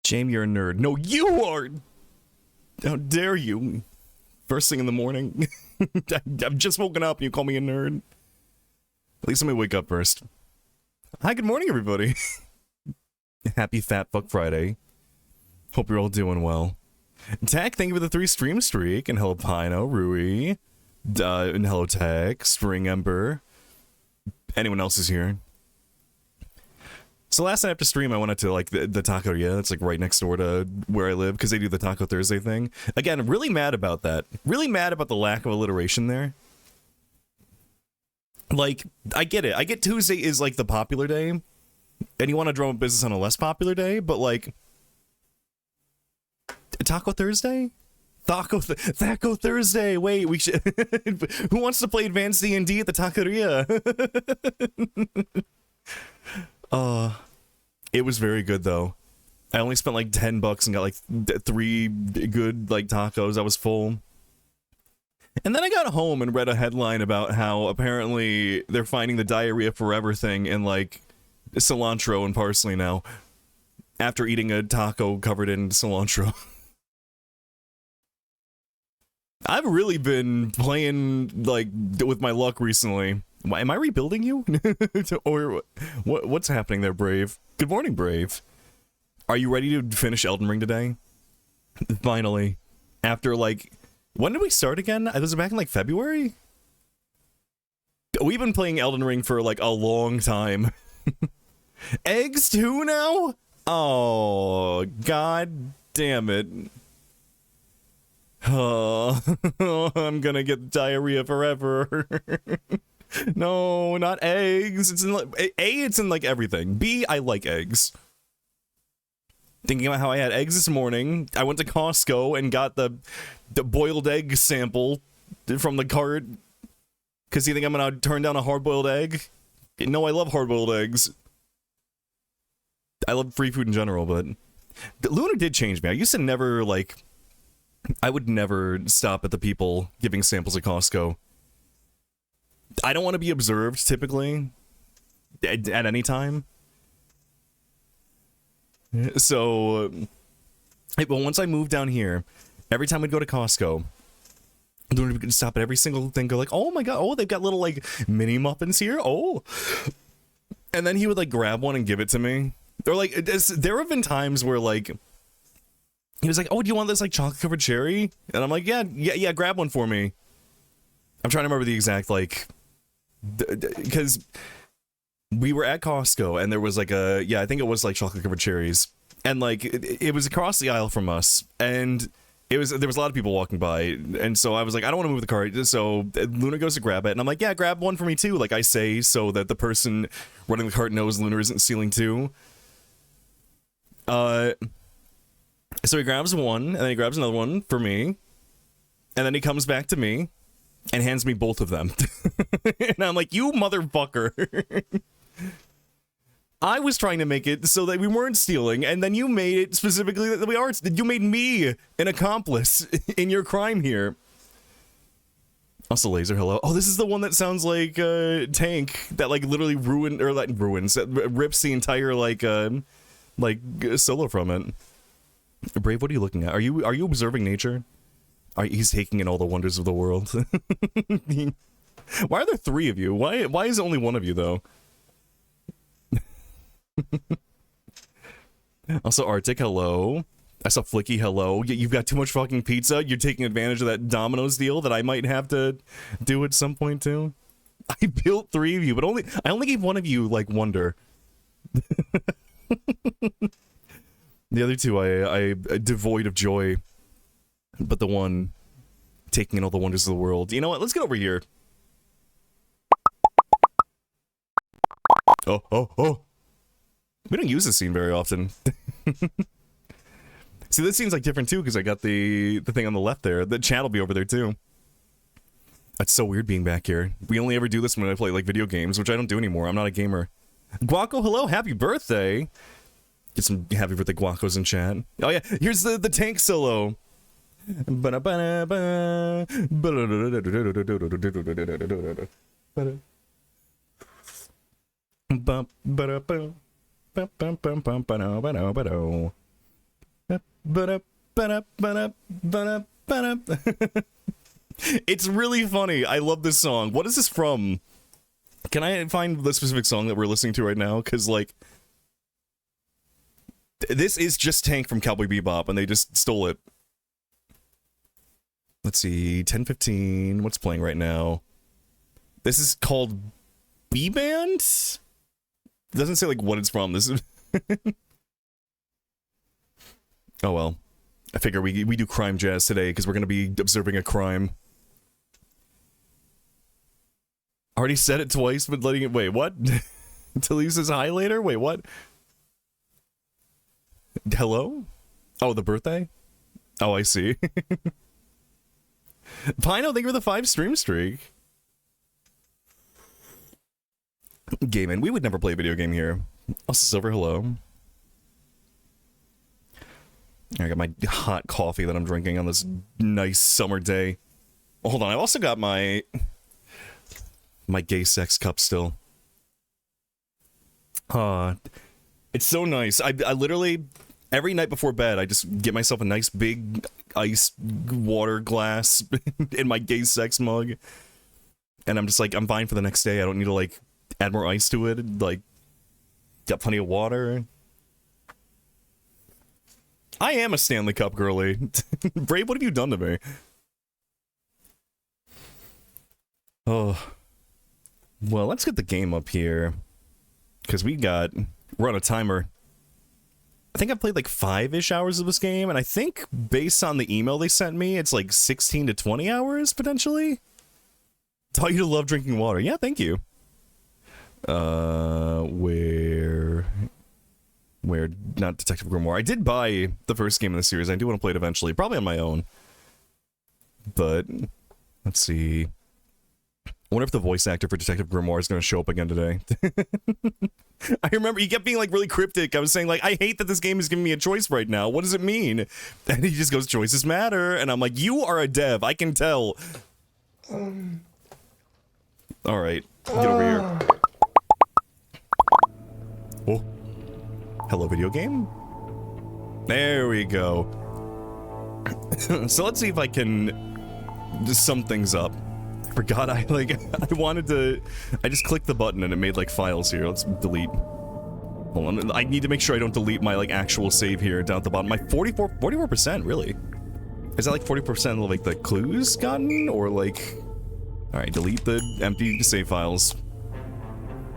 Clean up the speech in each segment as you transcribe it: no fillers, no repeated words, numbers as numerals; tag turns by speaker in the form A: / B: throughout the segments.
A: Jamie, you're a nerd. No, you are! How dare you? First thing in the morning. I've just woken up and you call me a nerd. At least let me wake up first. Hi, good morning, everybody. Happy Fat Fuck Friday. Hope you're all doing well. Tech, thank you for the 3 stream streak. And hello, Pino, Rui. And hello, Tech, Spring Ember. Anyone else is here. So last night after stream, I went to like the taqueria. It's like right next door to where I live because they do the Taco Thursday thing. Again, really mad about that. Really mad about the lack of alliteration there. Like, I get it. I get Tuesday is like the popular day, and you want to drum up business on a less popular day, but like, Taco Thursday? Taco Thursday. Wait, we should. Who wants to play Advanced D&D at the taqueria? It was very good though. I only spent like $10 and got like 3 good like tacos. I was full. And then I got home and read a headline about how apparently they're finding the diarrhea forever thing in like cilantro and parsley now. After eating a taco covered in cilantro. I've really been playing like with my luck recently. Am I rebuilding you? Or what's happening there, Brave? Good morning, Brave. Are you ready to finish Elden Ring today? Finally. After like, when did we start again? Was it back in like February? We've been playing Elden Ring for like a long time. Eggs too now? Oh, god damn it. Oh, I'm gonna get diarrhea forever. No, not eggs. It's in like, it's in like everything. B, I like eggs. Thinking about how I had eggs this morning, I went to Costco and got the boiled egg sample from the cart. Cause you think I'm gonna turn down a hard-boiled egg? No, I love hard-boiled eggs. I love free food in general, but Luna did change me. I used to never like. I would never stop at the people giving samples at Costco. I don't want to be observed, typically, at any time. So, but once I moved down here, every time we'd go to Costco, we could stop at every single thing, go like, oh my god, oh, they've got little, like, mini muffins here, oh. And then he would, like, grab one and give it to me. Or, like, there have been times where, like, he was like, oh, do you want this, like, chocolate-covered cherry? And I'm like, yeah, grab one for me. I'm trying to remember the exact, like, because we were at Costco, and there was, like, I think it was, like, chocolate-covered cherries. And, like, it was across the aisle from us, and there was a lot of people walking by, and so I was like, I don't want to move the cart, so Luna goes to grab it, and I'm like, yeah, grab one for me, too, like I say, so that the person running the cart knows Luna isn't stealing, too. So he grabs one, and then he grabs another one for me, and then he comes back to me, and hands me both of them. And I'm like, you motherfucker. I was trying to make it so that we weren't stealing, and then you made it specifically that we are. You made me an accomplice in your crime here. Also, Laser, hello. Oh, this is the one that sounds like Tank, that like literally that rips the entire like solo from it. Brave, what are you looking at? Are you observing nature? He's taking in all the wonders of the world. Why are there 3 of you? Why is it only one of you though? Also, Arctic, hello. I saw Flicky, hello. You've got too much fucking pizza. You're taking advantage of that Domino's deal that I might have to do at some point too. I built 3 of you, but I only gave one of you like wonder. The other 2 I devoid of joy. But the one taking in all the wonders of the world. You know what? Let's get over here. Oh. We don't use this scene very often. See, this scene's like different too, because I got the thing on the left there. The chat will be over there too. That's so weird being back here. We only ever do this when I play like video games, which I don't do anymore. I'm not a gamer. Guaco, hello, happy birthday. Get some happy birthday guacos in chat. Oh yeah, here's the tank solo. It's really funny. I love this song. What is this from? Can I find the specific song that we're listening to right now? Because, like, this is just Tank from Cowboy Bebop, and they just stole it. Let's see, 10:15. What's playing right now? This is called B-Band? It doesn't say, like, what it's from. This is... Oh, well. I figure we do crime jazz today, because we're going to be observing a crime. Already said it twice, but letting it... Wait, what? Until says hi later? Wait, what? Hello? Oh, the birthday? Oh, I see. Pino, thank you for the 5 stream streak. Gaming. We would never play a video game here. Also, Silver, hello. I got my hot coffee that I'm drinking on this nice summer day. Oh, hold on, I've also got my gay sex cup still. It's so nice. I literally, every night before bed, I just get myself a nice big ice water glass in my gay sex mug. And I'm just like, I'm fine for the next day. I don't need to, like, add more ice to it. Like, got plenty of water. I am a Stanley Cup girly. Brave, what have you done to me? Oh. Well, let's get the game up here. Because we're on a timer. I think I've played like 5-ish hours of this game, and I think based on the email they sent me, it's like 16 to 20 hours, potentially? Taught you to love drinking water. Yeah, thank you. Where not Detective Grimoire. I did buy the first game in the series. I do want to play it eventually, probably on my own. But let's see. I wonder if the voice actor for Detective Grimoire is going to show up again today. I remember he kept being like really cryptic. I was saying like, I hate that this game is giving me a choice right now. What does it mean? And he just goes, choices matter. And I'm like, you are a dev. I can tell. All right, get over here. Oh. Hello, video game? There we go. So let's see if I can just sum things up. I forgot I just clicked the button and it made like files here. Let's delete. Hold on, I need to make sure I don't delete my like actual save here down at the bottom. My 44%, really? Is that like 40% of like the clues gotten? Or like... Alright, delete the empty save files.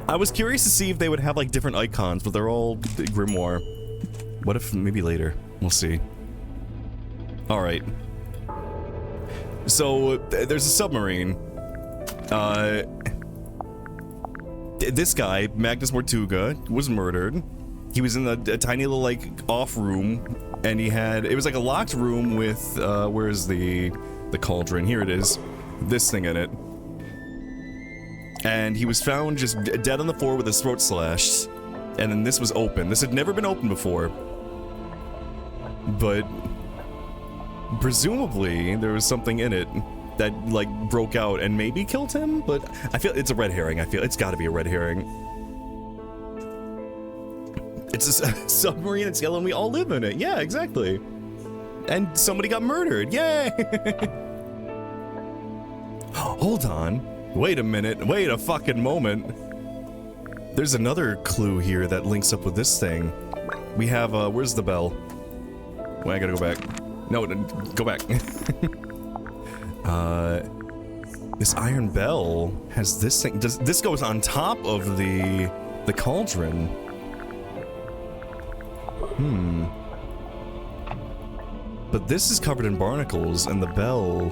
A: I was curious to see if they would have like different icons, but they're all Grimoire. What if maybe later? We'll see. Alright. So, there's a submarine. This guy, Magnus Mortuga, was murdered. He was in a tiny little like off room, and it was like a locked room with, where's the cauldron? Here it is. This thing in it. And he was found just dead on the floor with his throat slashed. And then this was open. This had never been opened before. But presumably there was something in it that like broke out and maybe killed him, but I feel it's a red herring. I feel it's got to be a red herring. It's a submarine, it's yellow, and we all live in it. Yeah, exactly. And somebody got murdered. Yay! Hold on. Wait a minute. Wait a fucking moment. There's another clue here that links up with this thing. We have, where's the bell? Wait, I gotta go back. No, go back. This iron bell has this thing. This goes on top of the cauldron. But this is covered in barnacles, and the bell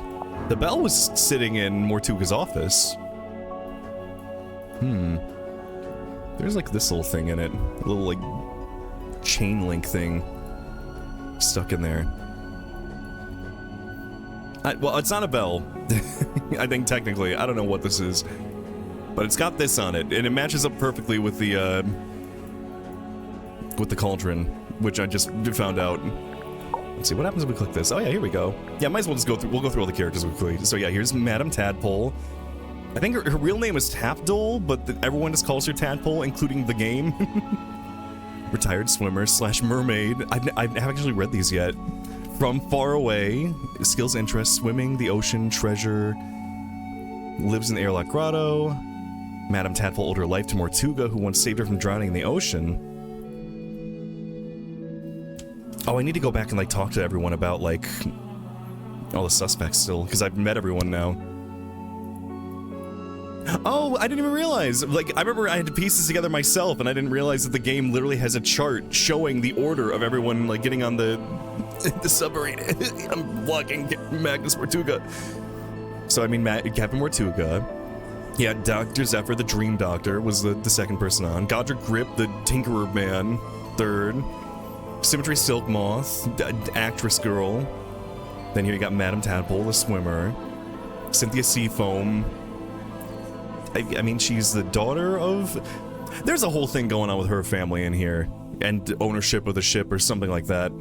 A: was sitting in Mortuga's office. There's like this little thing in it. A little like chain link thing stuck in there. Well, it's not a bell. I think technically. I don't know what this is. But it's got this on it, and it matches up perfectly with the cauldron, which I just found out. Let's see, what happens if we click this? Oh yeah, here we go. Yeah, might as well just go through, we'll go through all the characters quickly. So yeah, here's Madame Tadpole. I think her real name is Tapdole, but everyone just calls her Tadpole, including the game. retired swimmer slash mermaid. I haven't actually read these yet. From far away, skills, interests, swimming, the ocean, treasure, lives in the airlock grotto. Madame Tadpole owed her life to Mortuga, who once saved her from drowning in the ocean. Oh, I need to go back and like talk to everyone about like all the suspects still, because I've met everyone now. Oh, I didn't even realize. Like, I remember I had to piece this together myself, and I didn't realize that the game literally has a chart showing the order of everyone like getting on the submarine. I'm blocking Magnus Mortuga. So I mean, Captain Mortuga. Yeah, Dr. Zephyr, the Dream Doctor, was the second person on. Godric Grip, the Tinkerer Man, third. Symmetry Silk Moth, Actress Girl. Then here you got Madame Tadpole, the swimmer. Cynthia Seafoam. I mean, she's the daughter of... There's a whole thing going on with her family in here. And ownership of the ship or something like that.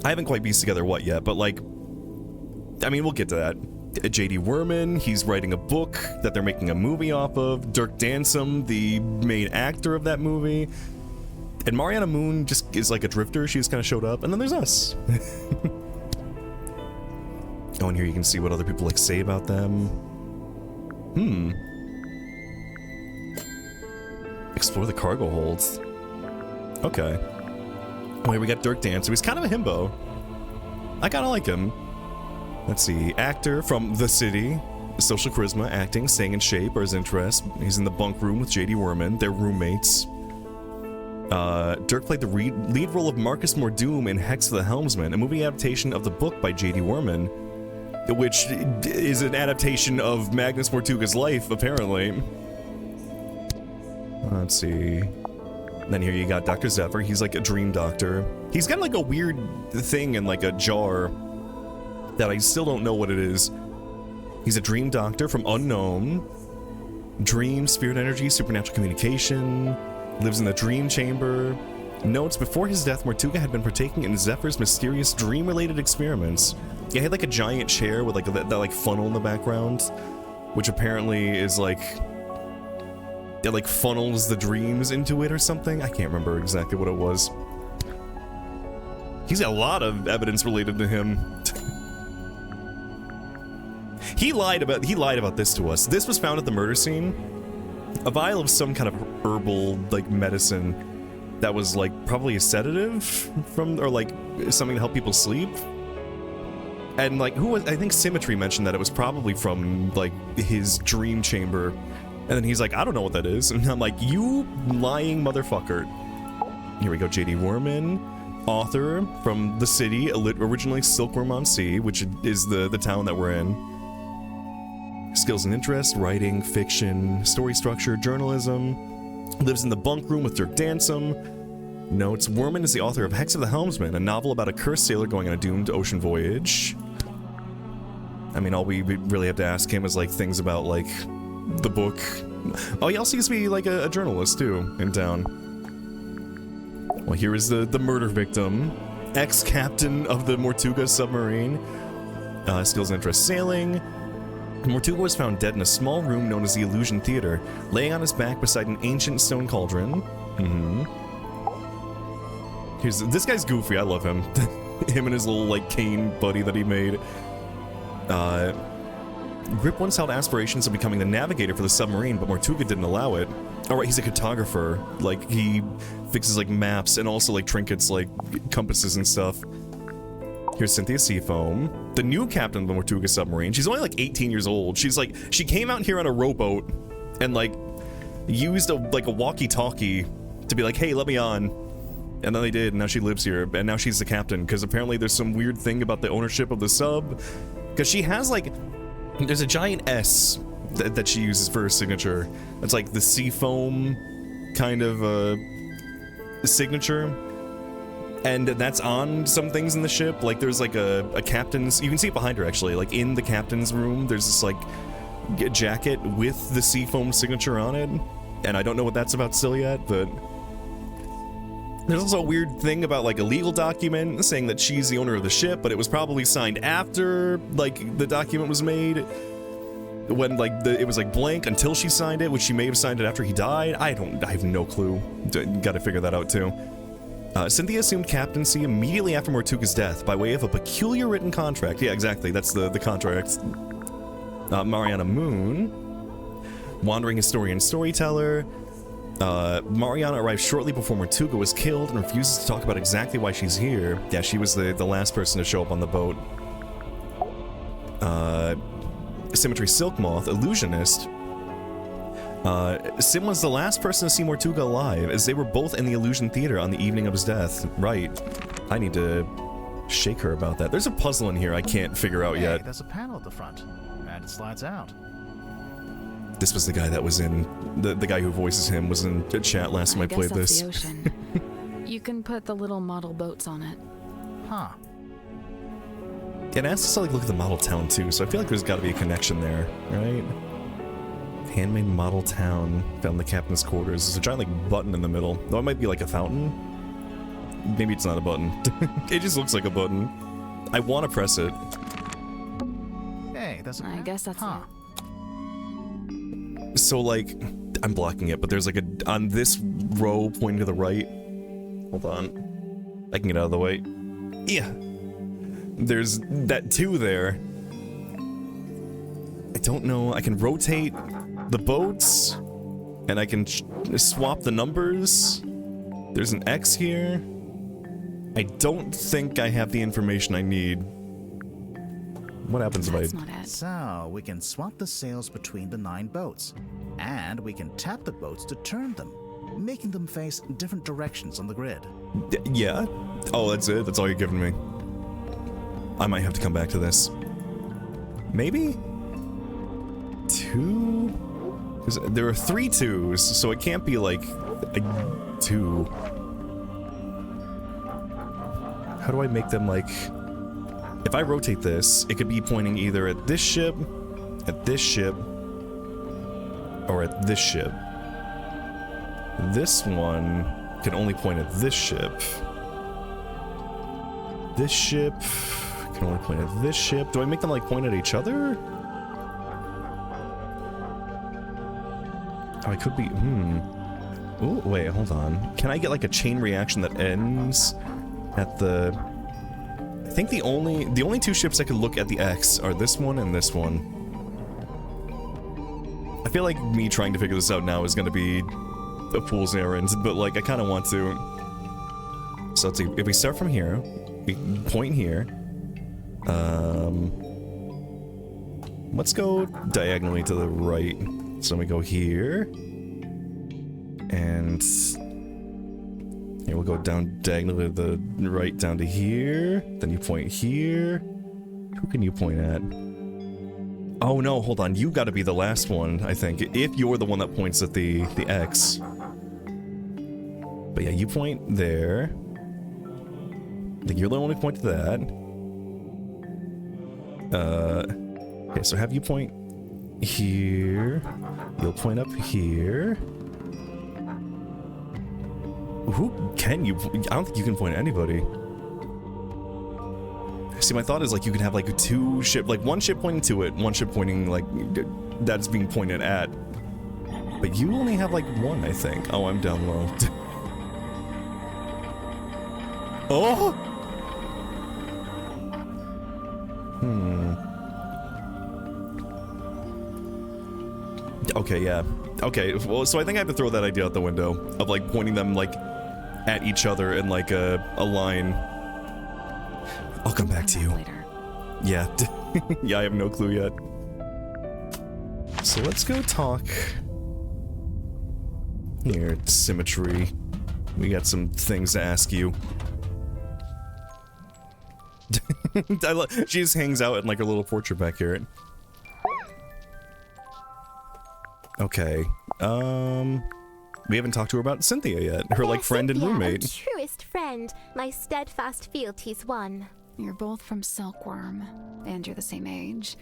A: I haven't quite pieced together what yet, but like... I mean, we'll get to that. J.D. Werman, he's writing a book that they're making a movie off of. Dirk Dansum, the main actor of that movie. And Mariana Moon just is like a drifter. She just kind of showed up. And then there's us. Oh, and here you can see what other people like say about them. Explore the cargo holds. Okay. Oh, here we got Dirk Dansum. He's kind of a himbo. I kind of like him. Let's see. Actor from The City. Social charisma, acting, staying in shape are his interests. He's in the bunk room with J.D. Werman. They're roommates. Dirk played the lead role of Marcus Mordoom in Hex of the Helmsman, a movie adaptation of the book by J.D. Werman, which is an adaptation of Magnus Mortuga's life, apparently. Let's see. Then here you got Dr. Zephyr. He's like a dream doctor. He's got like a weird thing in like a jar that I still don't know what it is. He's a dream doctor from Unknown. Dream, spirit energy, supernatural communication. Lives in the dream chamber. Notes, before his death, Mortuga had been partaking in Zephyr's mysterious dream-related experiments. Yeah, he had like a giant chair with like that like funnel in the background, which apparently is like it like funnels the dreams into it or something. I can't remember exactly what it was. He's got a lot of evidence related to him. He lied about this to us. This was found at the murder scene. A vial of some kind of herbal like medicine that was like probably a sedative from, or like something to help people sleep. And like, who was, I think Symmetry mentioned that it was probably from like his dream chamber. And then he's like, I don't know what that is. And I'm like, you lying motherfucker. Here we go, J.D. Werman, author from The City, originally Silkworm on Sea, which is the town that we're in. Skills and interests, writing, fiction, story structure, journalism. Lives in the bunk room with Dirk Dansum. Notes, Werman is the author of Hex of the Helmsman, a novel about a cursed sailor going on a doomed ocean voyage. I mean, all we really have to ask him is like things about like the book. Oh, he also used to be like a journalist too in town. Well, here is the murder victim, ex-captain of the Mortuga submarine. Skills and interests, sailing. Mortuga was found dead in a small room known as the Illusion Theater, laying on his back beside an ancient stone cauldron. This guy's goofy. I love him. Him and his little like cane buddy that he made. Grip once held aspirations of becoming the navigator for the submarine, but Mortuga didn't allow it. Alright, he's a cartographer. Like, he fixes like maps and also like trinkets like compasses and stuff. Here's Cynthia Seafoam, the new captain of the Mortuga submarine. She's only like 18 years old. She's like, she came out here on a rowboat and like used a walkie-talkie to be like, hey, let me on. And then they did, and now she lives here, and now she's the captain, because apparently there's some weird thing about the ownership of the sub. Because she has like, there's a giant S that she uses for her signature. It's like the Seafoam kind of signature. And that's on some things in the ship. Like there's like a captain's, you can see it behind her actually, like in the captain's room, there's this like jacket with the Seafoam signature on it. And I don't know what that's about still yet, but there's also a weird thing about like a legal document saying that she's the owner of the ship, but it was probably signed after like the document was made. when like it was like blank until she signed it, which she may have signed it after he died. I have no clue. Gotta figure that out too. Cynthia assumed captaincy immediately after Mortuga's death by way of a peculiar written contract. Yeah, exactly. That's the contract. Mariana Moon, wandering historian storyteller. Mariana arrived shortly before Mortuga was killed and refuses to talk about exactly why she's here. Yeah, she was the last person to show up on the boat. Symmetry Silk Moth, illusionist. Sim was the last person to see Mortuga alive, as they were both in the Illusion Theater on the evening of his death. Right. I need to shake her about that. There's a puzzle in here I can't figure out yet.
B: There's a panel at the front, and it slides out.
A: This was the guy that was in... The guy who voices him was in chat last time I played this.
C: The ocean. You can put the little model boats on it.
B: Huh.
A: It asks us to like look at the model town too, so I feel like there's got to be a connection there, right? Handmade model town found in the captain's quarters. There's a giant like button in the middle. Though it might be like a fountain. Maybe it's not a button. It just looks like a button. I want to press it.
B: Hey, that's.
C: I guess that's it.
A: So like, I'm blocking it, but there's like on this row pointing to the right. Hold on. I can get out of the way. Yeah. There's that 2 there. I don't know. I can rotate the boats, and I can swap the numbers. There's an X here. I don't think I have the information I need. What happens if I...
C: That's not it.
B: So, we can swap the sails between the 9 boats. And we can tap the boats to turn them, making them face different directions on the grid.
A: Yeah? Oh, that's it? That's all you're giving me? I might have to come back to this. Maybe? 2? 'Cause there are 3 2s, so it can't be like a 2. How do I make them like... If I rotate this, it could be pointing either at this ship, or at this ship. This one can only point at this ship. This ship can only point at this ship. Do I make them like point at each other? Oh, I could be, Ooh, wait, hold on. Can I get like a chain reaction that ends at the... I think the only 2 ships I could look at the X are this one and this one. I feel like me trying to figure this out now is gonna be a fool's errand, but like I kind of want to. So let's see. If we start from here, we point here. Let's go diagonally to the right. So we go here, and here we'll go down diagonally to the right down to here. Then you point here. Who can you point at? Oh no, hold on. You gotta be the last one, I think. If you're the one that points at the X. But yeah, you point there. I think you're the one who point to that. Okay, so have you point here. You'll point up here. Who can you... I don't think you can point at anybody. See, my thought is like you can have like 2 ship, like 1 ship pointing to it, 1 ship pointing like that's being pointed at. But you only have like 1, I think. Oh, I'm down low. Oh! Okay, yeah. Okay, well, so I think I have to throw that idea out the window of like pointing them like at each other in like a line. I'll come back to you.
C: Later.
A: Yeah. Yeah, I have no clue yet. So let's go talk. Here, Symmetry. We got some things to ask you. She just hangs out in like her little portrait back here. Okay. We haven't talked to her about Cynthia yet. Her like friend and roommate.
D: Cynthia, truest friend, my steadfast fealties won.
C: You're both from Silkworm, and you're the same age.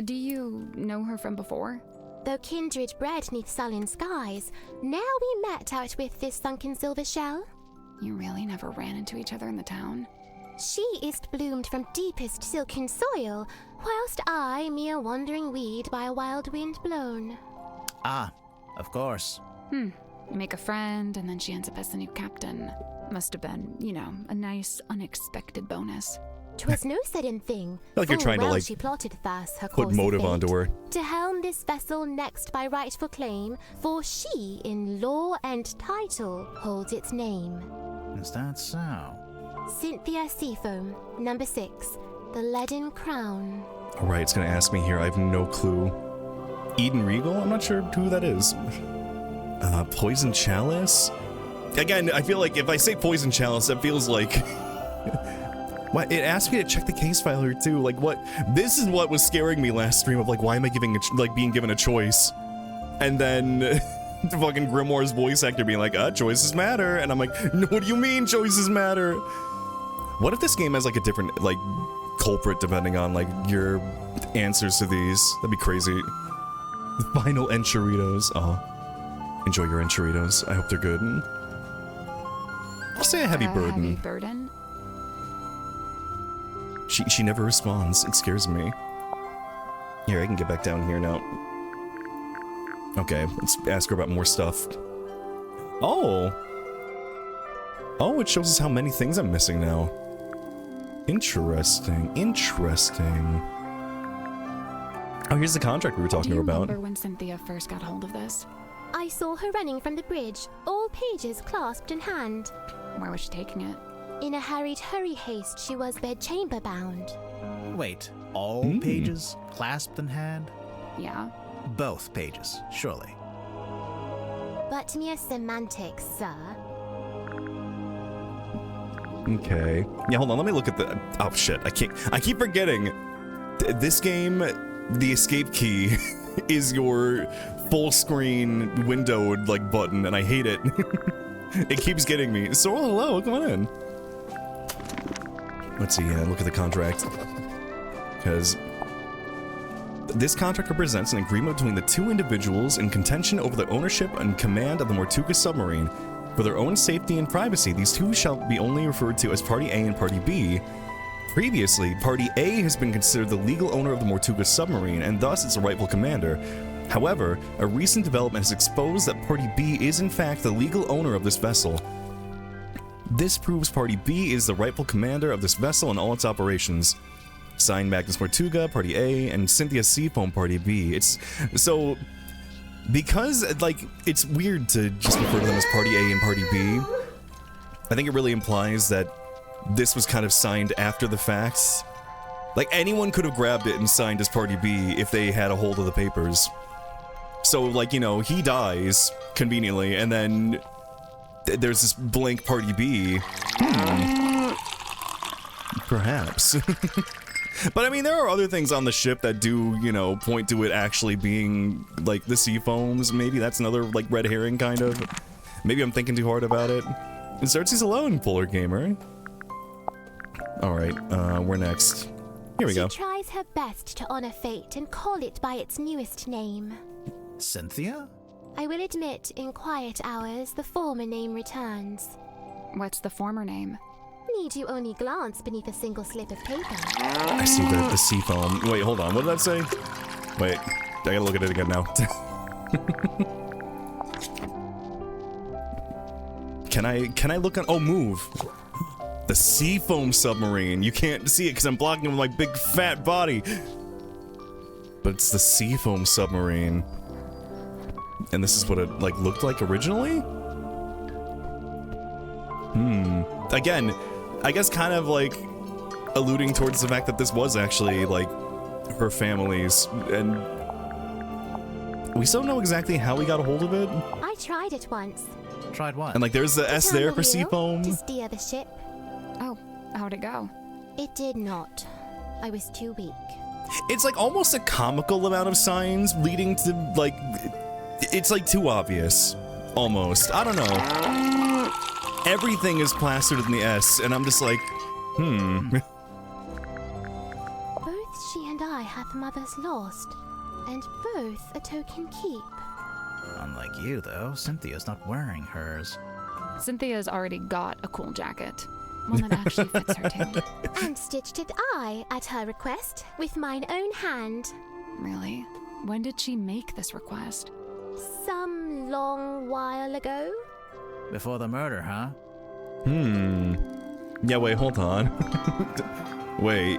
C: Do you know her from before?
D: Though kindred bred neath sullen skies, now we met out with this sunken silver shell.
C: You really never ran into each other in the town?
D: She is bloomed from deepest silken soil, whilst I, mere wandering weed by a wild wind blown.
B: Ah, of course.
C: You make a friend, and then she ends up as the new captain. Must have been, a nice, unexpected bonus.
D: 'Twas no sudden thing.
A: Like you're
D: Full
A: trying to,
D: well
A: like,
D: she plotted thus her
A: put
D: course of
A: motive
D: fate,
A: onto her.
D: to helm this vessel next by rightful claim, for she in law and title holds its name.
B: Is that so?
D: Cynthia Seafoam, number 6, the Leaden Crown.
A: Alright, it's gonna ask me here. I have no clue. Eden Regal? I'm not sure who that is. Poison Chalice? Again, I feel like if I say Poison Chalice, that feels like... What? It asked me to check the case file here too. Like, what? This is what was scaring me last stream of, like, why am I being given a choice? And then the fucking Grimoire's voice actor being like, choices matter. And I'm like, no, what do you mean choices matter? What if this game has, like, a different, like, culprit depending on, like, your answers to these? That'd be crazy. The final enchiritos. Oh. Enjoy your enchiritos. I hope they're good. I'll say a heavy burden.
C: Heavy burden?
A: She never responds. It scares me. Here, I can get back down here now. Okay, let's ask her about more stuff. Oh! Oh, it shows us how many things I'm missing now. Interesting. Interesting. Oh, here's the contract we were talking
C: Do you
A: about.
C: remember when Cynthia first got hold of this?
D: I saw her running from the bridge, all pages clasped in hand.
C: Where was she taking it?
D: In a hurried haste, she was bedchamber bound.
B: Wait, all pages clasped in hand?
C: Yeah?
B: Both pages, surely.
D: But mere semantics, sir.
A: Okay. Yeah, hold on. Let me look at the... Oh, shit. I keep forgetting. This game, the escape key is your full screen windowed, like, button, and I hate it. It keeps getting me. So, hello. Come on in. Let's see. Look at the contract. Because... this contract represents an agreement between the two individuals in contention over the ownership and command of the Mortuga submarine. For their own safety and privacy, these two shall be only referred to as Party A and Party B. Previously, Party A has been considered the legal owner of the Mortuga submarine, and thus its rightful commander. However, a recent development has exposed that Party B is in fact the legal owner of this vessel. This proves Party B is the rightful commander of this vessel and all its operations. Signed Magnus Mortuga, Party A, and Cynthia Seafoam, Party B. It's... so... because, like, it's weird to just refer to them as Party A and Party B, I think it really implies that this was kind of signed after the fact. Like, anyone could have grabbed it and signed as Party B if they had a hold of the papers. So, like, you know, he dies, conveniently, and then there's this blank Party B. Perhaps. But I mean, there are other things on the ship that do, you know, point to it actually being, like, the sea foams. Maybe that's another, like, red herring, kind of. Maybe I'm thinking too hard about it. And Xerxes alone, Polar Gamer. Alright, we're next. Here we go.
D: She tries her best to honor fate and call it by its newest name.
B: Cynthia?
D: I will admit, in quiet hours, the former name returns.
C: What's the former name?
D: Need you only glance beneath a single slip of paper.
A: I see the sea foam. Wait, hold on. What did that say? Wait, I gotta look at it again now. Can I look on? Oh, move. The Seafoam submarine. You can't see it because I'm blocking it with my big fat body. But it's the Seafoam submarine. And this is what it, like, looked like originally? Again, I guess kind of, like, alluding towards the fact that this was actually, like, her family's, and we still don't know exactly how we got a hold of it.
D: I tried it once.
B: Tried what?
A: And, like, there's the S
D: To turn
A: there
D: the
A: for
D: wheel,
A: Seafoam.
D: to steer the ship.
C: Oh, how'd it go?
D: It did not. I was too weak.
A: It's, like, almost a comical amount of signs leading to, like, it's, like, too obvious. Almost. I don't know. Everything is plastered in the S, and I'm just like,
D: Both she and I hath mothers lost, and both a token keep.
B: Unlike you, though, Cynthia's not wearing hers.
C: Cynthia's already got a cool jacket. One that actually fits her too.
D: And stitched it I, at her request, with mine own hand.
C: Really? When did she make this request?
D: Some long while ago.
B: Before the murder, huh?
A: Yeah, wait, hold on. Wait.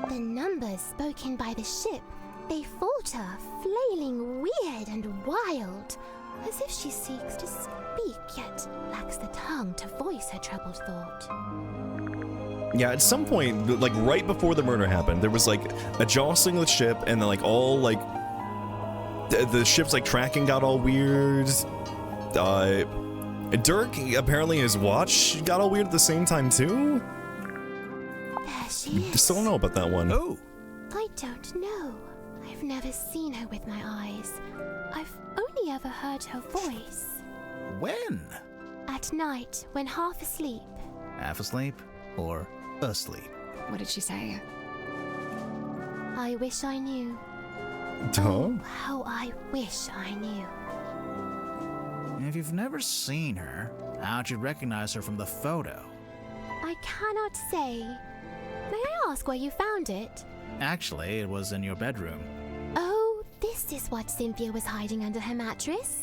D: The numbers spoken by the ship, they falter, flailing weird and wild, as if she seeks to speak, yet lacks the tongue to voice her troubled thought.
A: Yeah, at some point, like right before the murder happened, there was like a jostling of the ship, and then like all like the ship's like tracking got all weird. Dirk, apparently his watch got all weird at the same time too.
D: There she is.
A: Still don't know about that one.
B: Oh!
D: I don't know. I've never seen her with my eyes. I've only ever heard her voice.
B: When?
D: At night, when half asleep.
B: Half asleep or asleep?
C: What did she say?
D: I wish I knew.
A: Huh?
D: How I wish I knew.
B: If you've never seen her, how'd you recognize her from the photo?
D: I cannot say. May I ask where you found it?
B: Actually, it was in your bedroom.
D: Oh, this is what Cynthia was hiding under her mattress?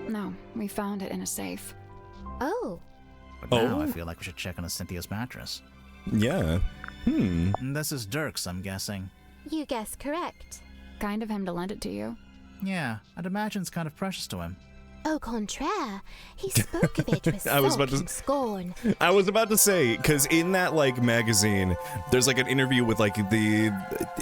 C: No, we found it in a safe.
D: Oh,
B: But now
A: Oh.
B: I feel like we should check on Cynthia's mattress.
A: Yeah.
B: And this is Dirk's, I'm guessing.
D: you guessed correct.
C: Kind of him to lend it to you.
B: Yeah, I'd imagine it's kind of precious to him.
D: Au contraire, he spoke of it with
A: I was about to-
D: scorn.
A: I was about to say, because in that like magazine, there's like an interview with like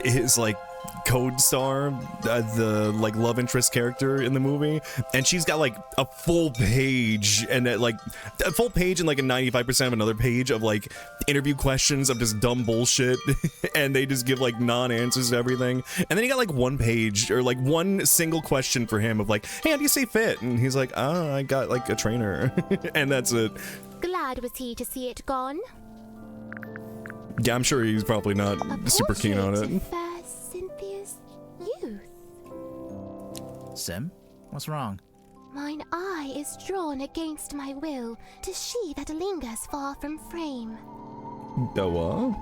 A: his like code star, the like love interest character in the movie, and she's got like a full page and like a full page and like a 95% of another page of like interview questions of just dumb bullshit, and they just give like non-answers to everything, and then you got like one page or like one single question for him of like, hey, how do you stay fit? And he's like, I got like a trainer, and that's it.
D: Glad was he to see it gone.
A: Yeah, I'm sure he's probably not
D: A
A: super keen on
D: portrait
A: it.
D: of fair Cynthia's youth.
B: Sim? What's wrong?
D: Mine eye is drawn against my will to she that lingers far from frame.
A: The what?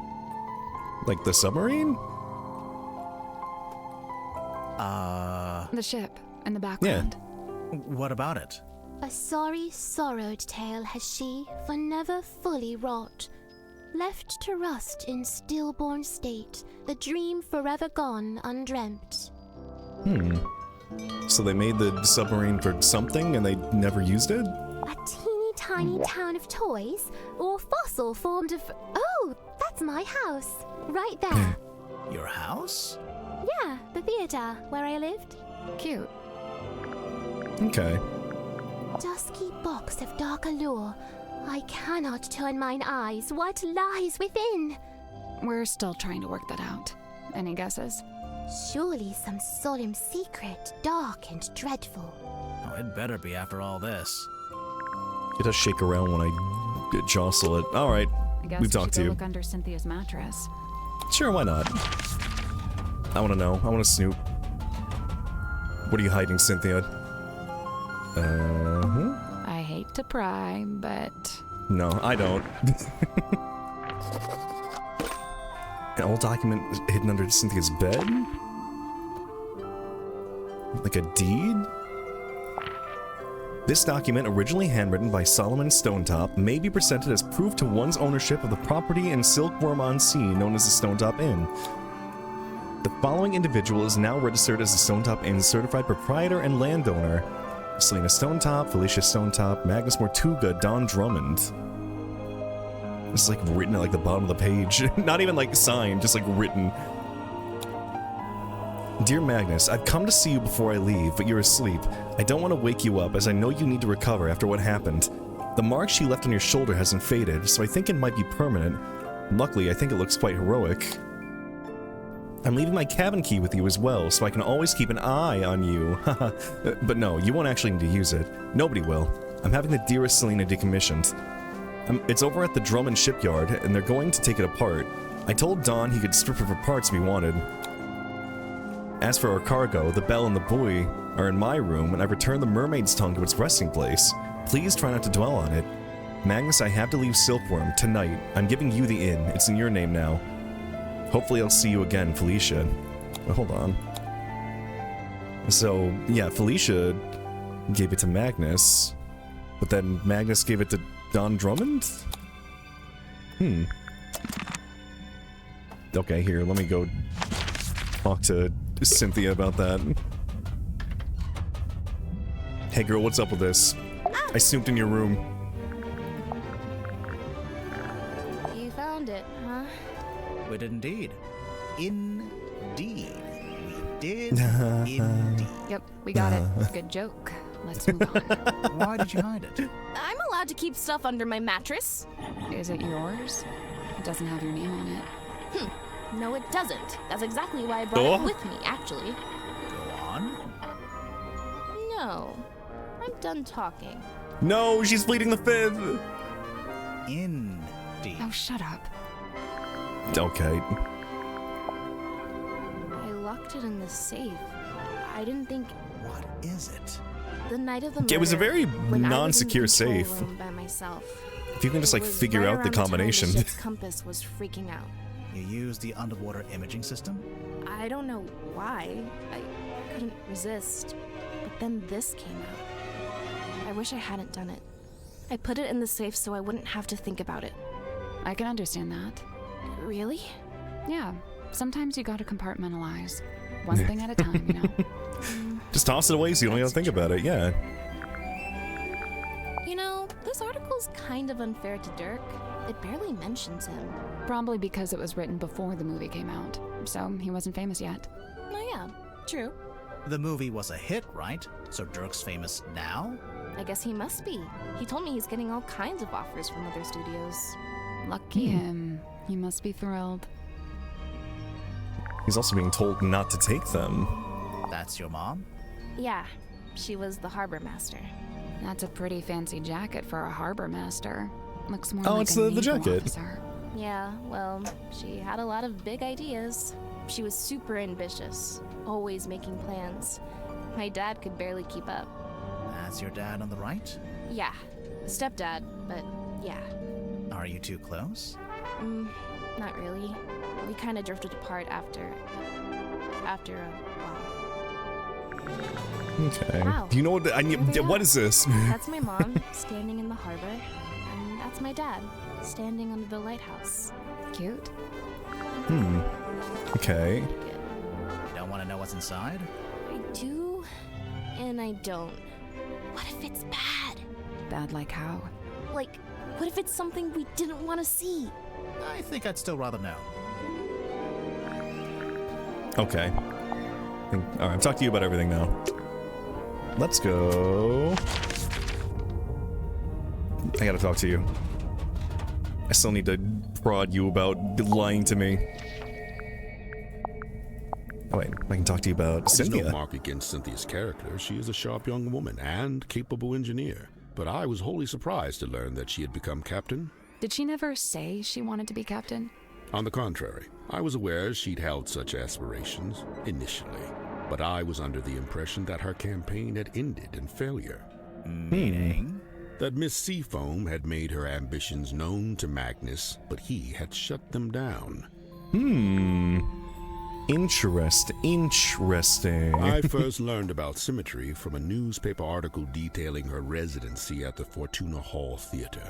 A: Like the submarine?
C: The ship in the background.
B: What about it?
D: A sorry, sorrowed tale has she, for never fully wrought. Left to rust in stillborn state, the dream forever gone undreamt.
A: So they made the submarine for something and they never used it?
D: A teeny tiny town of toys, or fossil formed of. Oh, that's my house. Right there.
B: Your house?
D: Yeah, the theater where I lived.
C: Cute.
A: Okay.
D: Dusky box of dark allure. I cannot turn mine eyes. What lies within?
C: We're still trying to work that out. Any guesses?
D: Surely some solemn secret, dark and dreadful.
B: Oh, it better be after all this.
A: It does shake around when I jostle it. Alright,
C: I guess
A: we've
C: we should
A: talked
C: go
A: to you.
C: look under Cynthia's mattress.
A: Sure, why not? I want to know. I want to snoop. What are you hiding, Cynthia?
C: I hate to pry, but
A: No, I don't. An old document hidden under Cynthia's bed? Like a deed? This document, originally handwritten by Solomon Stonetop, may be presented as proof to one's ownership of the property in Silkworm on Sea known as the Stonetop Inn. The following individual is now registered as the Stonetop Inn's certified proprietor and landowner: Selena Stonetop, Felicia Stonetop, Magnus Mortuga, Don Drummond. This is like written at like the bottom of the page. Not even like signed, just like written. Dear Magnus, I've come to see you before I leave, but you're asleep. I don't want to wake you up as I know you need to recover after what happened. The mark she left on your shoulder hasn't faded, so I think it might be permanent. Luckily, I think it looks quite heroic. I'm leaving my cabin key with you as well, so I can always keep an eye on you. But no, you won't actually need to use it. Nobody will. I'm having the dearest Selena decommissioned. It's over at the Drummond shipyard, and they're going to take it apart. I told Don he could strip it for parts if he wanted. As for our cargo, the bell and the buoy are in my room, and I've returned the mermaid's tongue to its resting place. Please try not to dwell on it. Magnus, I have to leave Silkworm tonight. I'm giving you the inn. It's in your name now. Hopefully I'll see you again, Felicia. Well, hold on. So, yeah, Felicia gave it to Magnus, but then Magnus gave it to Don Drummond? Okay, here, let me go talk to Cynthia about that. Hey girl, what's up with this? I snooped in your room.
E: You found it, huh?
B: We did indeed. Indeed. We did indeed.
C: Yep, we got it. Good joke. Let's move on.
B: Why did you hide it?
E: I'm allowed to keep stuff under my mattress.
C: Is it yours? It doesn't have your name on it.
E: No, it doesn't. That's exactly why I brought
A: Oh.
E: it with me, actually.
B: Go on.
E: No. I'm done talking.
A: No, she's pleading the fifth!
B: Indeed.
C: Oh, shut up.
A: Okay.
E: I locked it in the safe. I didn't think
B: What is it?
E: the night of the murder.
A: It was a very
E: when I was in the
A: non-secure
E: control
A: safe.
E: room by myself.
A: If you can just,
E: It
A: like,
E: was
A: figure
E: right
A: out the
E: around time
A: combination.
E: The ship's compass was freaking out.
B: You used the underwater imaging system?
E: I don't know why. I couldn't resist. But then this came out. I wish I hadn't done it. I put it in the safe so I wouldn't have to think about it.
C: I can understand that.
E: Really?
C: Yeah, sometimes you gotta compartmentalize. One thing at a time, you know?
A: Just toss it away so you don't have to think about it, yeah.
E: You know, this article's kind of unfair to Dirk. It barely mentions him.
C: Probably because it was written before the movie came out, so he wasn't famous yet.
E: Oh yeah, true.
B: The movie was a hit, right? So Dirk's famous now?
E: I guess he must be. He told me he's getting all kinds of offers from other studios.
C: Lucky him. He must be thrilled.
A: He's also being told not to take them.
B: That's your mom?
E: Yeah, she was the harbor master.
C: That's a pretty fancy jacket for a harbor master. Looks more
A: Oh,
C: like
A: it's
C: a
A: the
C: naval
A: jacket.
C: officer.
E: Yeah, well, she had a lot of big ideas. She was super ambitious, always making plans. My dad could barely keep up.
B: That's your dad on the right?
E: Yeah, stepdad, but yeah.
B: Are you too close?
E: Not really. We kind of drifted apart after a while.
A: Okay.
E: Wow.
A: Do you know what I
E: There
A: need?
E: they
A: What
E: are.
A: is this?
E: That's my mom, standing in the harbor. And that's my dad, standing under the lighthouse.
C: Cute.
A: Okay.
E: Good.
B: You don't want to know what's inside?
E: I do, and I don't. What if it's bad?
C: Bad like how?
E: Like, what if it's something we didn't want to see?
B: I think I'd still rather know.
A: Okay. Alright, I've talked to you about everything now. Let's go. I gotta talk to you. I still need to prod you about lying to me. Oh wait, I can talk to you about
F: There's no
A: Cynthia.
F: mark against Cynthia's character. She is a sharp young woman and capable engineer. But I was wholly surprised to learn that she had become captain.
C: Did she never say she wanted to be captain?
F: On the contrary, I was aware she'd held such aspirations, initially. But I was under the impression that her campaign had ended in failure.
B: Meaning?
F: That Miss Seafoam had made her ambitions known to Magnus, but he had shut them down.
A: Interesting.
F: I first learned about Symmetry from a newspaper article detailing her residency at the Fortuna Hall Theater.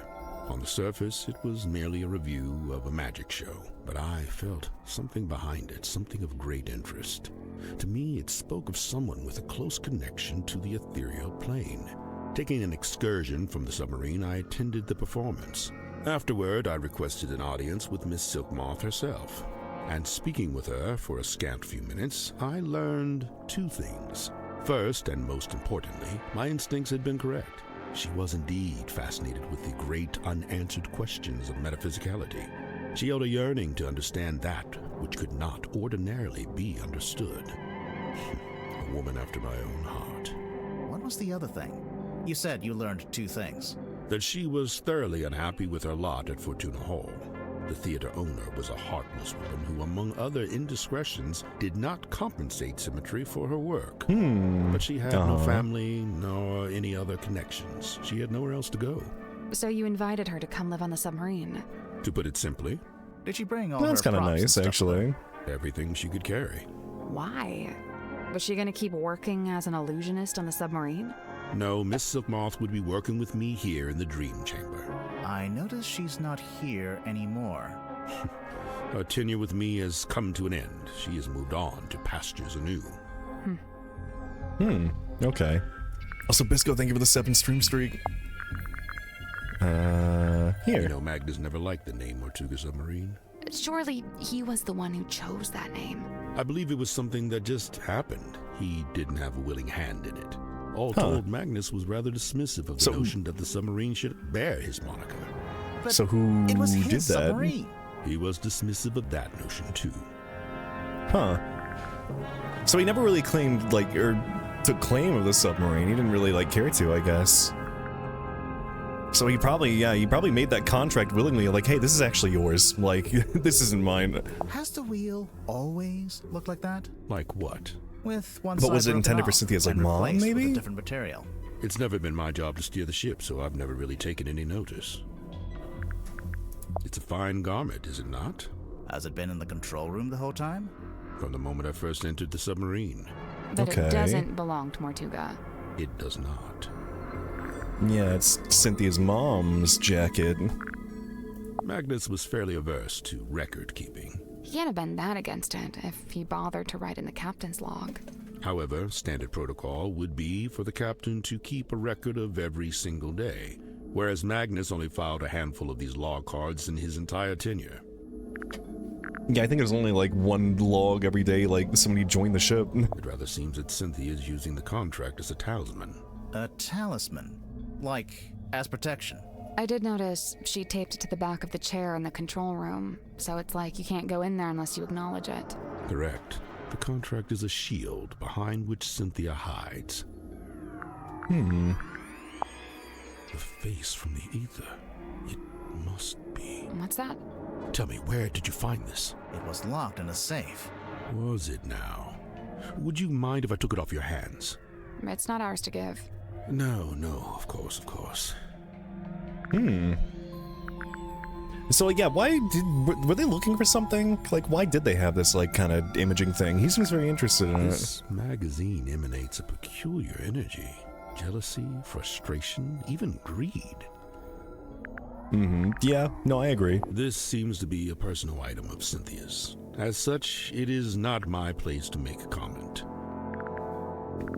F: On the surface, it was merely a review of a magic show, but I felt something behind it, something of great interest. To me, it spoke of someone with a close connection to the ethereal plane. Taking an excursion from the submarine, I attended the performance. Afterward, I requested an audience with Miss Silkmoth herself. And speaking with her for a scant few minutes, I learned two things. First, and most importantly, my instincts had been correct. She was indeed fascinated with the great unanswered questions of metaphysicality. She held a yearning to understand that which could not ordinarily be understood. A woman after my own heart.
B: What was the other thing? You said you learned two things.
F: That she was thoroughly unhappy with her lot at Fortuna Hall. The theater owner was a heartless woman who, among other indiscretions, did not compensate Symmetry for her work. But she had no family, nor any other connections. She had nowhere else to go.
C: So you invited her to come live on the submarine?
F: To put it simply,
B: Did she bring all
A: That's
B: her
A: kind of
B: props and
A: nice,
B: stuff with her?
A: actually.
F: everything she could carry.
C: Why? Was she gonna keep working as an illusionist on the submarine?
F: No, Miss Silkmoth would be working with me here in the Dream Chamber.
B: I notice she's not here anymore.
F: Her tenure with me has come to an end. She has moved on to pastures anew.
A: Okay. Also, Bisco, thank you for the 7 stream streak. Here.
F: You know, Magnus never liked the name Tortuga Submarine.
C: Surely he was the one who chose that name.
F: I believe it was something that just happened. He didn't have a willing hand in it. All told, Magnus was rather dismissive of the notion that the submarine should bear his moniker.
B: But
A: So who
B: it was
A: did
B: his
A: that?
B: submarine.
F: He was dismissive of that notion, too.
A: Huh. So he never really claimed, like, or took claim of the submarine. He didn't really, like, care to, I guess. So he probably made that contract willingly, like, hey, this is actually yours. Like, this isn't mine.
B: Has the wheel always looked like that?
F: Like what?
B: With one
A: But
B: side
A: was it
B: broken
A: intended for
B: off
A: Cynthia's, like,
B: and
A: mom,
B: replaced with
A: maybe?
B: a different material.
F: It's never been my job to steer the ship, so I've never really taken any notice. It's a fine garment, is it not?
B: Has it been in the control room the whole time?
F: From the moment I first entered the submarine.
C: But
A: Okay.
C: it doesn't belong to Tortuga.
F: It does not.
A: Yeah, it's Cynthia's mom's jacket.
F: Magnus was fairly averse to record keeping.
C: He can't have been that against it if he bothered to write in the captain's log.
F: However, standard protocol would be for the captain to keep a record of every single day, whereas Magnus only filed a handful of these log cards in his entire tenure.
A: Yeah, I think there's only, like, one log every day, like, somebody joined the ship.
F: It rather seems that Cynthia is using the contract as a talisman.
B: A talisman. Like, as protection.
C: I did notice she taped it to the back of the chair in the control room, so it's like you can't go in there unless you acknowledge it.
F: Correct. The contract is a shield behind which Cynthia hides. The face from the ether. It must be.
C: What's that?
F: Tell me, where did you find this?
B: It was locked in a safe.
F: Was it now? Would you mind if I took it off your hands?
C: It's not ours to give.
F: No, of course.
A: So, yeah, were they looking for something? Like, why did they have this, like, kind of imaging thing? He seems very interested in it.
F: This magazine emanates a peculiar energy. Jealousy, frustration, even greed.
A: Yeah, no, I agree.
F: This seems to be a personal item of Cynthia's. As such, it is not my place to make a comment.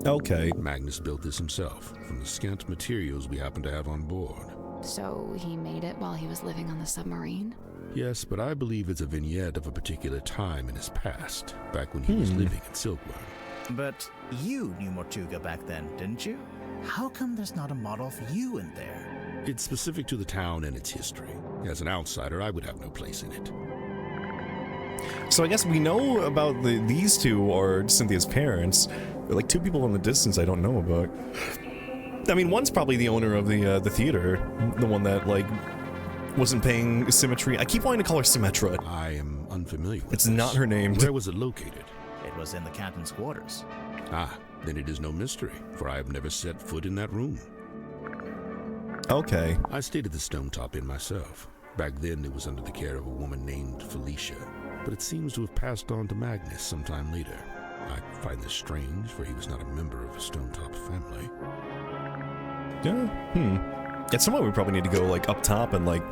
A: Okay.
F: Magnus built this himself, from the scant materials we happen to have on board.
C: So he made it while he was living on the submarine?
F: Yes, but I believe it's a vignette of a particular time in his past, back when he was living in Silkworm.
B: But you knew Tortuga back then, didn't you? How come there's not a model of you in there?
F: It's specific to the town and its history. As an outsider, I would have no place in it.
A: So I guess we know about these two are Cynthia's parents. They're like 2 people in the distance I don't know about. I mean, one's probably the owner of the theater, the one that, like, wasn't paying Symmetry. I keep wanting to call her Symmetra.
F: I am unfamiliar with
A: It's
F: this.
A: not her name.
F: Where was it located?
B: It was in the captain's quarters.
F: Ah, then it is no mystery, for I have never set foot in that room.
A: Okay.
F: I stayed at the Stone Top Inn myself. Back then, it was under the care of a woman named Felicia, but it seems to have passed on to Magnus sometime later. I find this strange, for he was not a member of a Stone Top family.
A: Yeah, At some point we probably need to go, like, up top and, like...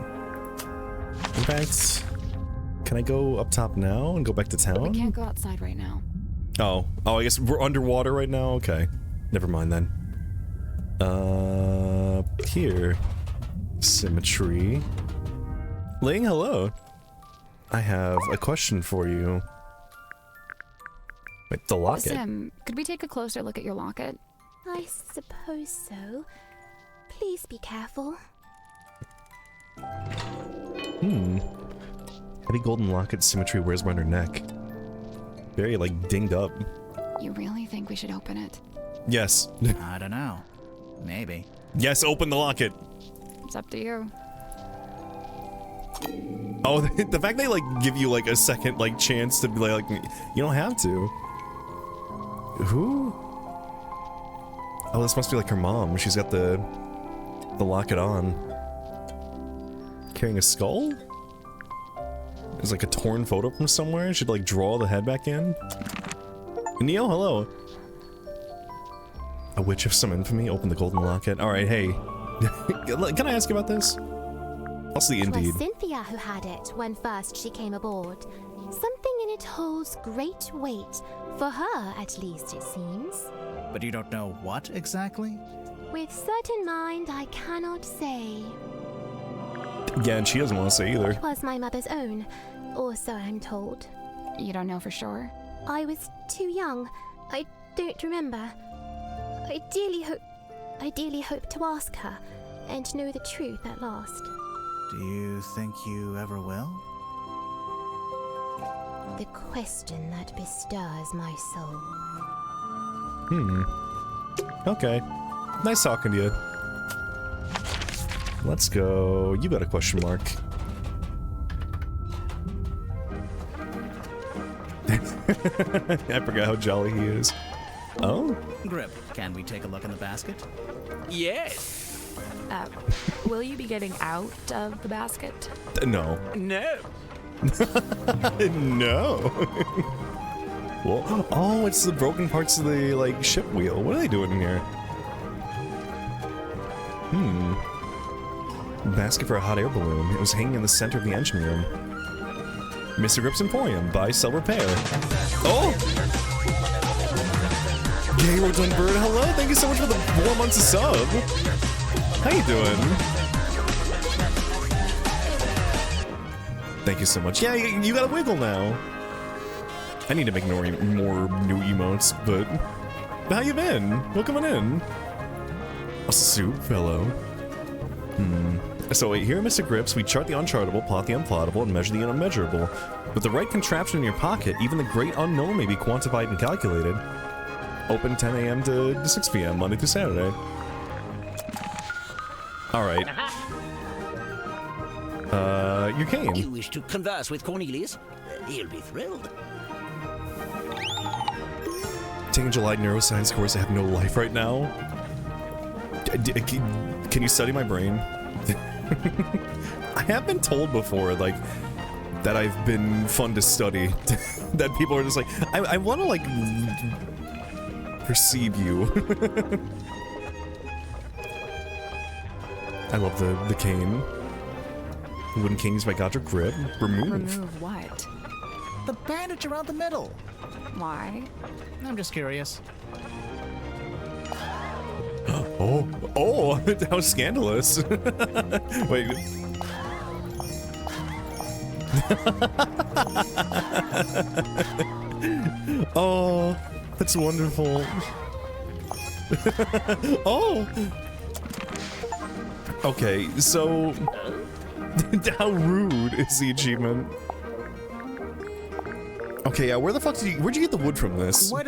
A: In fact, can I go up top now and go back to
C: We
A: town?
C: can't go outside right now.
A: Oh, I guess we're underwater right now? Okay. Never mind then. Here. Symmetry. Ling, hello. I have a question for you. Wait, the locket.
C: Sim, could we take a closer look at your locket?
D: I suppose so. Please be careful.
A: Heavy golden locket Symmetry wears around her neck. Very, like, dinged up.
C: You really think we should open it?
A: Yes.
B: I don't know. Maybe.
A: Yes, open the locket.
C: It's up to you.
A: Oh, the fact they, like, give you, like, a second, like, chance to be like, you don't have to. Who? Oh, this must be, like, her mom. She's got the locket on. Carrying a skull? There's like a torn photo from somewhere. Should like draw the head back in. Neo, hello. A witch of some infamy opened the golden locket. Alright, hey. Can I ask you about this? I'll see indeed.
D: It was Cynthia who had it when first she came aboard. Something in it holds great weight. For her, at least, it seems.
B: But you don't know what exactly?
D: With certain mind, I cannot say.
A: Yeah, and she doesn't want to say either.
D: It was my mother's own, or so I'm told.
C: You don't know for sure?
D: I was too young. I don't remember. I dearly hope to ask her and know the truth at last.
B: Do you think you ever will?
D: The question that bestirs my soul.
A: Okay. Nice talking to you. Let's go. You got a question mark. I forgot how jolly he is. Oh?
B: Grip, can we take a look in the basket?
G: Yes.
E: Will you be getting out of the basket?
A: No.
G: No.
A: No. Well, oh, it's the broken parts of the, like, ship wheel. What are they doing in here? Basket for a hot air balloon. It was hanging in the center of the engine room. Mr. Grip's Emporium. Buy, sell, repair. Oh! Gaylord Dunbird, hello! Thank you so much for the 4 months of sub! How you doing? Thank you so much. Yeah, you got a wiggle now. I need to make more new emotes, but how you been? Welcome in. A soup fellow. So wait, here, Mr. Grips, we chart the unchartable, plot the unplottable, and measure the unmeasurable. With the right contraption in your pocket, even the great unknown may be quantified and calculated. Open 10 a.m. to 6 p.m. Monday through Saturday. Alright. You came.
G: You wish to converse with Cornelius? He'll be thrilled.
A: Taking July neuroscience course, I have no life right now. Can you study my brain? I have been told before, like, that I've been fun to study. That people are just like, I want to, like, perceive you. I love the cane. Wooden canes by Godric Grip. Remove.
C: Remove what?
B: The bandage around the middle.
C: Why?
B: I'm just curious.
A: Oh, how scandalous. Wait. Oh, that's wonderful. Oh. Okay, so how rude is the achievement? Okay, yeah, where'd you get the wood from this?
B: Why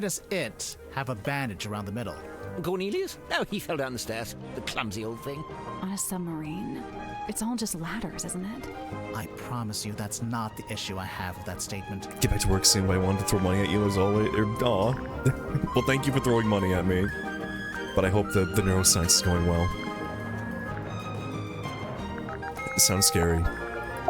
B: does it have a bandage around the middle?
G: Cornelius? No, he fell down the stairs. The clumsy old thing.
C: On a submarine? It's all just ladders, isn't it?
B: I promise you that's not the issue I have with that statement.
A: Get back to work soon, but I wanted to throw money at you as always. Aw. Well, thank you for throwing money at me. But I hope the neuroscience is going well. It sounds scary.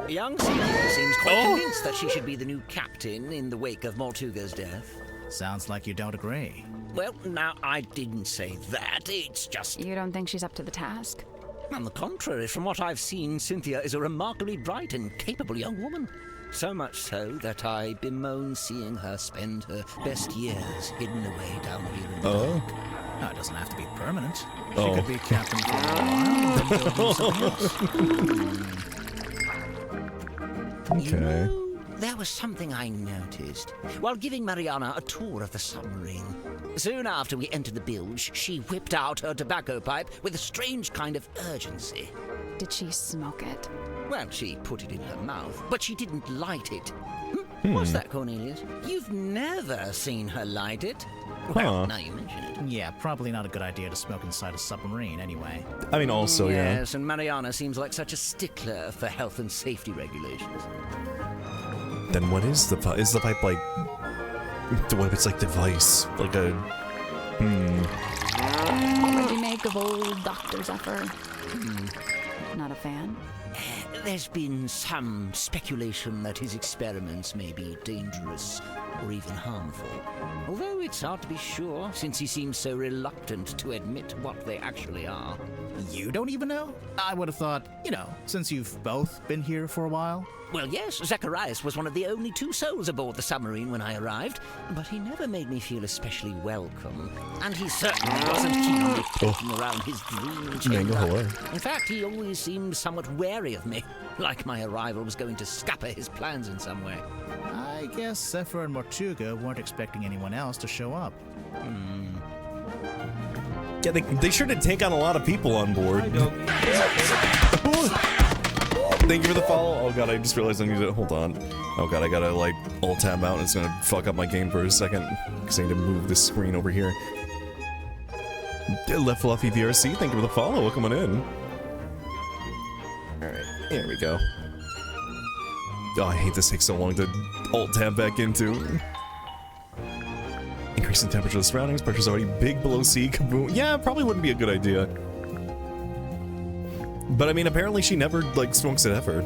G: Young Cynthia seems quite convinced that she should be the new captain in the wake of Mortuga's death.
B: Sounds like you don't agree.
G: Well, now, I didn't say that. It's just...
C: You don't think she's up to the task?
G: On the contrary, from what I've seen, Cynthia is a remarkably bright and capable young woman. So much so that I bemoan seeing her spend her best years hidden away down here in the dark.
B: No, it doesn't have to be permanent. She
A: Oh.
B: could be captain for a while, then go do something else.
G: You
A: Okay.
G: know, there was something I noticed while giving Mariana a tour of the submarine. Soon after we entered the bilge, she whipped out her tobacco pipe with a strange kind of urgency.
C: Did she smoke it?
G: Well, she put it in her mouth, but she didn't light it. What's that, Cornelius? You've never seen her light it? Well,
A: Huh.
G: now you mention it.
B: Yeah, probably not a good idea to smoke inside a submarine anyway.
A: I mean, also, yeah.
G: Yes, and Mariana seems like such a stickler for health and safety regulations.
A: Then what is the pipe? Is the pipe like... What if it's like device? Like a...
C: What do you make of old Dr. Zephyr? Not a fan?
G: There's been some speculation that his experiments may be dangerous or even harmful. Although it's hard to be sure, since he seems so reluctant to admit what they actually are.
B: You don't even know? I would have thought, since you've both been here for a while.
G: Well, yes, Zacharias was one of the only 2 souls aboard the submarine when I arrived, but he never made me feel especially welcome. And he certainly wasn't keen on me poking around his dream chamber. In fact, he always seemed somewhat wary of me, like my arrival was going to scupper his plans in some way.
B: I guess Zephyr and Mortuga weren't expecting anyone else to show up.
A: Yeah, they sure did take on a lot of people on board. Thank you for the follow. Oh god, I just realized I need to hold on. Oh god, I gotta alt tab out and it's gonna fuck up my game for a second. Because I need to move this screen over here. Left Fluffy VRC, thank you for the follow. Welcome on in. Alright, here we go. Oh, I hate this takes so long to alt tab back into. Increasing temperature of the surroundings, pressure's already big below sea, kaboom. Yeah, probably wouldn't be a good idea. But I mean, apparently she never, smokes at effort.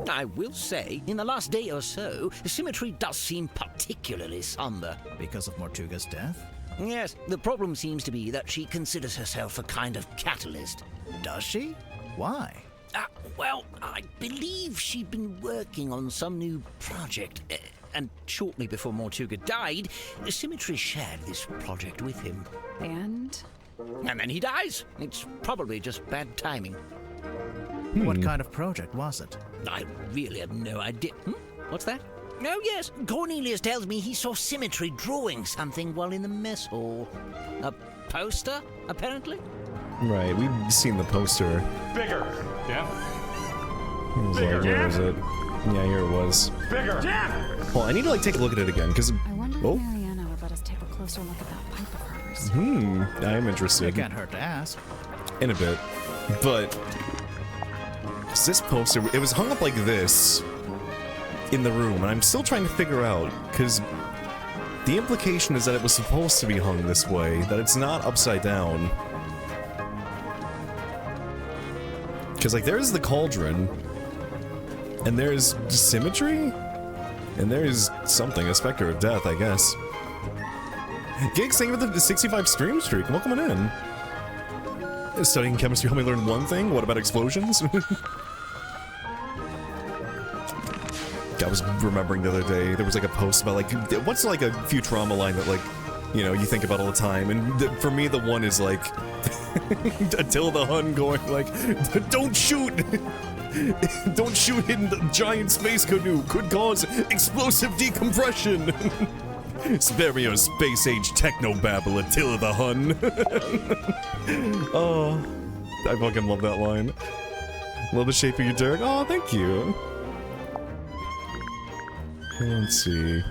G: I will say, in the last day or so, the symmetry does seem particularly somber.
B: Because of Mortuga's death?
G: Yes, the problem seems to be that she considers herself a kind of catalyst.
B: Does she? Why?
G: Well, I believe she'd been working on some new project, and shortly before Mortuga died, Symmetry shared this project with him.
C: And
G: then he dies. It's probably just bad timing.
B: What kind of project was it?
G: I really have no idea. What's that? Oh, yes. Cornelius tells me he saw Symmetry drawing something while in the mess hall. A poster, apparently?
A: Right, we've seen the poster.
H: Bigger. Yeah.
A: Where was it? Yeah, here it was.
H: Bigger. Yeah.
A: Well, I need to take a look at it again, because...
C: I wonder if Mariana would let us take a closer look at that pipe of hers.
A: I am interested.
B: It can't hurt to ask.
A: In a bit. But... this poster, it was hung up like this in the room, and I'm still trying to figure out, because the implication is that it was supposed to be hung this way, that it's not upside down. Because, there's the cauldron, and there's Symmetry, and there's something, a Spectre of Death, I guess. Gigs, thank you for the 65 stream streak, welcome on in. Studying chemistry helped me learn one thing, what about explosions? I was remembering the other day, there was a post about what's a Futurama line that you think about all the time, and for me the one is Attila the Hun going don't shoot! Don't shoot in the giant space canoe, could cause explosive decompression! Spare me your space age technobabble, Attila the Hun. Oh, I fucking love that line. Love the shape of your dirt. Oh, thank you. Let's see.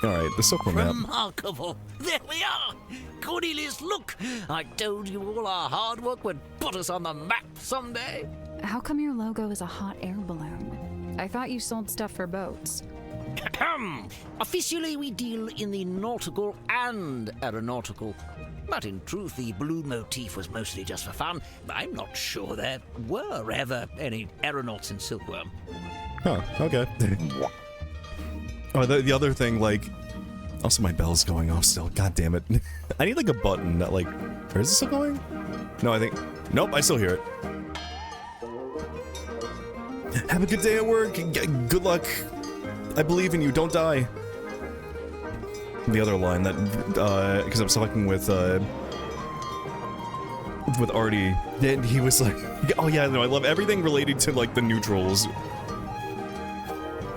A: Alright, the Silkworm map.
G: Remarkable! There we are! Cornelius, look! I told you all our hard work would put us on the map someday!
C: How come your logo is a hot air balloon? I thought you sold stuff for boats.
G: Officially, we deal in the nautical and aeronautical. But in truth, the balloon motif was mostly just for fun. I'm not sure there were ever any aeronauts in Silkworm.
A: Huh, okay. Oh, the other thing, also my bell's going off still, god damn it. I need a button that or is it still going? No, I think, nope, I still hear it. Have a good day at work, good luck. I believe in you, don't die. The other line that, because I was talking with Artie, and he was oh yeah, no, I love everything related to the neutrals.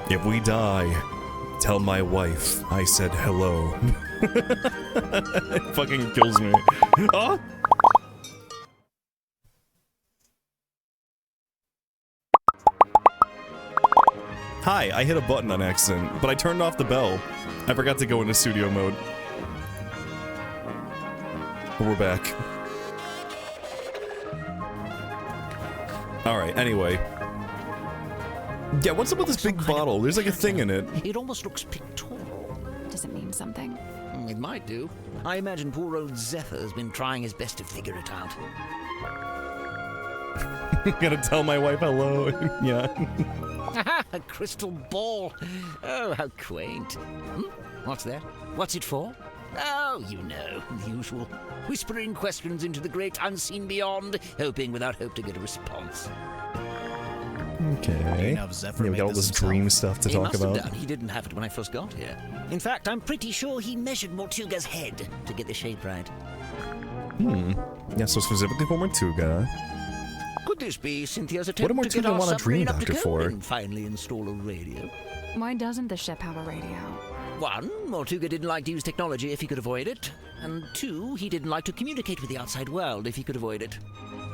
A: If we die, tell my wife I said hello. It fucking kills me. Oh! Hi, I hit a button on accident, but I turned off the bell. I forgot to go into studio mode. But we're back. Alright, anyway. Yeah, what's up with this big bottle? There's a thing in it.
G: It almost looks pictorial.
C: Does it mean something?
G: It might do. I imagine poor old Zephyr's been trying his best to figure it out.
A: Gotta tell my wife hello. Yeah.
G: A crystal ball. Oh, how quaint. What's that? What's it for? Oh, you know, the usual. Whispering questions into the great unseen beyond, hoping without hope to get a response.
A: Okay.
B: You know, Zephyr
A: Yeah, we
B: made
A: got all
B: this
A: this
B: himself.
A: dream stuff to
G: He
A: talk
G: must
A: about.
G: have done. He didn't have it when I first got here. In fact, I'm pretty sure he measured Mortuga's head to get the shape right.
A: Yeah, so specifically for Mortuga.
G: Could this be Cynthia's
A: What
G: attempt
A: did
G: to get
A: Mortuga
G: our
A: want a dream
G: submarine up to
A: doctor
G: code
A: for?
G: and finally install a radio?
C: Why doesn't the ship have a radio?
G: One, Mortuga didn't like to use technology if he could avoid it. And two, he didn't like to communicate with the outside world if he could avoid it.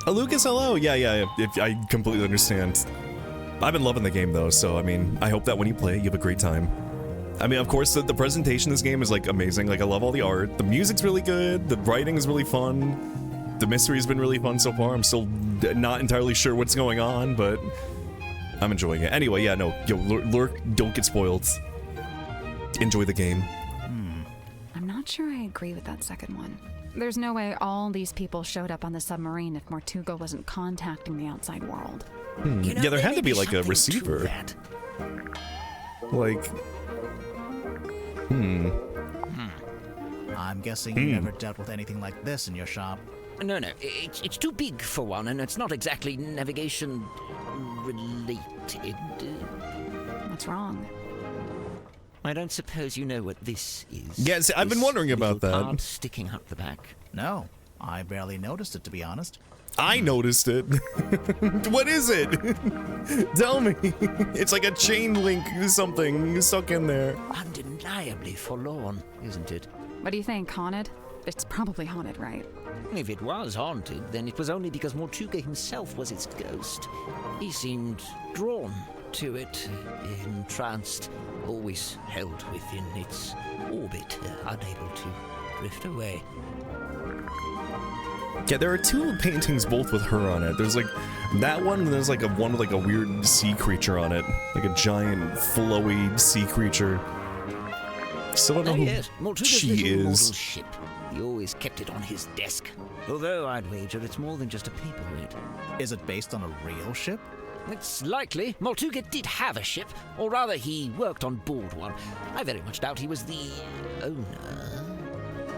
A: Lucas, hello. Yeah. I completely understand. I've been loving the game though, so I mean, I hope that when you play, you have a great time. I mean, of course, the presentation of this game is like amazing. Like, I love all the art. The music's really good. The writing is really fun. The mystery's been really fun so far. I'm still not entirely sure what's going on, but I'm enjoying it. Anyway, yeah, no, yo, lurk, don't get spoiled. Enjoy the game.
C: I'm not sure I agree with that second one. There's no way all these people showed up on the submarine if Mortuga wasn't contacting the outside world.
G: You know,
A: Yeah, there had
G: may
A: to be like a
G: something to
A: receiver.
G: that.
A: Like,
B: I'm guessing you never dealt with anything like this in your shop.
G: No, it's too big for one, and it's not exactly navigation related.
C: What's wrong?
G: I don't suppose you know what this is.
A: Yeah, see, I've been
G: This
A: wondering about
G: little
A: that.
G: card sticking out the back.
B: No, I barely noticed it, to be honest.
A: I noticed it. What is it? Tell me. It's like a chain link something stuck in there.
G: Undeniably forlorn, isn't it?
C: What do you think, haunted? It's probably haunted, right?
G: If it was haunted, then it was only because Mortuga himself was its ghost. He seemed drawn to it, entranced, always held within its orbit, unable to drift away.
A: Yeah, there are two paintings both with her on it. There's like that one, and there's like a one with like a weird sea creature on it. Like a giant, flowy sea creature. Still don't know who
G: Yes, Mortuga's
A: she
G: little model
A: is.
G: ship. He always kept it on his desk. Although I'd wager it's more than just a paperweight.
B: Is it based on a real ship?
G: It's likely Mortuga did have a ship, or rather he worked on board one. I very much doubt he was the owner.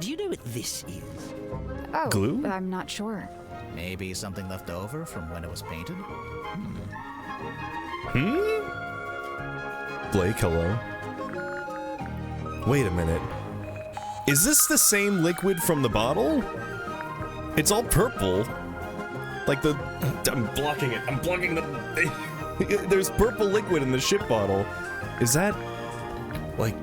G: Do you know what this is?
C: Oh,
A: Glue?
C: I'm not sure.
B: Maybe something left over from when it was painted?
A: Blake, hello. Wait a minute. Is this the same liquid from the bottle? It's all purple. Like the... I'm blocking it. I'm blocking the... There's purple liquid in the ship bottle. Is that... like...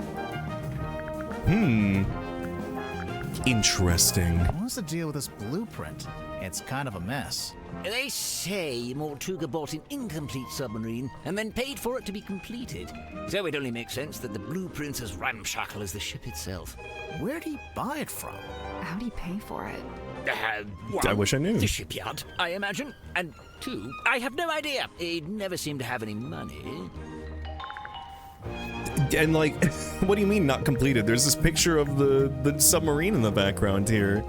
A: Interesting.
B: What's the deal with this blueprint? It's kind of a mess.
G: They say Mortuga bought an incomplete submarine and then paid for it to be completed. So it only makes sense that the blueprint's as ramshackle as the ship itself.
B: Where'd he buy it from?
C: How'd he pay for it?
G: One,
A: I wish I knew.
G: The shipyard, I imagine. And two, I have no idea. He never seemed to have any money.
A: And like, what do you mean not completed? There's this picture of the submarine in the background here.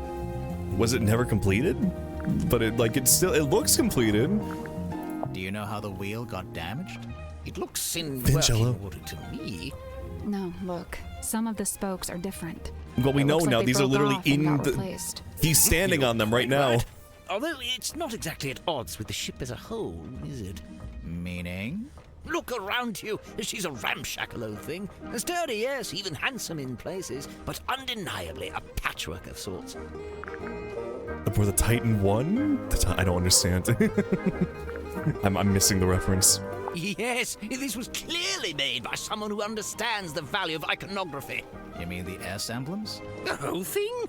A: Was it never completed? But it looks completed.
B: Do you know how the wheel got damaged?
G: It looks in
A: Vincello.
G: working order to me.
C: No, look. Some of the spokes are different.
A: Well, we
C: It
A: know
C: looks like
A: now
C: they
A: these are
C: broke
A: literally
C: off and
A: in
C: got
A: the...
C: replaced.
A: He's standing on them right now.
G: Right. Although it's not exactly at odds with the ship as a whole, is it?
B: Meaning?
G: Look around you. She's a ramshackle old thing. Sturdy, yes, even handsome in places, but undeniably a patchwork of sorts.
A: For the Titan 1? I don't understand. I'm missing the reference.
G: Yes, this was clearly made by someone who understands the value of iconography.
B: You mean the S emblems?
G: The whole thing?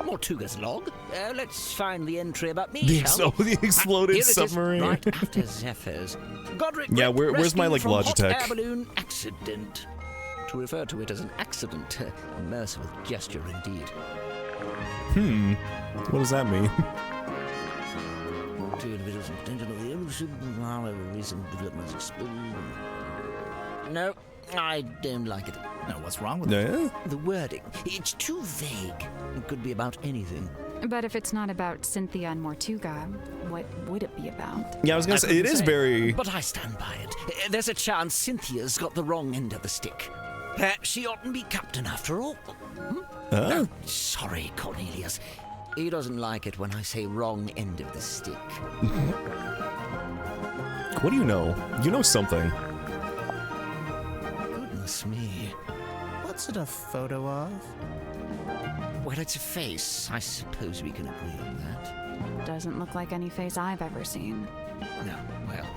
G: Mortuga's log. Let's find the entry about me, shall we?
A: The exploded
G: Here it is,
A: submarine.
G: right after Zephyr's. Godric
A: Yeah,
G: Wright
A: where's my,
G: rescued
A: like,
G: from hot
A: Logitech?
G: air balloon accident. To refer to it as an accident, a merciful gesture indeed.
A: What does that mean?
G: Two individuals intentionally ownership, however, recent developments exposed. No, I don't like it.
B: No, what's wrong with it?
A: Yeah?
G: The wording, it's too vague. It could be about anything.
C: But if it's not about Cynthia and Mortuga, what would it be about?
A: Yeah, I was gonna say, it is very...
G: But I stand by it. There's a chance Cynthia's got the wrong end of the stick. Perhaps she oughtn't be captain after all. Oh, sorry, Cornelius. He doesn't like it when I say wrong end of the stick.
A: What do you know? You know something.
G: Goodness me.
B: What's it a photo of?
G: Well, it's a face. I suppose we can agree on that.
C: Doesn't look like any face I've ever seen.
G: No, well,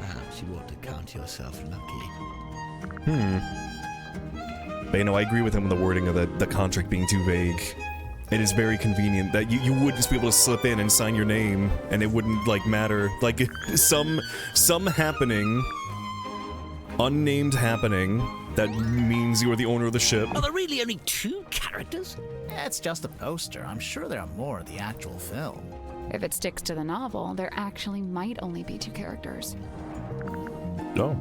G: perhaps you ought to count yourself lucky.
A: But you know, I agree with him on the wording of the contract being too vague. It is very convenient that you would just be able to slip in and sign your name, and it wouldn't, like, matter. Like, some happening, unnamed happening, that means you are the owner of the ship.
G: Are there really only 2 characters?
B: It's just a poster. I'm sure there are more in the actual film.
C: If it sticks to the novel, there actually might only be 2 characters.
A: Oh.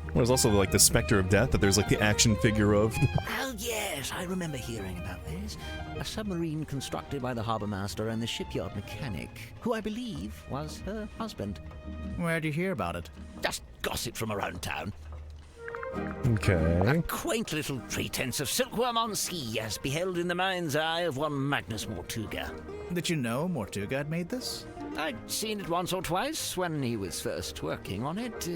A: Well, there's also, like, the Spectre of Death that there's, like, the action figure of.
G: Oh, yes, I remember hearing about this. A submarine constructed by the harbour master and the shipyard mechanic, who I believe was her husband.
B: Where'd you hear about it?
G: Just gossip from around town.
A: Okay.
G: A quaint little pretense of silkworm on sea as beheld in the mind's eye of one Magnus Mortuga.
B: Did you know Mortuga had made this?
G: I'd seen it once or twice when he was first working on it,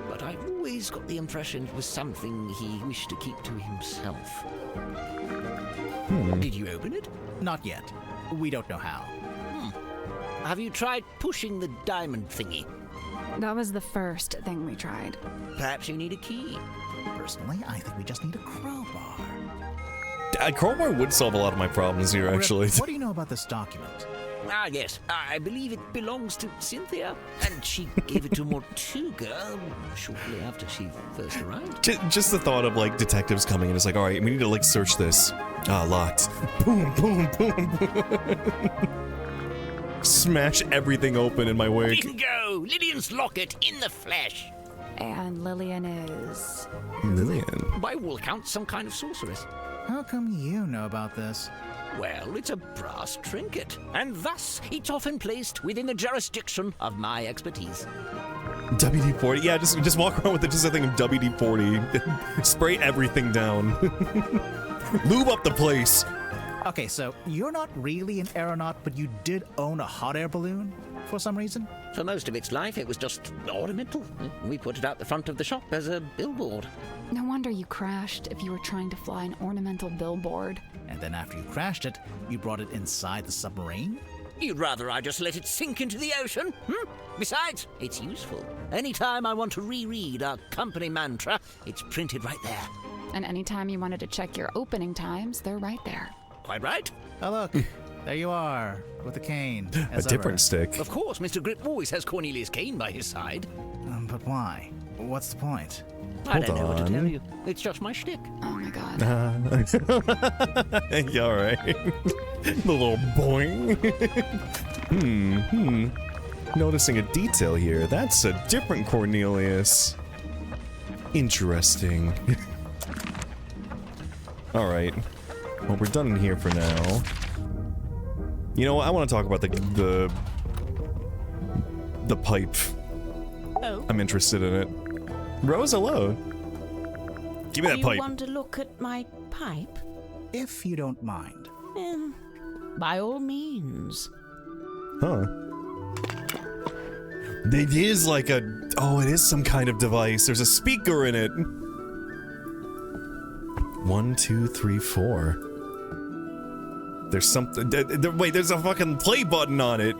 G: but I always got the impression it was something he wished to keep to himself. Did you open it?
B: Not yet. We don't know how.
G: Have you tried pushing the diamond thingy?
C: That was the first thing we tried.
G: Perhaps you need a key.
B: Personally, I think we just need a crowbar.
A: A crowbar would solve a lot of my problems here, actually.
B: Rip, what do you know about this document?
G: Ah, yes. I believe it belongs to Cynthia, and she gave it to Mortuga shortly after she first arrived.
A: Just the thought of, like, detectives coming in, it's like, alright, we need to, like, search this. Ah, locked. Boom, boom, boom. Smash everything open in my wake.
G: Bingo! Lillian's locket in the flesh.
C: And Lillian is...
A: Lillian?
G: By all accounts, some kind of sorceress.
B: How come you know about this?
G: Well, it's a brass trinket, and thus it's often placed within the jurisdiction of my expertise.
A: WD-40? Yeah, just walk around with it, just a thing of WD-40. Spray everything down. Lube up the place.
B: Okay, so you're not really an aeronaut, but you did own a hot air balloon for some reason?
G: For most of its life, it was just ornamental. We put it out the front of the shop as a billboard.
C: No wonder you crashed if you were trying to fly an ornamental billboard.
B: And then after you crashed it, you brought it inside the submarine?
G: You'd rather I just let it sink into the ocean? Besides, it's useful. Anytime I want to reread our company mantra, it's printed right there.
C: And anytime you wanted to check your opening times, they're right there.
G: Quite right.
B: Oh, look. There you are, with a cane.
A: A different stick.
G: Of course, Mr. Grip always has Cornelius Kane by his side.
B: But why? What's the point?
G: I don't know what to
A: on.
G: tell you. It's just my shtick.
C: Oh my god.
A: Yeah, alright. The little boing. Noticing a detail here. That's a different Cornelius. Interesting. Alright. Well, we're done in here for now. You know what? I want to talk about the pipe.
I: Oh.
A: I'm interested in it. Rose, hello. Give me that
I: You
A: pipe.
I: want to look at my pipe?
B: If you don't mind.
I: By all means.
A: Huh. It is like a... Oh, it is some kind of device. There's a speaker in it. 1, 2, 3, 4. There's something... Wait, there's a fucking play button on it.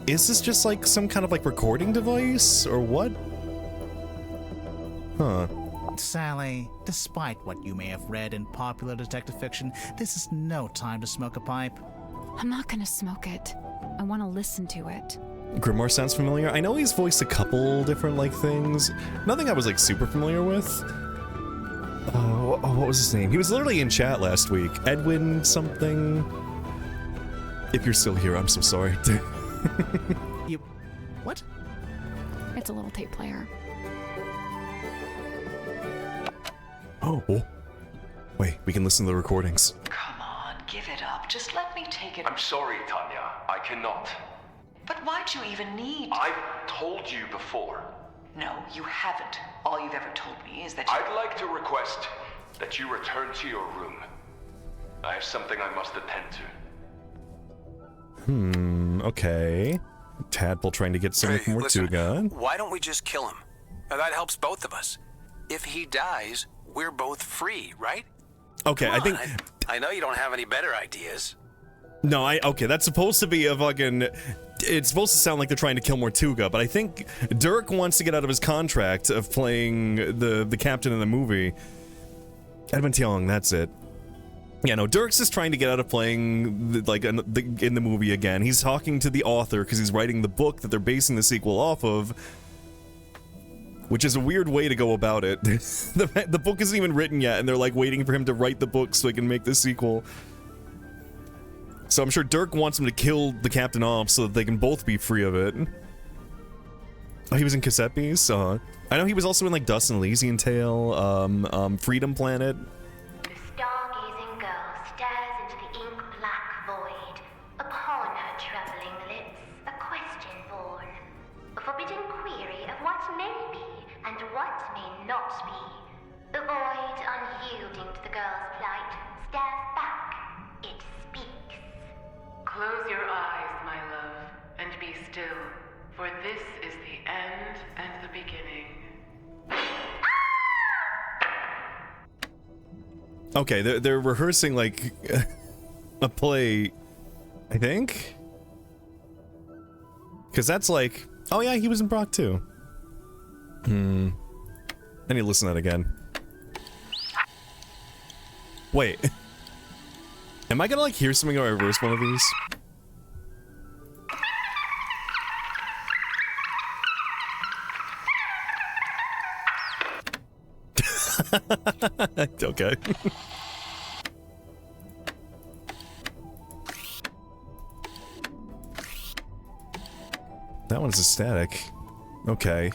A: Is this just like some kind of like recording device? Or what? Huh.
B: Sally, despite what you may have read in popular detective fiction, this is no time to smoke a pipe.
C: I'm not gonna smoke it. I want to listen to it.
A: Grimoire sounds familiar. I know he's voiced a couple different like things. Nothing I was like super familiar with. What was his name? He was literally in chat last week. Edwin something. If you're still here, I'm so sorry.
B: You... What?
C: It's a little tape player.
A: Oh. Wait, we can listen to the recordings.
J: Come on, give it up. Just let me take it.
K: I'm sorry, Tanya. I cannot.
J: But why'd you even need...
K: I've told you before.
J: No, you haven't. All you've ever told me is that you...
K: I'd like to request that you return to your room. I have something I must attend to.
A: Okay. Tadpole trying to get something from Tortuga.
L: Why don't we just kill him? Now that helps both of us. If he dies, we're both free, right?
A: Okay,
L: Come
A: I
L: on,
A: think...
L: I know you don't have any better ideas.
A: No, okay, that's supposed to be a fucking... It's supposed to sound like they're trying to kill Tortuga, but I think Dirk wants to get out of his contract of playing the captain in the movie. Edmund Tiong, that's it. Yeah, no, Dirk's just trying to get out of playing, in the movie again. He's talking to the author because he's writing the book that they're basing the sequel off of, which is a weird way to go about it. The book isn't even written yet, and they're, like, waiting for him to write the book so he can make the sequel. So I'm sure Dirk wants him to kill the captain off so that they can both be free of it. Oh, he was in Caseppi's? I know he was also in, like, Dust and Elysian Tale, Freedom Planet.
D: Stargazing girl stares into the ink-black void. Upon her trembling lips, a question born. A forbidden query of what may be and what may not be. The void, unyielding to the girl's plight, stares back. It speaks.
M: Close your eyes, my love, and be still, for this is the end and the beginning.
A: Okay, they're rehearsing, like, a play, I think? Because that's like... Oh yeah, he was in Brock too. I need to listen to that again. Wait. Am I gonna, like, hear something or reverse one of these? Okay. That one's a static. Okay.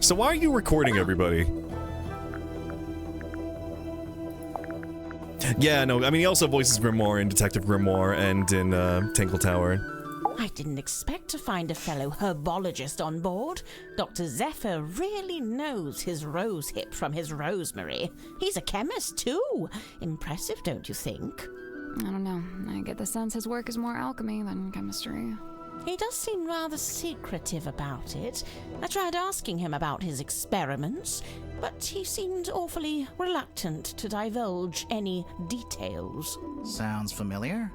A: So why are you recording everybody? Yeah, no, I mean, he also voices Grimoire in Detective Grimoire and in Tinkle Tower.
I: I didn't expect to find a fellow herbologist on board. Dr. Zephyr really knows his rosehip from his rosemary. He's a chemist, too. Impressive, don't you think?
C: I don't know. I get the sense his work is more alchemy than chemistry.
I: He does seem rather secretive about it. I tried asking him about his experiments, but he seemed awfully reluctant to divulge any details.
B: Sounds familiar?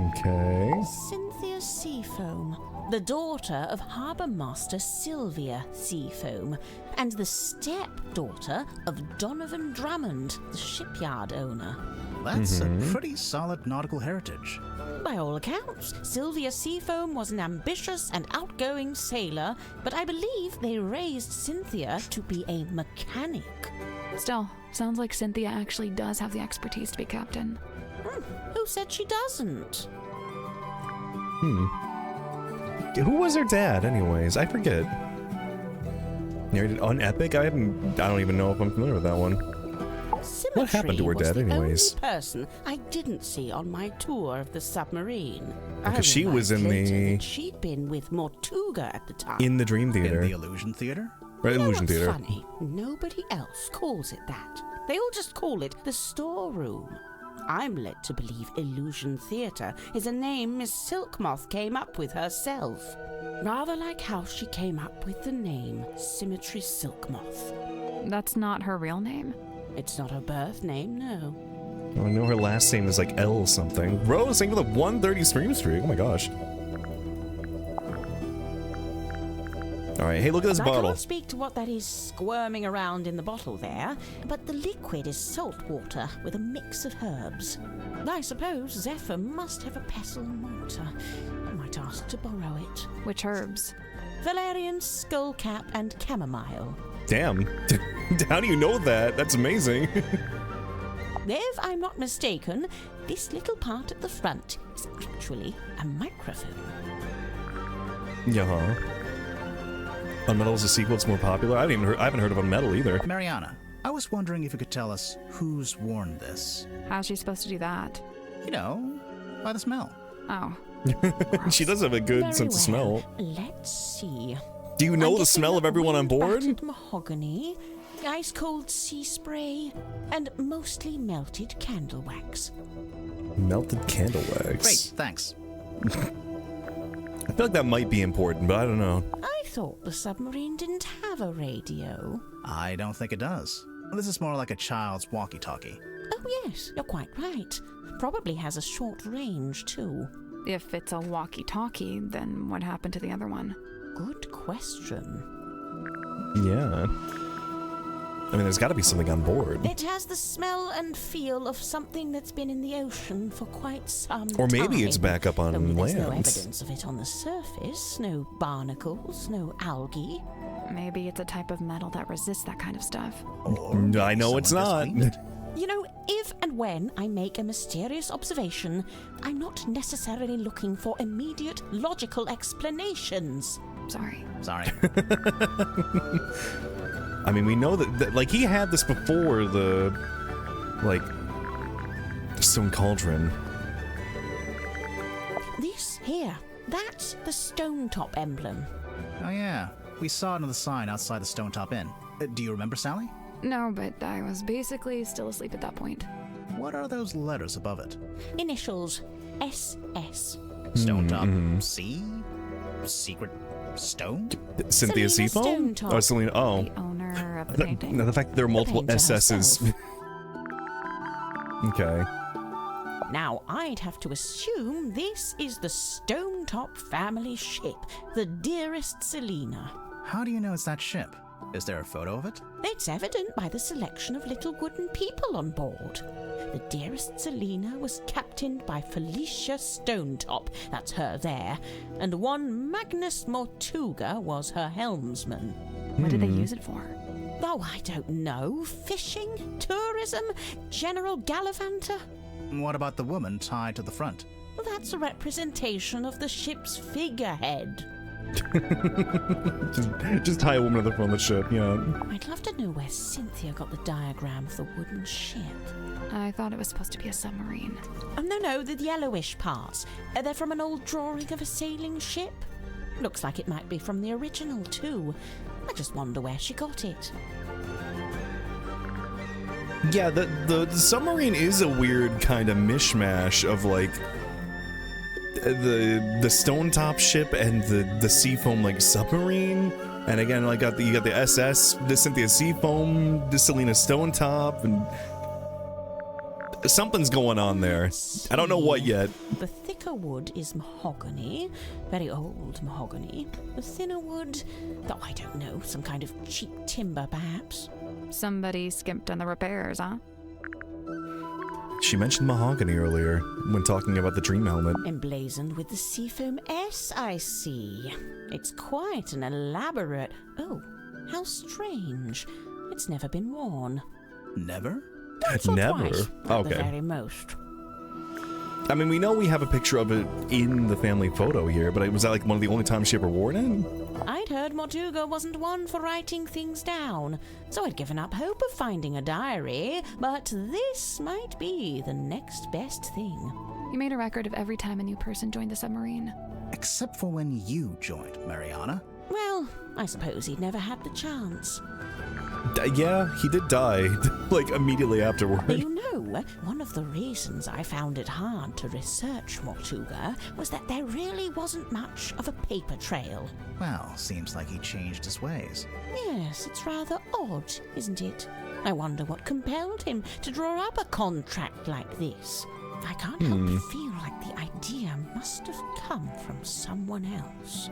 A: Okay.
I: Cynthia Seafoam, the daughter of Harbour Master Sylvia Seafoam, and the stepdaughter of Donovan Drummond, the shipyard owner.
B: That's a pretty solid nautical heritage.
I: By all accounts, Sylvia Seafoam was an ambitious and outgoing sailor, but I believe they raised Cynthia to be a mechanic.
C: Still, sounds like Cynthia actually does have the expertise to be captain.
I: Who said she doesn't?
A: Who was her dad, anyways? I forget. Narrated on Epic? I don't even know if I'm familiar with that one.
I: Symmetry
A: What happened to her
I: was
A: dad,
I: the
A: anyways?
I: only person I didn't see on my tour of the submarine.
A: Because she was in the...
I: She'd been with Tortuga at the time.
A: In the Dream Theater.
B: In the Illusion Theater?
A: Right,
I: You know
A: Illusion
I: what's
A: Theater.
I: funny? Nobody else calls it that. They all just call it the storeroom. I'm led to believe Illusion Theater is a name Miss Silkmoth came up with herself. Rather like how she came up with the name Symmetry Silkmoth.
C: That's not her real name?
I: It's not her birth name, no.
A: Oh, I know her last name is like L something. Rose, thank you for the 130 stream streak. Oh my gosh. Alright, hey, look at this
I: I
A: bottle.
I: can't speak to what that is squirming around in the bottle there, but the liquid is salt water with a mix of herbs. I suppose Zephyr must have a pestle and mortar. I might ask to borrow it.
C: Which herbs?
I: Valerian, skullcap, and chamomile.
A: Damn. How do you know that? That's amazing.
I: If I'm not mistaken, this little part at the front is actually a microphone.
A: Yeah. Unmetal is a sequel. It's more popular. I haven't heard of Unmetal either.
B: Mariana, I was wondering if you could tell us who's worn this.
C: How's she supposed to do that?
B: You know, by the smell.
C: Oh.
A: She does have a good
I: Very
A: sense of smell.
I: well. Let's see.
A: Do you know
I: I'm
A: the
I: guessing
A: smell of everyone on board?
I: wind-battered mahogany, ice-cold sea spray, and mostly melted candle wax.
A: Melted candle wax.
B: Great, thanks.
A: I feel like that might be important, but I don't know.
I: I thought the submarine didn't have a radio.
B: I don't think it does. This is more like a child's walkie-talkie.
I: Oh yes, you're quite right. Probably has a short range too.
C: If it's a walkie-talkie, then what happened to the other one?
I: Good question.
A: Yeah. I mean, there's got to be something on board.
I: It has the smell and feel of something that's been in the ocean for quite some
A: Or maybe
I: time.
A: it's back up on
I: Only there's no
A: land.
I: evidence of it on the surface. No barnacles, no algae.
C: Maybe it's a type of metal that resists that kind of stuff.
A: I know it's not.
I: You know, if and when I make a mysterious observation, I'm not necessarily looking for immediate logical explanations.
C: Sorry.
B: Sorry.
A: I mean, we know that like, he had this before the stone cauldron.
I: This here, that's the stone top emblem.
B: Oh yeah, we saw it on the sign outside the Stone Top Inn. Do you remember, Sally?
C: No, but I was basically still asleep at that point.
B: What are those letters above it?
I: Initials SS.
B: Stone Top C? Secret Stone?
A: Cynthia
I: Selena
A: Seafoam?
I: Stonetop.
A: Oh, Selena. Oh.
C: The owner of the painting.
A: No, the fact that there are multiple
I: painter
A: SS's. Okay.
I: Now, I'd have to assume this is the Stone Top family ship, the Dearest Selena.
B: How do you know it's that ship? Is there a photo of it?
I: It's evident by the selection of little wooden people on board. The Dearest Selena was captained by Felicia Stonetop, that's her there, and one Magnus Mortuga was her helmsman.
C: What did they use it for?
I: Oh, I don't know. Fishing? Tourism? General gallivanter?
B: What about the woman tied to the front?
I: Well, that's a representation of the ship's figurehead.
A: just tie a woman to the front of the ship, yeah.
I: I'd love to know where Cynthia got the diagram of the wooden ship.
C: I thought it was supposed to be a submarine.
I: Oh, no, the yellowish parts. They're from an old drawing of a sailing ship. Looks like it might be from the original, too. I just wonder where she got it.
A: Yeah, the submarine is a weird kind of mishmash of like the stone top ship and the seafoam like submarine. And again, like you got the SS, the Cynthia Seafoam, the Selena Stone Top, and something's going on there. I don't know what yet.
I: The thicker wood is mahogany, very old mahogany. The thinner wood, oh, I don't know, some kind of cheap timber perhaps.
C: Somebody skimped on the repairs, huh?
A: She mentioned mahogany earlier when talking about the dream helmet.
I: Emblazoned with the seafoam S, I see. It's quite an elaborate... Oh, how strange. It's never been worn.
B: Never?
I: Once or
A: Never?
I: twice, at the
A: Okay.
I: very most.
A: I mean, we know we have a picture of it in the family photo here, but was that like one of the only times she ever wore it?
I: I'd heard Mortuga wasn't one for writing things down, so I'd given up hope of finding a diary, but this might be the next best thing.
C: You made a record of every time a new person joined the submarine.
B: Except for when you joined, Mariana.
I: Well, I suppose he'd never had the chance.
A: Yeah, he did die, like, immediately afterward.
I: You know, one of the reasons I found it hard to research Mortuga was that there really wasn't much of a paper trail.
B: Well, seems like he changed his ways.
I: Yes, it's rather odd, isn't it? I wonder what compelled him to draw up a contract like this. I can't help but feel like the idea must have come from someone else.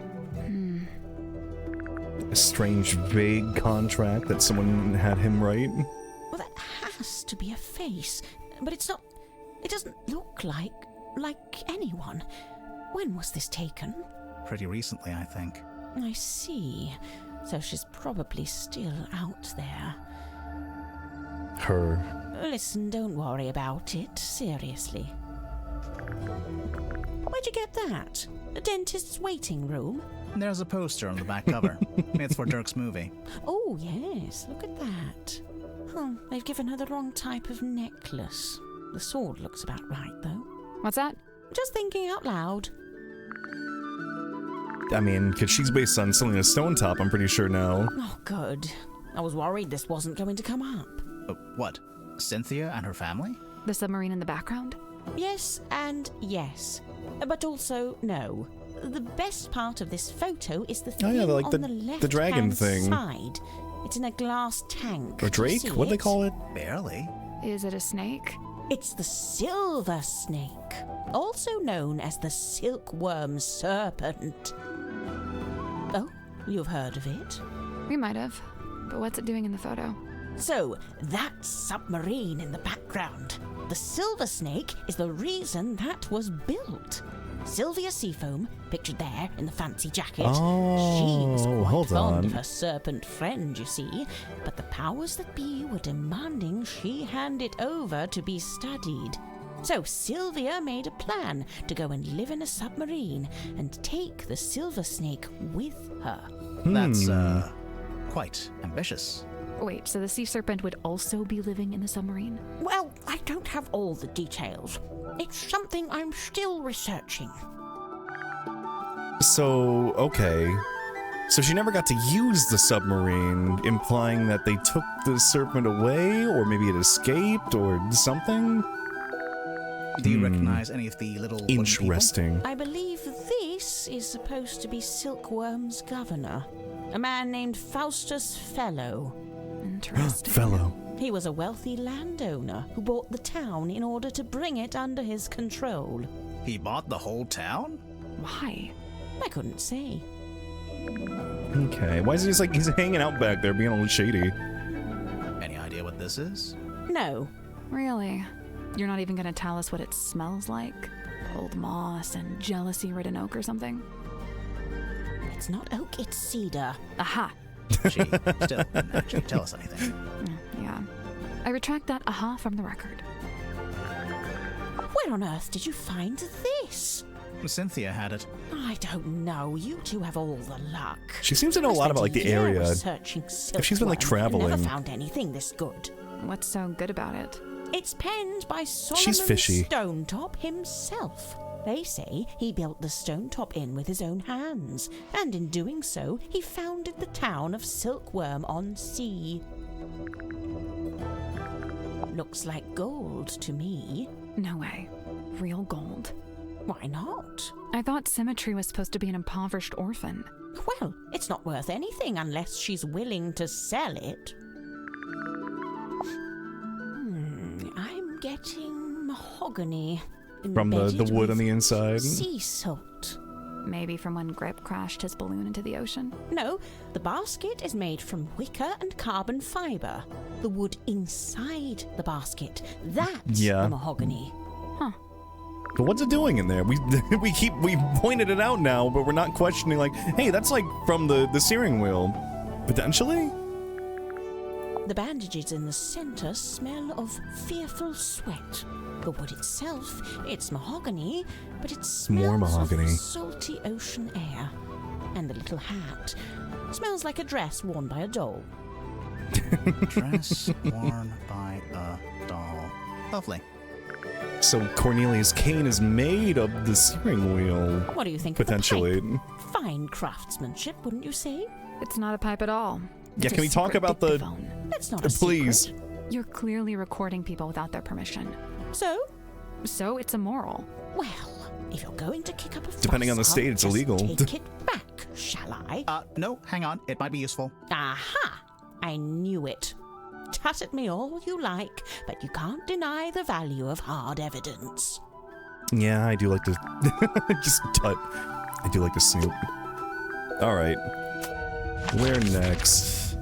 A: A strange, vague contract that someone had him write.
I: Well, that has to be a face, but it's not... It doesn't look like anyone. When was this taken?
B: Pretty recently, I think.
I: I see. So she's probably still out there.
A: Her.
I: Listen, don't worry about it. Seriously. Where'd you get that? A dentist's waiting room?
B: There's a poster on the back cover. It's for Dirk's movie.
I: Oh, yes. Look at that. Oh, they've given her the wrong type of necklace. The sword looks about right, though.
C: What's that?
I: Just thinking out loud.
A: I mean, because she's based on selling a stone top, I'm pretty sure now.
I: Oh, good. I was worried this wasn't going to come up.
B: What? Cynthia and her family?
C: The submarine in the background?
I: Yes and yes. But also no. The best part of this photo is the thing
A: like
I: on
A: the
I: the left
A: dragon thing.
I: side. It's in a glass tank.
A: Or Drake? What'd they call it?
B: Barely.
C: Is it a snake?
I: It's the silver snake, also known as the silkworm serpent. Oh, you've heard of it?
C: We might have. But what's it doing in the photo?
I: So, that submarine in the background. The silver snake is the reason that was built. Sylvia Seafoam, pictured there in the fancy jacket. She was quite fond of her serpent friend, you see, but the powers that be were demanding she hand it over to be studied. So Sylvia made a plan to go and live in a submarine and take the silver snake with her.
B: That's, quite ambitious.
C: Wait, so the sea serpent would also be living in the submarine?
I: Well, I don't have all the details. It's something I'm still researching.
A: So, okay. So she never got to use the submarine, implying that they took the serpent away, or maybe it escaped, or something?
B: Do you recognize any of the little
A: Interesting.
I: I believe this is supposed to be Silkworm's governor, a man named Faustus Fellow.
C: Interesting.
A: Fellow.
I: He was a wealthy landowner who bought the town in order to bring it under his control.
B: He bought the whole town?
C: Why?
I: I couldn't say.
A: Okay, why is he just like, he's hanging out back there being all shady?
B: Any idea what this is?
I: No.
C: Really? You're not even gonna tell us what it smells like? Old moss and jealousy-ridden oak or something?
I: It's not oak, it's cedar.
C: Aha!
B: She still didn't actually tell us anything.
C: Yeah. I retract that aha from the record.
I: Where on earth did you find this?
B: Cynthia had it.
I: I don't know. You two have all the luck.
A: She seems to know a lot about like the area.
I: If
A: she's been like traveling.
I: Never found anything this good.
C: What's so good about it?
I: It's penned by Solomon
A: She's fishy.
I: Stonetop himself. They say he built the Stonetop Inn with his own hands, and in doing so, he founded the town of Silkworm-on-Sea. Looks like gold to me.
C: No way. Real gold.
I: Why not?
C: I thought Symmetry was supposed to be an impoverished orphan.
I: Well, it's not worth anything unless she's willing to sell it. I'm getting mahogany.
A: From the wood on the inside?
I: Sea salt.
C: Maybe from when Grip crashed his balloon into the ocean?
I: No, the basket is made from wicker and carbon fiber. The wood inside the basket, that's the mahogany.
C: Huh.
A: But what's it doing in there? We pointed it out now, but we're not questioning like, hey, that's like from the steering wheel. Potentially?
I: The bandages in the center smell of fearful sweat. The wood itself, it's mahogany, but it smells
A: more mahogany.
I: Of salty ocean air. And the little hat smells like a dress worn by a doll.
B: Dress worn by a doll. Lovely.
A: So Cornelius Kane is made of the steering wheel.
I: What do you think
A: potentially?
I: Of the pipe? Fine craftsmanship, wouldn't you say?
C: It's not a pipe at all.
A: Yeah, can we talk about the...
I: That's not a
A: please.
I: secret.
C: You're clearly recording people without their permission.
I: So?
C: So it's immoral.
I: Well, if you're going to kick up a fuss,
A: depending on the state, it's illegal.
I: Take it back, shall I?
B: No, hang on. It might be useful.
I: Aha! I knew it. Tut at me all you like, but you can't deny the value of hard evidence.
A: Yeah, I do like to... just tut. I do like to snoop. Alright. Where next?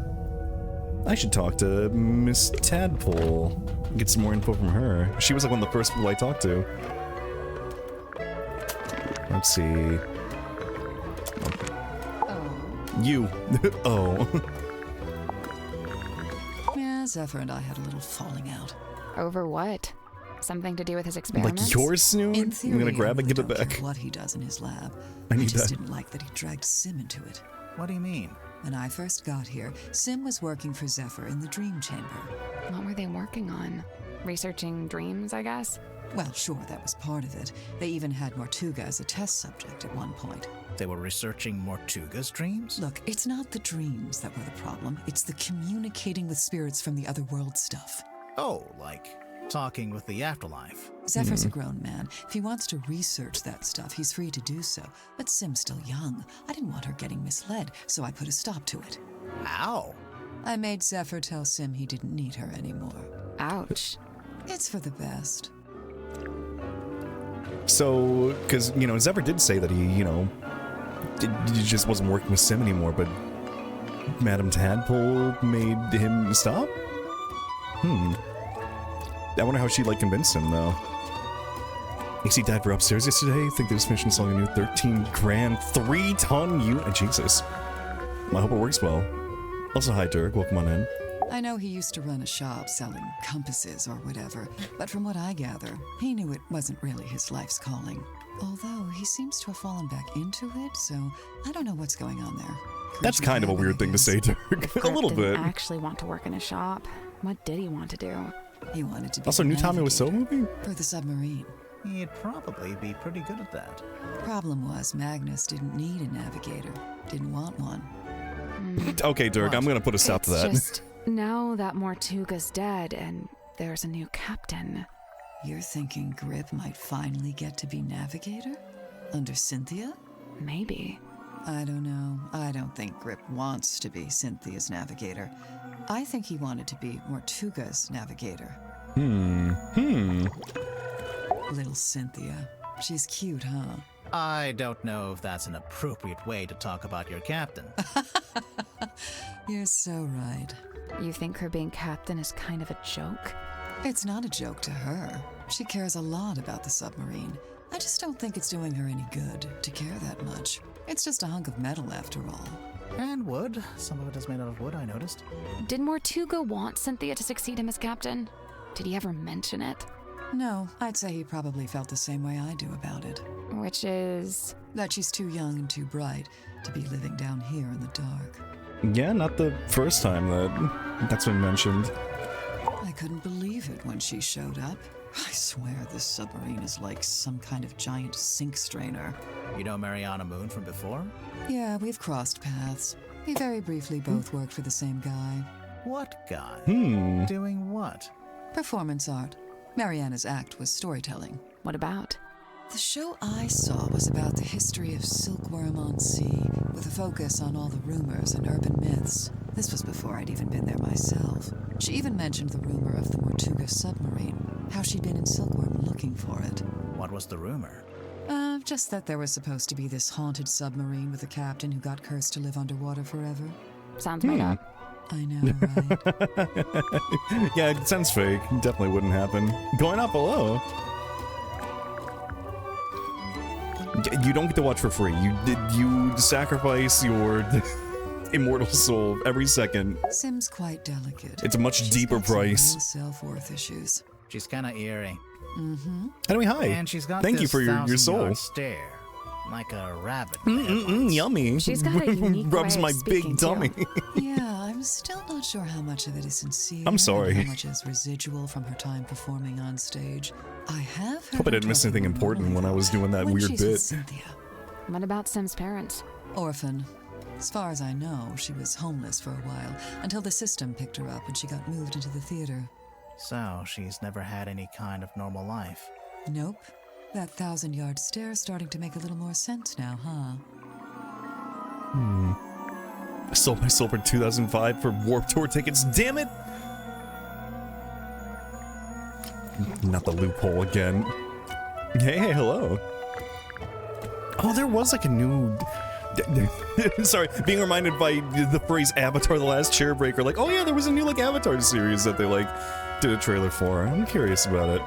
A: I should talk to Miss Tadpole. Get some more info from her. She was like one of the first people I talked to. Let's see. You. Oh.
N: Yeah, Zephyr and I had a little falling out.
C: Over what? Something to do with his experiments?
A: Like yours, Snoop?
N: In theory,
A: I'm gonna grab
N: I
A: it and give
N: really
A: it
N: don't
A: back.
N: care what he does in his lab.
A: I need
N: just
A: that.
N: didn't like that he dragged Sim into it.
B: What do you mean?
N: When I first got here, Sim was working for Zephyr in the Dream Chamber.
C: What were they working on? Researching dreams, I guess?
N: Well, sure, that was part of it. They even had Mortuga as a test subject at one point.
B: They were researching Mortuga's dreams?
N: Look, it's not the dreams that were the problem. It's the communicating with spirits from the other world stuff.
B: Oh, like talking with the afterlife.
N: Zephyr's a grown man. If he wants to research that stuff, he's free to do so. But Sim's still young. I didn't want her getting misled, so I put a stop to it.
B: How?
N: I made Zephyr tell Sim he didn't need her anymore.
C: Ouch.
N: It's for the best.
A: So, because, Zephyr did say that he just wasn't working with Sim anymore, but Madame Tadpole made him stop? I wonder how she, convinced him, though. You see Dad were upstairs yesterday? I think they just finished installing a new 13 grand, 3-ton unit. Jesus. I hope it works well. Also, hi, Dirk. Welcome on in.
N: I know he used to run a shop selling compasses or whatever, but from what I gather, he knew it wasn't really his life's calling. Although he seems to have fallen back into it, so I don't know what's going on there.
A: That's kind of a weird thing to say, Dirk. A little bit.
C: Didn't actually want to work in a shop. What did he want to do?
N: He wanted to be
A: also, new Tommy Wiseau movie?
N: For the submarine.
B: He'd probably be pretty good at that.
N: Problem was, Magnus didn't need a navigator. Didn't want one.
A: Okay, Dirk, I'm gonna put a stop to that.
C: Just now that Mortuga's dead and there's a new captain.
N: You're thinking Grip might finally get to be navigator? Under Cynthia?
C: Maybe.
N: I don't know. I don't think Grip wants to be Cynthia's navigator. I think he wanted to be Mortuga's navigator. Little Cynthia. She's cute, huh?
B: I don't know if that's an appropriate way to talk about your captain.
N: You're so right.
C: You think her being captain is kind of a joke?
N: It's not a joke to her. She cares a lot about the submarine. I just don't think it's doing her any good to care that much. It's just a hunk of metal after all.
B: And wood. Some of it is made out of wood, I noticed.
C: Did Mortuga want Cynthia to succeed him as captain? Did he ever mention it?
N: No, I'd say he probably felt the same way I do about it.
C: Which is?
N: That she's too young and too bright to be living down here in the dark.
A: Yeah, not the first time that's been mentioned.
N: I couldn't believe it when she showed up. I swear this submarine is like some kind of giant sink strainer.
B: You know Mariana Moon from before?
N: Yeah, we've crossed paths. We very briefly both worked for the same guy.
B: What guy?
N: Doing what? Performance art. Mariana's act was storytelling.
C: What about?
N: The show I saw was about the history of Silkworm on Sea, with a focus on all the rumors and urban myths. This was before I'd even been there myself. She even mentioned the rumor of the Mortuga submarine, how she'd been in Silkworm looking for it.
B: What was the rumor?
N: Just that there was supposed to be this haunted submarine with a captain who got cursed to live underwater forever.
C: Sounds made up.
N: I know, right?
A: Yeah, it sounds fake. Definitely wouldn't happen. Going up below. You don't get to watch for free. You sacrifice your immortal soul every second.
N: Sim's quite delicate.
A: It's a much deeper price.
N: Some real self-worth issues.
B: She's kind of eerie.
A: Anyway, hi.
B: And she's got
A: Thank you
B: this
A: for your soul.
B: 1,000-yard stare, like a rabbit.
A: Yummy.
C: She's got a unique
A: Rubs
C: way
A: my
C: of
A: big
C: speaking,
A: tummy.
N: Yeah, I'm still not sure how much of it is sincere.
A: I'm sorry.
N: And how much is residual from her time performing on stage. I have heard
A: Hope I didn't miss anything important when I was doing that weird
N: she's with
A: bit.
N: Cynthia.
C: What about Sim's parents?
N: Orphan. As far as I know, she was homeless for a while, until the system picked her up and she got moved into the theater.
B: So, she's never had any kind of normal life.
N: Nope. That 1,000-yard stare's starting to make a little more sense now, huh?
A: I sold my soul for 2005 for Warped Tour tickets, damn it! Not the loophole again. Hey, hello. Oh, there was like a new... Sorry, being reminded by the phrase Avatar: The Last Chairbreaker, like, oh yeah, there was a new like Avatar series that they like did a trailer for. I'm curious about it.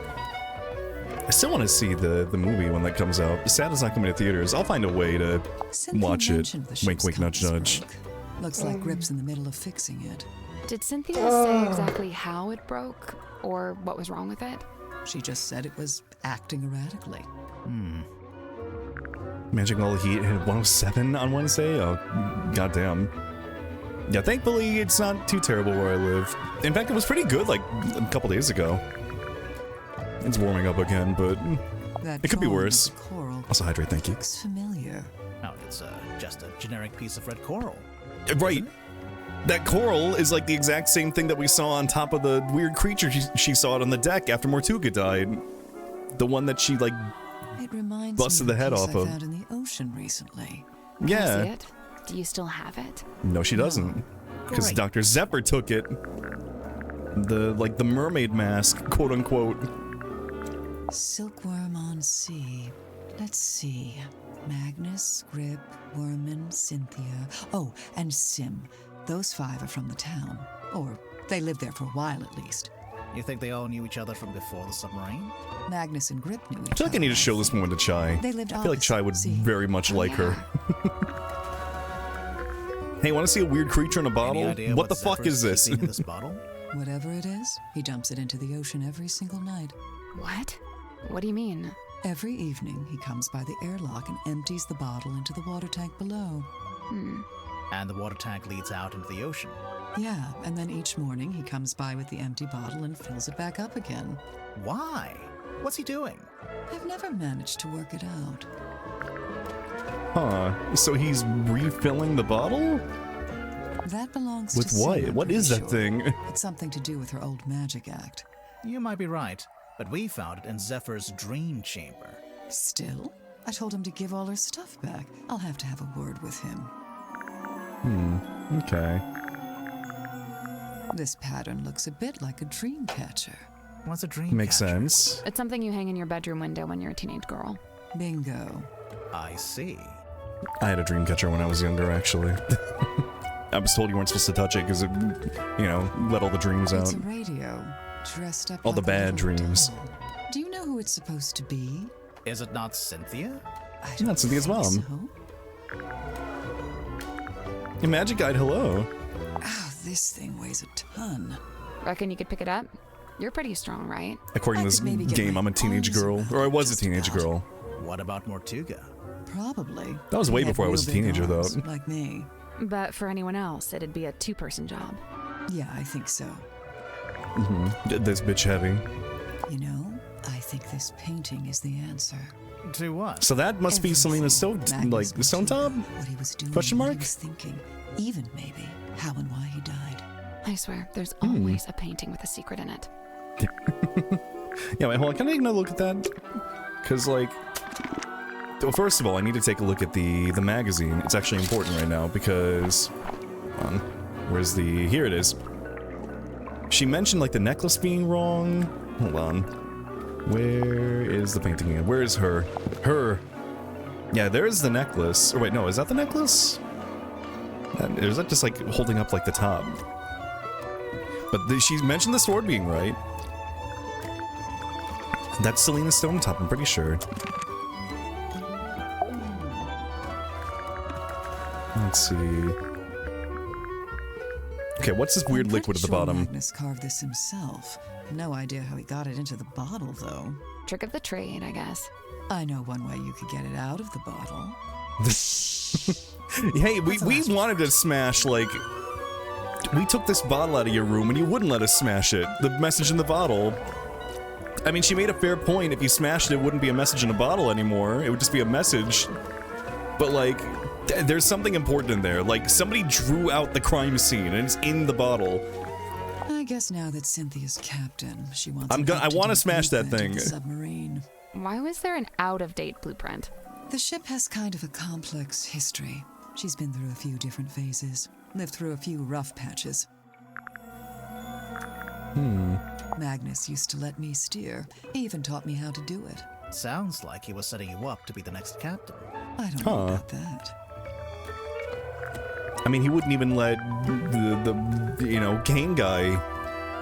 A: I still want to see the movie when that comes out. Sad it's not coming to theaters. I'll find a way to watch it. Wink, wink, nudge, nudge.
N: Looks like Grip's in the middle of fixing it.
C: Did Cynthia say exactly how it broke, or what was wrong with it?
N: She just said it was acting erratically.
A: Managing all the heat hit 107 on Wednesday? Oh, goddamn. Yeah, thankfully it's not too terrible where I live. In fact, it was pretty good like a couple days ago. It's warming up again, but it could be worse. Also hydrate, thank you.
N: Looks familiar.
B: Oh, it's just a generic piece of red coral.
A: Right. That coral is like the exact same thing that we saw on top of the weird creature she saw it on the deck after Mortuga died. The one that she like busted the head off of.
N: I found in the ocean recently.
C: Can I
A: Yeah.
C: see it? Do you still have it?
A: No, she doesn't. Because
C: Great.
A: Dr. Zephyr took it. The mermaid mask, quote unquote.
N: Silkworm on sea. Let's see. Magnus, Grip, Worman, Cynthia. Oh, and Sim. Those 5 are from the town. Or they lived there for a while at least.
B: You think they all knew each other from before the submarine?
N: Magnus and Grip knew
A: I
N: each
A: feel like I
N: other.
A: need to show this more to Chai.
N: They lived
A: I feel like Chai would very much
N: Oh,
A: like her. Hey, want to see a weird creature in a bottle?
B: Any idea
A: What the fuck
B: Zephyr's
A: is this?
B: keeping in this bottle?
N: Whatever it is, he dumps it into the ocean every single night.
C: What? What do you mean?
N: Every evening, he comes by the airlock and empties the bottle into the water tank below.
B: And the water tank leads out into the ocean.
N: Yeah, and then each morning he comes by with the empty bottle and fills it back up again.
B: Why? What's he doing?
N: I've never managed to work it out.
A: Huh. So he's refilling the bottle?
N: That belongs
A: With
N: to Sim,
A: what?
N: I'm
A: What
N: pretty
A: is that
N: sure.
A: thing?
N: It's something to do with her old magic act.
B: You might be right, but we found it in Zephyr's dream chamber.
N: Still? I told him to give all her stuff back. I'll have to have a word with him.
A: Okay.
N: This pattern looks a bit like a dream catcher.
B: What's a dream
A: Makes
B: catcher?
A: sense.
C: It's something you hang in your bedroom window when you're a teenage girl.
N: Bingo.
B: I see.
A: I had a dream catcher when I was younger, actually. I was told you weren't supposed to touch it because it, you know, let all the dreams
N: It's
A: out.
N: a radio, dressed up
A: All the
N: like a
A: bad
N: little
A: dreams.
N: doll. Do you know who it's supposed to be?
B: Is it not Cynthia?
A: Not Cynthia's
N: think
A: mom.
N: so.
A: Hey, Magic Guide, hello.
N: Oh, this thing weighs a ton.
C: Reckon you could pick it up? You're pretty strong, right?
A: According to this
N: maybe get
A: game,
N: my
A: I'm a teenage
N: arms
A: girl.
N: around
A: Or I was a
N: just
A: teenage
N: about.
A: girl.
B: What about Mortuga?
N: Probably.
A: That was way
N: He had
A: before I was a
N: real big
A: teenager, though.
N: arms, like me.
C: But for anyone else, it'd be a 2-person job.
N: Yeah, I think so.
A: This bitch heavy.
N: You know, I think this painting is the answer.
B: To what?
A: So that must be Selena Stone,
N: Magnus
A: like Stone Top?
N: What he was doing,
A: Question
N: what
A: mark?
N: he was thinking, even maybe how and why he died.
C: I swear, there's always a painting with a secret in it.
A: Yeah, wait, hold on. Can I take another look at that? Because, like... Well, first of all, I need to take a look at the magazine. It's actually important right now because... Hold on. Where's the... Here it is. She mentioned, like, the necklace being wrong. Hold on. Where is the painting again? Where is her? Her! Yeah, there's the necklace. Or wait, no, is that the necklace? Or is that just, like, holding up, like, the top? But she mentioned the sword being right. That's Selena Stone Top, I'm pretty sure. Let's see. Okay, what's this weird
N: I'm
A: liquid at the
N: pretty sure
A: bottom?
N: Magnus carved this himself. No idea how he got it into the bottle, though.
C: Trick of the trade, I guess.
N: I know one way you could get it out of the bottle.
A: Hey, we wanted to smash, like... We took this bottle out of your room and you wouldn't let us smash it. The message in the bottle. I mean, she made a fair point. If you smashed it, it wouldn't be a message in a bottle anymore. It would just be a message. But, like, there's something important in there. Like, somebody drew out the crime scene and it's in the bottle.
N: I guess now that Cynthia's captain, she wants.
A: I want to smash that thing.
N: Submarine.
C: Why was there an out-of-date blueprint?
N: The ship has kind of a complex history. She's been through a few different phases, lived through a few rough patches. Magnus used to let me steer. He even taught me how to do it.
B: Sounds like he was setting you up to be the next captain.
N: I don't know about that.
A: I mean, he wouldn't even let the you know, Kane guy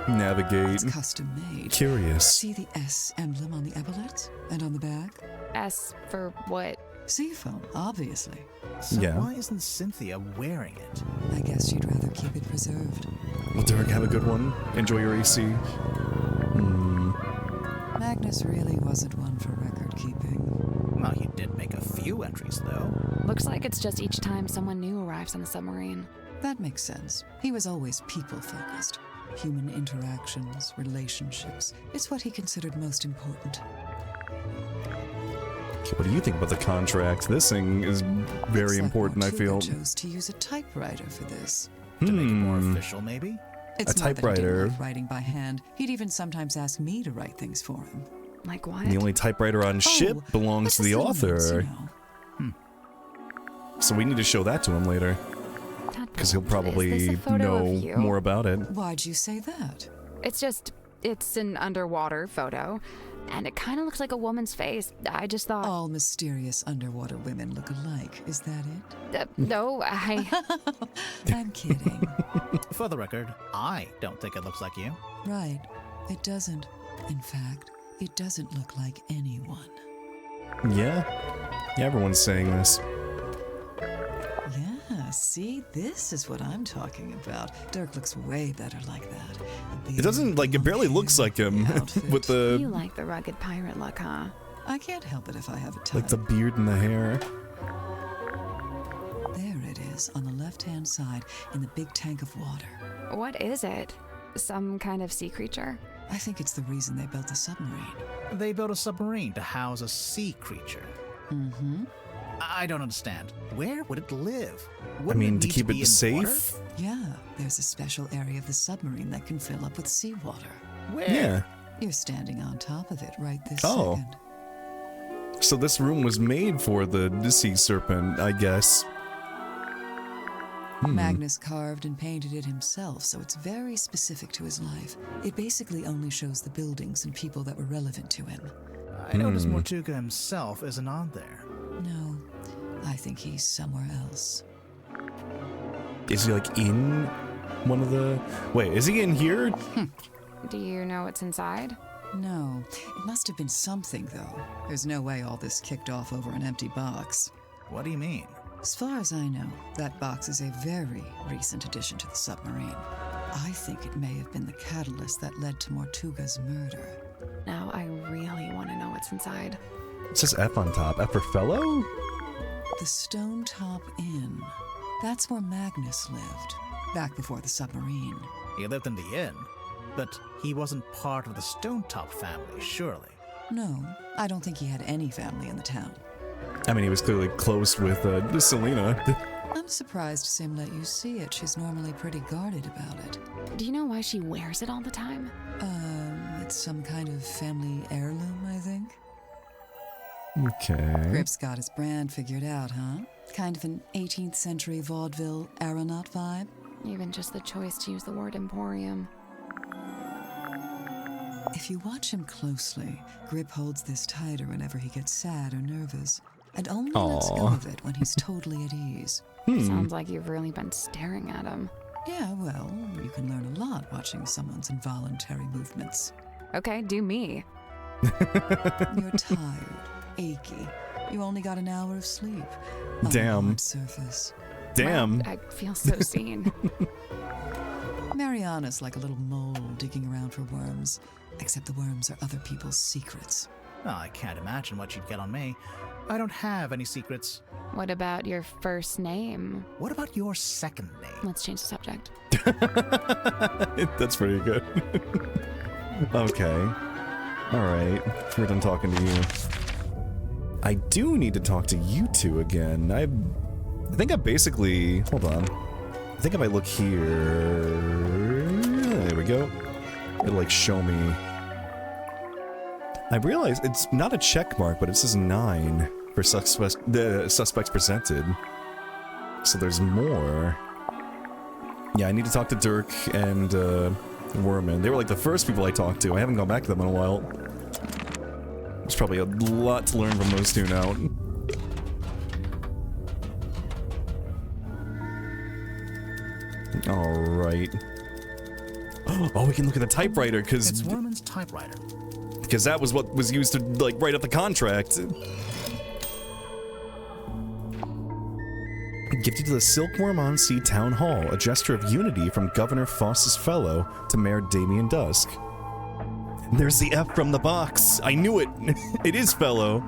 A: navigate.
N: It's custom made.
A: Curious.
N: See the S emblem on the epaulets? And on the back?
C: S for what?
N: Seafoam, obviously.
B: So
A: Yeah.
B: why isn't Cynthia wearing it?
N: I guess she'd rather keep it preserved.
A: Well, Derek, have a good one. Enjoy your AC.
N: Magnus really wasn't one for record keeping.
B: Well, he did make a few entries, though.
C: Looks like it's just each time someone new arrives on the submarine.
N: That makes sense. He was always people-focused. Human interactions, relationships. It's what he considered most important.
A: Okay, what do you think about the contract? This thing is very important, I feel.
N: Mortuga chose to use a typewriter for this.
B: To make it more official, maybe?
N: It's
A: A
N: not that he
A: typewriter.
N: didn't like writing by hand. He'd even sometimes ask me to write things for him.
C: Like what?
A: The only typewriter on ship belongs to the author. So we need to show that to him later. Because he'll probably know more about it.
N: Why'd you say that?
C: It's an underwater photo, and it kind of looks like a woman's face. I just thought...
N: All mysterious underwater women look alike. Is that it?
C: No,
N: I'm kidding.
B: For the record, I don't think it looks like you.
N: Right. It doesn't. In fact, it doesn't look like anyone.
A: Yeah? Yeah, everyone's saying this.
N: Yeah, see? This is what I'm talking about. Dirk looks way better like that.
A: It doesn't, like, it barely looks like him. With the...
C: You like the rugged pirate look, huh?
N: I can't help it if I have a type.
A: Like the beard and the hair.
N: There it is, on the left-hand side, in the big tank of water.
C: What is it? Some kind of sea creature?
N: I think it's the reason they built the submarine.
B: They built a submarine to house a sea creature.
N: Mm-hmm.
B: I don't understand. Where would it live?
A: I mean, to
B: need
A: keep
B: be
A: it
B: in
A: safe?
B: water?
N: Yeah, there's a special area of the submarine that can fill up with seawater.
B: Where?
A: Yeah.
N: You're standing on top of it right this
A: Oh.
N: second.
A: So this room was made for the sea serpent, I guess.
N: Magnus carved and painted it himself, so it's very specific to his life. It basically only shows the buildings and people that were relevant to him.
B: I noticed Mortuga himself isn't on there.
N: No, I think he's somewhere else.
A: Is he, like, in one of the... Wait, is he in here?
C: Do you know what's inside?
N: No, it must have been something, though. There's no way all this kicked off over an empty box.
B: What do you mean?
N: As far as I know, that box is a very recent addition to the submarine. I think it may have been the catalyst that led to Mortuga's murder.
C: Now I really want to know what's inside.
A: It says F on top. F for fellow?
N: The Stone Top Inn. That's where Magnus lived, back before the submarine.
B: He lived in the inn, but he wasn't part of the Stone Top family, surely.
N: No, I don't think he had any family in the town.
A: I mean, he was clearly close with Selena.
N: I'm surprised Sim let you see it. She's normally pretty guarded about it.
C: Do you know why she wears it all the time?
N: It's some kind of family heirloom, I think.
A: Okay.
N: Grip's got his brand figured out, huh? Kind of an 18th century vaudeville aeronaut vibe?
C: Even just the choice to use the word emporium.
N: If you watch him closely, Grip holds this tighter whenever he gets sad or nervous, and only lets go of it when he's totally at ease.
C: Sounds like you've really been staring at him.
N: Yeah, well, you can learn a lot watching someone's involuntary movements.
C: Okay, do me.
N: You're tired, achy. You only got an hour of sleep. On the hard surface.
A: Damn.
C: Well, I feel so seen.
N: Mariana's like a little mole digging around for worms, except the worms are other people's secrets.
B: Oh, I can't imagine what you'd get on me. I don't have any secrets.
C: What about your first name?
B: What about your second name?
C: Let's change the subject.
A: That's pretty good. Okay. Alright. We're done talking to you. I do need to talk to you two again. I think I basically... Hold on. I think if I look here... There we go. It'll, like, show me... I realize it's not a check mark, but it says 9 for suspects presented. So there's more. Yeah, I need to talk to Dirk and Worman. They were like the first people I talked to. I haven't gone back to them in a while. There's probably a lot to learn from those two now. Alright. Oh, we can look at the typewriter, because...
B: It's Worman's typewriter.
A: Because that was what was used to, like, write up the contract. Gifted to the Silkworm on Sea Town Hall, a gesture of unity from Governor Foss's fellow to Mayor Damien Dusk. There's the F from the box. I knew it. It is fellow.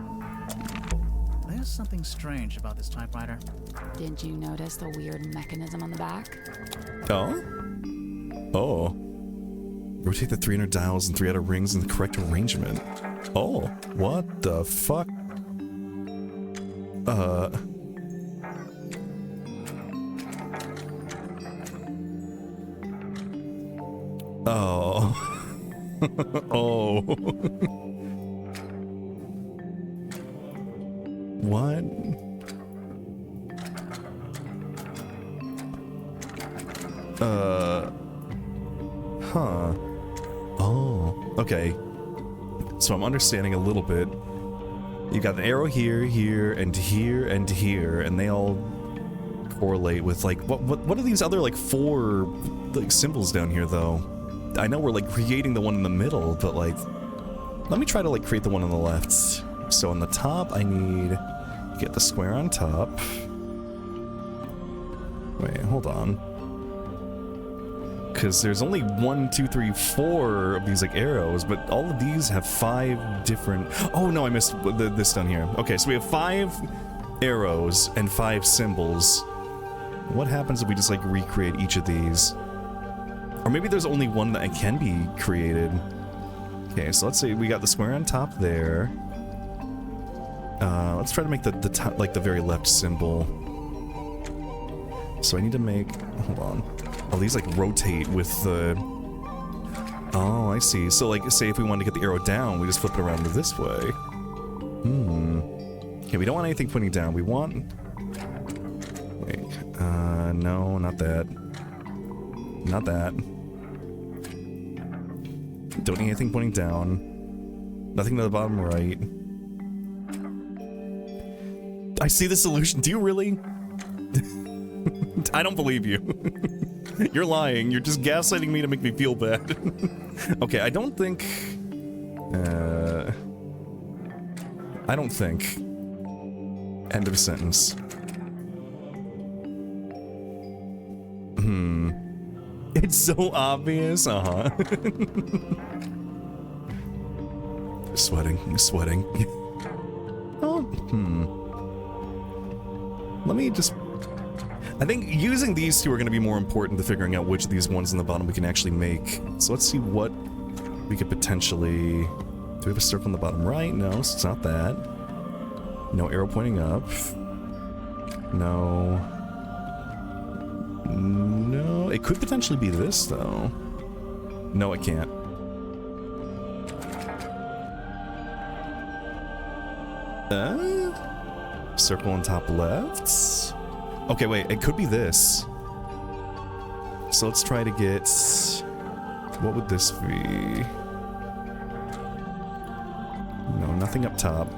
B: Yeah, notice something strange about this typewriter?
C: Did you notice the weird mechanism on the back?
A: Oh? Oh. Rotate the 300 dials and 3 outer rings in the correct arrangement. Oh, what the fuck? Oh. Oh. What? Huh. Oh, okay. So I'm understanding a little bit. You got an arrow here, here, and here, and here, and they all correlate with, like, what are these other, like, 4, like, symbols down here, though? I know we're, like, creating the one in the middle, but, like, let me try to, like, create the one on the left. So on the top, I need to get the square on top. Wait, hold on. Because there's only 1, 2, 3, 4 of these, like, arrows, but all of these have 5 different... Oh, no, I missed this down here. Okay, so we have 5 arrows and 5 symbols. What happens if we just, like, recreate each of these? Or maybe there's only one that can be created. Okay, so let's say we got the square on top there. Let's try to make the top, like, the very left symbol. So I need to make... Hold on. Oh, these, like, rotate with the... Oh, I see. So, like, say if we wanted to get the arrow down, we just flip it around this way. Okay, we don't want anything pointing down. We want... Wait, no, not that. Not that. Don't need anything pointing down. Nothing to the bottom right. I see the solution. Do you really? I don't believe you. You're lying. You're just gaslighting me to make me feel bad. Okay, I don't think... I don't think... End of sentence. It's so obvious, Sweating, sweating. Oh, Let me just... I think using these two are going to be more important to figuring out which of these ones in the bottom we can actually make. So let's see what we could potentially... Do we have a circle in the bottom right? No, so it's not that. No arrow pointing up. No. No, it could potentially be this, though. No, it can't. Circle on top left. Okay, wait, it could be this. So let's try to get... What would this be? No, nothing up top.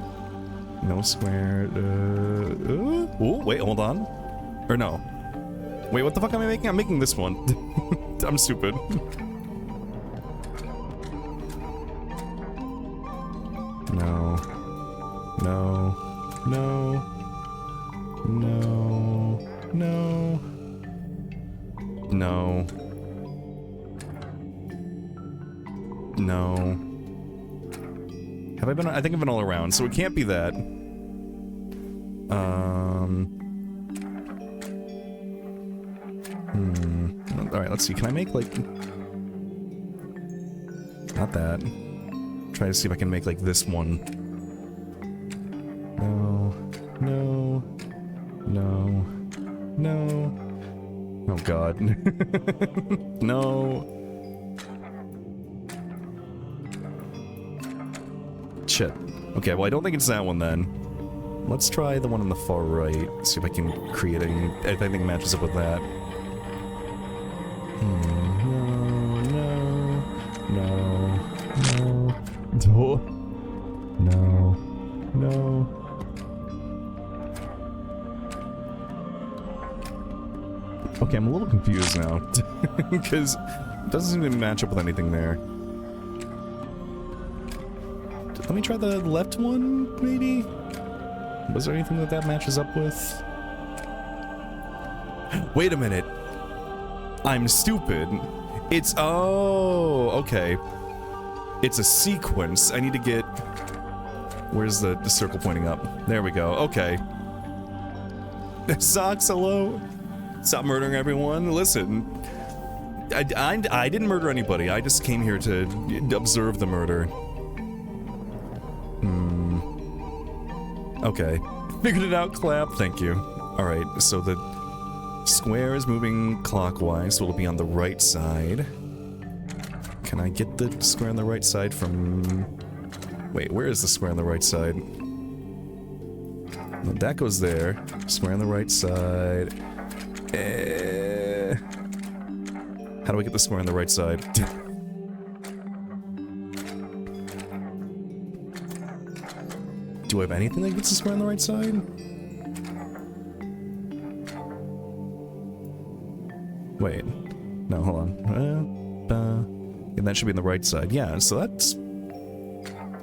A: No square. Oh, wait, hold on. Or no. Wait, what the fuck am I making? I'm making this one. I'm stupid. No. No. No. No. No. No. No. Have I been... I think I've been all around, so it can't be that. Alright, let's see. Can I make, like... Not that. Try to see if I can make, like, this one. No. No. No. No. Oh, God. No. Shit. Okay, well, I don't think it's that one, then. Let's try the one on the far right. See if I can create any... If anything matches up with that. No. No. No. Okay, I'm a little confused now. Because it doesn't seem to match up with anything there. Let me try the left one, maybe? Was there anything that matches up with? Wait a minute. I'm stupid. It's... Oh, okay. It's a sequence. I need to get... Where's the circle pointing up? There we go. Okay. Socks, hello? Stop murdering everyone. Listen, I didn't murder anybody. I just came here to observe the murder. Okay. Figured it out, clap. Thank you. Alright, so the square is moving clockwise, so it'll be on the right side. Can I get the square on the right side from... Wait, where is the square on the right side? Well, that goes there. Square on the right side. How do I get the square on the right side? Do I have anything that gets the square on the right side? Wait. No, hold on. And that should be on the right side. Yeah, so that's...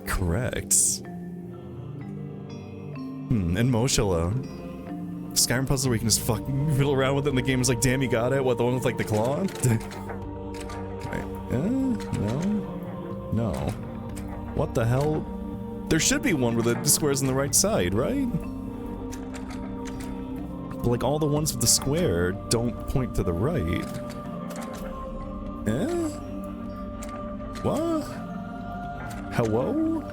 A: correct. And Moshala. Skyrim puzzle where you can just fucking fiddle around with it and the game is like, damn, you got it? What, the one with like the claw? Right. No. No. What the hell? There should be one where the square's on the right side, right? But like all the ones with the square don't point to the right. What? Hello?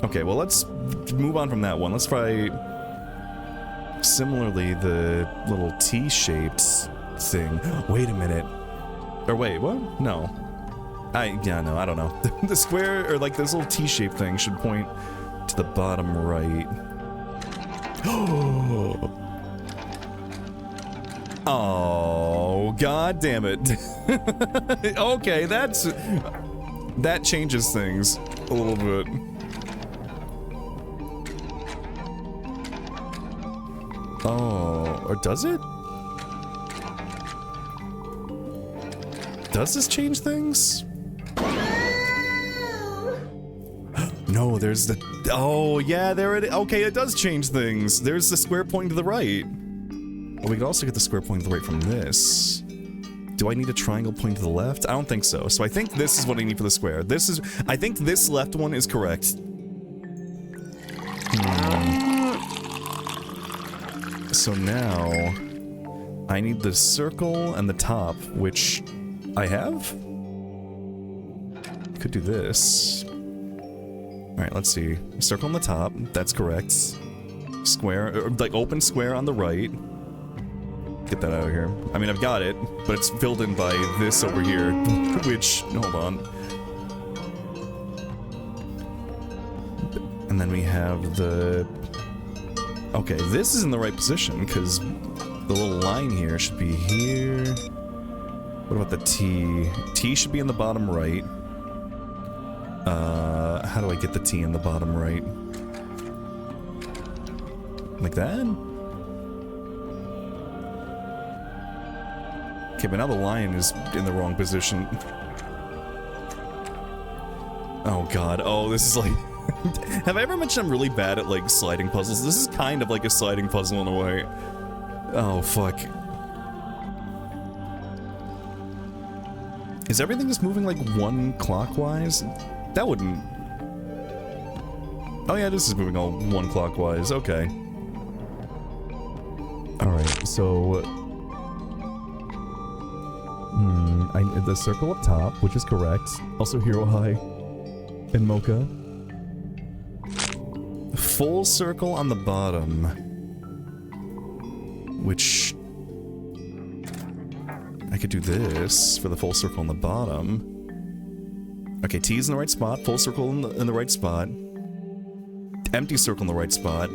A: Okay, well let's move on from that one. Let's try similarly the little T-shaped thing. Wait a minute. Or wait, what? No. Yeah, no, I don't know. The square, or like this little T-shaped thing should point to the bottom right. Oh, god damn it. Okay, that changes things a little bit. Oh, or does it? Does this change things? No, there's the... Oh, yeah, there it is. Okay, it does change things. There's the square pointing to the right. Oh, we can also get the square pointing to the right from this. Do I need a triangle pointing to the left? I don't think so. So I think this is what I need for the square. This is... I think this left one is correct. So now, I need the circle and the top, which I have? Could do this. Alright, let's see. Circle on the top, that's correct. Square, or like open square on the right. Get that out of here. I mean, I've got it, but it's filled in by this over here, which, hold on. And then we have the... Okay, this is in the right position, because the little line here should be here. What about the T? T should be in the bottom right. How do I get the T in the bottom right? Like that? Okay, but now the line is in the wrong position. Oh god, oh, this is like... Have I ever mentioned I'm really bad at, like, sliding puzzles? This is kind of like a sliding puzzle in a way. Oh, fuck. Is everything just moving, like, one clockwise? That wouldn't... Oh yeah, this is moving all one clockwise, okay. Alright, so... the circle up top, which is correct. Also Hero High and Mocha. Full circle on the bottom, which I could do this for the full circle on the bottom. Okay, T's in the right spot, full circle in the right spot, empty circle in the right spot.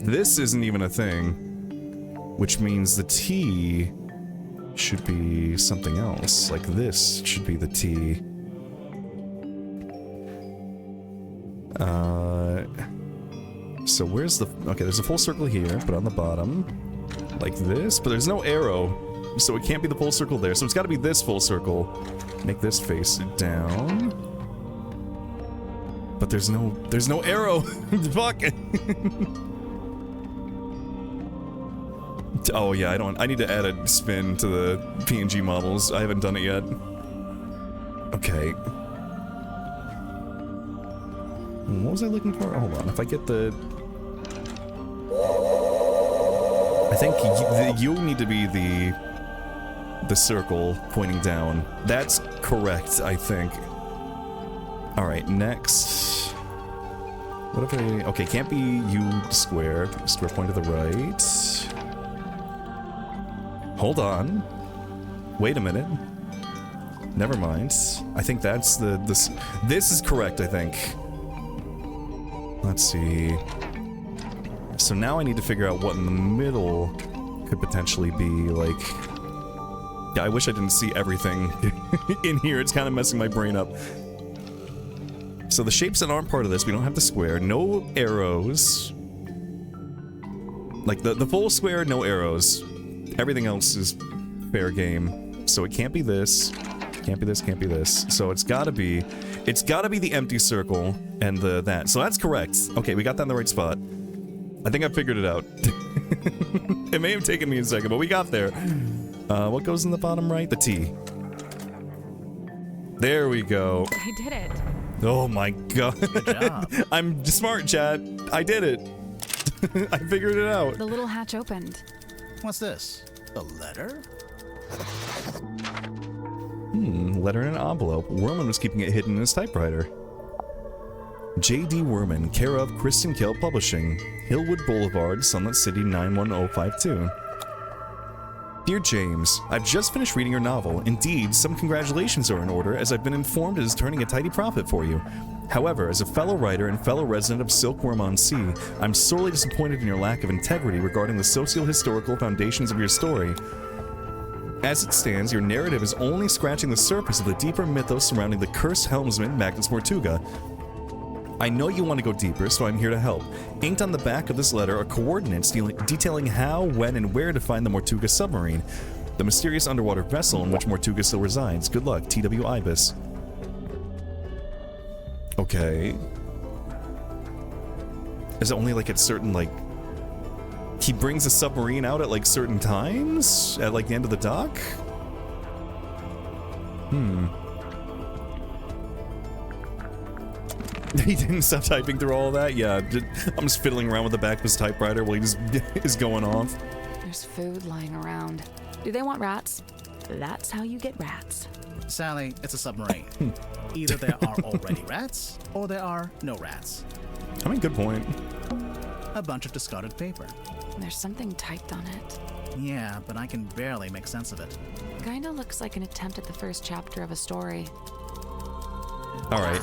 A: This isn't even a thing, which means the T should be something else. Like this should be the T. So where's the... Okay, there's a full circle here, but on the bottom. Like this, but there's no arrow. So it can't be the full circle there, so it's gotta be this full circle. Make this face down. But there's no arrow! Fuck! Oh yeah, I need to add a spin to the PNG models. I haven't done it yet. Okay. What was I looking for? Hold on, if I get the... I think you need to be the circle pointing down. That's correct, I think. Alright, next... What if I... Okay, can't be you square. Square point to the right. Hold on. Wait a minute. Never mind. I think that's this is correct, I think. Let's see. So now I need to figure out what in the middle could potentially be, like... Yeah, I wish I didn't see everything in here. It's kind of messing my brain up. So the shapes that aren't part of this, we don't have the square. No arrows. Like, the full square, no arrows. Everything else is fair game. So it can't be this. Can't be this, can't be this. So it's gotta be the empty circle and that. So that's correct. Okay, we got that in the right spot. I think I figured it out. It may have taken me a second, but we got there. What goes in the bottom right? The T. There we go.
C: I did it.
A: Oh my god.
B: Good job.
A: I'm smart, chat. I did it. I figured it out.
C: The little hatch opened.
B: What's this? A letter?
A: Letter in an envelope. Werman was keeping it hidden in his typewriter. J.D. Werman, care of Kristen Kell Publishing, Hillwood Boulevard, Sunlit City 91052. Dear James, I've just finished reading your novel. Indeed, some congratulations are in order, as I've been informed it is turning a tidy profit for you. However, as a fellow writer and fellow resident of Silkworm-on-Sea, I'm sorely disappointed in your lack of integrity regarding the socio-historical foundations of your story. As it stands, your narrative is only scratching the surface of the deeper mythos surrounding the cursed helmsman Magnus Mortuga. I know you want to go deeper, so I'm here to help. Inked on the back of this letter are coordinates detailing how, when, and where to find the Mortuga submarine, the mysterious underwater vessel in which Mortuga still resides. Good luck, T.W. Ibis. Okay. Is it only like at certain, like... He brings a submarine out at, like, certain times? At, like, the end of the dock? He didn't stop typing through all that? Yeah, I'm just fiddling around with the back of his typewriter while he just is going off.
C: There's food lying around. Do they want rats? That's how you get rats.
B: Sally, it's a submarine. Either there are already rats, or there are no rats.
A: I mean, good point.
B: A bunch of discarded paper.
C: There's something typed on it.
B: Yeah, but I can barely make sense of it.
C: Kinda looks like an attempt at the first chapter of a story.
A: Alright.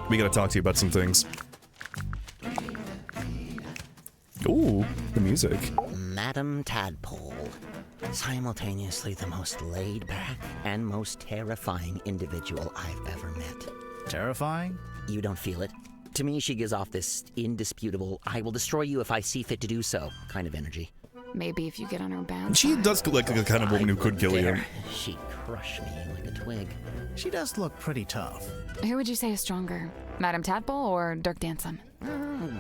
A: We gotta talk to you about some things. Ooh, the music.
G: Madam Tadpole. Simultaneously the most laid-back and most terrifying individual I've ever met.
B: Terrifying?
G: You don't feel it? To me, she gives off this indisputable, I will destroy you if I see fit to do so kind of energy.
C: Maybe if you get on her bad
A: She
C: side.
A: does look like the kind of woman who could kill you.
G: She'd crush me like a twig.
B: She does look pretty tough.
C: Who would you say is stronger? Madam Tadpole or Dirk Dansom?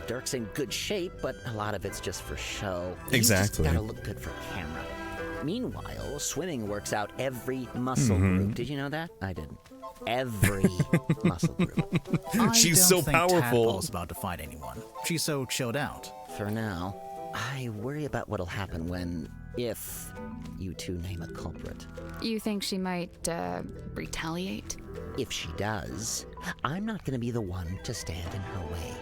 G: Dirk's in good shape, but a lot of it's just for show.
A: Exactly.
G: He's just gotta look good for camera. Meanwhile, swimming works out every muscle group. Did you know that? I didn't. Every muscle group.
A: She's so powerful.
B: Tadpole's about to fight anyone. She's so chilled out.
G: For now, I worry about what'll happen if you two name a culprit.
C: You think she might, retaliate?
G: If she does, I'm not gonna be the one to stand in her way.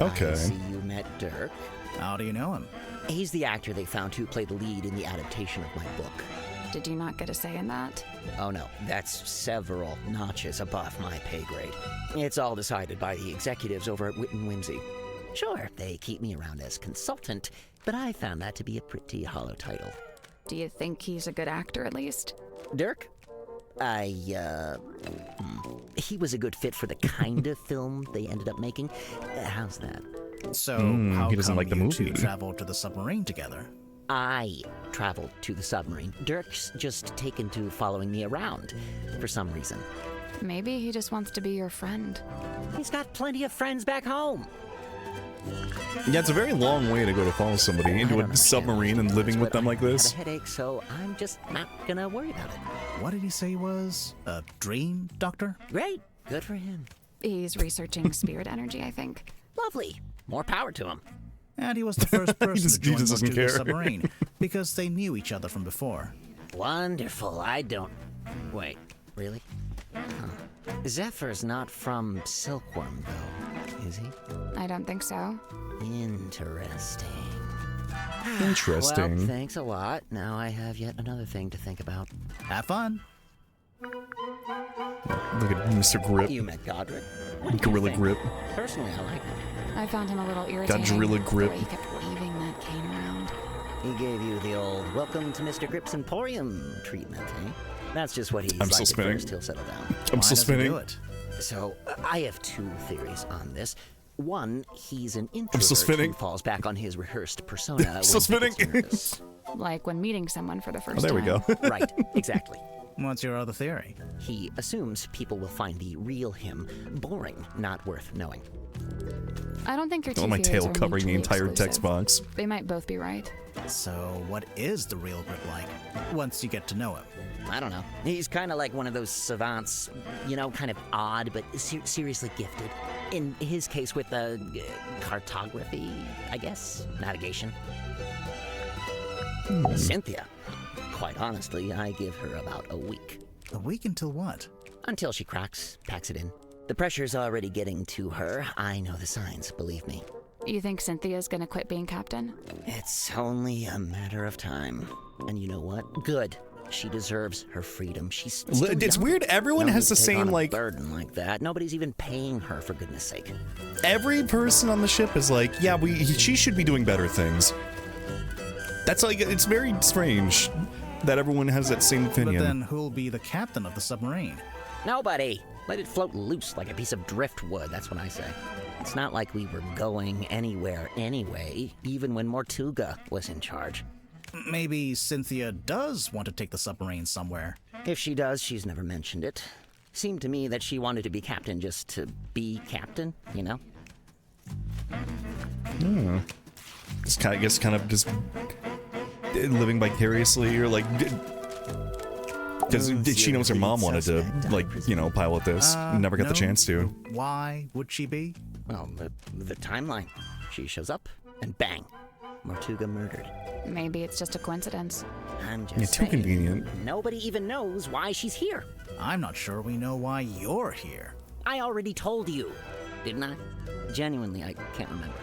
A: Okay.
G: I see you met Dirk.
B: How do you know him?
G: He's the actor they found who played the lead in the adaptation of my book.
C: Did you not get a say in that?
G: Oh no, that's several notches above my pay grade. It's all decided by the executives over at Wit and Whimsy. Sure, they keep me around as consultant, but I found that to be a pretty hollow title.
C: Do you think he's a good actor, at least?
G: Dirk? He was a good fit for the kind of film they ended up making. How's that?
B: So, how
A: he doesn't
B: come
A: like the
B: you
A: movie.
B: two traveled to the submarine together?
G: I traveled to the submarine. Dirk's just taken to following me around for some reason.
C: Maybe he just wants to be your friend.
G: He's got plenty of friends back home.
A: Yeah, it's a very long way to go to follow somebody into a submarine and living with them like this.
G: I have a headache, so I'm just not gonna worry about it.
B: What did he say he was? A dream doctor?
G: Great. Good for him.
C: He's researching spirit energy, I think.
G: Lovely. More power to him.
B: And he was the first person to
A: he
B: join
A: just doesn't
B: Mortuga's
A: care.
B: submarine because they knew each other from before.
G: Wonderful. I don't... Wait, really? Huh. Zephyr's not from Silkworm, though, is he?
C: I don't think so.
G: Interesting.
A: Interesting.
G: Well, thanks a lot. Now I have yet another thing to think about.
B: Have fun.
A: Look at Mr. Grip.
G: You met Godric. What do you
A: Gorilla
G: think?
A: Grip.
G: Personally, I like him.
C: I found him a little irritating.
A: Gorilla Grip.
C: The way he kept waving that cane around.
G: He gave you the old "Welcome to Mr. Grip's Emporium" treatment, eh? That's just what he's
A: I'm
G: like
A: still
G: at
A: spinning.
G: first. He'll settle down.
A: I'm still spinning.
B: Do it?
G: So, I have two theories on this. One, he's an
A: still
G: introvert
A: spinning.
G: who falls back on his rehearsed persona.
A: Still
G: when he
A: spinning.
G: gets nervous.
C: Like when meeting someone for the first
A: Oh, there we
C: time.
A: go.
G: Right, exactly.
B: What's your other theory?
G: He assumes people will find the real him boring, not worth knowing.
C: I don't think your two
A: Oh, my
C: theories
A: tail
C: are
A: covering the
C: mutually
A: entire
C: exclusive.
A: text box.
C: They might both be right.
B: So, what is the real Grip like once you get to know him?
G: I don't know. He's kind of like one of those savants, you know, kind of odd, but seriously gifted. In his case, with cartography, I guess, navigation. Cynthia. Quite honestly, I give her about a week.
B: A week until what?
G: Until she cracks, packs it in. The pressure's already getting to her. I know the signs, believe me.
C: You think Cynthia's gonna quit being captain?
G: It's only a matter of time. And you know what? Good. She deserves her freedom. She's still
A: It's
G: young.
A: weird. Everyone
G: No
A: has
G: need
A: the
G: to take
A: same,
G: on a
A: like...
G: burden like that. Nobody's even paying her, for goodness sake.
A: Every person on the ship is like, yeah, she should be doing better things. That's like, it's very strange that everyone has that same opinion.
B: But then who'll be the captain of the submarine?
G: Nobody. Let it float loose like a piece of driftwood. That's what I say. It's not like we were going anywhere anyway, even when Mortuga was in charge.
B: Maybe Cynthia does want to take the submarine somewhere.
G: If she does, she's never mentioned it. Seemed to me that she wanted to be captain just to be captain, you know?
A: Just kind of just living vicariously, or like, because she knows her mom wanted to, like, you know, pilot this, never got the chance to.
B: Why would she be?
G: Well, the timeline. She shows up, and bang, Mortuga murdered.
C: Maybe it's just a coincidence.
G: I'm just
A: Yeah, too
G: saying,
A: convenient.
G: Nobody even knows why she's here.
B: I'm not sure we know why you're here.
G: I already told you, didn't I? Genuinely, I can't remember.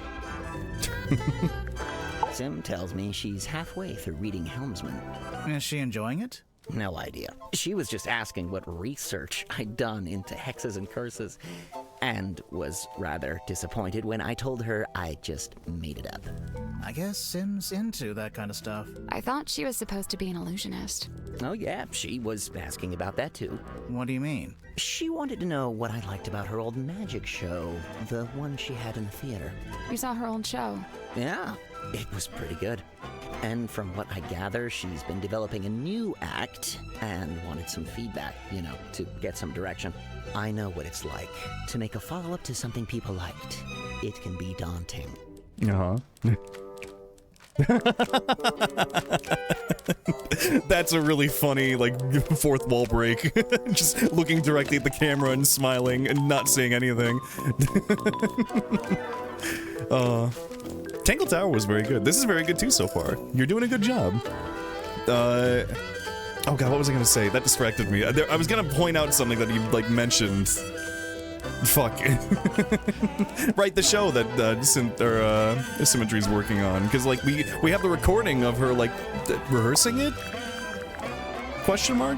G: Sim tells me she's halfway through reading Helmsman.
B: Is she enjoying it?
G: No idea. She was just asking what research I'd done into hexes and curses, and was rather disappointed when I told her I just made it up.
B: I guess Sim's into that kind of stuff.
C: I thought she was supposed to be an illusionist.
G: Oh yeah, she was asking about that too.
B: What do you mean?
G: She wanted to know what I liked about her old magic show, the one she had in the theater.
C: You saw her old show.
G: Yeah, it was pretty good. And from what I gather, she's been developing a new act and wanted some feedback, you know, to get some direction. I know what it's like to make a follow-up to something people liked. It can be daunting.
A: That's a really funny, like, fourth wall break. Just looking directly at the camera and smiling and not saying anything. Tangle Tower was very good. This is very good too so far. You're doing a good job. Oh god, what was I gonna say? That distracted me. I was gonna point out something that you, like, mentioned. Fuck. Right, the show that Symmetry's working on. Because, like, we have the recording of her, like, rehearsing it? Question mark?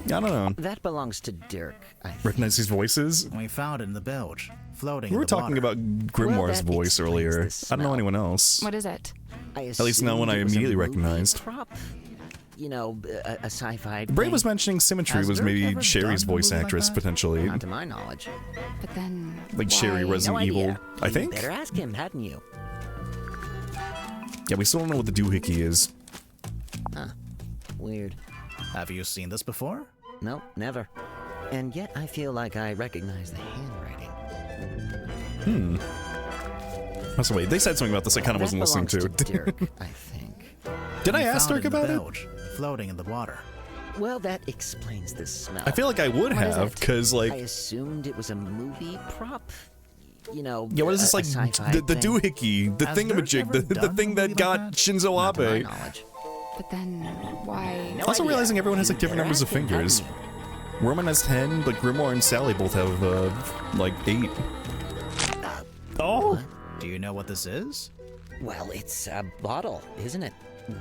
A: I don't know.
G: That belongs to Dirk, I think.
A: Recognize these voices?
B: We found it in the bilge, floating
A: We were
B: in the
A: talking
B: water.
A: about Grimoire's
G: Well, that
A: voice earlier.
G: explains
A: I don't know
G: the
A: anyone else.
C: What is it?
A: At least no one I
G: assumed it was a
A: immediately
G: movie
A: recognized.
G: Prop. You know, a sci-fi
A: Bray
G: thing.
A: was mentioning Symmetry
B: Has
A: was
B: Dirk
A: maybe
B: ever
A: Sherry's
B: done a
A: voice
B: movie like
A: actress,
B: that?
A: potentially.
G: Not to my knowledge.
C: But then.
A: Like Sherry
C: why?
A: Resident
G: No idea.
A: Evil, I
G: You
A: think?
G: better ask him, hadn't you?
A: Yeah, we still don't know what the doohickey is.
G: Huh. Weird.
B: Have you seen this before?
G: No, never. And yet I feel like I recognize the handwriting.
A: Also, wait, they said something about this I kind of wasn't listening to.
G: Dirk, I think.
A: Did I
B: You
A: ask
B: found
A: Dirk about it?
B: bilge, floating in the water.
G: Well, that explains the smell.
A: I feel like I would
G: What is
A: have,
G: it?
A: because, like...
G: I assumed it was a movie prop. You know,
A: Yeah, what is this,
G: a
A: like,
G: sci-fi
A: the
G: thing.
A: doohickey, the
B: Has
A: thingamajig,
B: Dirk
A: the
B: ever
A: thing
B: done a
A: that
B: movie
A: got
B: like that?
A: Shinzo
G: Not to my
A: Abe?
G: knowledge.
C: But then, why?
G: No
A: Also
G: idea.
A: realizing everyone has, like, different
G: They're
A: numbers of
G: acting,
A: fingers.
G: haven't
A: Roman has 10, but Grimoire and Sally both have, like, 8. Oh!
B: Do you know what this is?
G: you? Well, it's a bottle, isn't it?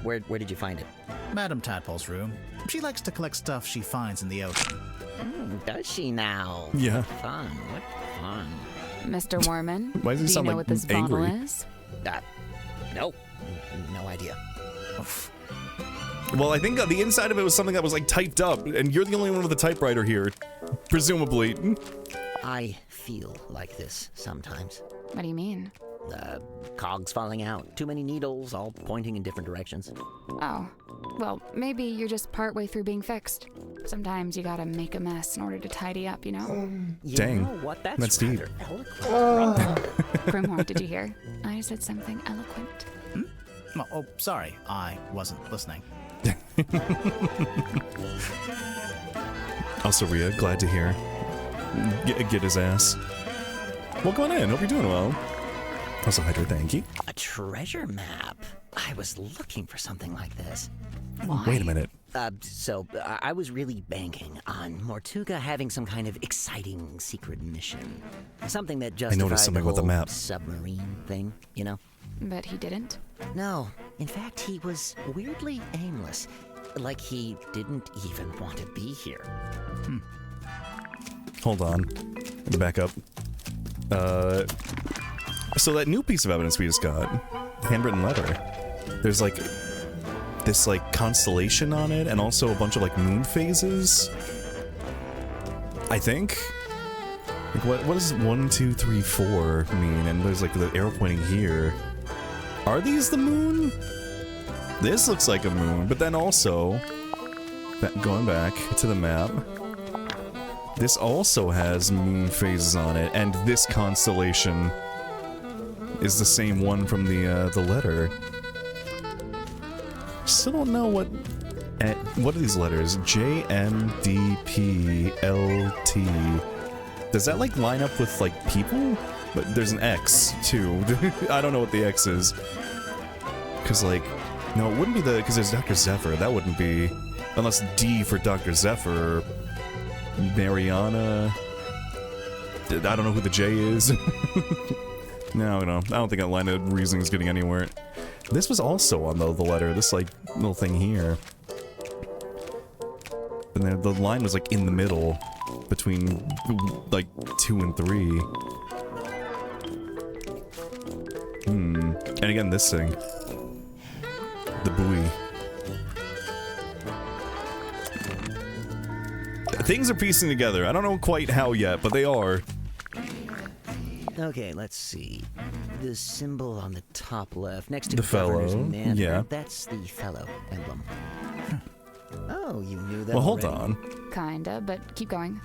G: Where did you find it?
B: Madame Tadpole's room. She likes to collect stuff she finds in the ocean.
G: Does she now?
A: Yeah.
G: Fun. What fun.
C: Mr. Warman,
A: Why does he
C: do you
A: sound
C: know
A: like
C: what this
A: angry?
C: bottle is?
G: No. No idea.
A: Well, I think the inside of it was something that was, like, typed up, and you're the only one with a typewriter here. Presumably.
G: I feel like this sometimes.
C: What do you mean?
G: Cogs falling out. Too many needles, all pointing in different directions.
C: Oh, well, maybe you're just partway through being fixed. Sometimes you gotta make a mess in order to tidy up, you know?
G: You
A: Dang.
G: know what?
A: That's deep.
G: rather eloquent.
C: Grimhorn, did you hear? I said something eloquent.
B: Oh, sorry. I wasn't listening.
A: Also, Rhea, glad to hear. Get his ass. Well, go on in. Hope you're doing well. Also, Hydra, thank you.
G: A treasure map. I was looking for something like this.
C: Why?
A: Wait a minute.
G: So I was really banking on Mortuga having some kind of exciting secret mission. Something that justified
A: noticed something
G: the
A: about the
G: whole
A: map.
G: submarine thing, you know?
C: But he didn't?
G: No. In fact, he was weirdly aimless. Like he didn't even want to be here.
A: Hold on. Back up. So that new piece of evidence we just got, handwritten letter, there's like this like constellation on it, and also a bunch of like moon phases. I think. Like what does 1, 2, 3, 4 mean? And there's like the arrow pointing here. Are these the moon? This looks like a moon, but then also, going back to the map, this also has moon phases on it, and this constellation is the same one from the letter. Still don't know what are these letters? J, M, D, P, L, T. Does that like line up with like people? But there's an X too. I don't know what the X is. Cause like, no, it wouldn't be because there's Dr. Zephyr. That wouldn't be, unless D for Dr. Zephyr. Mariana. I don't know who the J is. No, I don't think that line of reasoning is getting anywhere. This was also on the letter, this like little thing here. And then the line was like in the middle between like 2 and 3. And again, this thing. The buoy. Things are piecing together. I don't know quite how yet, but they are.
G: Okay, let's see. The symbol on the top left, next to
A: The
G: Governor's
A: fellow,
G: Manor,
A: yeah.
G: that's the fellow emblem. Oh, you knew that
A: Well, hold
G: already?
A: on.
C: Kinda, but keep going.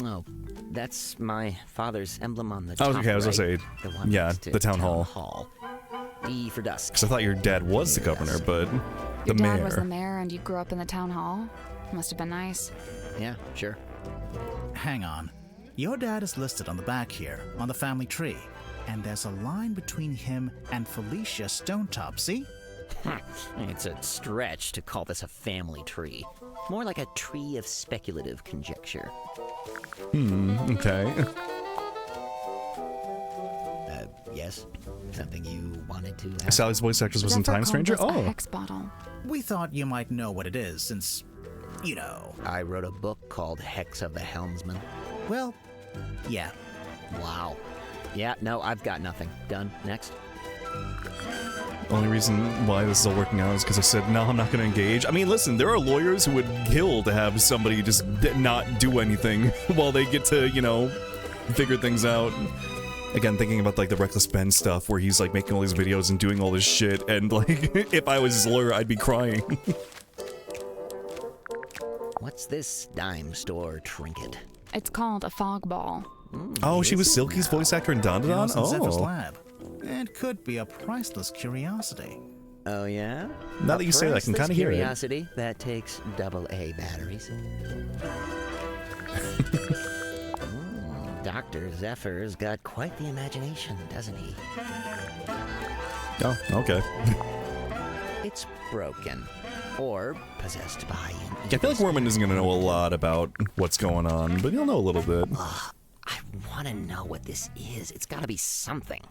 G: Oh, that's my father's emblem on the
A: Oh,
G: top
A: okay, I was gonna
G: right.
A: say,
G: The one
A: yeah,
G: next to
A: the town hall.
G: D for dusk.
A: Because I thought your dad was the governor, but
C: Your
A: the
C: dad
A: mayor.
C: was the mayor and you grew up in the town hall? Must have been nice.
G: Yeah, sure.
B: Hang on. Your dad is listed on the back here, on the family tree. And there's a line between him and Felicia Stonetop, see?
G: It's a stretch to call this a family tree. More like a tree of speculative conjecture.
A: Okay.
G: Yes? Something you wanted to have?
A: Sally's voice actress was in
C: Zephyr
A: Time
C: called
A: Stranger?
C: this a
A: Oh.
C: hex bottle.
B: We thought you might know what it is, since, you know.
G: I wrote a book called Hex of the Helmsman.
B: Well, yeah.
G: Wow. Yeah, no, I've got nothing. Done. Next.
A: Only reason why this is all working out is because I said, no, I'm not going to engage. I mean, listen, there are lawyers who would kill to have somebody just not do anything while they get to, you know, figure things out. Again, thinking about, like, the Reckless Ben stuff where he's, like, making all these videos and doing all this shit, and, like, if I was his lawyer, I'd be crying.
G: What's this dime store trinket?
C: It's called a fog ball.
A: Oh, she was Silky's voice actor in Don Don?
B: Alice in Zephyr's
A: Oh.
B: lab. It could be a priceless curiosity.
G: Oh, yeah?
A: Now that you say that, I can kind of hear it.
G: Curiosity that takes AA batteries. Dr. Zephyr's got quite the imagination, doesn't he?
A: Oh, okay.
G: It's broken. Or possessed by an
A: I feel like Worman isn't going to know a lot about what's going on, but he'll know a little bit.
G: I want to know what this is. It's got to be something.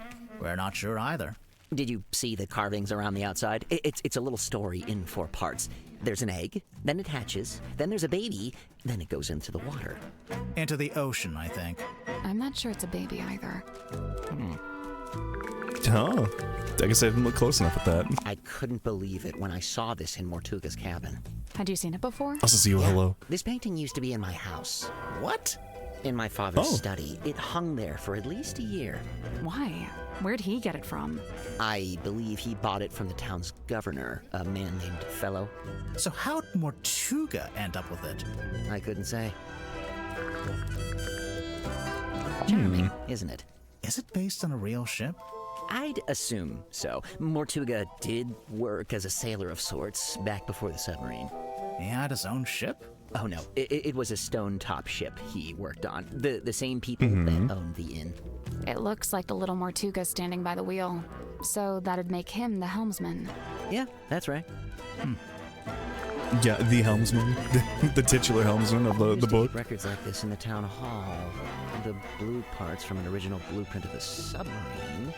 B: We're not sure either.
G: Did you see the carvings around the outside? It's a little story in 4 parts. There's an egg, then it hatches, then there's a baby, then it goes into the water.
B: Into the ocean, I think.
C: I'm not sure it's a baby either.
A: Oh, I guess I didn't look close enough at that.
G: I couldn't believe it when I saw this in Mortuga's cabin.
C: Had you seen it before?
A: Also see you, hello.
G: This painting used to be in my house.
B: What?
G: In my father's study. It hung there for at least a year.
C: Why? Where'd he get it from?
G: I believe he bought it from the town's governor, a man named Fellow.
B: So how'd Mortuga end up with it?
G: I couldn't say. Charming, isn't it?
B: Is it based on a real ship?
G: I'd assume so. Mortuga did work as a sailor of sorts back before the submarine.
B: He had his own ship?
G: Oh no, it was a stone-top ship he worked on. The same people that owned the inn.
C: It looks like the little Mortuga standing by the wheel, so that'd make him the helmsman.
G: Yeah, that's right.
A: Yeah, the helmsman. The titular helmsman of the book.
G: Records like this in the town hall. The blue parts from an original blueprint of the submarine,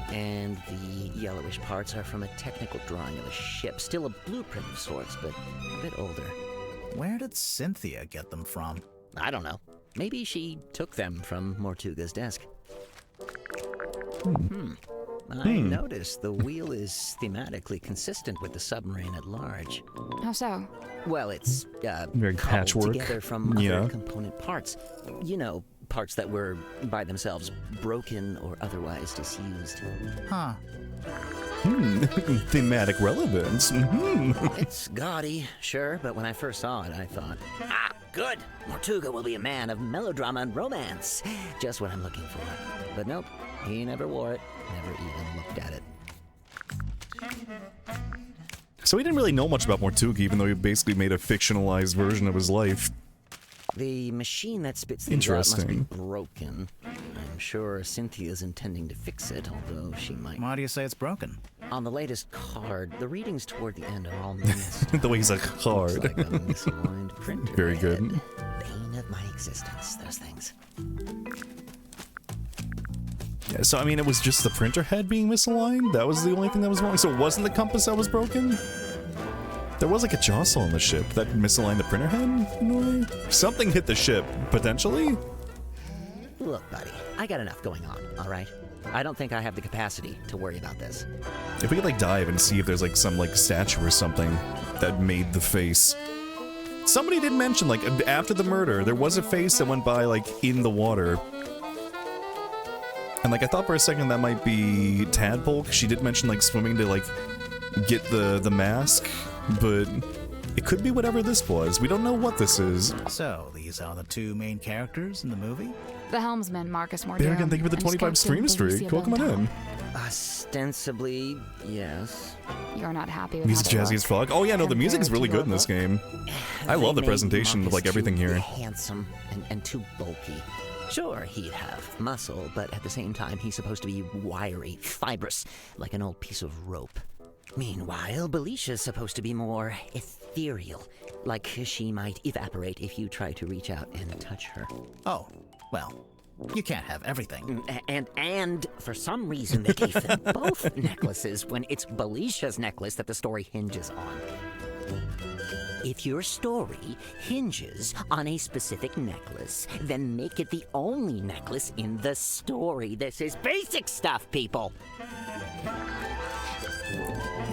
G: and the yellowish parts are from a technical drawing of a ship. Still a blueprint of sorts, but a bit older.
B: Where did Cynthia get them from?
G: I don't know. Maybe she took them from Mortuga's desk. I noticed the wheel is thematically consistent with the submarine at large.
C: How so?
G: Well, it's
A: very
G: cobbled
A: patchwork.
G: together from other component parts. You know, parts that were by themselves broken or otherwise disused.
B: Huh.
A: Thematic relevance.
G: It's gaudy, sure, but when I first saw it, I thought, good! Mortuga will be a man of melodrama and romance. Just what I'm looking for. But nope, he never wore it, never even looked at it.
A: So we didn't really know much about Mortuga, even though he basically made a fictionalized version of his life.
G: The machine that spits these out must be broken. I'm sure Cynthia's intending to fix it, although she might...
B: Why do you say it's broken?
G: On the latest card, the readings toward the end are all missed.
A: The way he's like, card.
G: Looks like a misaligned printer.
A: Very good.
G: Bane of my existence, those things.
A: Yeah, so, I mean, it was just the printer head being misaligned? That was the only thing that was wrong? So it wasn't the compass that was broken? There was like a jostle on the ship that misaligned the printer head in a way? Something hit the ship, potentially?
G: Look, buddy, I got enough going on, all right? I don't think I have the capacity to worry about this.
A: If we could like dive and see if there's like some like statue or something that made the face. Somebody did mention like after the murder, there was a face that went by like in the water. And like I thought for a second that might be Tadpole, 'cause she did mention like swimming to like get the mask, but it could be whatever this was. We don't know what this is.
B: So, these are the 2 main characters in the movie?
C: The helmsman, Marcus Mordero.
A: There again, thank you for the 25 stream streak. Welcome on in.
G: Ostensibly, yes.
C: You're not happy with
A: Music
C: how they
A: jazzy
C: look
A: as fuck. Oh yeah, no, the music is really good in this game. I love the
G: They made
A: presentation of
G: Marcus
A: like everything
G: too
A: here.
G: Handsome and too bulky. Sure, he'd have muscle, but at the same time, he's supposed to be wiry, fibrous, like an old piece of rope. Meanwhile, Belicia's supposed to be more ethereal, like she might evaporate if you try to reach out and touch her.
B: Oh, well, you can't have everything.
G: And for some reason they gave them both necklaces when it's Belicia's necklace that the story hinges on. If your story hinges on a specific necklace, then make it the only necklace in the story. This is basic stuff, people.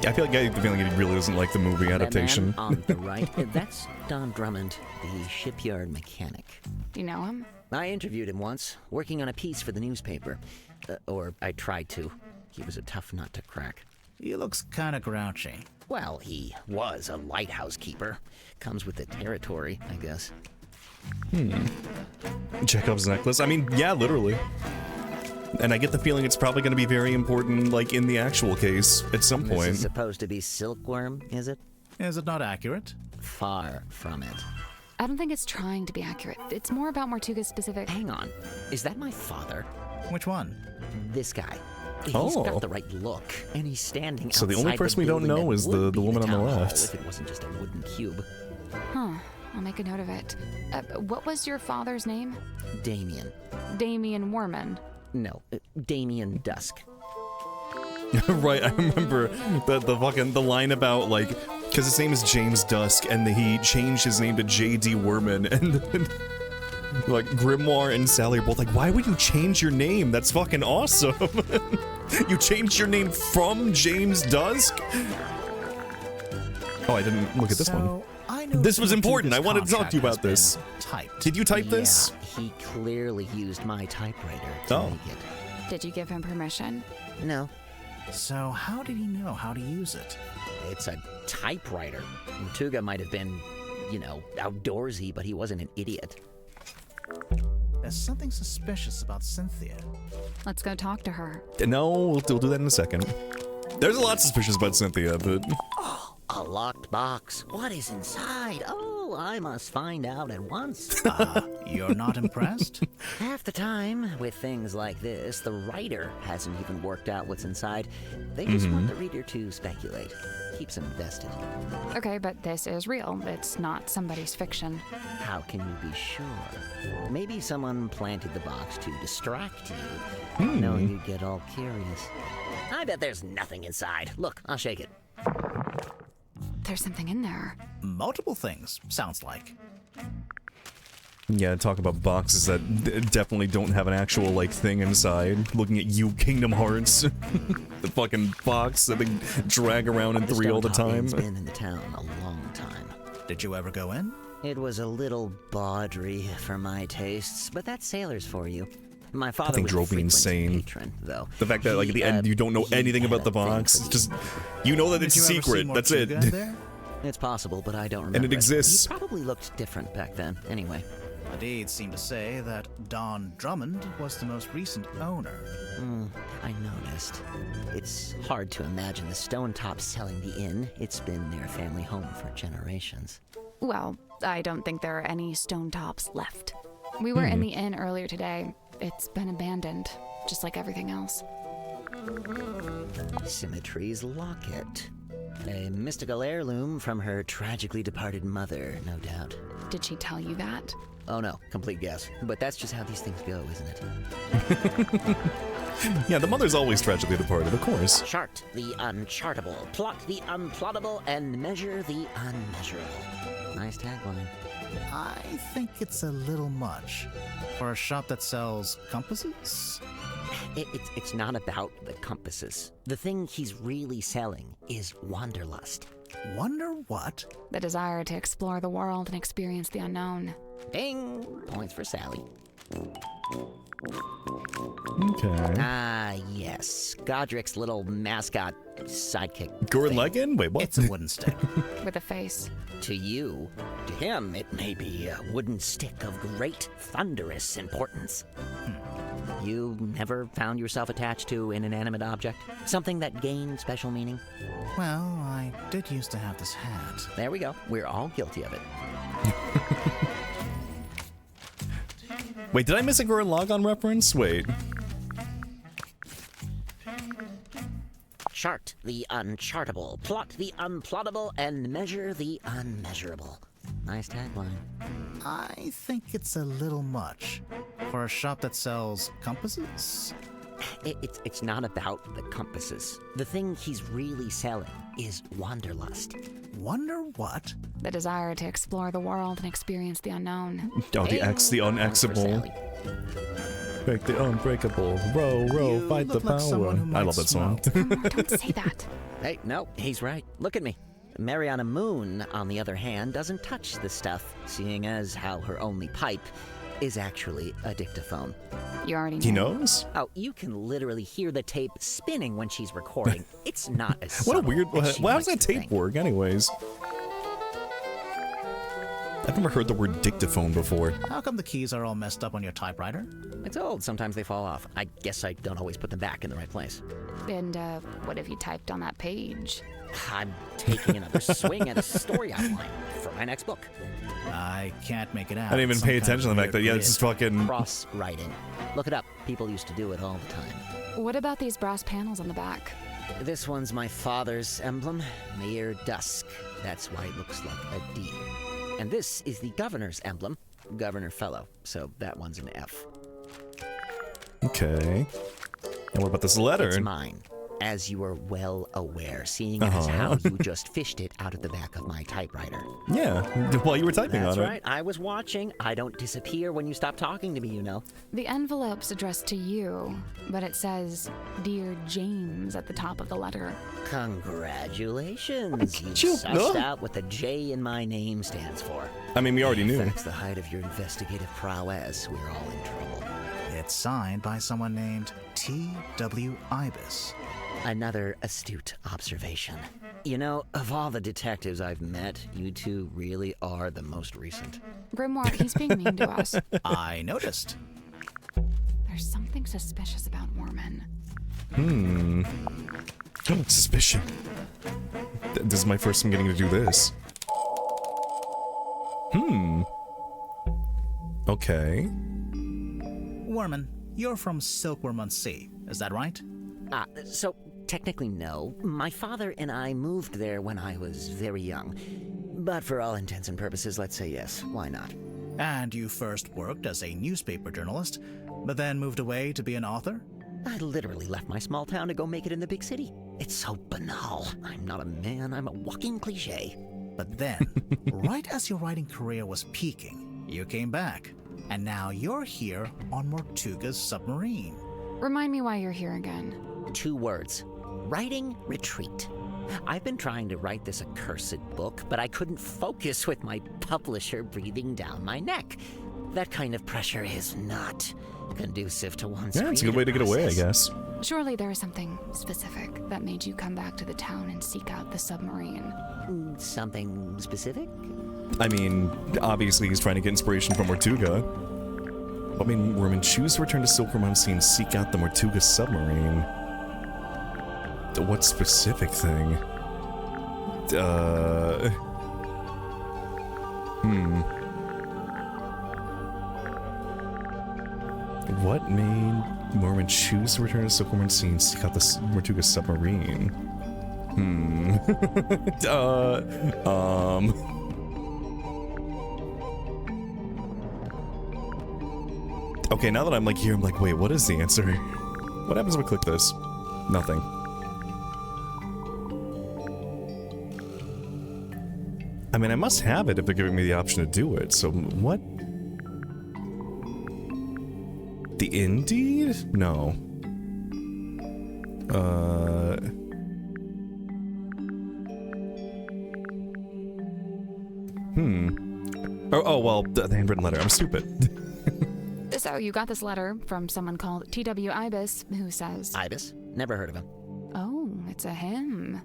A: Yeah, I feel like I have the feeling he really doesn't like the movie adaptation.
G: That man on the right, that's Don Drummond, the shipyard mechanic.
C: Do you know him?
G: I interviewed him once, working on a piece for the newspaper. Or I tried to. He was a tough nut to crack.
B: He looks kind of grouchy.
G: Well, he was a lighthouse keeper. Comes with the territory, I guess.
A: Chekhov's necklace? I mean, yeah, literally. And I get the feeling it's probably going to be very important, like, in the actual case at some
G: This
A: point.
G: is supposed to be silkworm, is it?
B: Is it not accurate?
G: Far from it.
C: I don't think it's trying to be accurate. It's more about Mortuga's specific...
G: Hang on. Is that my father?
B: Which one?
G: This guy. He's
A: Oh.
G: got the right look, and he's standing
A: So the only
G: outside
A: person we don't
G: building
A: know
G: that
A: is
G: would
A: the
G: be
A: woman on the
G: town hall
A: left.
G: If it wasn't just a wooden cube.
C: Huh. I'll make a note of it. What was your father's name?
G: Damien.
C: Damien Warman.
G: No, Damien Dusk.
A: Right, I remember the line about, like, because his name is James Dusk, and he changed his name to J.D. Werman, and then, like, Grimoire and Sally are both like, why would you change your name? That's fucking awesome. You changed your name from James Dusk? Oh, I didn't look at this one. This was important. I wanted to talk to you about this. Did you type this?
G: He clearly used my typewriter to make it.
C: Did you give him permission?
G: No.
B: So how did he know how to use it?
G: It's a typewriter. Mortuga might have been, you know, outdoorsy, but he wasn't an idiot.
B: There's something suspicious about Cynthia.
C: Let's go talk to her.
A: No, we'll do that in a second. There's a lot suspicious about Cynthia, but...
G: A locked box. What is inside? Oh, I must find out at once.
B: You're not impressed?
G: Half the time, with things like this, the writer hasn't even worked out what's inside. They just want the reader to speculate. Keeps them invested.
C: Okay, but this is real. It's not somebody's fiction.
G: How can you be sure? Maybe someone planted the box to distract you, knowing you'd get all curious. I bet there's nothing inside. Look, I'll shake it.
C: There's something in there.
B: Multiple things, sounds like.
A: Yeah, talk about boxes that definitely don't have an actual, like, thing inside. Looking at you, Kingdom Hearts. The fucking box that they drag around in 3 all the time.
G: It's been in the town a long time.
B: Did you ever go in?
G: It was a little bawdry for my tastes, but that's sailors for you. My father
A: That thing
G: was
A: drove me
G: frequent
A: insane.
G: patron, though.
A: The fact that, like, at the end, you don't know anything about the box. Just, you know that it's a secret. That's it.
G: It's possible, but I don't remember.
A: And it exists.
G: He probably looked different back then, anyway.
B: The deeds seem to say that Don Drummond was the most recent owner.
G: I noticed. It's hard to imagine the Stone Tops selling the inn. It's been their family home for generations.
C: Well, I don't think there are any stone tops left. We were in the inn earlier today. It's been abandoned, just like everything else.
G: Symmetry's locket. A mystical heirloom from her tragically departed mother, no doubt.
C: Did she tell you that?
G: Oh no, complete guess. But that's just how these things go, isn't it?
A: Yeah, the mother's always tragically departed, of course.
G: Chart the unchartable, plot the unplottable, and measure the unmeasurable. Nice tagline.
B: I think it's a little much. For a shop that sells compasses?
G: It's not about the compasses. The thing he's really selling is wanderlust.
B: Wonder what?
C: The desire to explore the world and experience the unknown.
G: Ding! Points for Sally.
A: Okay.
G: Ah, yes. Godric's little mascot sidekick.
A: Gurren Lagann? Wait, what?
B: It's a wooden stick.
C: With a face.
G: To you, to him, it may be a wooden stick of great, thunderous importance. You never found yourself attached to an inanimate object? Something that gained special meaning?
B: Well, I did used to have this hat.
G: There we go. We're all guilty of it.
A: Wait, did I miss a Gurren Lagann reference? Wait.
G: Chart the unchartable, plot the unplottable, and measure the unmeasurable. Nice tagline.
B: I think it's a little much. For a shop that sells compasses?
G: It's not about the compasses. The thing he's really selling is wanderlust.
B: Wonder what?
C: The desire to explore the world and experience the unknown.
A: Oh, the X, the unexable. Break the unbreakable. Row, row, fight the power. I love that song.
C: Don't say that.
G: Hey, no, he's right. Look at me. Mariana Moon, on the other hand, doesn't touch the stuff, seeing as how her only pipe is actually a dictaphone.
C: You already know.
A: He knows?
G: Oh, you can literally hear the tape spinning when she's recording. It's not as
A: What a
G: subtle
A: weird...
G: as she
A: Well, how's
G: likes
A: that
G: to
A: tape work, anyways? I've never heard the word dictaphone before.
B: How come the keys are all messed up on your typewriter?
O: It's old. Sometimes they fall off. I guess I don't always put them back in the right place.
C: And, what have you typed on that page?
O: I'm taking another swing at a story outline for my next book.
B: I can't make it out.
A: I didn't even
B: Some
A: pay
B: kind
A: attention to
B: of
A: the fact that,
B: weird
A: yeah, this is fucking...
O: Cross-writing. Look it up. People used to do it all the time.
C: What about these brass panels on the back?
O: This one's my father's emblem, Mayor Dusk. That's why it looks like a D. And this is the governor's emblem, Governor Fellow. So that one's an F.
A: Okay. And what about this letter?
O: It's mine, as you are well aware, seeing as how you just fished it out of the back of my typewriter.
A: Yeah, while you were typing
O: That's
A: on it.
O: right, I was watching. I don't disappear when you stop talking to me, you know.
C: The envelope's addressed to you, but it says, Dear James, at the top of the letter.
O: Congratulations. You sussed out what the J in my name stands for.
A: I mean, we already knew.
O: If that's the height of your investigative prowess, we're all in trouble.
B: It's signed by someone named T.W. Ibis.
O: Another astute observation. You know, of all the detectives I've met, you two really are the most recent.
C: Grimoire, he's being mean to us.
B: I noticed.
C: There's something suspicious about Mormon.
A: Suspicion. This is my first time getting to do this. Okay.
B: Worman, you're from Silkworm-on-Sea, is that right?
O: So technically no. My father and I moved there when I was very young. But for all intents and purposes, let's say yes. Why not?
B: And you first worked as a newspaper journalist, but then moved away to be an author?
O: I literally left my small town to go make it in the big city. It's so banal. I'm not a man, I'm a walking cliche.
B: But then, right as your writing career was peaking, you came back. And now you're here on Mortuga's submarine.
C: Remind me why you're here again.
O: 2 words. Writing retreat. I've been trying to write this accursed book, but I couldn't focus with my publisher breathing down my neck. That kind of pressure is not conducive to one's
A: Yeah, it's a good way to get away, I guess.
C: Surely there is something specific that made you come back to the town and seek out the submarine.
O: Something specific?
A: I mean, obviously he's trying to get inspiration from Mortuga. I mean, Worman, choose to return to Silkworm-on-Sea and seek out the Mortuga submarine. What specific thing? What made Mormon choose to return to Silkworm-on-Sea and seek out the Mortuga submarine? Okay, now that I'm like here, I'm like, wait, what is the answer? What happens if we click this? Nothing. I mean, I must have it if they're giving me the option to do it, so what? The Indeed? No. Oh, well, the handwritten letter. I'm stupid.
C: So you got this letter from someone called T.W. Ibis, who says...
O: Ibis? Never heard of him.
C: Oh, it's a him.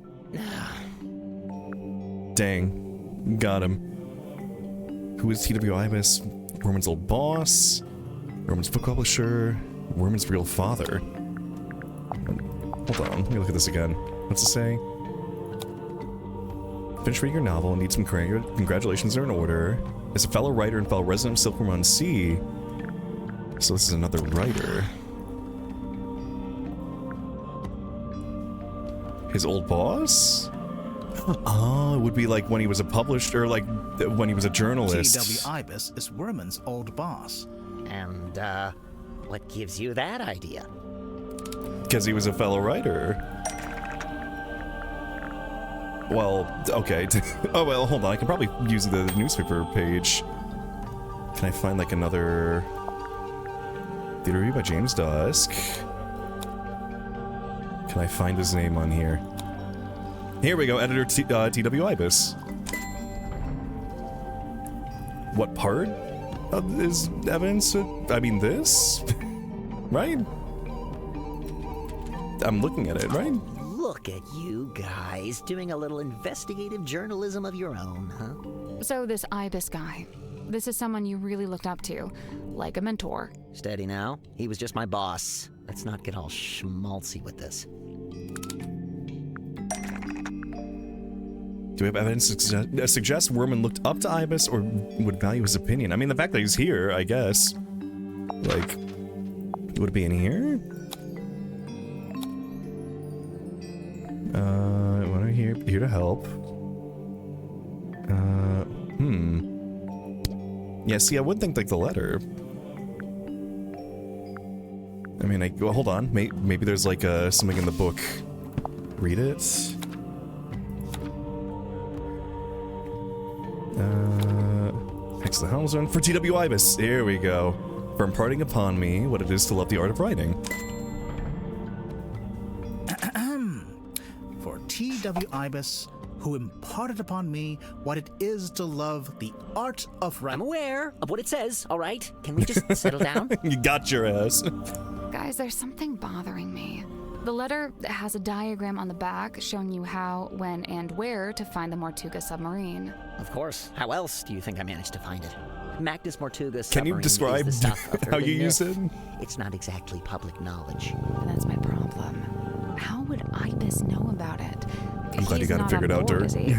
A: Dang. Got him. Who is T.W. Ibis? Worman's old boss? Worman's book publisher? Worman's real father? Hold on, let me look at this again. What's it say? Finish reading your novel and need some congratulations are in order. As a fellow writer and fellow resident of Silkworm-on-Sea. So this is another writer. His old boss? Oh, it would be like when he was a publisher, or like when he was a journalist.
B: T.W. Ibis is Worman's old boss.
O: And, what gives you that idea?
A: Because he was a fellow writer. Well, okay. Oh, well, hold on. I can probably use the newspaper page. Can I find, like, another... Theater Review by James Dusk. Can I find his name on here? Here we go, editor T.W. Ibis. What part of is evidence? I mean, this? Right? I'm looking at it, right?
O: Look Look at you guys doing a little investigative journalism of your own, huh?
C: So this Ibis guy, this is someone you really looked up to, like a mentor.
O: Steady now. He was just my boss. Let's not get all schmaltzy with this.
A: Do we have evidence to suggest Worman looked up to Ibis or would value his opinion? I mean, the fact that he's here, I guess. Like, would it be in here? What are here to help? Yeah, see, I would think like the letter. I mean, well, hold on. Maybe there's like something in the book. Read it. Hex the Helmsman for T.W. Ibis. Here we go. For imparting upon me what it is to love the art of writing.
B: For T.W. Ibis, who imparted upon me what it is to love the art of writing.
O: I'm aware of what it says, all right? Can we just settle down?
A: You got your ass.
C: Guys, there's something bothering me. The letter has a diagram on the back showing you how, when, and where to find the Mortuga submarine.
O: Of course. How else do you think I managed to find it? Magnus Mortuga's
A: Can
O: submarine
A: you describe
O: is the stuff of
A: how you
O: urban
A: use
O: myth.
A: it?
O: It's not exactly public knowledge.
C: That's my problem. How would Ibis know about it?
A: I'm glad you
C: He's
A: got it
C: not
A: figured
C: on
A: out,
C: board,
A: Dirk.
C: is he?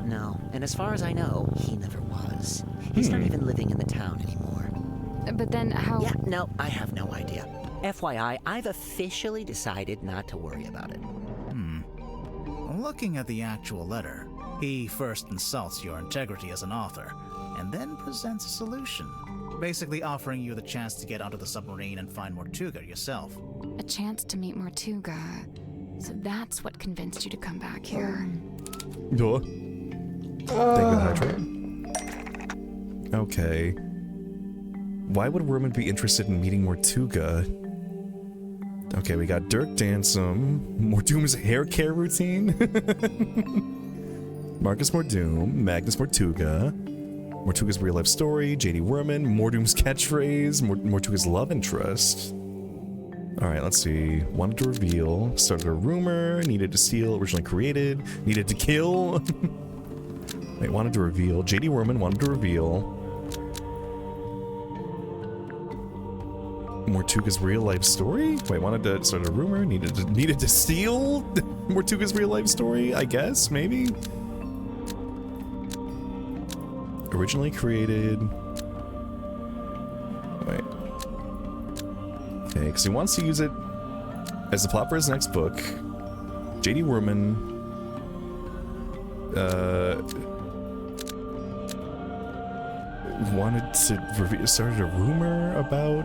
O: No, and as far as I know, he never was. He's not even living in the town anymore.
C: But then how...
O: Yeah, no, I have no idea. FYI, I've officially decided not to worry about it.
B: Looking at the actual letter, he first insults your integrity as an author, and then presents a solution, basically offering you the chance to get onto the submarine and find Mortuga yourself.
C: A chance to meet Mortuga. So that's what convinced you to come back here.
A: Duh. Thank you, Hydrate. Okay. Why would Worman be interested in meeting Mortuga? Okay, we got Dirk Dansom, Mordoom's hair care routine, Marcus Mordoom, Magnus Mortuga, Mortuga's real life story, JD Worman, Mordoom's catchphrase, Mortuga's love interest. Alright, let's see. Wanted to reveal, started a rumor, needed to steal, originally created, needed to kill. Wait, wanted to reveal, JD Worman wanted to reveal. Mortuga's real life story? Wait, wanted to start a rumor? Needed to steal Mortuga's real life story? I guess, maybe? Originally created... Wait. Okay, because he wants to use it as the plot for his next book. JD Worman... wanted to started a rumor about...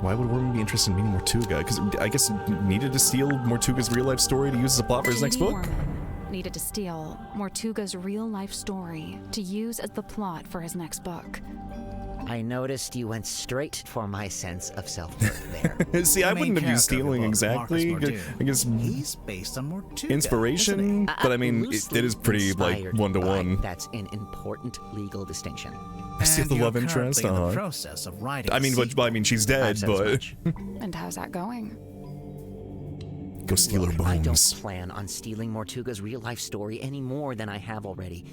A: Why would Worman be interested in meeting Mortuga? Because I guess needed to steal Mortuga's real life story to use as a plot for his next book?
C: Worman needed to steal Mortuga's real life story to use as the plot for his next book.
O: I noticed you went straight for my sense of self-worth there.
A: See, I wouldn't have used stealing exactly. I guess
B: he's based on Mortuga,
A: inspiration, but I mean, it is pretty like one-to-one.
O: That's an important legal distinction.
A: I see the love interest.
B: In the process of writing.
A: I mean, she's dead, but.
C: And how's that going?
A: Go steal her bones.
O: I don't plan on stealing Mortuga's real life story any more than I have already.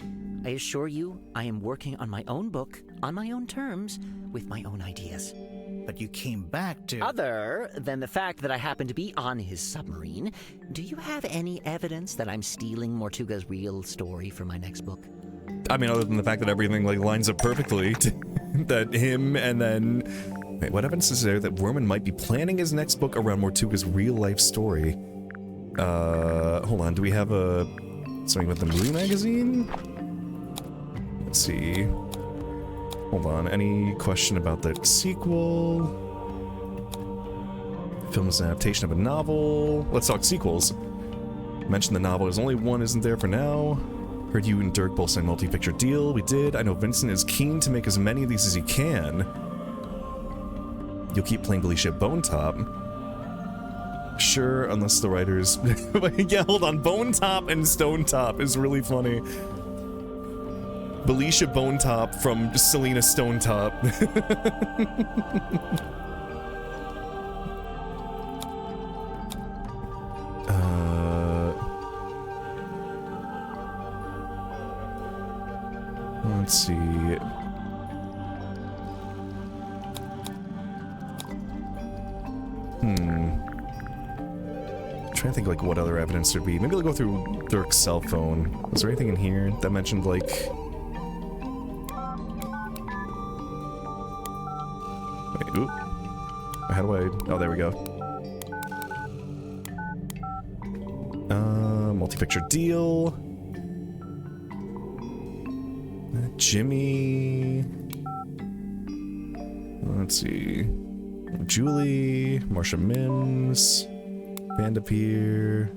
O: I assure you, I am working on my own book, on my own terms, with my own ideas.
B: But you came back to...
O: Other than the fact that I happen to be on his submarine, do you have any evidence that I'm stealing Mortuga's real story for my next book?
A: I mean, other than the fact that everything like lines up perfectly, that him and then... Wait, what evidence is there that Worman might be planning his next book around Mortuga's real life story? Hold on, do we have something with the movie magazine? Let's see. Hold on, any question about the sequel? The film is an adaptation of a novel. Let's talk sequels. Mentioned the novel, there's only one, isn't there, for now? Heard you and Dirk both signed multi-picture deal. We did. I know Vincent is keen to make as many of these as he can. You'll keep playing Felicia Bone Top. Sure, unless the writers... Yeah, hold on. Bone Top and Stone Top is really funny. Felicia Bone Top from Selena Stone Top. Let's see. Trying to think like what other evidence there'd be. Maybe I'll go through Dirk's cell phone. Was there anything in here that mentioned like... Wait, oop. How do I... Oh, there we go. Multi-picture deal. Jimmy. Let's see. Julie. Marsha Mims. Vanderpeer.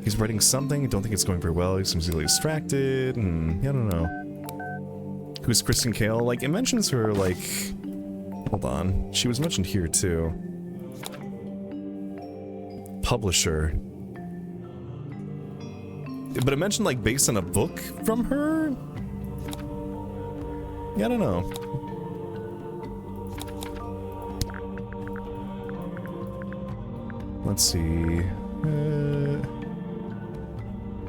A: He's writing something. I don't think it's going very well. He seems really distracted. Yeah, I don't know. Who's Kristen Kale? Like, it mentions her, like... Hold on. She was mentioned here, too. Publisher. But it mentioned, like, based on a book from her? Yeah, I don't know. Let's see.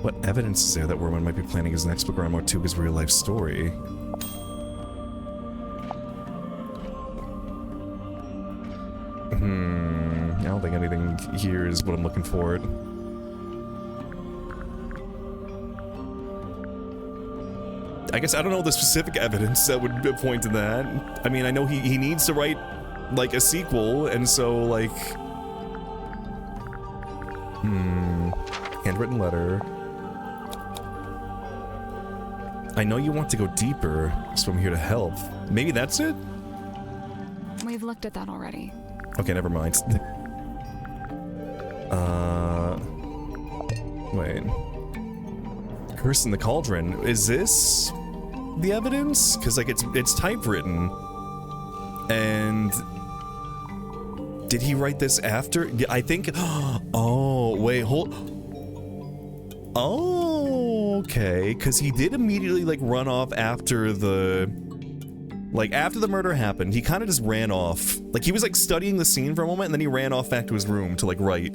A: What evidence is there that Worman might be planning his next book around Mortuga's real-life story? I don't think anything here is what I'm looking for. I guess I don't know the specific evidence that would point to that. I mean, I know he needs to write, like, a sequel, and so, like... Handwritten letter. I know you want to go deeper, so I'm here to help. Maybe that's it?
C: We've looked at that already.
A: Okay, never mind. Wait. Curse in the Cauldron. Is this the evidence? Because, like, it's typewritten. And... Did he write this after? I think... Oh, wait, hold... Oh, okay. Because he did immediately, like, run off after the... Like, after the murder happened, he kind of just ran off. Like, he was, like, studying the scene for a moment, and then he ran off back to his room to, like, write.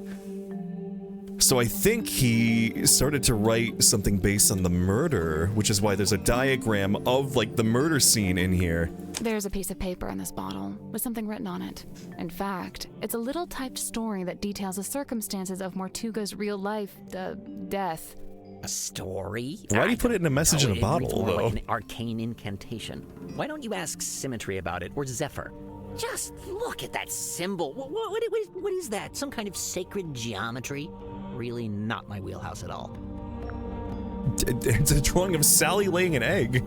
A: So I think he started to write something based on the murder, which is why there's a diagram of, like, the murder scene in here.
C: There's a piece of paper in this bottle with something written on it. In fact, it's a little typed story that details the circumstances of Mortuga's real life, death.
O: A story?
A: Why do you put it in a message in a bottle, though?
O: Like an arcane incantation. Why don't you ask Symmetry about it, or Zephyr? Just look at that symbol. What is that? Some kind of sacred geometry? Really not my wheelhouse at all.
A: It's a drawing of Sally laying an egg.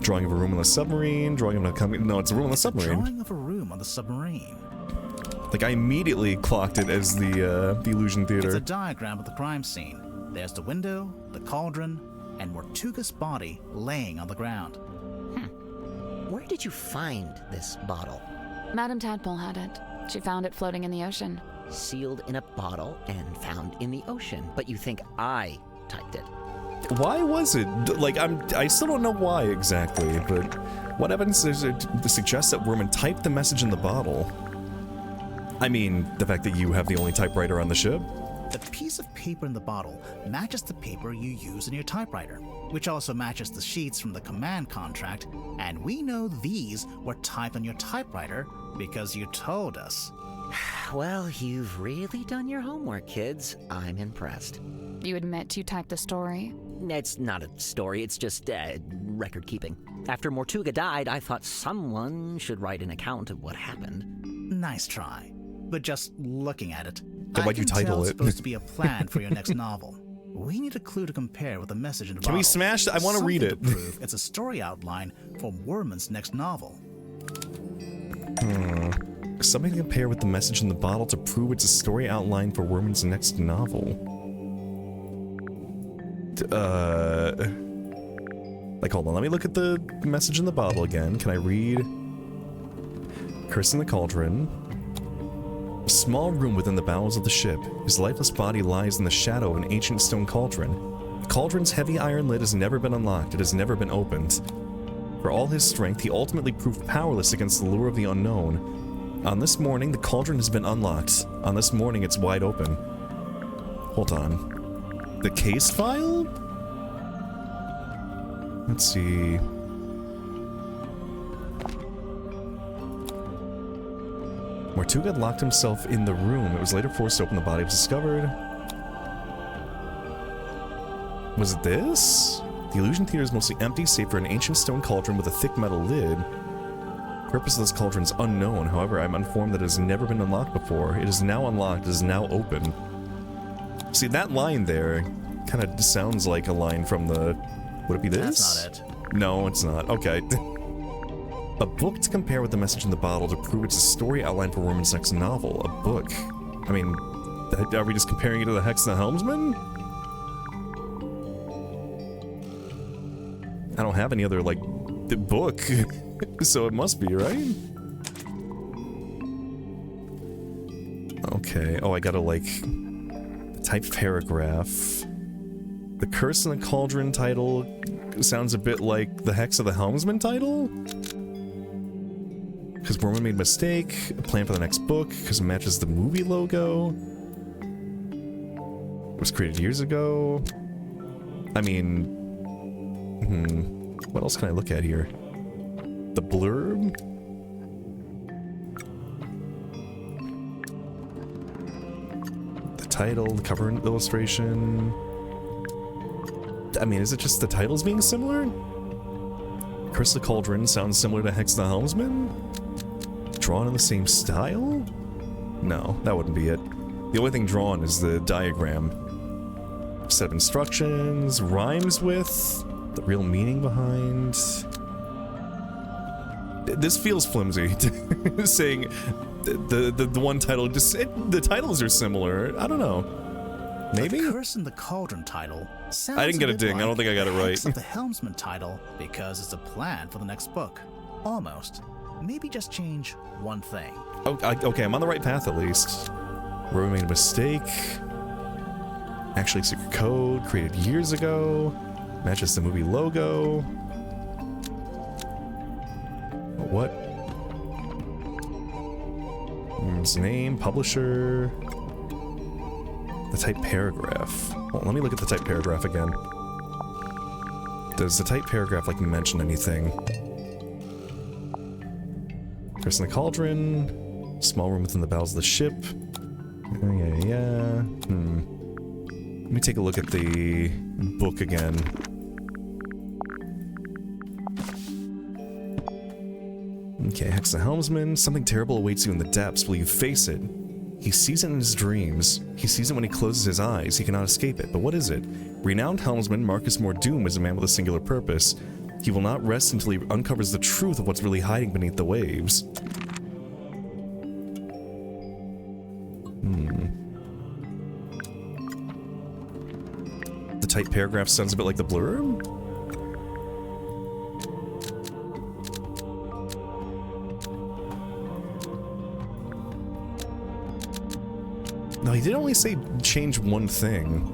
A: Drawing of a room on the submarine, drawing of a... No, it's a room on the submarine.
B: Drawing of a room on the submarine.
A: Like, I immediately clocked it as the Illusion Theater.
B: It's a diagram of the crime scene. There's the window, the cauldron, and Mortuga's body laying on the ground.
O: Where did you find this bottle?
C: Madame Tadpole had it. She found it floating in the ocean.
O: Sealed in a bottle and found in the ocean, but you think I typed it.
A: Why was it? Like, I still don't know why exactly, but what evidence is there to suggest that Worman typed the message in the bottle? I mean, the fact that you have the only typewriter on the ship?
B: The piece of paper in the bottle matches the paper you use in your typewriter, which also matches the sheets from the command contract, and we know these were typed on your typewriter because you told us.
O: Well, you've really done your homework, kids. I'm impressed.
C: You admit you typed the story?
O: It's not a story, it's just record keeping. After Mortuga died, I thought someone should write an account of what happened.
B: Nice try. But just looking at it,
A: then why'd you title
B: it's
A: it?
B: supposed to be a plan for your next novel. We need a clue to compare with the message in the bottle.
A: Can we smash it? I want to read it.
B: To prove it's a story outline for Worman's next novel.
A: Something to compare with the message in the bottle to prove it's a story outline for Worman's next novel. Like, hold on, let me look at the message in the bottle again. Can I read? Curse in the Cauldron. A small room within the bowels of the ship. His lifeless body lies in the shadow of an ancient stone cauldron. The cauldron's heavy iron lid has never been unlocked. It has never been opened. For all his strength, he ultimately proved powerless against the lure of the unknown. On this morning, the cauldron has been unlocked. On this morning, it's wide open. Hold on. the case file? Let's see. Mortuga had locked himself in the room. It was later forced open. The body was discovered. Was it this? The illusion theater is mostly empty, save for an ancient stone cauldron with a thick metal lid. The purpose of this cauldron is unknown. However, I'm informed that it has never been unlocked before. It is now unlocked. It is now open. See, that line there kind of sounds like a line from the... Would it be this?
B: That's not it.
A: No, it's not. Okay. A book to compare with the message in the bottle to prove it's a story outline for Roman's next novel. A book. I mean, are we just comparing it to the Hex and the Helmsman? I don't have any other, like, book, so it must be, right? Okay. Oh, I gotta, like, type paragraph. The Curse in the Cauldron title sounds a bit like the Hex of the Helmsman title? Because Roman made a mistake. A plan for the next book, because it matches the movie logo. It was created years ago. I mean... What else can I look at here? The blurb? The title, the cover illustration... I mean, is it just the titles being similar? Curse of the Cauldron sounds similar to Hex the Helmsman? Drawn in the same style? No, that wouldn't be it. The only thing drawn is the diagram. Set of instructions, rhymes with, the real meaning behind... This feels flimsy, saying the one title, just the titles are similar. I don't know. Maybe?
B: The Curse in the Cauldron title sounds
A: I didn't get a ding.
B: Like
A: I don't think I got it right.
B: Hex of the Helmsman title because it's a plan for the next book. Almost. Maybe just change one thing.
A: Oh, okay, I'm on the right path at least. Roman made a mistake. Actually, secret code created years ago. Matches the movie logo. What? His name, publisher. The type paragraph. Well, let me look at the type paragraph again. Does the type paragraph, like, mention anything? Curse in the Cauldron. Small room within the bowels of the ship. Yeah. Let me take a look at the book again. Okay, Hex the Helmsman. Something terrible awaits you in the depths. Will you face it? He sees it in his dreams. He sees it when he closes his eyes. He cannot escape it. But what is it? Renowned helmsman Marcus Mordoom is a man with a singular purpose. He will not rest until he uncovers the truth of what's really hiding beneath the waves. The tight paragraph sounds a bit like the blurb? No, he did only say change one thing.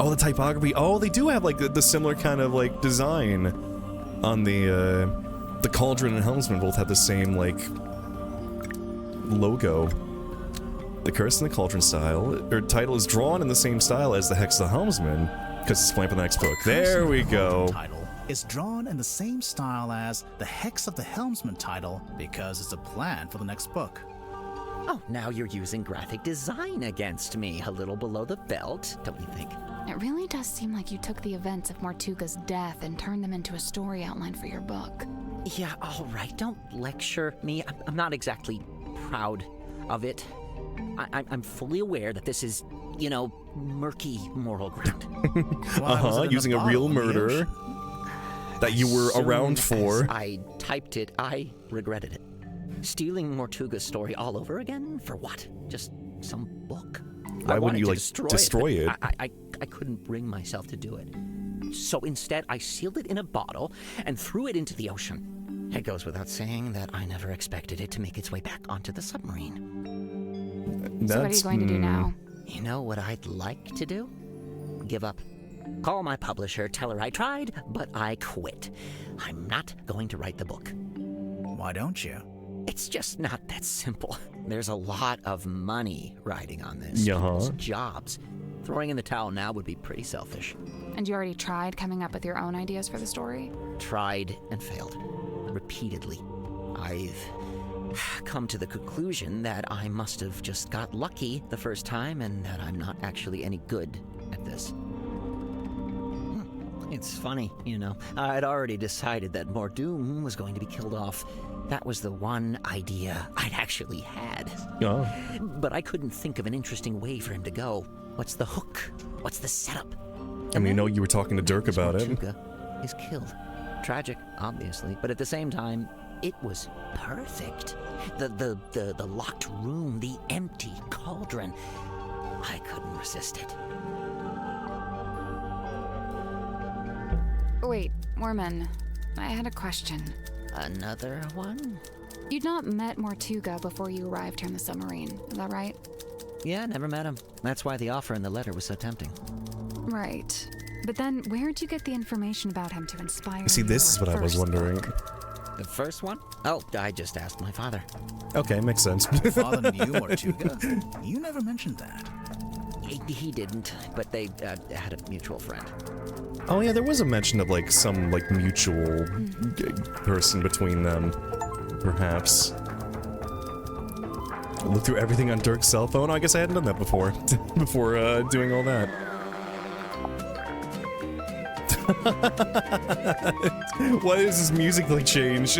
A: Oh, the typography. Oh, they do have like the similar kind of like design on the Cauldron and Helmsman both have the same like logo. The Curse in the Cauldron title is drawn in the same style as the Hex of the Helmsman because it's planned for the next book. There we go.
B: Title is drawn in the same style as the Hex of the Helmsman title because it's a plan for the next book.
O: Oh, now you're using graphic design against me, a little below the belt, don't you think?
C: It really does seem like you took the events of Mortuga's death and turned them into a story outline for your book.
O: Yeah, all right, don't lecture me. I'm not exactly proud of it. I'm fully aware that this is, you know, murky moral ground.
A: Using a real murder that you were around for.
O: As I typed it, I regretted it. Stealing Mortuga's story all over again? For what? Just some book?
A: Why wouldn't you, like, destroy it?
O: I couldn't bring myself to do it. So instead, I sealed it in a bottle and threw it into the ocean. It goes without saying that I never expected it to make its way back onto the submarine.
C: So what are you going to do now?
O: You know what I'd like to do? Give up. Call my publisher, tell her I tried, but I quit. I'm not going to write the book.
B: Why don't you?
O: It's just not that simple. There's a lot of money riding on this.
A: Uh-huh.
O: People's jobs. Throwing in the towel now would be pretty selfish.
C: And you already tried coming up with your own ideas for the story?
O: Tried and failed. Repeatedly. I've come to the conclusion that I must have just got lucky the first time and that I'm not actually any good at this. It's funny, you know. I'd already decided that Mordoom was going to be killed off. That was the one idea I'd actually had.
A: Oh.
O: But I couldn't think of an interesting way for him to go. What's the hook? What's the setup?
A: I mean, you were talking to Dirk about it.
O: Tortuga is killed. Tragic, obviously, but at the same time, it was perfect. The locked room, the empty cauldron. I couldn't resist it.
C: Wait, Mormon, I had a question.
O: Another one?
C: You'd not met Mortuga before you arrived here in the submarine, is that right?
O: Yeah, never met him. That's why the offer in the letter was so tempting.
C: Right. But then, where'd you get the information about him to inspire
A: See, this is what I was wondering.
O: The first one? Oh, I just asked my father.
A: Okay, makes sense.
B: Father knew Mortuga? You never mentioned that.
O: He didn't, but they had a mutual friend.
A: Oh yeah, there was a mention of like some like mutual person between them, perhaps. Look through everything on Dirk's cell phone. I guess I hadn't done that before. Before doing all that. Why does this musically change?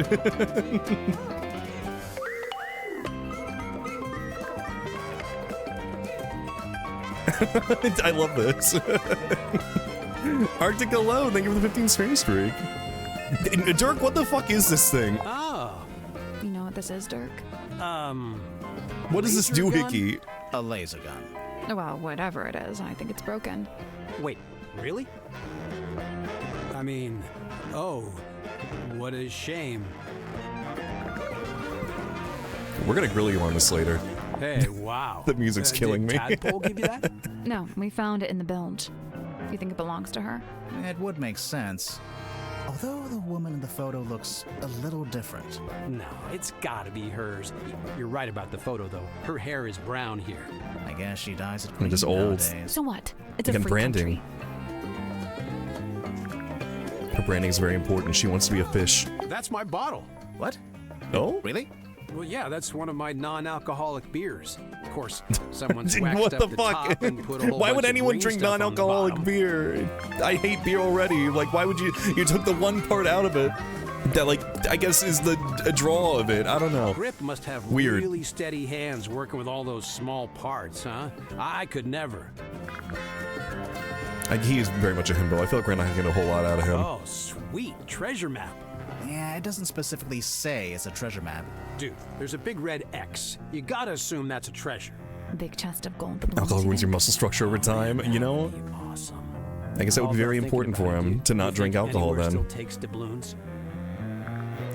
A: I love this. Arctic Alone, thank you for the 15 space freak. Dirk, what the fuck is this thing?
E: Oh.
C: You know what this is, Dirk?
A: What is this doohickey?
B: A laser gun.
C: Well, whatever it is, I think it's broken.
L: Wait, really? I mean, oh, what a shame.
A: We're gonna grill you on this later.
L: Hey, wow.
A: The music's killing me.
L: Did Tadpole give you that?
C: No, we found it in the bilge. Do you think it belongs to her?
B: It would make sense. Although the woman in the photo looks a little different.
L: No, it's gotta be hers. You're right about the photo, though. Her hair is brown here.
B: I guess she dyes it
A: I'm
B: green
A: just old.
B: nowadays.
C: So what? It's
A: Again,
C: a free
A: branding.
C: country.
A: Her branding is very important. She wants to be a fish.
L: That's my bottle.
B: What?
A: Oh?
B: Really?
L: Well, yeah, that's one of my non-alcoholic beers. Of course, someone's
A: What
L: waxed
A: the
L: up the
A: fuck?
L: top and put a whole
A: Why
L: bunch
A: would
L: of
A: anyone
L: green
A: drink
L: stuff on the
A: non-alcoholic
L: bottom.
A: beer? I hate beer already. Like, why would you took the one part out of it that, like, I guess is a draw of it. I don't know.
L: Grip must have
A: Weird.
L: really steady hands working with all those small parts, huh? I could never.
A: He is very much a himbo. I feel like we're not getting a whole lot out of him.
L: Oh, sweet. Treasure map.
B: Yeah, it doesn't specifically say it's a treasure map.
L: Dude, there's a big red X. You gotta assume that's a treasure.
C: Big chest of gold. that
A: Alcohol
C: belongs
A: ruins
C: to
A: your
C: him.
A: muscle structure over time, you know?
L: Awesome.
A: I guess that would be very important for him to not drink alcohol then.
L: Still takes doubloons.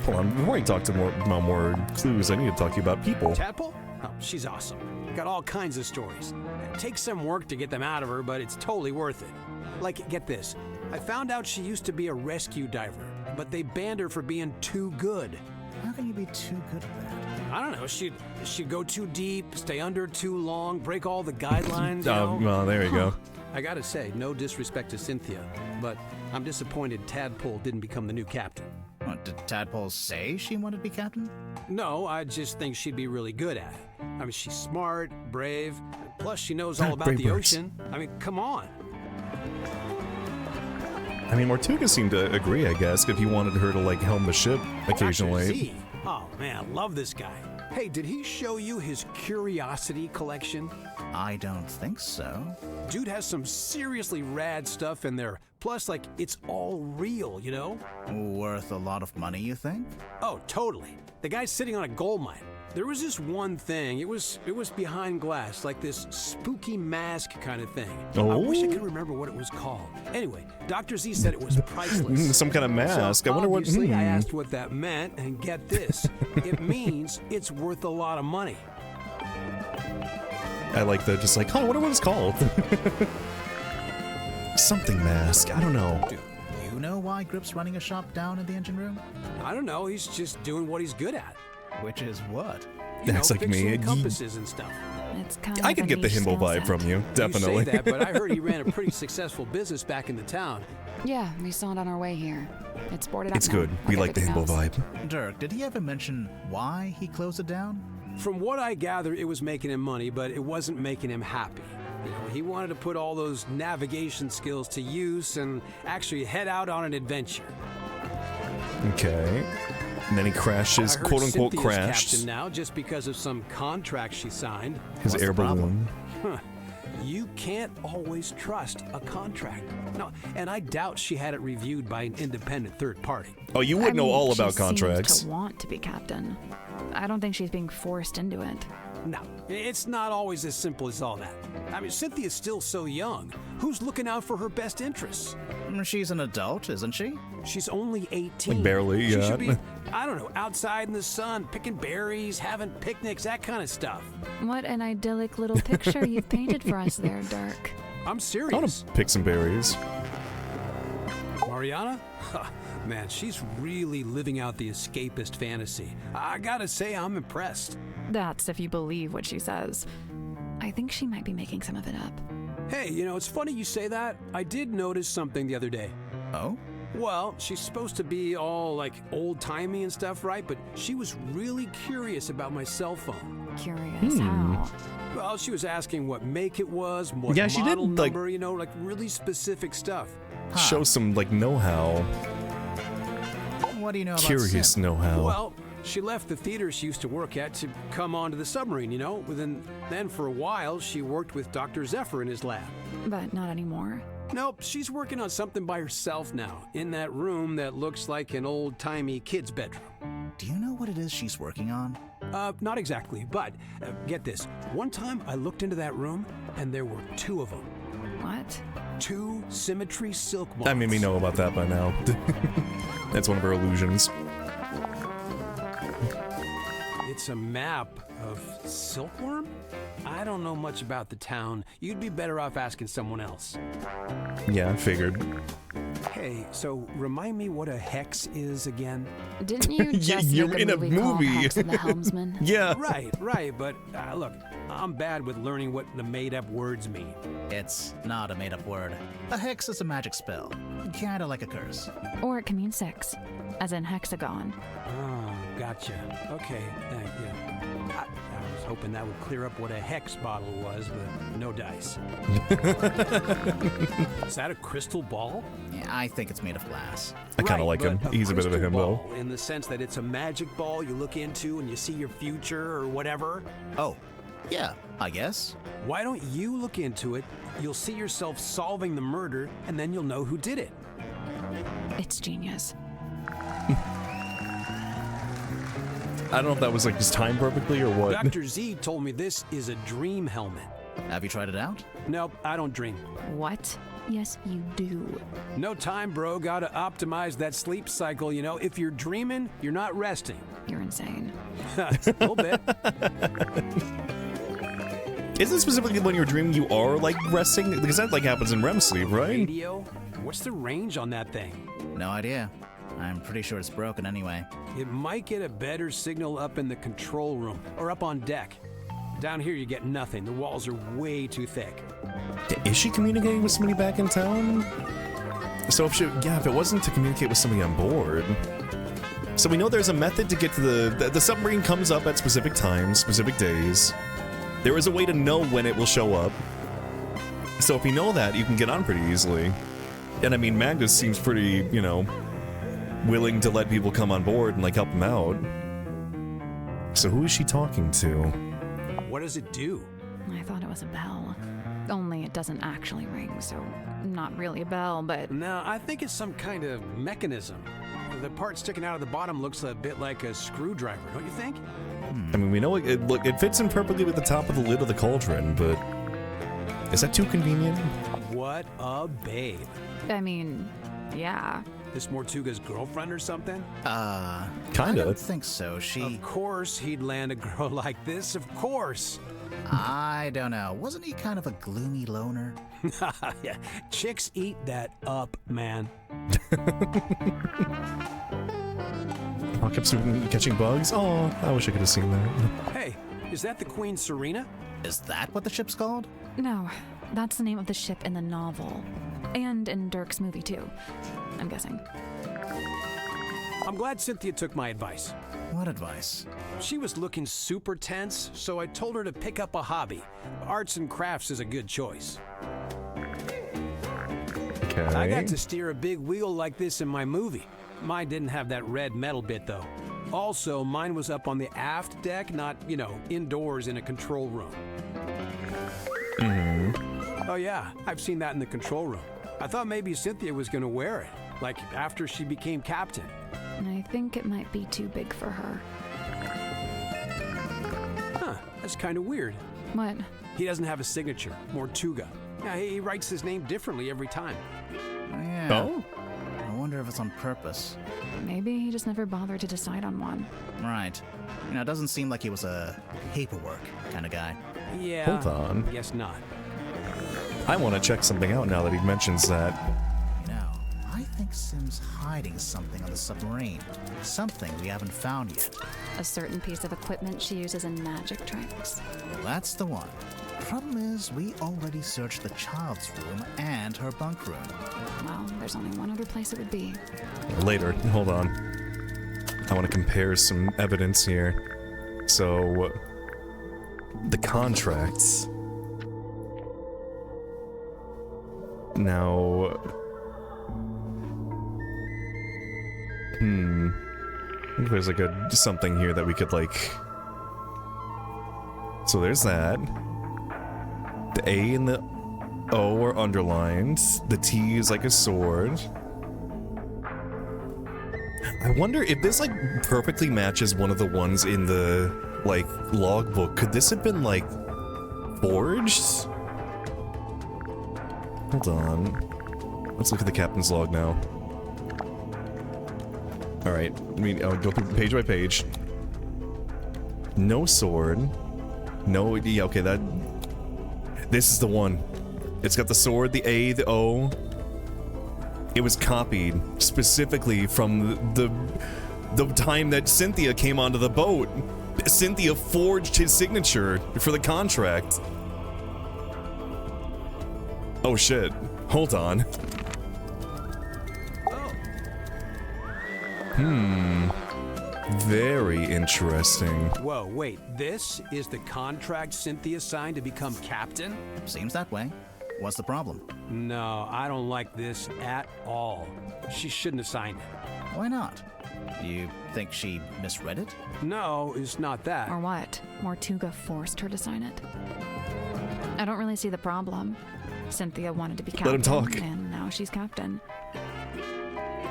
A: Hold on, before I talk to about more clues, I need to talk to you about people.
L: Tadpole? Oh, she's awesome. Got all kinds of stories. It takes some work to get them out of her, but it's totally worth it. Like, get this. I found out she used to be a rescue diver, but they banned her for being too good.
B: How can you be too good at that?
L: I don't know. She'd go too deep, stay under too long, break all the guidelines. You know?
A: Well, there you go.
L: I gotta say, no disrespect to Cynthia, but I'm disappointed Tadpole didn't become the new captain.
B: What, did Tadpole say she wanted to be captain?
L: No, I just think she'd be really good at it. I mean, she's smart, brave, plus she knows all about
A: Brave
L: the
A: birds.
L: ocean. I mean, come on.
A: I mean, Mortuga seemed to agree, I guess, if he wanted her to, like, helm the ship occasionally.
L: Dr. Z. Oh, man, love this guy. Hey, did he show you his curiosity collection?
B: I don't think so.
L: Dude has some seriously rad stuff in there. Plus, like, it's all real, you know?
B: Worth a lot of money, you think?
L: Oh, totally. The guy's sitting on a gold mine. There was this one thing. It was behind glass, like this spooky mask kind of thing.
A: Oh?
L: I wish I could remember what it was called. Anyway, Dr. Z said it was priceless.
A: Some kind of mask.
L: So
A: I wonder what.
L: obviously, I asked what that meant, and get this. It means it's worth a lot of money.
A: I like the just like, oh, I wonder what it's called. Something mask. I don't know.
B: Do you know why Grip's running a shop down in the engine room?
L: I don't know. He's just doing what he's good at.
B: Which is what?
A: That's like me.
L: Fixing compasses and stuff.
C: It's kind
A: I
C: of
A: could
C: a
A: get the
C: niche
A: Himbo
C: skill
A: vibe
C: set.
A: from you, definitely.
L: You say that, but I heard he ran a pretty successful business back in the town.
C: Yeah, we saw it on our way here. It's boarded up
A: It's
C: now,
A: good. We like the
C: everything
A: Himbo
C: else.
A: vibe.
B: Dirk, did he ever mention why he closed it down?
L: From what I gather, it was making him money, but it wasn't making him happy. He wanted to put all those navigation skills to use and actually head out on an adventure.
A: Okay. And then he crashes,
L: I heard
A: quote unquote
L: Cynthia's
A: crashed.
L: captain now just because of some contract she signed.
A: His air balloon.
L: Huh. You can't always trust a contract. No, and I doubt she had it reviewed by an independent third party.
A: Oh, you would know all about
C: she
A: contracts.
C: seems to want to be captain. I don't think she's being forced into it.
L: No, it's not always as simple as all that. I mean, Cynthia's still so young. Who's looking out for her best interests?
B: She's an adult, isn't she?
L: She's only 18.
A: Like barely,
L: She
A: yeah.
L: should be, I don't know, outside in the sun, picking berries, having picnics, that kind of stuff.
C: What an idyllic little picture you've painted for us there, Dirk.
L: I'm serious.
A: I want to pick some berries.
L: Mariana? Man, she's really living out the escapist fantasy. I gotta say, I'm impressed.
C: That's if you believe what she says. I think she might be making some of it up.
L: Hey, it's funny you say that. I did notice something the other day.
B: Oh?
L: Well, she's supposed to be all like old-timey and stuff, right? But she was really curious about my cell phone.
C: Curious how?
L: Well, she was asking what make it was, what
A: Yeah, she did,
L: model
A: like-
L: number, like really specific stuff.
A: Show some, like, know-how.
B: What do you know about
A: Curious
B: Sim?
A: know-how.
L: Well, she left the theater she used to work at to come onto the submarine, Then for a while, she worked with Dr. Zephyr in his lab.
C: But not anymore.
L: Nope, she's working on something by herself now, in that room that looks like an old-timey kid's bedroom.
B: Do you know what it is she's working on?
L: Not exactly, but get this. One time I looked into that room, and there were 2 of them.
C: What?
L: 2 symmetry silk moths.
A: I mean, we know about that by now. That's one of her illusions.
L: It's a map of silkworm? I don't know much about the town. You'd be better off asking someone else.
A: Yeah, I figured.
L: Hey, so remind me what a hex is again?
C: Didn't you just
A: you're
C: make
A: in a
C: movie called
A: movie.
C: Hex and the Helmsman?
A: Yeah.
L: Right, but look, I'm bad with learning what the made-up words mean.
B: It's not a made-up word. A hex is a magic spell. Kinda like a curse.
C: Or it can mean 6, as in hexagon.
L: Oh, gotcha. Okay, yeah. I was hoping that would clear up what a hex bottle was, but no dice. Is that a crystal ball?
B: Yeah, I think it's made of glass.
A: I kind of like him.
L: but
A: He's a bit of a
L: crystal
A: himbo.
L: ball, in the sense that it's a magic ball you look into and you see your future or whatever.
B: Oh, yeah, I guess.
L: Why don't you look into it? You'll see yourself solving the murder, and then you'll know who did it.
C: It's genius.
A: I don't know if that was like just timed perfectly or what.
L: Dr. Z told me this is a dream helmet.
B: Have you tried it out?
L: Nope, I don't dream.
C: What? Yes, you do.
L: No time, bro. Gotta optimize that sleep cycle, If you're dreaming, you're not resting.
C: You're insane.
L: A little bit.
A: Isn't it specifically when you're dreaming you are like resting? Because that like happens in REM sleep, right?
L: Radio? What's the range on that thing?
B: No idea. I'm pretty sure it's broken anyway.
L: It might get a better signal up in the control room or up on deck. Down here you get nothing. The walls are way too thick.
A: Is she communicating with somebody back in town? So if it wasn't to communicate with somebody on board. So we know there's a method to get to the submarine comes up at specific times, specific days. There is a way to know when it will show up. So if you know that, you can get on pretty easily. And I mean, Magnus seems pretty, willing to let people come on board and like help them out. So who is she talking to?
L: What does it do?
C: I thought it was a bell. Only it doesn't actually ring, so not really a bell, but...
L: No, I think it's some kind of mechanism. The part sticking out of the bottom looks a bit like a screwdriver, don't you think?
A: I mean, we know it fits in perfectly with the top of the lid of the cauldron, but is that too convenient?
L: What a babe.
C: I mean, yeah.
L: This Mortuga's girlfriend or something?
B: I
A: Kinda.
B: don't think so.
L: Of course he'd land a girl like this, of course.
B: I don't know. Wasn't he kind of a gloomy loner?
L: Yeah, chicks eat that up, man.
A: I kept catching bugs. Oh, I wish I could have seen that.
L: Hey, is that the Queen Serena?
B: Is that what the ship's called?
C: No, that's the name of the ship in the novel. And in Dirk's movie, too. I'm guessing.
L: I'm glad Cynthia took my advice.
B: What advice?
L: She was looking super tense, so I told her to pick up a hobby. Arts and crafts is a good choice.
A: Okay.
L: I got to steer a big wheel like this in my movie. Mine didn't have that red metal bit, though. Also, mine was up on the aft deck, not, indoors in a control room. Oh yeah, I've seen that in the control room. I thought maybe Cynthia was gonna wear it, like after she became captain.
C: I think it might be too big for her.
L: Huh, that's kind of weird.
C: What?
L: He doesn't have a signature, Mortuga. Yeah, he writes his name differently every time.
B: Yeah.
A: Oh?
B: I wonder if it's on purpose.
C: Maybe he just never bothered to decide on one.
B: Right. It doesn't seem like he was a paperwork kind of guy.
L: Yeah.
A: Hold on.
L: Guess not.
A: I want to check something out now that he mentions that.
B: I think Sim's hiding something on the submarine. Something we haven't found yet.
C: A certain piece of equipment she uses in magic tricks.
B: That's the one. Problem is, we already searched the child's room and her bunk room.
C: Well, there's only one other place it would be.
A: Later. Hold on. I want to compare some evidence here. So, the contracts. Now, I think there's like something here that we could so there's that. The A and the O are underlined. The T is like a sword. I wonder if this perfectly matches one of the ones in the logbook. Could this have been forged? Hold on. Let's look at the captain's log now. Alright, I'll go through page by page. No sword. No, yeah, okay, this is the one. It's got the sword, the A, the O. It was copied specifically from the time that Cynthia came onto the boat. Cynthia forged his signature for the contract. Oh shit. Hold on. Very interesting.
L: Whoa, wait, this is the contract Cynthia signed to become captain?
B: Seems that way. What's the problem?
L: No, I don't like this at all. She shouldn't have signed it.
B: Why not? You think she misread it?
L: No, it's not that.
C: Or what? Mortuga forced her to sign it? I don't really see the problem. Cynthia wanted to be captain.
A: Let him talk.
C: And now she's captain.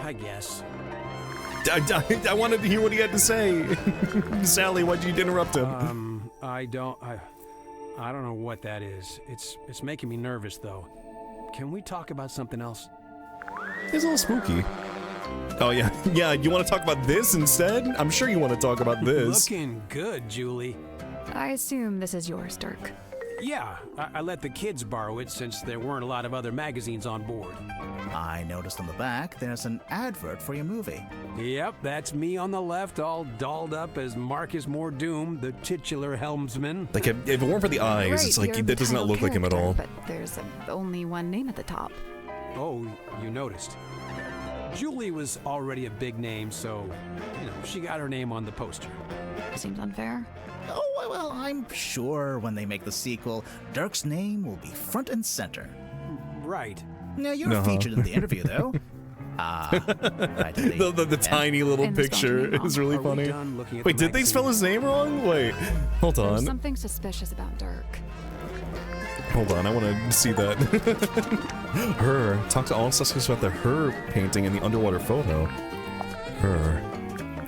L: I guess.
A: I wanted to hear what he had to say. Sally, why'd you interrupt him?
L: I don't know what that is. It's making me nervous though. Can we talk about something else?
A: It's a little spooky. Oh yeah, yeah. You want to talk about this instead? I'm sure you want to talk about this.
L: Looking good, Julie.
C: I assume this is yours, Dirk.
L: Yeah, I let the kids borrow it since there weren't a lot of other magazines on board.
B: I noticed on the back there's an advert for your movie.
L: Yep, that's me on the left, all dolled up as Marcus Mordoom, the titular helmsman.
A: If it weren't for the eyes,
C: Right,
A: it's
C: you're
A: that
C: the
A: does not
C: title
A: look like him at all.
C: character, But there's only one name at the top.
L: Oh, you noticed. Julie was already a big name, so, she got her name on the poster.
C: Seems unfair.
B: Oh, well, I'm sure when they make the sequel, Dirk's name will be front and center.
L: Right.
B: Now, you're featured in the interview, though. Right.
A: The tiny little picture is really funny. Wait, did they spell his name wrong? Wait, hold
C: There's
A: on.
C: something suspicious about Dirk.
A: Hold on, I want to see that. Her. Talk to all suspects about the her painting in the underwater photo. Her.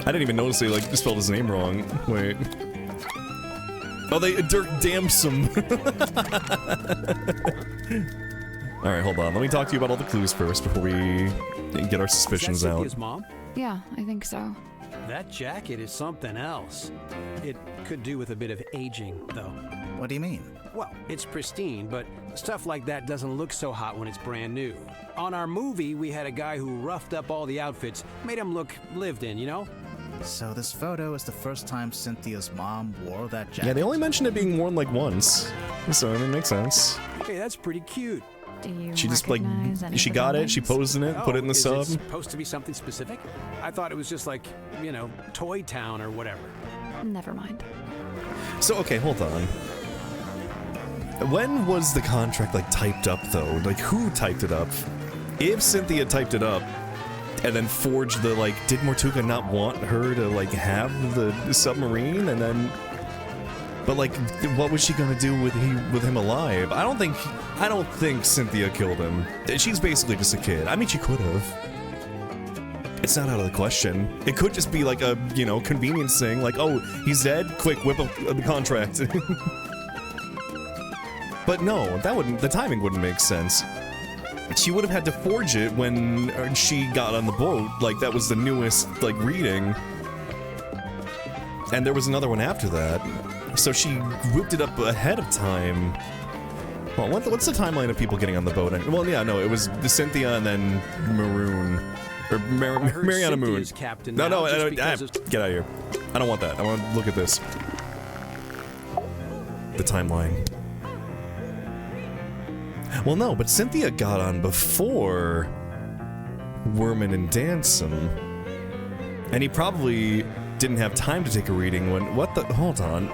A: I didn't even notice they spelled his name wrong. Wait. Oh, Dirk Damson. All right, hold on. Let me talk to you about all the clues first before we get our suspicions out.
L: Cynthia's mom?
C: Yeah, I think so.
L: That jacket is something else. It could do with a bit of aging, though.
B: What do you mean?
L: Well, it's pristine, but stuff like that doesn't look so hot when it's brand new. On our movie, we had a guy who roughed up all the outfits, made them look lived in,
B: So this photo is the first time Cynthia's mom wore that jacket?
A: Yeah, they only mentioned it being worn like once, so it makes sense.
L: Hey, that's pretty cute.
C: Do you
A: She just like,
C: recognize any
A: she
C: of the
A: got it, she
C: buildings?
A: posed in it, put it in the
L: is
A: sub.
L: it supposed to be something specific? I thought it was just like, you know, Toy Town or whatever.
C: Never mind.
A: So, okay, hold on. When was the contract, like, typed up, though? Like, who typed it up? If Cynthia typed it up, and then forged the, like, did Mortuga not want her to, like, have the submarine, and then... But, like, what was she gonna do with him alive? I don't think Cynthia killed him. She's basically just a kid. I mean, she could have. It's not out of the question. It could just be like a, you know, convenience thing, like, oh, he's dead? Quick, whip up the contract. But no, the timing wouldn't make sense. She would have had to forge it when she got on the boat, like, that was the newest, like, reading. And there was another one after that. So she whipped it up ahead of time. Well, what's the timeline of people getting on the boat? Well, yeah, no, it was Cynthia and then Maroon. Or Mariana Moon.
L: Captain
A: No,
L: get out
A: of here. I don't want that. I want to look at this. The timeline. Well, no, but Cynthia got on before Worman and Dansom. And he probably didn't have time to take a reading when... What the... Hold on.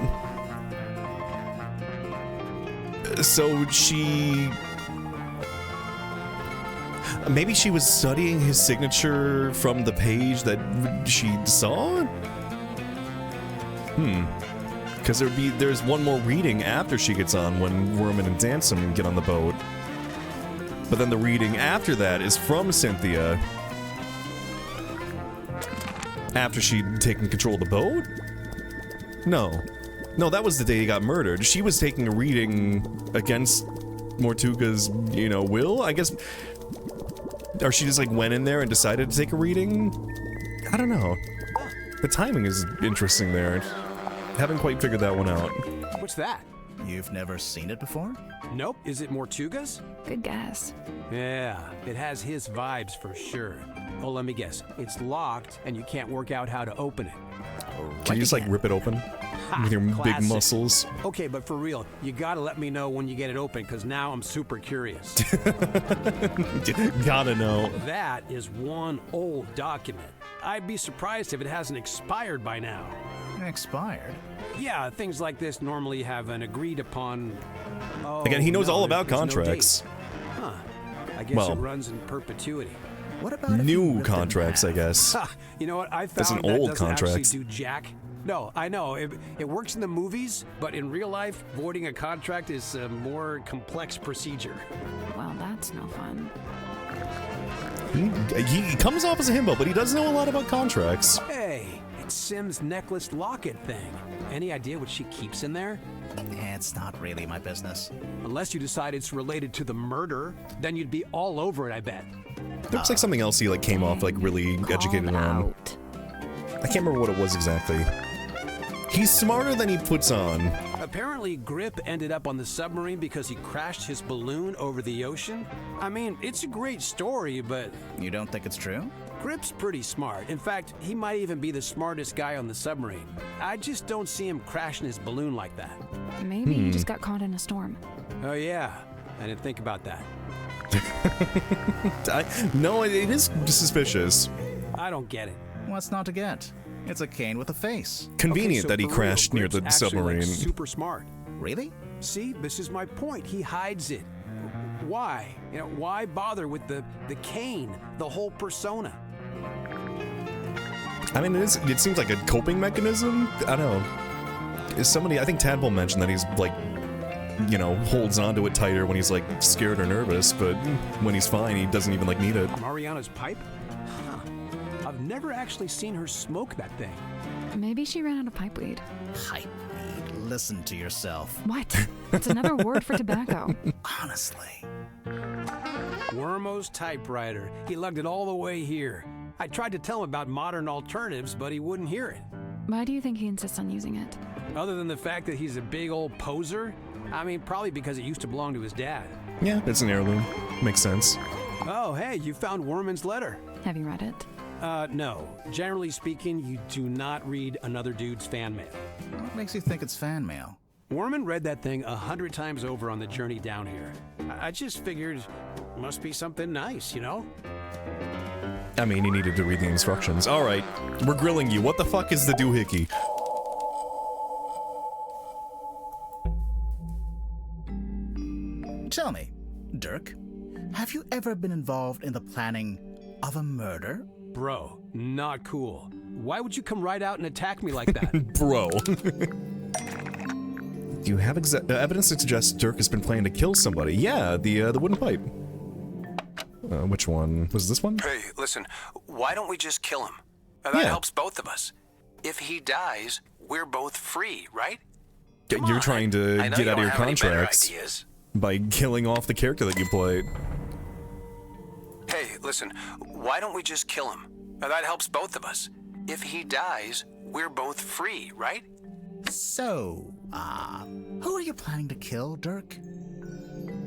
A: So she... Maybe she was studying his signature from the page that she saw? Because there's one more reading after she gets on when Worman and Dansom get on the boat. But then the reading after that is from Cynthia. After she'd taken control of the boat? No. No, that was the day he got murdered. She was taking a reading against Mortuga's, you know, will, I guess. Or she just, like, went in there and decided to take a reading? I don't know. The timing is interesting there. Haven't quite figured that one out.
L: What's that?
B: You've never seen it before?
L: Nope. Is it Mortuga's?
C: Good guess.
L: Yeah, it has his vibes for sure. Oh, let me guess. It's locked, and you can't work out how to open it.
A: Can you just, like, rip it open? With your big muscles?
L: Okay, but for real, you gotta let me know when you get it open, because now I'm super curious.
A: Gotta know.
L: That is one old document. I'd be surprised if it hasn't expired by now.
B: Expired?
L: Yeah, things like this normally have an agreed upon... Oh,
A: Again, he knows
L: no,
A: all about
L: there's
A: contracts.
L: No date. Huh. I guess it runs in perpetuity.
B: What about
A: new contracts, I guess.
L: You know what? I found
A: that's an
L: that
A: old
L: doesn't
A: contract.
L: actually do jack. No, I know. It works in the movies, but in real life, voiding a contract is a more complex procedure.
C: Well, that's no fun.
A: He comes off as a himbo, but he does know a lot about contracts.
L: Hey, it's Sim's necklace locket thing. Any idea what she keeps in there?
B: It's not really my business.
L: Unless you decide it's related to the murder, then you'd be all over it, I bet.
A: Looks like something else he like came off like really educated on. I can't remember what it was exactly. He's smarter than he puts on.
L: Apparently, Grip ended up on the submarine because he crashed his balloon over the ocean. I mean, it's a great story, but...
B: You don't think it's true?
L: Grip's pretty smart. In fact, he might even be the smartest guy on the submarine. I just don't see him crashing his balloon like that.
C: Maybe he just got caught in a storm.
L: Oh yeah, I didn't think about that.
A: No, it is suspicious.
L: I don't get it.
B: What's not to get? It's a cane with a face.
A: Convenient
L: so
A: that he
L: for
A: crashed
L: real,
A: near the
L: Grip's actually,
A: submarine.
L: like, super smart.
B: Really?
L: See, this is my point. He hides it. Why? You know, why bother with the cane, the whole persona?
A: I mean, it seems like a coping mechanism. I don't know. Is somebody? I think Tadpole mentioned that he's like, you know, holds onto it tighter when he's like scared or nervous, but when he's fine, he doesn't even like need it.
L: Mariana's pipe? Huh. I've never actually seen her smoke that thing.
C: Maybe she ran out of pipeweed.
B: Pipeweed? Listen to yourself.
C: What? It's another word for tobacco.
B: Honestly.
L: Wormo's typewriter. He lugged it all the way here. I tried to tell him about modern alternatives, but he wouldn't hear it.
C: Why do you think he insists on using it?
L: Other than the fact that he's a big old poser? I mean, probably because it used to belong to his dad.
A: Yeah, it's an heirloom. Makes sense.
L: Oh, hey, you found Worman's letter.
C: Have you read it?
L: No. Generally speaking, you do not read another dude's fan mail.
B: What makes you think it's fan mail?
L: Worman read that thing 100 times over on the journey down here. I just figured it must be something nice, you know?
A: I mean, he needed to read the instructions. Alright, we're grilling you. What the fuck is the doohickey?
B: Tell me, Dirk, have you ever been involved in the planning of a murder?
L: Bro, not cool. Why would you come right out and attack me like that?
A: Bro. Do you have evidence that suggests Dirk has been planning to kill somebody? Yeah, the wooden pipe. Which one? Was this one?
L: Hey, listen, why don't we just kill him? That helps both of us. If he dies, we're both free, right?
A: You're trying to get out of your contracts by killing off the character that you played.
L: Hey, listen, why don't we just kill him? That helps both of us. If he dies, we're both free, right?
B: So, who are you planning to kill, Dirk?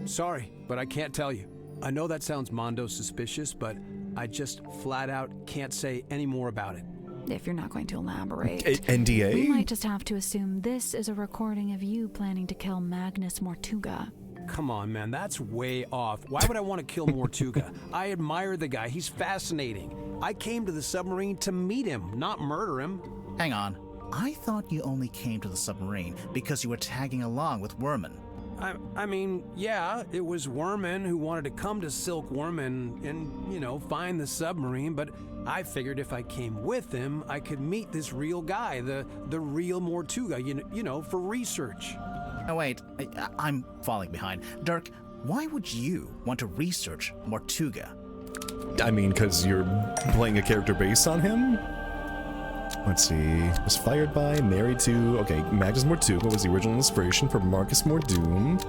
L: Sorry, but I can't tell you. I know that sounds mondo suspicious, but I just flat out can't say any more about it.
C: If you're not going to elaborate,
A: NDA?
C: we might just have to assume this is a recording of you planning to kill Magnus Mortuga.
L: Come on, man, that's way off. Why would I want to kill Mortuga? I admire the guy. He's fascinating. I came to the submarine to meet him, not murder him.
B: Hang on. I thought you only came to the submarine because you were tagging along with Worman.
L: I mean, yeah, it was Worman who wanted to come to Silk Worm and, you know, find the submarine, but I figured if I came with him, I could meet this real guy, the real Mortuga, you know, for research.
B: Oh, wait, I'm falling behind. Dirk, why would you want to research Mortuga?
A: I mean, because you're playing a character based on him? Let's see. Was fired by, married to... Okay, Magnus Mortuga was the original inspiration for Marcus Mordoom.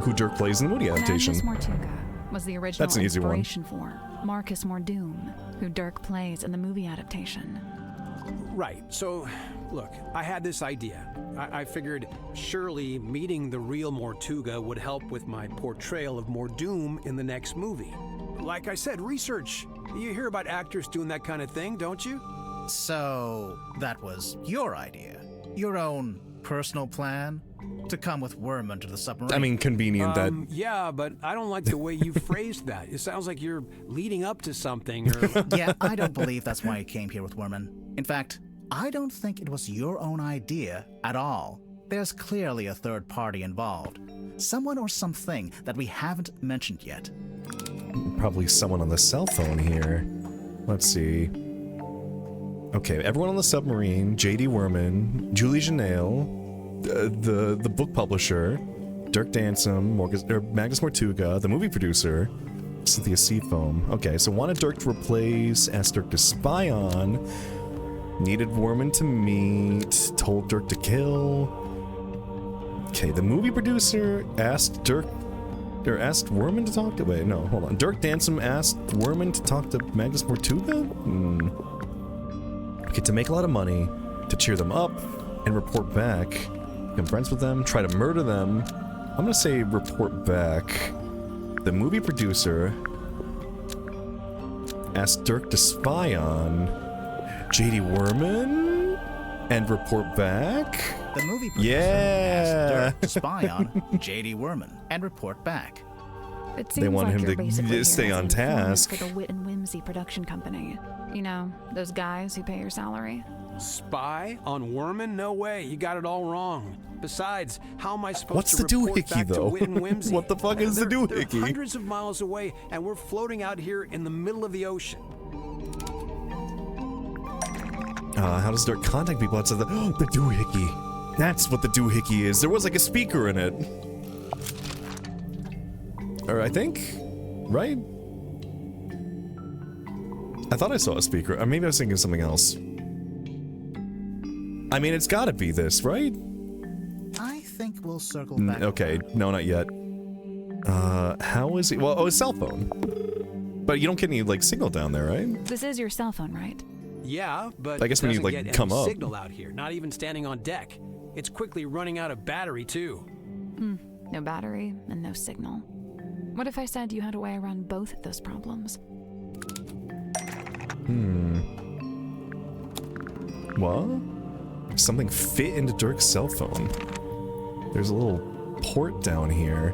A: Who Dirk plays in the movie adaptation.
C: Magnus Mortuga was the original
A: That's an easy one.
C: inspiration for Marcus Mordoom, who Dirk plays in the movie adaptation.
L: Right, so, look, I had this idea. I figured surely meeting the real Mortuga would help with my portrayal of Mordoom in the next movie. Like I said, research. You hear about actors doing that kind of thing, don't you?
B: So, that was your idea? Your own personal plan? To come with Worman to the submarine?
A: I mean, convenient that...
L: Yeah, but I don't like the way you phrased that. It sounds like you're leading up to something, or...
B: Yeah, I don't believe that's why you came here with Worman. In fact, I don't think it was your own idea at all. There's clearly a third party involved. Someone or something that we haven't mentioned yet.
A: Probably someone on the cell phone here. Let's see. Okay, everyone on the submarine, J.D. Worman, Julie Janelle, the book publisher, Dirk Dansom, Magnus Mortuga, the movie producer, Cynthia Seafoam. Okay, so wanted Dirk to replace, asked Dirk to spy on, needed Worman to meet, told Dirk to kill. Okay, the movie producer asked Worman to talk to... Wait, no, hold on. Dirk Dansom asked Worman to talk to Magnus Mortuga? Okay, to make a lot of money, to cheer them up, and report back. Become friends with them, try to murder them. I'm gonna say report back. The movie producer asked Dirk to spy on J.D. Worman and report back.
B: The movie producer asked Dirk to spy on J.D. Worman and report back.
C: It seems
A: They want
C: like
A: him
C: you're
A: to
C: basically
A: stay
C: here as
A: on
C: an informant
A: task.
C: for the Wit and Whimsy production company. You know, those guys who pay your salary.
L: Spy on Worman? No way, you got it all wrong. Besides, how am I supposed
A: What's
L: to
A: the
L: report
A: doohickey,
L: back
A: though?
L: to Wit and Whimsy?
A: What the fuck is the
L: They're
A: doohickey?
L: hundreds of miles away, and we're floating out here in the middle of the ocean.
A: How does Dirk contact people outside the doohickey? That's what the doohickey is. There was like a speaker in it. Or I think, right? I thought I saw a speaker. Or maybe I was thinking of something else. I mean, it's gotta be this, right?
B: I think we'll circle back.
A: Okay, no, not yet. How is he? Well, oh, his cell phone. But you don't get any, like, signal down there, right?
C: This is your cell phone, right?
L: Yeah, but
A: I guess when you,
L: doesn't
A: like,
L: get
A: come
L: any
A: up.
L: signal out here, not even standing on deck. It's quickly running out of battery, too.
C: No battery and no signal. What if I said you had a way around both of those problems?
A: What? Something fit into Dirk's cell phone. There's a little port down here.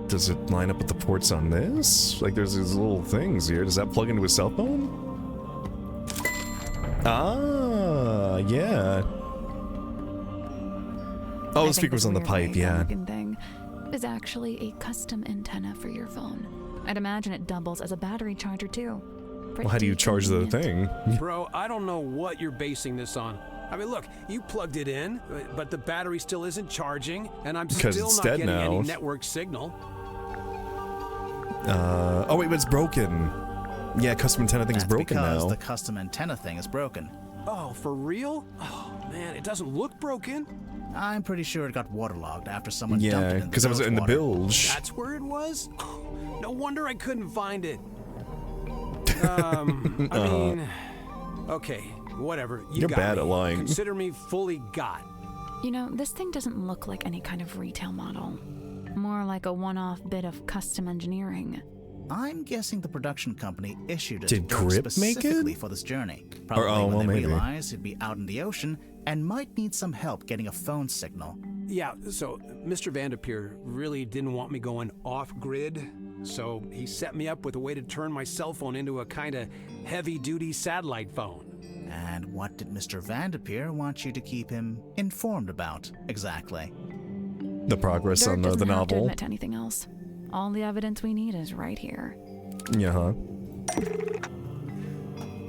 A: Does it line up with the ports on this? Like, there's these little things here. Does that plug into his cell phone? Ah, yeah. Oh, the speaker was on the pipe, yeah.
C: Thing is actually a custom antenna for your phone. I'd imagine it doubles as a battery charger too.
A: Well, how do you charge the thing?
L: Bro, I don't know what you're basing this on. I mean, look, you plugged it in, but the battery still isn't charging, and I'm still not getting any network signal.
A: Oh wait, but it's broken. Yeah, custom antenna thing is broken now.
B: Because the custom antenna thing is broken.
L: Oh, for real? Oh, man, it doesn't look broken.
B: I'm pretty sure it got waterlogged after someone dumped it in the
A: because it was in the bilge.
L: That's where it was? No wonder I couldn't find it. I mean, okay, whatever.
A: You're bad at lying.
L: Consider me fully got.
C: You know, this thing doesn't look like any kind of retail model. More like a one-off bit of custom engineering.
B: I'm guessing the production company issued it
A: Did
B: to Dirk
A: Grip make
B: specifically
A: it?
B: for this journey. Probably when they realized it'd be out in the ocean and might need some help getting a phone signal.
L: Yeah, so Mr. Vanderpeer really didn't want me going off-grid, so he set me up with a way to turn my cell phone into a kind of heavy-duty satellite phone.
B: And what did Mr. Vanderpeer want you to keep him informed about, exactly?
A: The progress
C: Dirk
A: on the
C: doesn't have to
A: novel.
C: admit to anything else. All the evidence we need is right here.
A: Yeah, huh?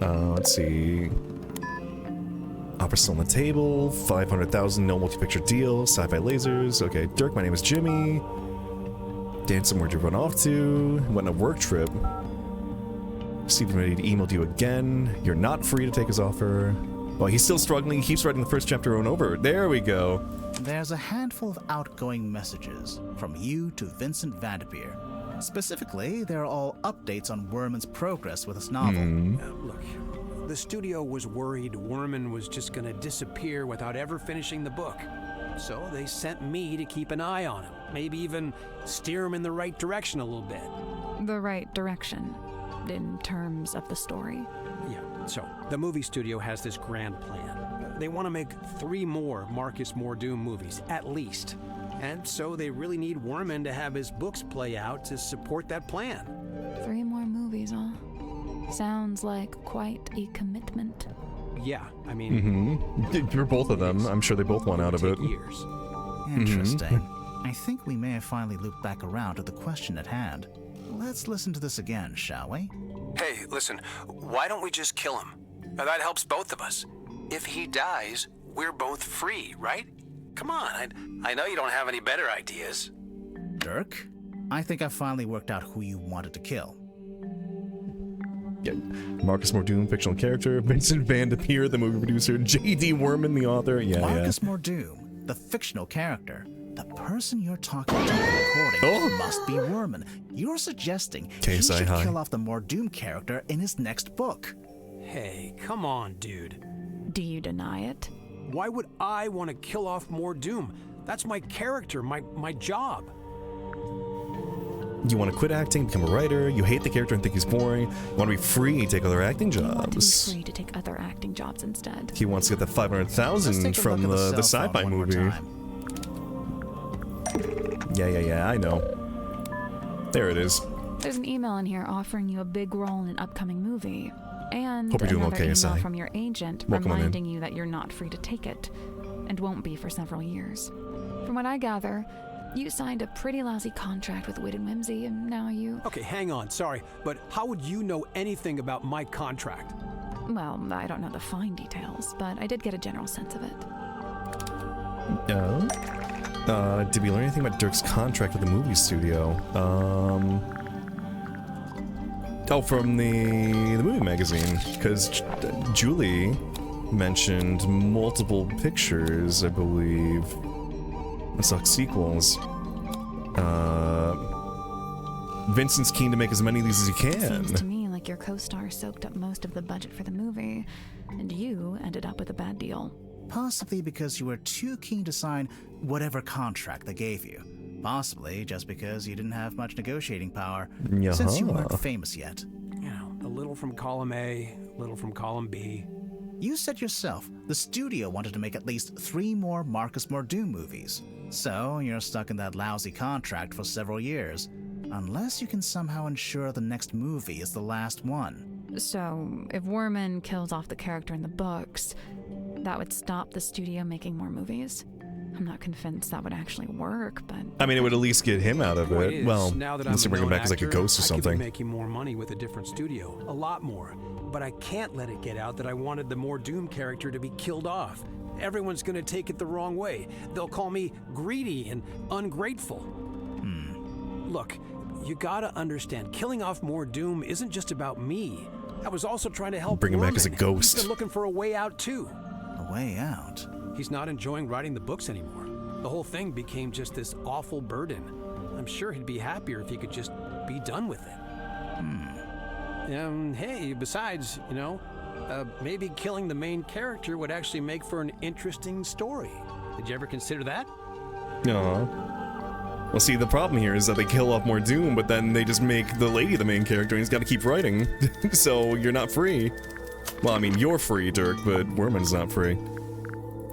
A: Let's see. Offer still on the table. 500,000, no multi-picture deal. Sci-fi lasers. Okay, Dirk, my name is Jimmy. Dancing, where'd you run off to? Went on a work trip. Steven ready to email you again. You're not free to take his offer. Well, he's still struggling. He keeps writing the first chapter over and over. There we go.
B: There's a handful of outgoing messages from you to Vincent Vanderpeer. Specifically, they're all updates on Werman's progress with his novel.
L: Look, the studio was worried Werman was just gonna disappear without ever finishing the book. So they sent me to keep an eye on him. Maybe even steer him in the right direction a little bit.
C: The right direction, in terms of the story.
L: Yeah, so the movie studio has this grand plan. They want to make 3 more Marcus Mordoom movies, at least. And so they really need Werman to have his books play out to support that plan.
C: 3 more movies, huh? Sounds like quite a commitment.
L: Yeah, I mean...
A: For both of them. I'm sure they both want out of it.
L: Years.
B: Interesting. I think we may have finally looped back around to the question at hand. Let's listen to this again, shall we?
L: Hey, listen, why don't we just kill him? Now, that helps both of us. If he dies, we're both free, right? Come on, I know you don't have any better ideas.
B: Dirk, I think I finally worked out who you wanted to kill.
A: Yeah. Marcus Mordoom, fictional character. Vincent Vanderpeer, the movie producer. J.D. Werman, the author. Yeah,
B: Marcus Mordoom, the fictional character. The person you're talking to in the recording must be Werman. You're suggesting he should kill off the Mordoom character in his next book.
L: Hey, come on, dude.
C: Do you deny it?
L: Why would I want to kill off Mordoom? That's my character, my job.
A: You want to quit acting, become a writer. You hate the character and think he's boring. You want to be free, take other acting jobs.
C: You want to be free to take other acting jobs instead.
A: He wants to get the 500,000 from the sci-fi movie. Yeah, I know. There it is.
C: There's an email in here offering you a big role in an upcoming movie. And
A: Hope you're doing
C: another
A: okay,
C: email
A: Asai.
C: from your agent reminding you that you're not free to take it, and won't be for several years. From what I gather, you signed a pretty lousy contract with Wit and Whimsy, and now you...
L: Okay, hang on, sorry, but how would you know anything about my contract?
C: Well, I don't know the fine details, but I did get a general sense of it.
A: Did we learn anything about Dirk's contract with the movie studio? Oh, from the movie magazine, because Julie mentioned multiple pictures, I believe. It's like sequels. Vincent's keen to make as many of these as he can.
C: Seems to me like your co-star soaked up most of the budget for the movie, and you ended up with a bad deal.
B: Possibly because you were too keen to sign whatever contract they gave you. Possibly just because you didn't have much negotiating power,
A: Yeah.
B: since you weren't famous yet.
L: You know, a little from column A, a little from column B.
B: You said yourself the studio wanted to make at least 3 more Marcus Mordoom movies. So you're stuck in that lousy contract for several years. Unless you can somehow ensure the next movie is the last one.
C: So, if Worman kills off the character in the books, that would stop the studio making more movies? I'm not convinced that would actually work, but...
A: I mean, it would at least get him out of
L: Point
A: it.
L: is,
A: Well,
L: now that
A: unless you
L: I'm
A: bring him
L: known
A: back as like a
L: actor,
A: ghost or
L: I could
A: something.
L: be making more money with a different studio, a lot more. But I can't let it get out that I wanted the Mordoom character to be killed off. Everyone's gonna take it the wrong way. They'll call me greedy and ungrateful. Look, you gotta understand, killing off Mordoom isn't just about me. I was also trying to help
A: Bring him back as a
L: Worman.
A: ghost.
L: He's been looking for a way out too.
B: A way out?
L: He's not enjoying writing the books anymore. The whole thing became just this awful burden. I'm sure he'd be happier if he could just be done with it. Hey, besides, you know, maybe killing the main character would actually make for an interesting story. Did you ever consider that?
A: No. Well, see, the problem here is that they kill off Mordoom, but then they just make the lady the main character, and he's got to keep writing. So you're not free. Well, I mean, you're free, Dirk, but Worman's not free.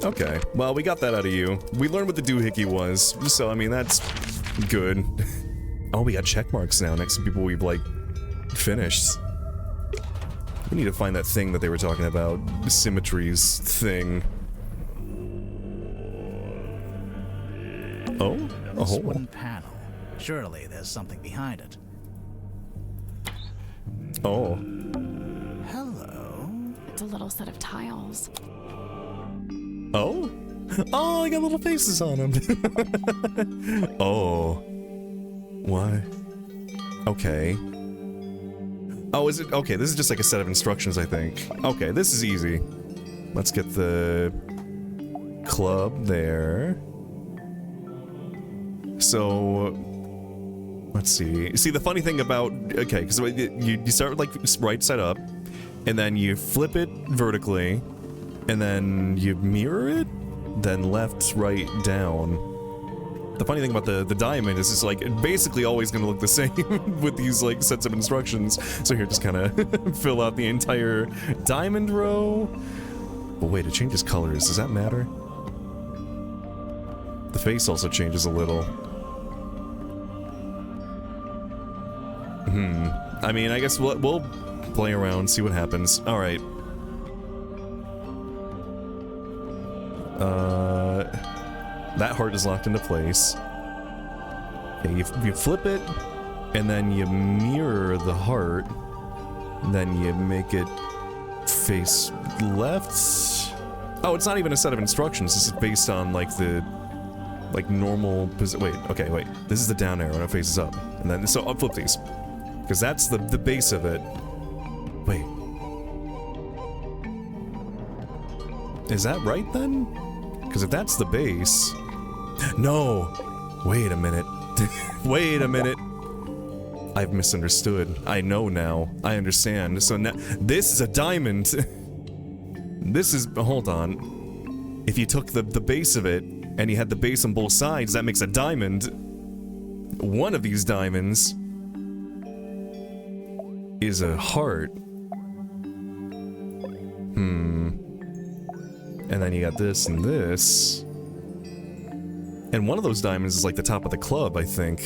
A: Okay, well, we got that out of you. We learned what the doohickey was, so, I mean, that's good. Oh, we got check marks now next to people we've, like, finished. We need to find that thing that they were talking about. Symmetry's thing. Oh? A
B: This
A: hole.
B: wooden panel. Surely there's something behind it.
A: Oh.
B: Hello?
C: It's a little set of tiles.
A: Oh? Oh, they got little faces on them. Oh. Why? Okay. Oh, is it? Okay, this is just like a set of instructions, I think. Okay, this is easy. Let's get the club there. So, let's see. See, the funny thing about... Okay, because you start with, like, right side up, and then you flip it vertically, and then you mirror it, then left, right, down. The funny thing about the diamond is it's like basically always going to look the same with these like sets of instructions. So here, just kind of fill out the entire diamond row. But wait, it changes colors. Does that matter? The face also changes a little. I mean, I guess we'll play around, see what happens. All right. That heart is locked into place. Okay, you flip it, and then you mirror the heart. Then you make it face left. Oh, it's not even a set of instructions. This is based on like the normal position. Wait, okay, wait. This is the down arrow, and it faces up. And then so I'll flip these, because that's the base of it. Wait, is that right then? Because if that's the base... No! Wait a minute. Wait a minute. I've misunderstood. I know now. I understand. So now... This is a diamond! This is... Hold on. If you took the base of it, and you had the base on both sides, that makes a diamond. One of these diamonds... is a heart. And then you got this and this. And one of those diamonds is like the top of the club, I think.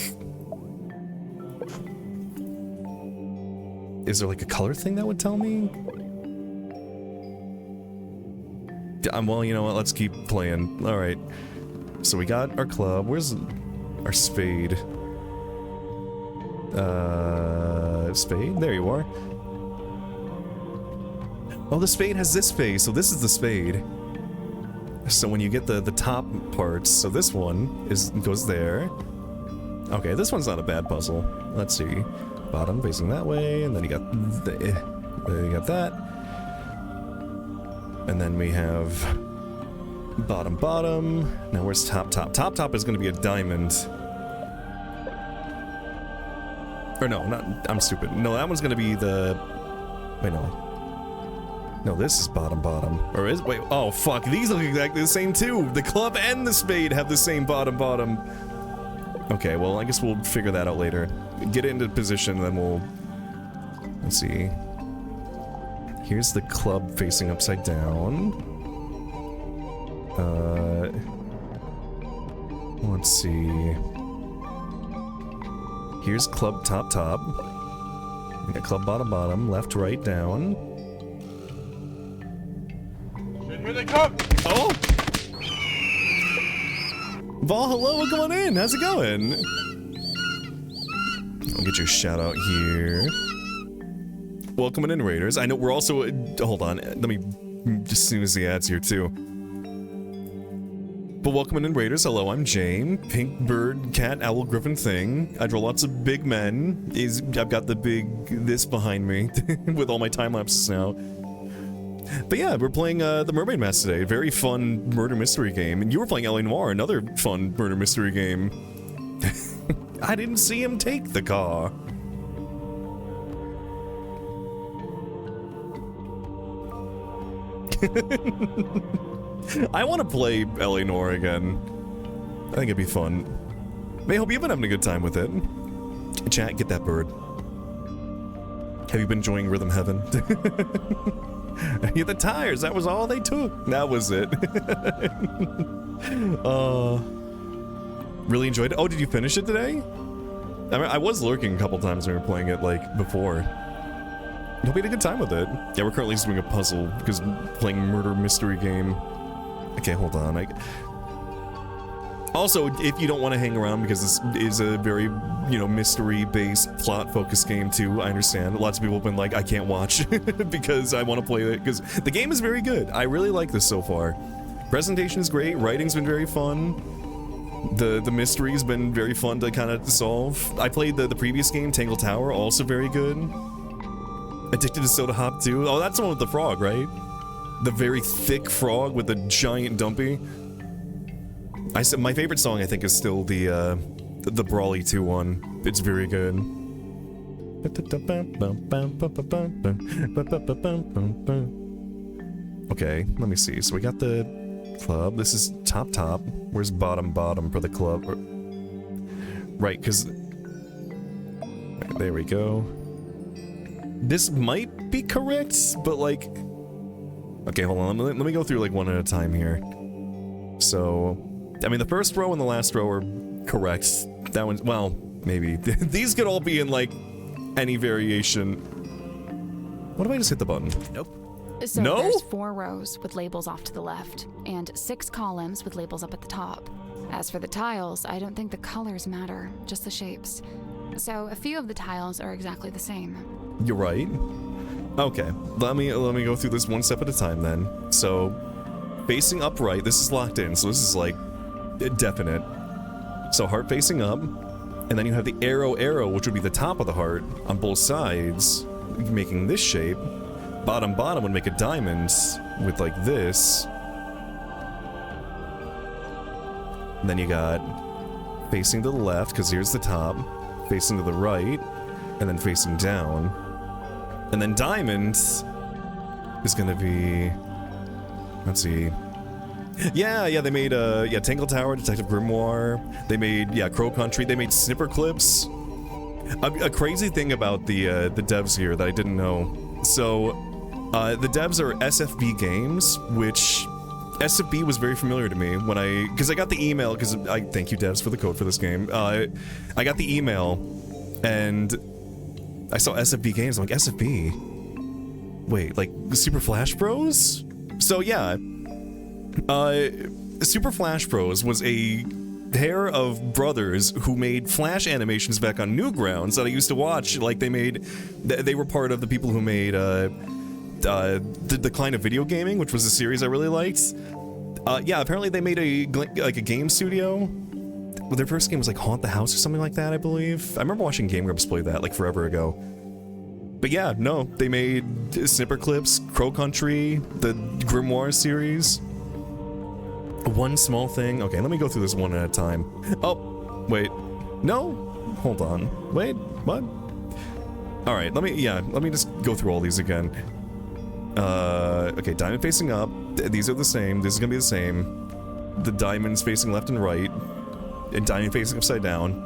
A: Is there like a color thing that would tell me? Well, you know what, let's keep playing. Alright. So we got our club. Where's our spade? Spade? There you are. Oh, the spade has this face, so this is the spade. So when you get the top parts, so this one goes there. Okay, this one's not a bad puzzle. Let's see. Bottom facing that way, and then you got that. And then we have bottom. Now where's top? Top is going to be a diamond. Or no, not. I'm stupid. No, that one's going to be the. Wait, no. No, this is bottom. Or is, wait, oh fuck, these look exactly the same too! The club and the spade have the same bottom. Okay, well, I guess we'll figure that out later. Get it into position, then we'll... Let's see. Here's the club facing upside down. Let's see. Here's club top. We got club bottom, left, right, down.
H: Here they come!
A: Oh! Vol, hello, come on in. How's it going? I'll get your shout out here. Welcome in, Raiders. I know we're also... hold on. Let me just snooze the ads here, too. But welcome in, Raiders. Hello, I'm Jane. Pink bird, cat, owl, griffin thing. I draw lots of big men. I've got the big this behind me with all my time lapses now. But yeah, we're playing the Mermaid Mask today. Very fun murder mystery game. And you were playing L.A. Noire, another fun murder mystery game. I didn't see him take the car. I want to play L.A. Noire again. I think it'd be fun. I hope you've been having a good time with it. Chat, get that bird. Have you been enjoying Rhythm Heaven? Yeah, the tires, that was all they took. That was it. Really enjoyed it. Oh, did you finish it today? I mean, I was lurking a couple times when we were playing it, like, before. Hope you had a good time with it. Yeah, we're currently just doing a puzzle, because playing murder mystery game. Okay, hold on. Also, if you don't want to hang around, because this is a very, you know, mystery-based, plot-focused game, too, I understand. Lots of people have been like, I can't watch, because I want to play it, because the game is very good. I really like this so far. Presentation is great, writing's been very fun. The mystery's been very fun to kind of solve. I played the previous game, Tangle Tower, also very good. Addicted to Soda Hop, too. Oh, that's the one with the frog, right? The very thick frog with the giant dumpy. I said my favorite song, I think, is still the Brawly 2 one. It's very good. Okay, let me see. So we got the club. This is top. Where's bottom for the club? Right, because... Right, there we go. This might be correct, but like... Okay, hold on. Let me go through like one at a time here. So... I mean, the first row and the last row are correct. That one's... Well, maybe. These could all be in like any variation. What if I just hit the button?
B: Nope.
C: So
A: no?
C: There's 4 rows with labels off to the left, and 6 columns with labels up at the top. As for the tiles, I don't think the colors matter, just the shapes. So a few of the tiles are exactly the same.
A: You're right. Okay, let me go through this one step at a time then. So, facing upright, this is locked in, so this is like definite. So heart facing up, and then you have the arrow, which would be the top of the heart on both sides, making this shape. Bottom would make a diamond with like this. And then you got facing to the left, because here's the top, facing to the right, and then facing down. And then diamond is gonna be... Let's see. Yeah, they made, Tangle Tower, Detective Grimoire. They made, Crow Country. They made snipper clips. A crazy thing about the devs here that I didn't know. So, the devs are SFB Games, which... SFB was very familiar to me when because I got the email, because I thank you devs for the code for this game. I got the email, and I saw SFB Games, I'm like, SFB? Wait, like, Super Flash Bros? So yeah, Super Flash Bros was a pair of brothers who made Flash animations back on Newgrounds that I used to watch. Like, they were part of the people who made, The Decline of Video Gaming, which was a series I really liked. Yeah, apparently they made a game studio. Well, their first game was like Haunt the House or something like that, I believe. I remember watching Game Grumps play that like forever ago. But yeah, no, they made Snipper Clips, Crow Country, the Grimoire series. One small thing. Okay, let me go through this one at a time. Oh, wait. No? Hold on. Wait, what? Alright, let me just go through all these again. Okay, diamond facing up. These are the same. This is gonna be the same. The diamonds facing left and right. and dining facing upside down.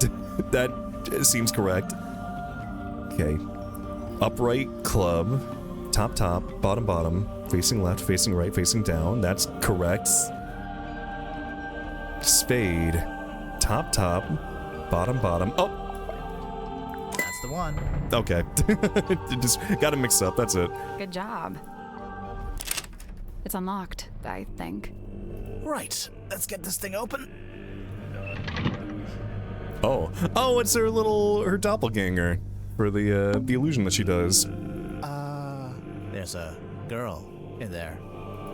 A: That seems correct. Okay. Upright club. Top, bottom, bottom. Facing left, facing right, facing down. That's correct. Spade. Top, bottom, bottom. Oh!
B: That's the one.
A: Okay. Just got it mixed up, that's it.
C: Good job. It's unlocked, I think.
B: Right. Let's get this thing open.
A: Oh. Oh, it's her doppelganger for the illusion that she does.
B: There's a girl in there.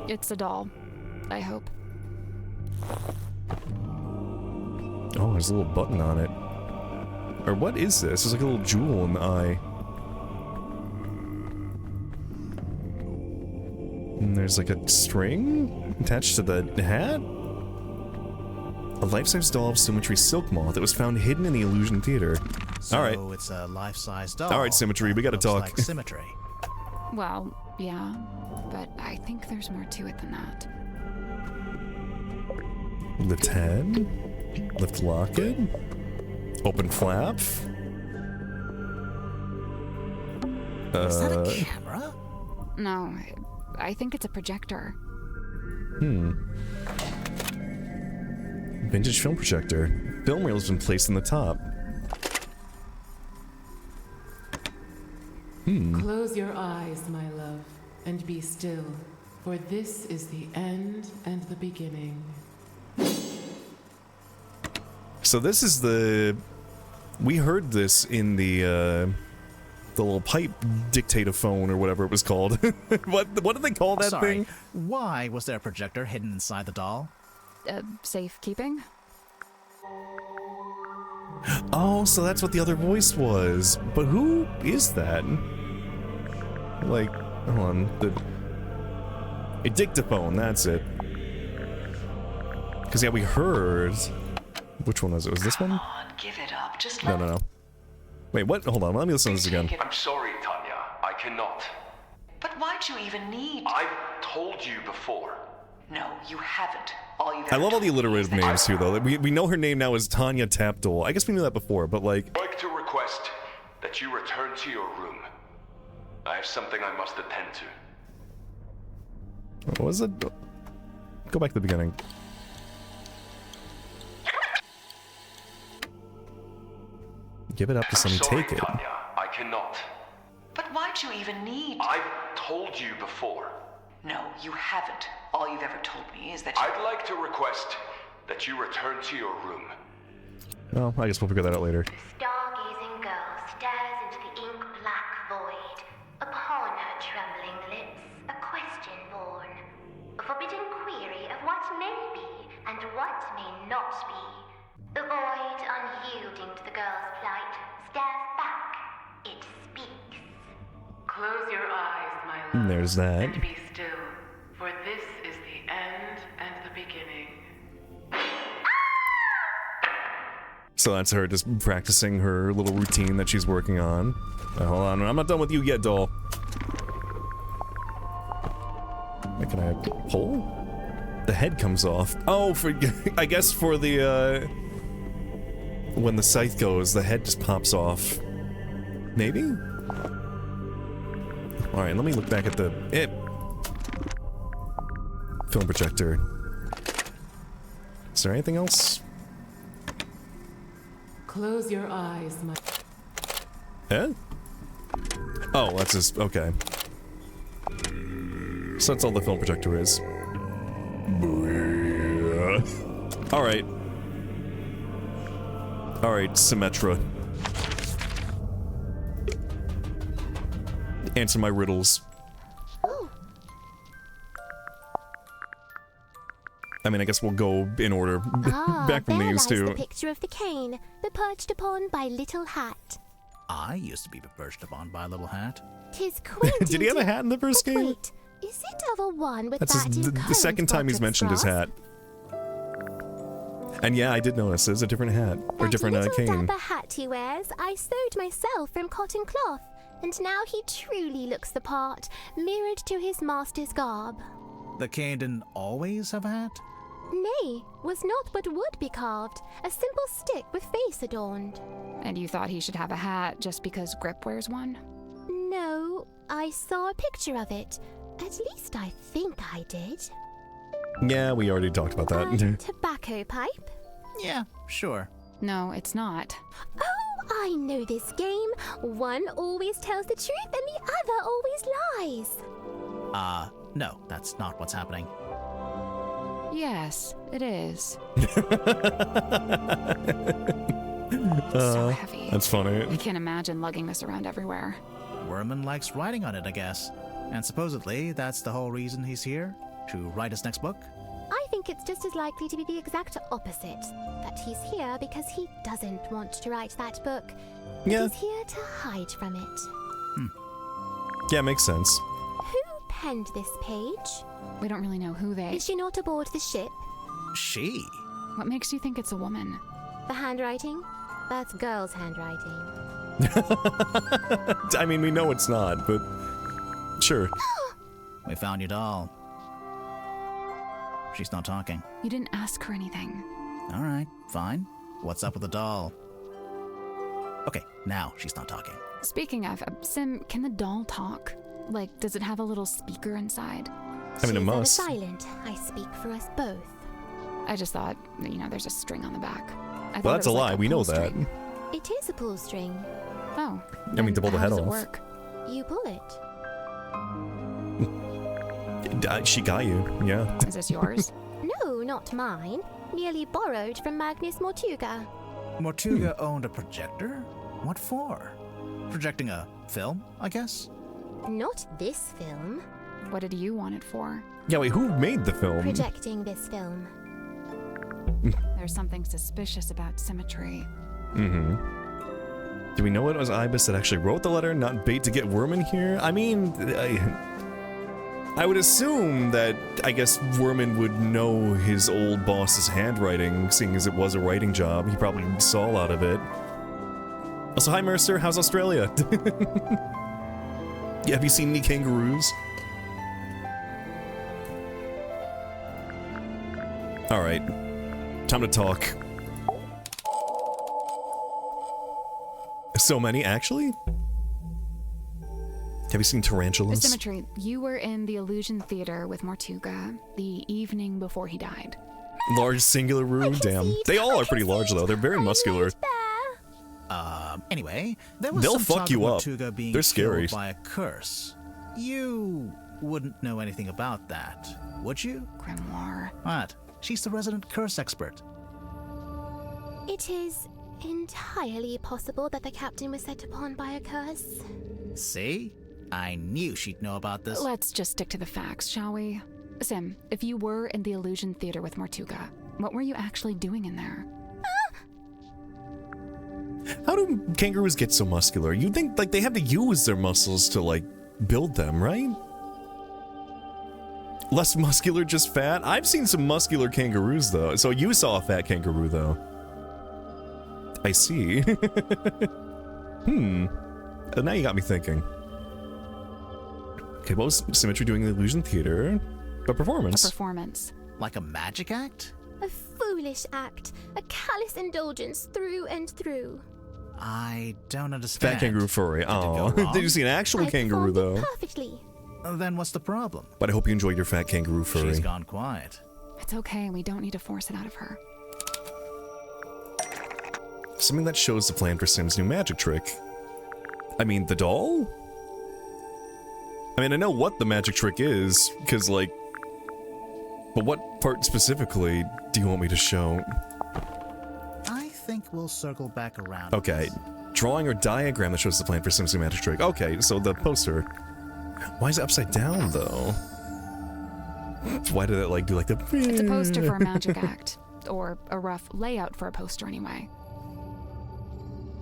C: It's a doll, I hope.
A: Oh, there's a little button on it. Or what is this? There's like a little jewel in the eye. And there's like a string attached to the hat? A life-size doll of Symmetry Silk Moth that was found hidden in the Illusion Theater.
B: So
A: Alright.
B: it's a life-size doll.
A: Alright, Symmetry, we gotta talk.
B: Like Symmetry.
C: Well, yeah, but I think there's more to it than that.
A: Lift head. Lift locket. Open flap.
B: Is that a camera?
C: No, I think it's a projector.
A: Vintage film projector. Film reel has been placed in the top.
M: Close your eyes, my love, and be still, for this is the end and the beginning.
A: So this is the... We heard this in the little pipe dictaphone or whatever it was called. What did they call that
B: Sorry,
A: thing?
B: Why was there a projector hidden inside the doll?
C: Safekeeping?
A: Oh, so that's what the other voice was. But who is that? Like, hold on. A dictaphone, that's it. Because, yeah, we heard... Which one was it? Was this one?
J: Come on, give it up. Just
A: No,
J: let
A: no, no. Wait, what? Hold on, let me listen to this again.
K: I'm sorry, Tanya. I cannot.
J: But why'd you even need?
K: I've told you before.
J: No, you haven't. All you've
A: I
J: ever
A: love all
J: told
A: the
J: me is
A: alliterative
J: that
A: names, too, though. We know her name now is Tanya Tapdole. I guess we knew that before, but, like...
K: I'd like to request that you return to your room. I have something I must attend to.
A: What was it? Go back to the beginning. Give it up to somebody,
K: sorry,
A: take it.
K: Tanya. I cannot.
J: But why'd you even need?
K: I've told you before.
J: No, you haven't. All you've ever told me is that
K: I'd like to request that you return to your room.
A: Well, I guess we'll figure that out later.
D: Stargazing girl stares into the ink-black void. Upon her trembling lips, a question born. A forbidden query of what may be and what may not be. The void, unyielding to the girl's plight, stares back. It speaks.
M: Close your eyes, my love.
A: And there's that.
M: And be still, for this is the end and the beginning.
A: So that's her just practicing her little routine that she's working on. Hold on, I'm not done with you yet, doll. Can I pull? The head comes off. Oh, I guess for the, when the scythe goes, the head just pops off. Maybe? Alright, let me look back at the... film projector. Is there anything else?
M: Close your eyes, my...
A: Eh? Oh, that's just... okay. So that's all the film projector is. Alright. Alright, Symmetra. Answer my riddles. I mean, I guess we'll go in order. Back from
D: there
A: these
D: lies
A: two.
D: the picture of the cane, the perched upon by Little Hat.
B: I used to be perched upon by a little hat.
D: 'Tis quaint.
A: Did he have a hat in the first game?
D: Wait, is it of a one with
A: That's
D: that
A: the second time he's mentioned his hat. And yeah, I did notice there's a different hat. Or different
D: little
A: cane.
D: dapper hat he wears, I sewed myself from cotton cloth, and now he truly looks the part, mirrored to his master's garb.
B: The cane didn't always have a hat?
D: Nay, was not but wood be carved, a simple stick with face adorned.
C: And you thought he should have a hat just because Grip wears one?
D: No, I saw a picture of it. At least I think I did.
A: Yeah, we already talked about that.
D: Tobacco pipe?
B: Yeah, sure.
C: No, it's not.
D: Oh, I know this game. One always tells the truth and the other always lies.
B: No, that's not what's happening.
C: Yes, it is. So heavy.
A: That's funny.
C: I can't imagine lugging this around everywhere.
B: Worman likes writing on it, I guess. And supposedly, that's the whole reason he's here? To write his next book?
D: I think it's just as likely to be the exact opposite. That he's here because he doesn't want to write that book.
A: Yeah.
D: He's here to hide from it.
A: Yeah, makes sense.
D: Who penned this page?
C: We don't really know who they...
D: Is she not aboard the ship?
B: She?
C: What makes you think it's a woman?
D: The handwriting? That's girl's handwriting.
A: I mean, we know it's not, but sure.
B: We found your doll. She's not talking.
C: You didn't ask her anything.
B: All right, fine. What's up with the doll? Okay, now she's not talking.
C: Speaking of, Sim, can the doll talk? Like, does it have a little speaker inside?
A: I mean, it must.
D: She's silent. I speak for us both.
C: I just thought, there's a string on the back.
A: Well, that's a lie. We know that.
D: It is a pull string.
C: Oh.
A: I mean, to pull the head off.
C: How does it work?
D: You pull it.
A: She got you, yeah.
C: Is this yours?
D: No, not mine. Merely borrowed from Magnus Mortuga.
B: Mortuga owned a projector? What for? Projecting a film, I guess?
D: Not this film.
C: What did you want it for?
A: Yeah, wait, who made the film?
D: Projecting this film.
C: There's something suspicious about Symmetry.
A: Do we know it was Ibis that actually wrote the letter, not bait to get Worman here? I mean, I would assume that, I guess, Worman would know his old boss's handwriting, seeing as it was a writing job. He probably saw a lot of it. Also, hi Mercer, how's Australia? Yeah, have you seen any kangaroos? Alright, time to talk. So many, actually? Have you seen tarantulas?
C: Symmetry, you were in the Illusion Theater with Mortuga the evening before he died.
A: Large singular room? Damn. They all are pretty large, though. They're very muscular.
B: Anyway, there was
A: They'll
B: some
A: fuck
B: talk
A: you
B: of
A: up.
B: Mortuga being
A: They're scary.
B: killed by a curse. You wouldn't know anything about that, would you?
C: Grimoire.
B: What? She's the resident curse expert.
D: It is entirely possible that the captain was set upon by a curse.
B: See? I knew she'd know about this.
C: Let's just stick to the facts, shall we? Sim, if you were in the Illusion Theater with Mortuga, what were you actually doing in there?
A: How do kangaroos get so muscular? You'd think, like, they have to use their muscles to, like, build them, right? Less muscular, just fat? I've seen some muscular kangaroos, though. So you saw a fat kangaroo, though. I see. Now you got me thinking. Okay, what was Symmetry doing in the Illusion Theater? A performance.
C: A performance.
B: Like a magic act?
D: A foolish act. A callous indulgence through and through.
B: I don't understand.
A: Fat kangaroo furry. Oh,
B: Did it go wrong?
A: did you see an actual kangaroo, though?
D: Perfectly.
B: Then what's the problem?
A: But I hope you enjoyed your fat kangaroo furry.
B: She's gone quiet.
C: It's okay, we don't need to force it out of her.
A: Something that shows the plan for Sim's new magic trick. I mean, the doll? I mean, I know what the magic trick is, because, like... But what part specifically do you want me to show?
B: I think we'll circle back around.
A: Okay, drawing or diagram that shows the plan for Sim's new magic trick. Okay, so the poster. Why is it upside down, though? Why did it, like, do, like, the...
C: It's a poster for a magic act. Or a rough layout for a poster, anyway.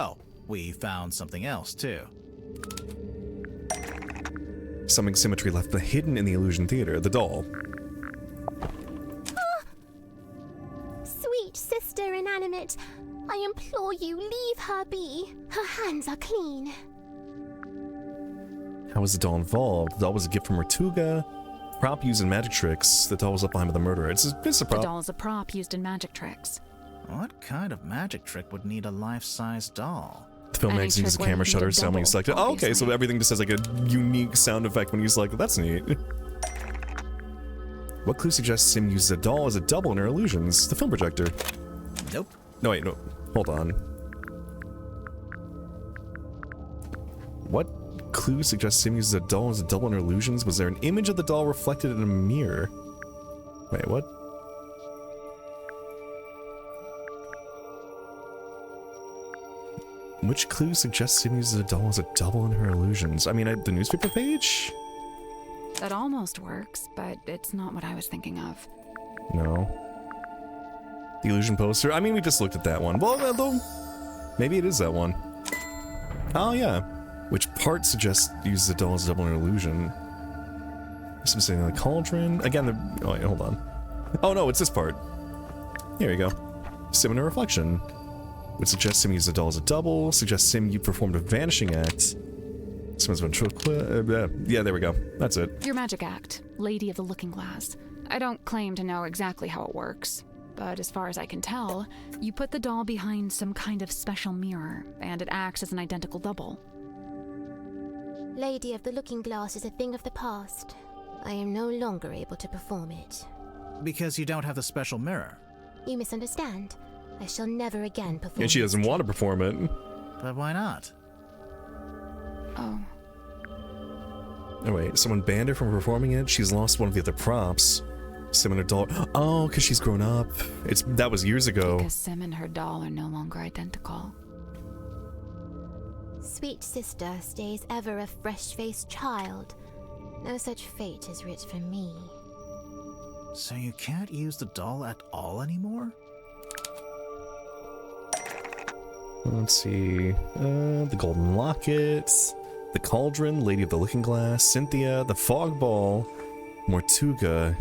B: Oh, we found something else, too.
A: Something Symmetry left hidden in the Illusion Theater, the doll.
D: Sweet sister inanimate, I implore you, leave her be. Her hands are clean.
A: How was the doll involved? The doll was a gift from Mortuga. prop used in magic tricks. The doll was up behind the murderer. It's a
C: The
A: prop.
C: doll is a prop used in magic tricks.
B: What kind of magic trick would need a life-size doll?
A: The film
C: Any
A: magazine uses
C: trick where
A: camera
C: you need a
A: shutter sound when you
C: double,
A: select it. Oh, okay, so
C: obviously.
A: everything just has like a unique sound effect when you select it. That's neat. What clue suggests Sim uses a doll as a double in her illusions? The film projector.
B: Nope.
A: No, wait, no. Hold on. What clue suggests Sim uses a doll as a double in her illusions? Was there an image of the doll reflected in a mirror? Wait, what? Which clue suggests Sim uses a doll as a double in her illusions? I mean, the newspaper page?
C: That almost works, but it's not what I was thinking of.
A: No. The illusion poster? I mean, we just looked at that one. Well, though, maybe it is that one. Oh, yeah. Which part suggests uses a doll as a double in her illusion? Sim sitting in the cauldron? Again, oh, wait, hold on. Oh, no, it's this part. Here we go. Sim in a reflection. Would suggest Sim used a doll as a double. Suggest Sim you performed a vanishing act. Sim's ventriloquist. Yeah, there we go. That's it.
C: Your magic act, Lady of the Looking Glass. I don't claim to know exactly how it works, but as far as I can tell, you put the doll behind some kind of special mirror, and it acts as an identical double.
D: Lady of the Looking Glass is a thing of the past. I am no longer able to perform it.
B: Because you don't have the special mirror.
D: You misunderstand. I shall never again perform
A: And she doesn't want to perform it.
B: But why not?
C: Oh.
A: Oh, wait. Someone banned her from performing it? She's lost one of the other props. Sim and her doll. Oh, because she's grown up. That was years ago.
C: Because Sim and her doll are no longer identical.
D: Sweet sister stays ever a fresh-faced child. No such fate is writ for me.
B: So you can't use the doll at all anymore?
A: Let's see. The golden locket, the cauldron, Lady of the Looking Glass, Cynthia, the fog ball, Mortuga,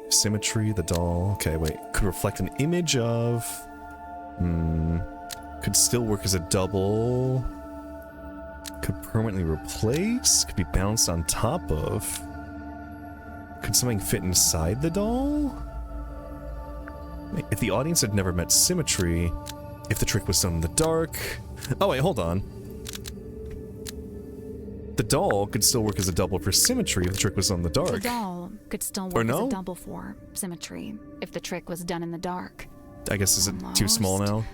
A: symmetry, the doll. Okay, wait. Could reflect an image of. Could still work as a double. Could permanently replace. Could be bounced on top of. Could something fit inside the doll? If the audience had never met symmetry. If the trick was done in the dark. Oh, wait, hold on. The doll could still work as a double for symmetry if the trick was done in the dark.
C: The doll could still work as a double for symmetry if the trick was done in the dark.
A: I guess, is it too small now?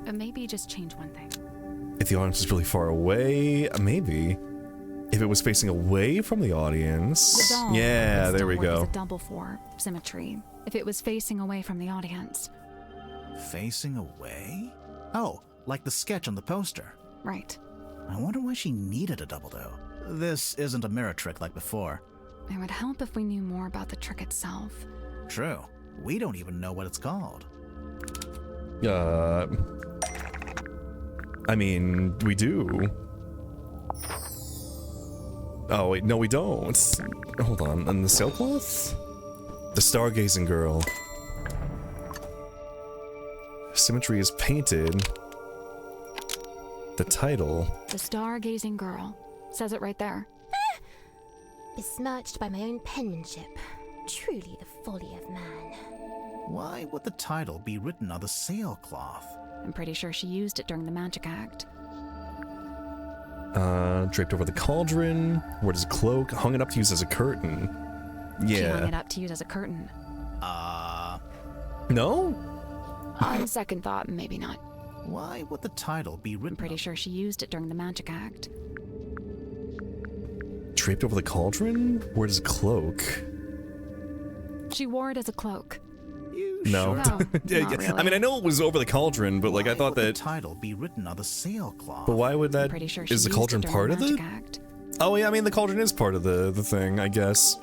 C: Maybe just change one thing.
A: If the audience was really far away, maybe. If it was facing away from the audience.
C: The doll
A: yeah,
C: could
A: there we
C: still work
A: go.
C: as a double for symmetry if it was facing away from the audience.
B: Facing away? Oh, like the sketch on the poster.
C: Right.
B: I wonder why she needed a double, though. This isn't a mirror trick like before.
C: It would help if we knew more about the trick itself.
B: True. We don't even know what it's called.
A: I mean, we do. Oh, wait, no, we don't. Hold on. And the sailcloth? The stargazing girl. Symmetry is painted. The title.
C: The stargazing girl. Says it right there.
D: Besmirched by my own penmanship. Truly the folly of man.
B: Why would the title be written on the sailcloth?
C: I'm pretty sure she used it during the magic act.
A: Draped over the cauldron. Where does a cloak? Hung it up to use as a curtain. Yeah.
C: She hung it up to use as a curtain.
A: No?
C: On second thought, maybe not.
B: Why would the title be written?
C: I'm pretty sure she used it during the magic act.
A: Draped over the cauldron? Where does a cloak?
C: She wore it as a cloak.
A: No.
C: No, not really.
A: I mean, I know it was over the cauldron, but like I thought that.
B: The title be written on the sailcloth.
A: But why would that?
C: I'm pretty sure she
A: is the
C: used
A: cauldron
C: it during
A: part
C: the
A: of it?
C: magic act.
A: Oh yeah, I mean the cauldron is part of the thing, I guess.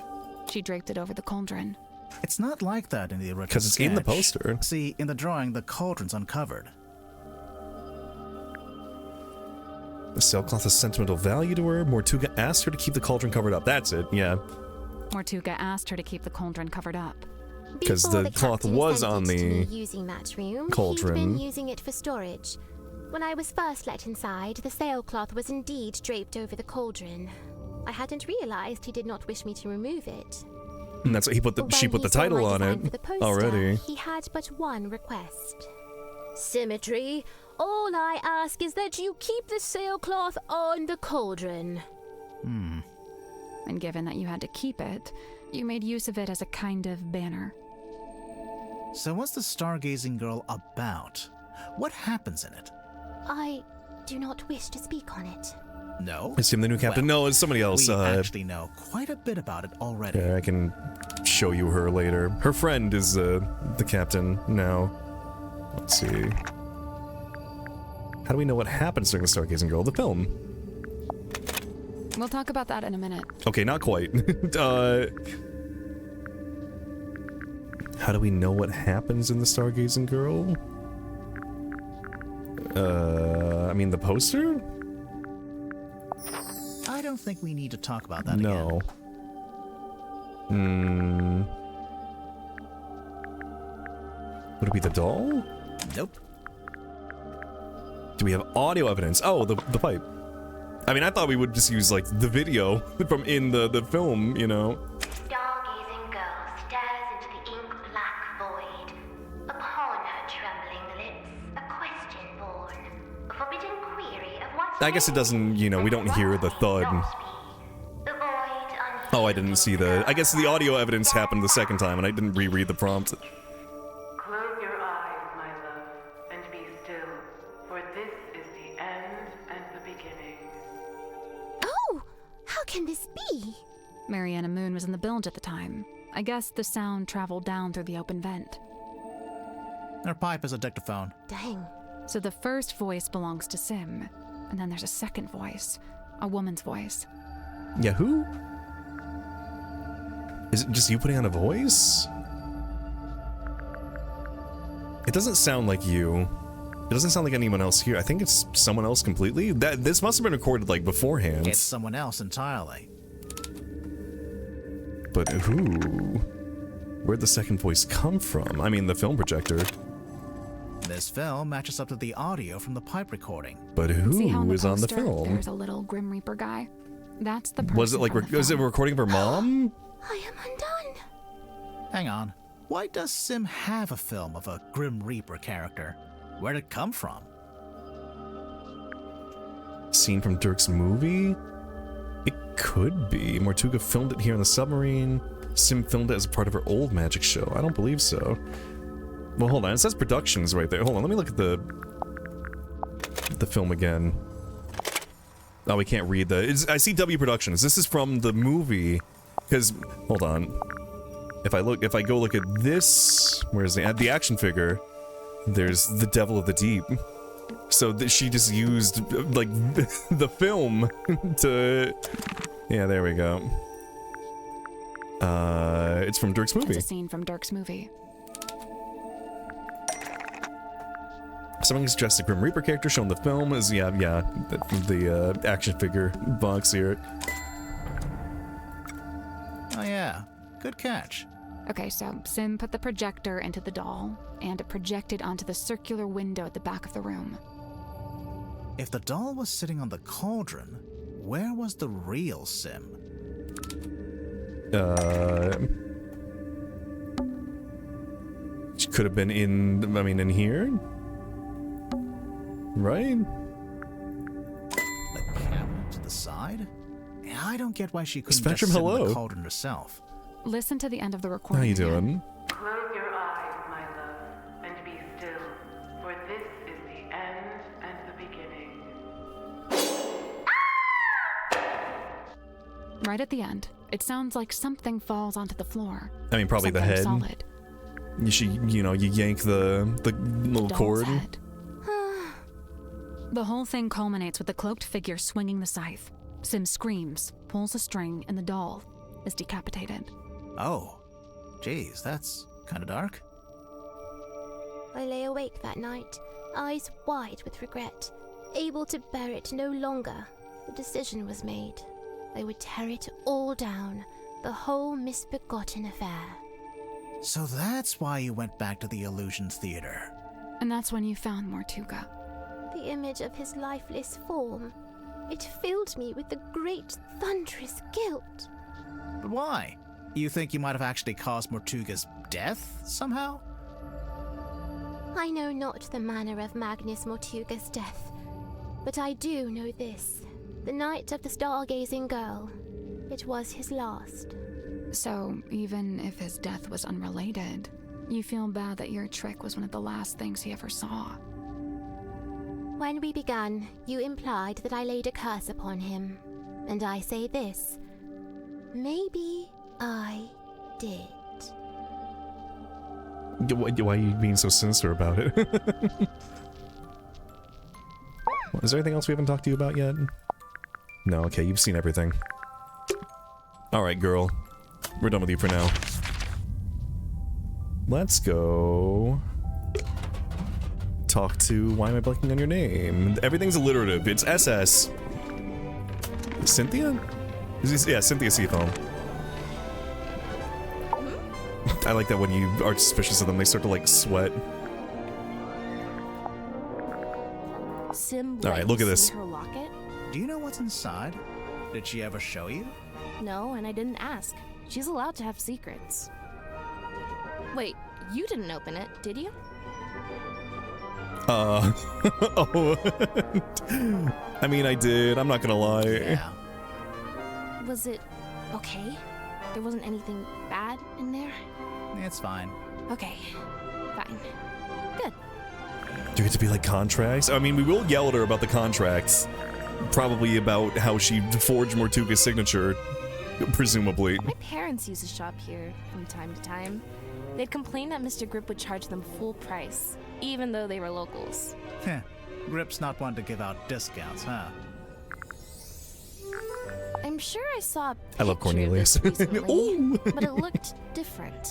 C: She draped it over the cauldron.
B: It's not like that in the original.
A: Because it's in the
B: sketch.
A: poster.
B: See, in the drawing, the cauldron's uncovered.
A: The sailcloth has sentimental value to her. Mortuga asked her to keep the cauldron covered up. That's it. Yeah.
C: Mortuga asked her to keep the cauldron covered up.
A: Because
D: Before
A: the cloth
D: captain
A: was
D: sent
A: on
D: it to me
A: the
D: using that room,
A: cauldron.
D: He'd been using it for storage. When I was first let inside, the sailcloth was indeed draped over the cauldron. I hadn't realized he did not wish me to remove it.
A: And that's what he put the she put the title on it already.
D: He had but one request. Symmetry. All I ask is that you keep the sailcloth on the cauldron.
C: And given that you had to keep it, you made use of it as a kind of banner.
B: So what's the stargazing girl about? What happens in it?
D: I do not wish to speak on it.
B: No?
A: Is him the new captain?
B: Well,
A: no, it's somebody else.
B: We actually know quite a bit about it already.
A: Yeah, I can show you her later. Her friend is the captain now. Let's see. How do we know what happens during the Stargazing Girl? The film.
C: We'll talk about that in a minute.
A: Okay, not quite. How do we know what happens in the Stargazing Girl? I mean, the poster?
B: I don't think we need to talk about that
A: No.
B: again.
A: Would it be the doll?
B: Nope.
A: Do we have audio evidence? Oh, the pipe. I mean, I thought we would just use, like, the video from in the film, you know?
D: Stargazing girl stares into the ink-black void. Upon her trembling lips, a question born. A forbidden query of what...
A: I guess it doesn't, you know, we don't hear the thud. Oh, I didn't see the... I guess the audio evidence happened the second time, and I didn't reread the prompt.
M: Close your eyes, my love, and be still, for this is the end and the beginning.
D: Oh! How can this be?
C: Mariana Moon was in the bilge at the time. I guess the sound traveled down through the open vent.
B: Her pipe is a dictaphone.
D: Dang.
C: So the first voice belongs to Sim, and then there's a second voice. A woman's voice.
A: Yeah, who? Is it just you putting on a voice? It doesn't sound like you. It doesn't sound like anyone else here. I think it's someone else completely. This must have been recorded, like, beforehand.
B: It's someone else entirely.
A: But who? Where'd the second voice come from? I mean, the film projector.
B: This film matches up to the audio from the pipe recording.
A: But
C: See how in
A: who is on the
C: poster,
A: film?
C: There's a little Grim Reaper guy. That's the person.
A: Was it like, was it a recording of her mom?
D: I am undone.
B: Hang on. Why does Sim have a film of a Grim Reaper character? Where'd it come from?
A: Scene from Dirk's movie? It could be. Mortuga filmed it here on the submarine. Sim filmed it as a part of her old magic show. I don't believe so. Well, hold on. It says productions right there. Hold on. Let me look at the film again. Oh, we can't read I see W Productions. This is from the movie. Because, hold on. If I go look at this, where's the action figure? There's the Devil of the Deep. So she just used, like, the film to... Yeah, there we go. It's from Dirk's movie.
C: It's a scene from Dirk's movie.
A: Someone suggests a Grim Reaper character shown in the film is, the action figure box here.
B: Oh yeah, good catch.
C: Okay, so Sim put the projector into the doll, and it projected onto the circular window at the back of the room.
B: If the doll was sitting on the cauldron, where was the real Sim?
A: She could have been in here? Right?
B: The cabinet to the side? I don't get why she couldn't
A: Spectrum,
B: just sit in
A: hello.
B: the cauldron herself.
C: Listen to the end of the recording.
A: How you
C: again.
A: doing?
M: Close your eyes, my love, and be still, for this is the end and the beginning.
C: Right at the end, it sounds like something falls onto the floor.
A: I mean, probably the
C: Something
A: head.
C: Solid.
A: You yank the little
C: Doll's
A: cord.
C: head. The whole thing culminates with the cloaked figure swinging the scythe. Sim screams, pulls a string, and the doll is decapitated.
B: Oh, geez, that's kind of dark.
D: I lay awake that night, eyes wide with regret, able to bear it no longer. The decision was made. I would tear it all down, the whole misbegotten affair.
B: So that's why you went back to the Illusion Theater.
C: And that's when you found Mortuga.
D: The image of his lifeless form. It filled me with a great thunderous guilt.
B: But why? You think you might have actually caused Mortuga's death somehow?
D: I know not the manner of Magnus Mortuga's death, but I do know this. The night of the stargazing girl, it was his last.
C: So, even if his death was unrelated, you feel bad that your trick was one of the last things he ever saw.
D: When we began, you implied that I laid a curse upon him. And I say this. Maybe I did.
A: Why are you being so sinister about it? Is there anything else we haven't talked to you about yet? No, okay, you've seen everything. Alright, girl. We're done with you for now. Let's go... talk to... Why am I blanking on your name? Everything's alliterative. It's SS. Cynthia? Yeah, Cynthia Seafoam. I like that when you are suspicious of them, they start to, like, sweat. Alright, look at this.
E: Her locket?
B: Do you know what's inside? Did she ever show you?
E: No, and I didn't ask. She's allowed to have secrets. Wait, you didn't open it, did you?
A: Oh. I mean, I did. I'm not gonna lie.
B: Yeah.
E: Was it okay? There wasn't anything bad in there?
B: It's fine.
E: Okay, fine. Good.
A: Do you get to be like contracts? I mean, we will yell at her about the contracts. Probably about how she forged Mortuga's signature, presumably.
E: My parents used to shop here from time to time. They'd complain that Mr. Grip would charge them full price, even though they were locals.
B: Heh. Grip's not one to give out discounts, huh?
E: I'm sure I saw a
A: I love
E: picture of this
A: Cornelius.
E: recently, but it looked different.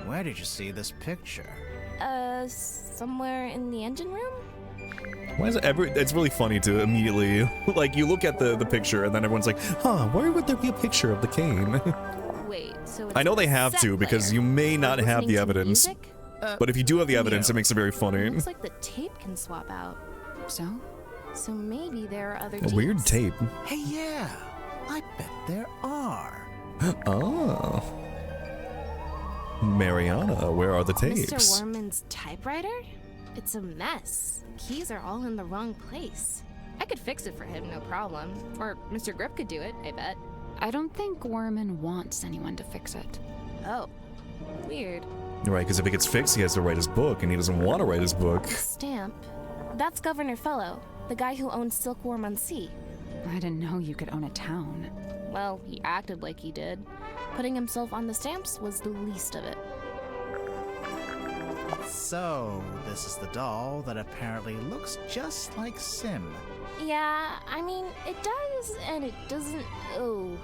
B: Where did you see this picture?
E: Somewhere in the engine room?
A: Why is it ever? It's really funny to immediately, like, you look at the picture and then everyone's like, huh, why would there be a picture of the cane?
E: Wait, so it's
A: I know they
E: a
A: have
E: set
A: to because
E: player.
A: you may not
E: Like
A: have the
E: listening to
A: evidence.
E: music?
A: But if you do have the evidence, it makes it very funny.
E: Looks like the tape can swap out.
C: So?
E: So maybe there are other
A: A weird
E: tapes.
A: tape.
B: Hey, yeah. I bet there are.
A: Oh. Mariana, where are the tapes?
E: Mr. Warman's typewriter? It's a mess. Keys are all in the wrong place. I could fix it for him, no problem. Or Mr. Grip could do it, I bet.
C: I don't think Warman wants anyone to fix it.
E: Oh. Weird.
A: Right, because if it gets fixed, he has to write his book, and he doesn't want to write his book.
E: The stamp. That's Governor Fellow, the guy who owns Silkworm on Sea.
C: I didn't know you could own a town.
E: Well, he acted like he did. Putting himself on the stamps was the least of it.
B: So, this is the doll that apparently looks just like Sim.
E: Yeah, I mean, it does and it doesn't. Oh,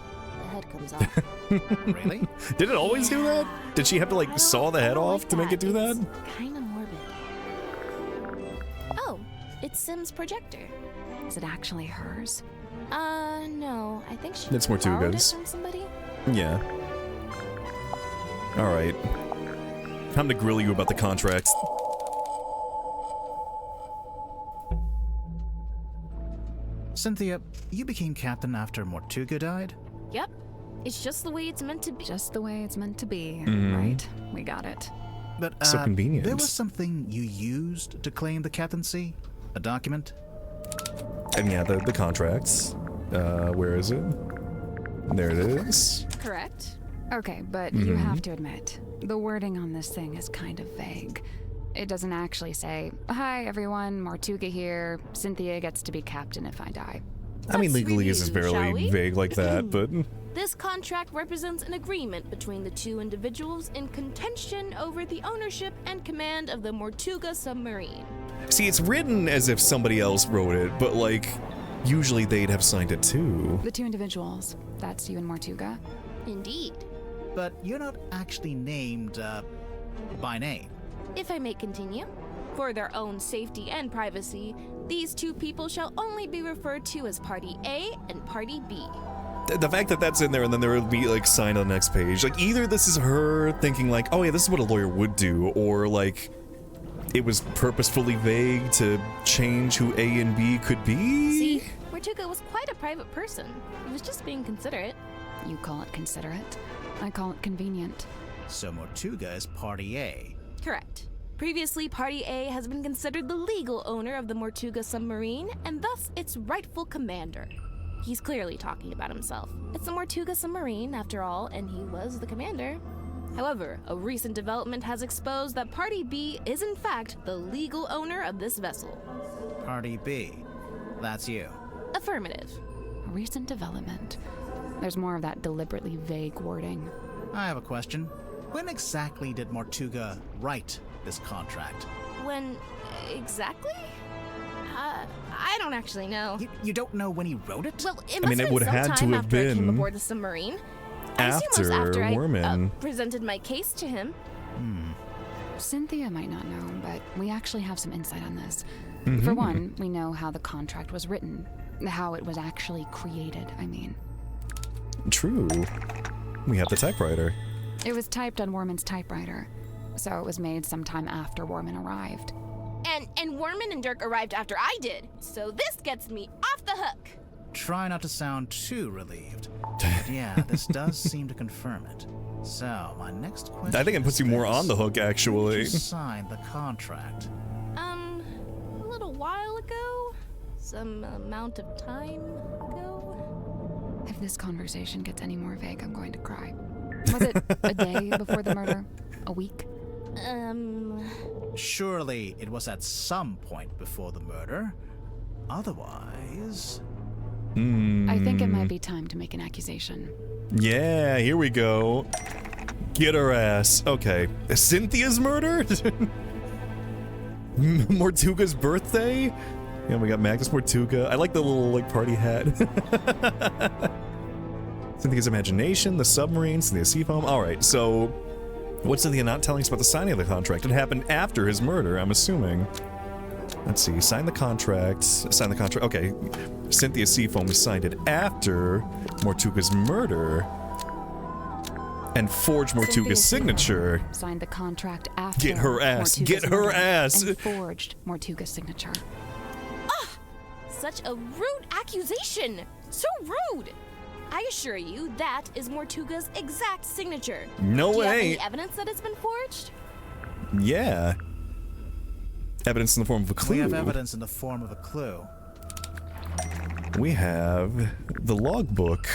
E: the head comes off.
B: Really?
A: Did it always do that? Did she have to, like, saw the head off to make it do that?
E: Kinda morbid. Oh, it's Sim's projector.
C: Is it actually hers?
E: No. I think she
A: It's
E: borrowed it
A: Mortuga's.
E: from somebody.
A: Yeah. Alright. Time to grill you about the contracts.
B: Cynthia, you became captain after Mortuga died?
E: Yep. It's just the way it's meant to be.
C: Just the way it's meant to be,
A: Mhm.
C: right? We got it.
B: But,
A: So convenient.
B: there was something you used to claim the captaincy? A document?
A: And yeah, the contracts. Where is it? There it is.
C: Correct. Okay, but you have to admit, the wording on this thing is kind of vague. It doesn't actually say, "Hi everyone, Mortuga here. Cynthia gets to be captain if I die."
A: I mean,
E: Let's
A: legalese is
E: review, shall
A: barely
E: we?
A: vague like that, but...
E: This contract represents an agreement between the two individuals in contention over the ownership and command of the Mortuga submarine.
A: See, it's written as if somebody else wrote it, but, like, usually they'd have signed it too.
C: The two individuals, that's you and Mortuga.
E: Indeed.
B: But you're not actually named, by name.
E: If I may continue, for their own safety and privacy, these two people shall only be referred to as Party A and Party B.
A: The fact that that's in there and then there will be, like, signed on the next page, like, either this is her thinking, like, oh yeah, this is what a lawyer would do, or, like, it was purposefully vague to change who A and B could be?
E: See, Mortuga was quite a private person. He was just being considerate.
C: You call it considerate? I call it convenient.
B: So Mortuga is Party A.
E: Correct. Previously, Party A has been considered the legal owner of the Mortuga submarine, and thus its rightful commander. He's clearly talking about himself. It's the Mortuga submarine, after all, and he was the commander. However, a recent development has exposed that Party B is in fact the legal owner of this vessel.
B: Party B. That's you.
E: Affirmative.
C: A recent development. There's more of that deliberately vague wording.
B: I have a question. When exactly did Mortuga write this contract?
E: When exactly? I don't actually know.
B: You don't know when he wrote it?
E: Well, it must have been sometime after I came aboard the submarine. I assume it was after I presented my case to him.
C: Cynthia might not know, but we actually have some insight on this. For one, we know how the contract was written. How it was actually created, I mean.
A: True. We have the typewriter.
C: It was typed on Worman's typewriter, so it was made sometime after Worman arrived.
E: And Worman and Dirk arrived after I did, so this gets me off the hook.
B: Try not to sound too relieved. But yeah, this does seem to confirm it. So, my next question
A: I think it puts you more on the hook, actually.
B: When did you sign the contract?
E: A little while ago? Some amount of time ago?
C: If this conversation gets any more vague, I'm going to cry. Was it a day before the murder? A week?
B: Surely it was at some point before the murder. Otherwise...
C: I think it might be time to make an accusation.
A: Yeah, here we go. Get her ass. Okay. Cynthia's murdered? Mortuga's birthday? Yeah, we got Magnus Mortuga. I like the little, like, party hat. Cynthia's imagination, the submarine, Cynthia's seafoam. Alright, so... what's Cynthia not telling us about the signing of the contract? It happened after his murder, I'm assuming. Let's see, sign the contract. Sign the contract. Okay. Cynthia Seafoam signed it after Mortuga's murder. And forged Mortuga's signature.
C: Signed the contract after.
A: Get her ass. Get her ass.
C: And forged Mortuga's signature.
E: Ah! Such a rude accusation! So rude! I assure you, that is Mortuga's exact signature.
A: No,
E: Do you
A: it
E: have
A: ain't.
E: any evidence that it's been forged?
A: Yeah. Evidence in the form of a clue.
B: We have evidence in the form of a clue.
A: We have the logbook,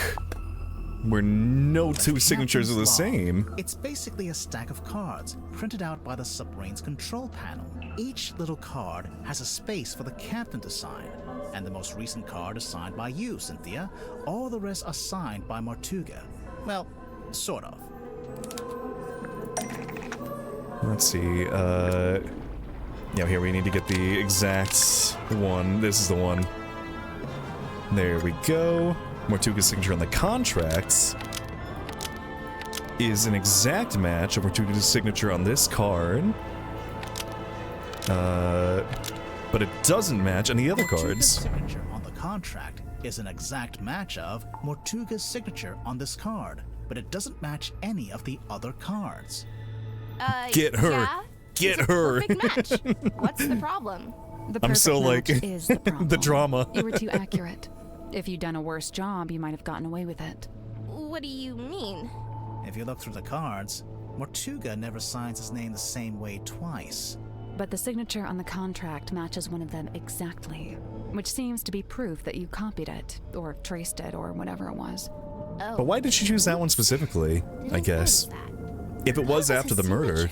A: where no two signatures are the same.
B: It's basically a stack of cards, printed out by the submarine's control panel. Each little card has a space for the captain to sign, and the most recent card is signed by you, Cynthia. All the rest are signed by Mortuga. Well, sort of.
A: Let's see, yeah, here we need to get the exact one. This is the one. There we go. Mortuga's signature on the contracts is an exact match of Mortuga's signature on this card. But it doesn't match any other cards.
B: Mortuga's signature on the contract is an exact match of Mortuga's signature on this card, but it doesn't match any of the other cards.
A: Get her.
E: Yeah?
A: Get
E: it's a
A: her.
E: perfect match. What's the problem?
C: The
A: I'm
C: perfect
A: so like
C: match is the problem.
A: the drama.
C: You were too accurate. If you'd done a worse job, you might have gotten away with it.
E: What do you mean?
B: If you look through the cards, Mortuga never signs his name the same way twice.
C: But the signature on the contract matches one of them exactly, which seems to be proof that you copied it, or traced it, or whatever it was.
E: Oh.
A: But why did she choose that one specifically, I guess? If it was after the murder.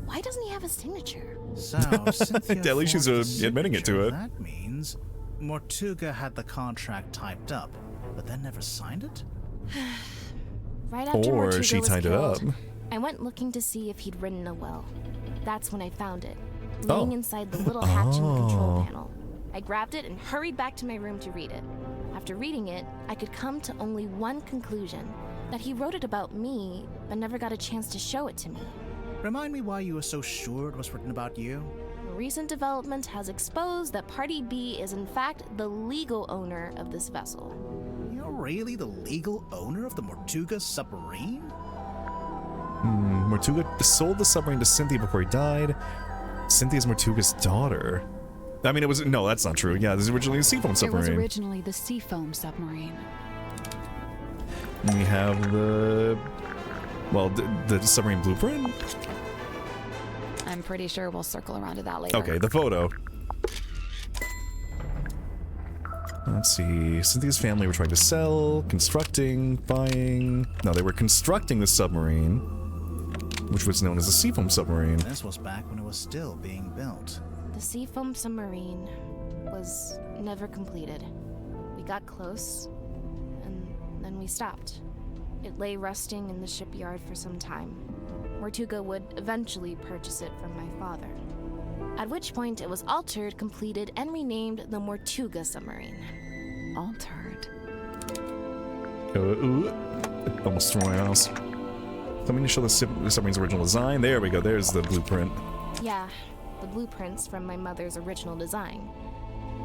E: Why doesn't he have a signature?
B: So, Cynthia
A: At least she's admitting it to it.
B: That means Mortuga had the contract typed up, but then never signed it?
E: Right after
A: Or
E: Mortuga
A: she
E: was
A: tied it
E: killed,
A: up.
E: I went looking to see if he'd written a will. That's when I found it, laying
A: Oh.
E: inside the little hatch in the control
A: Oh.
E: panel. I grabbed it and hurried back to my room to read it. After reading it, I could come to only one conclusion, that he wrote it about me, but never got a chance to show it to me.
B: Remind me why you were so sure it was written about you?
E: A recent development has exposed that Party B is in fact the legal owner of this vessel.
B: You're really the legal owner of the Mortuga submarine?
A: Mortuga sold the submarine to Cynthia before he died. Cynthia's Mortuga's daughter. I mean, it was... no, that's not true. Yeah, this is originally a seafoam submarine.
C: It was originally the seafoam submarine.
A: We have the Well, the submarine blueprint?
C: I'm pretty sure we'll circle around to that later.
A: Okay, the photo. Let's see. Cynthia's family were trying to sell, constructing, buying. No, they were constructing the submarine, which was known as a seafoam submarine.
B: This was back when it was still being built.
E: The seafoam submarine was never completed. We got close, and then we stopped. It lay rusting in the shipyard for some time. Mortuga would eventually purchase it from my father. At which point it was altered, completed, and renamed the Mortuga submarine.
C: Altered?
A: Almost threw my mouse. Let me show the submarine's original design. There we go. There's the blueprint.
E: Yeah, the blueprints from my mother's original design.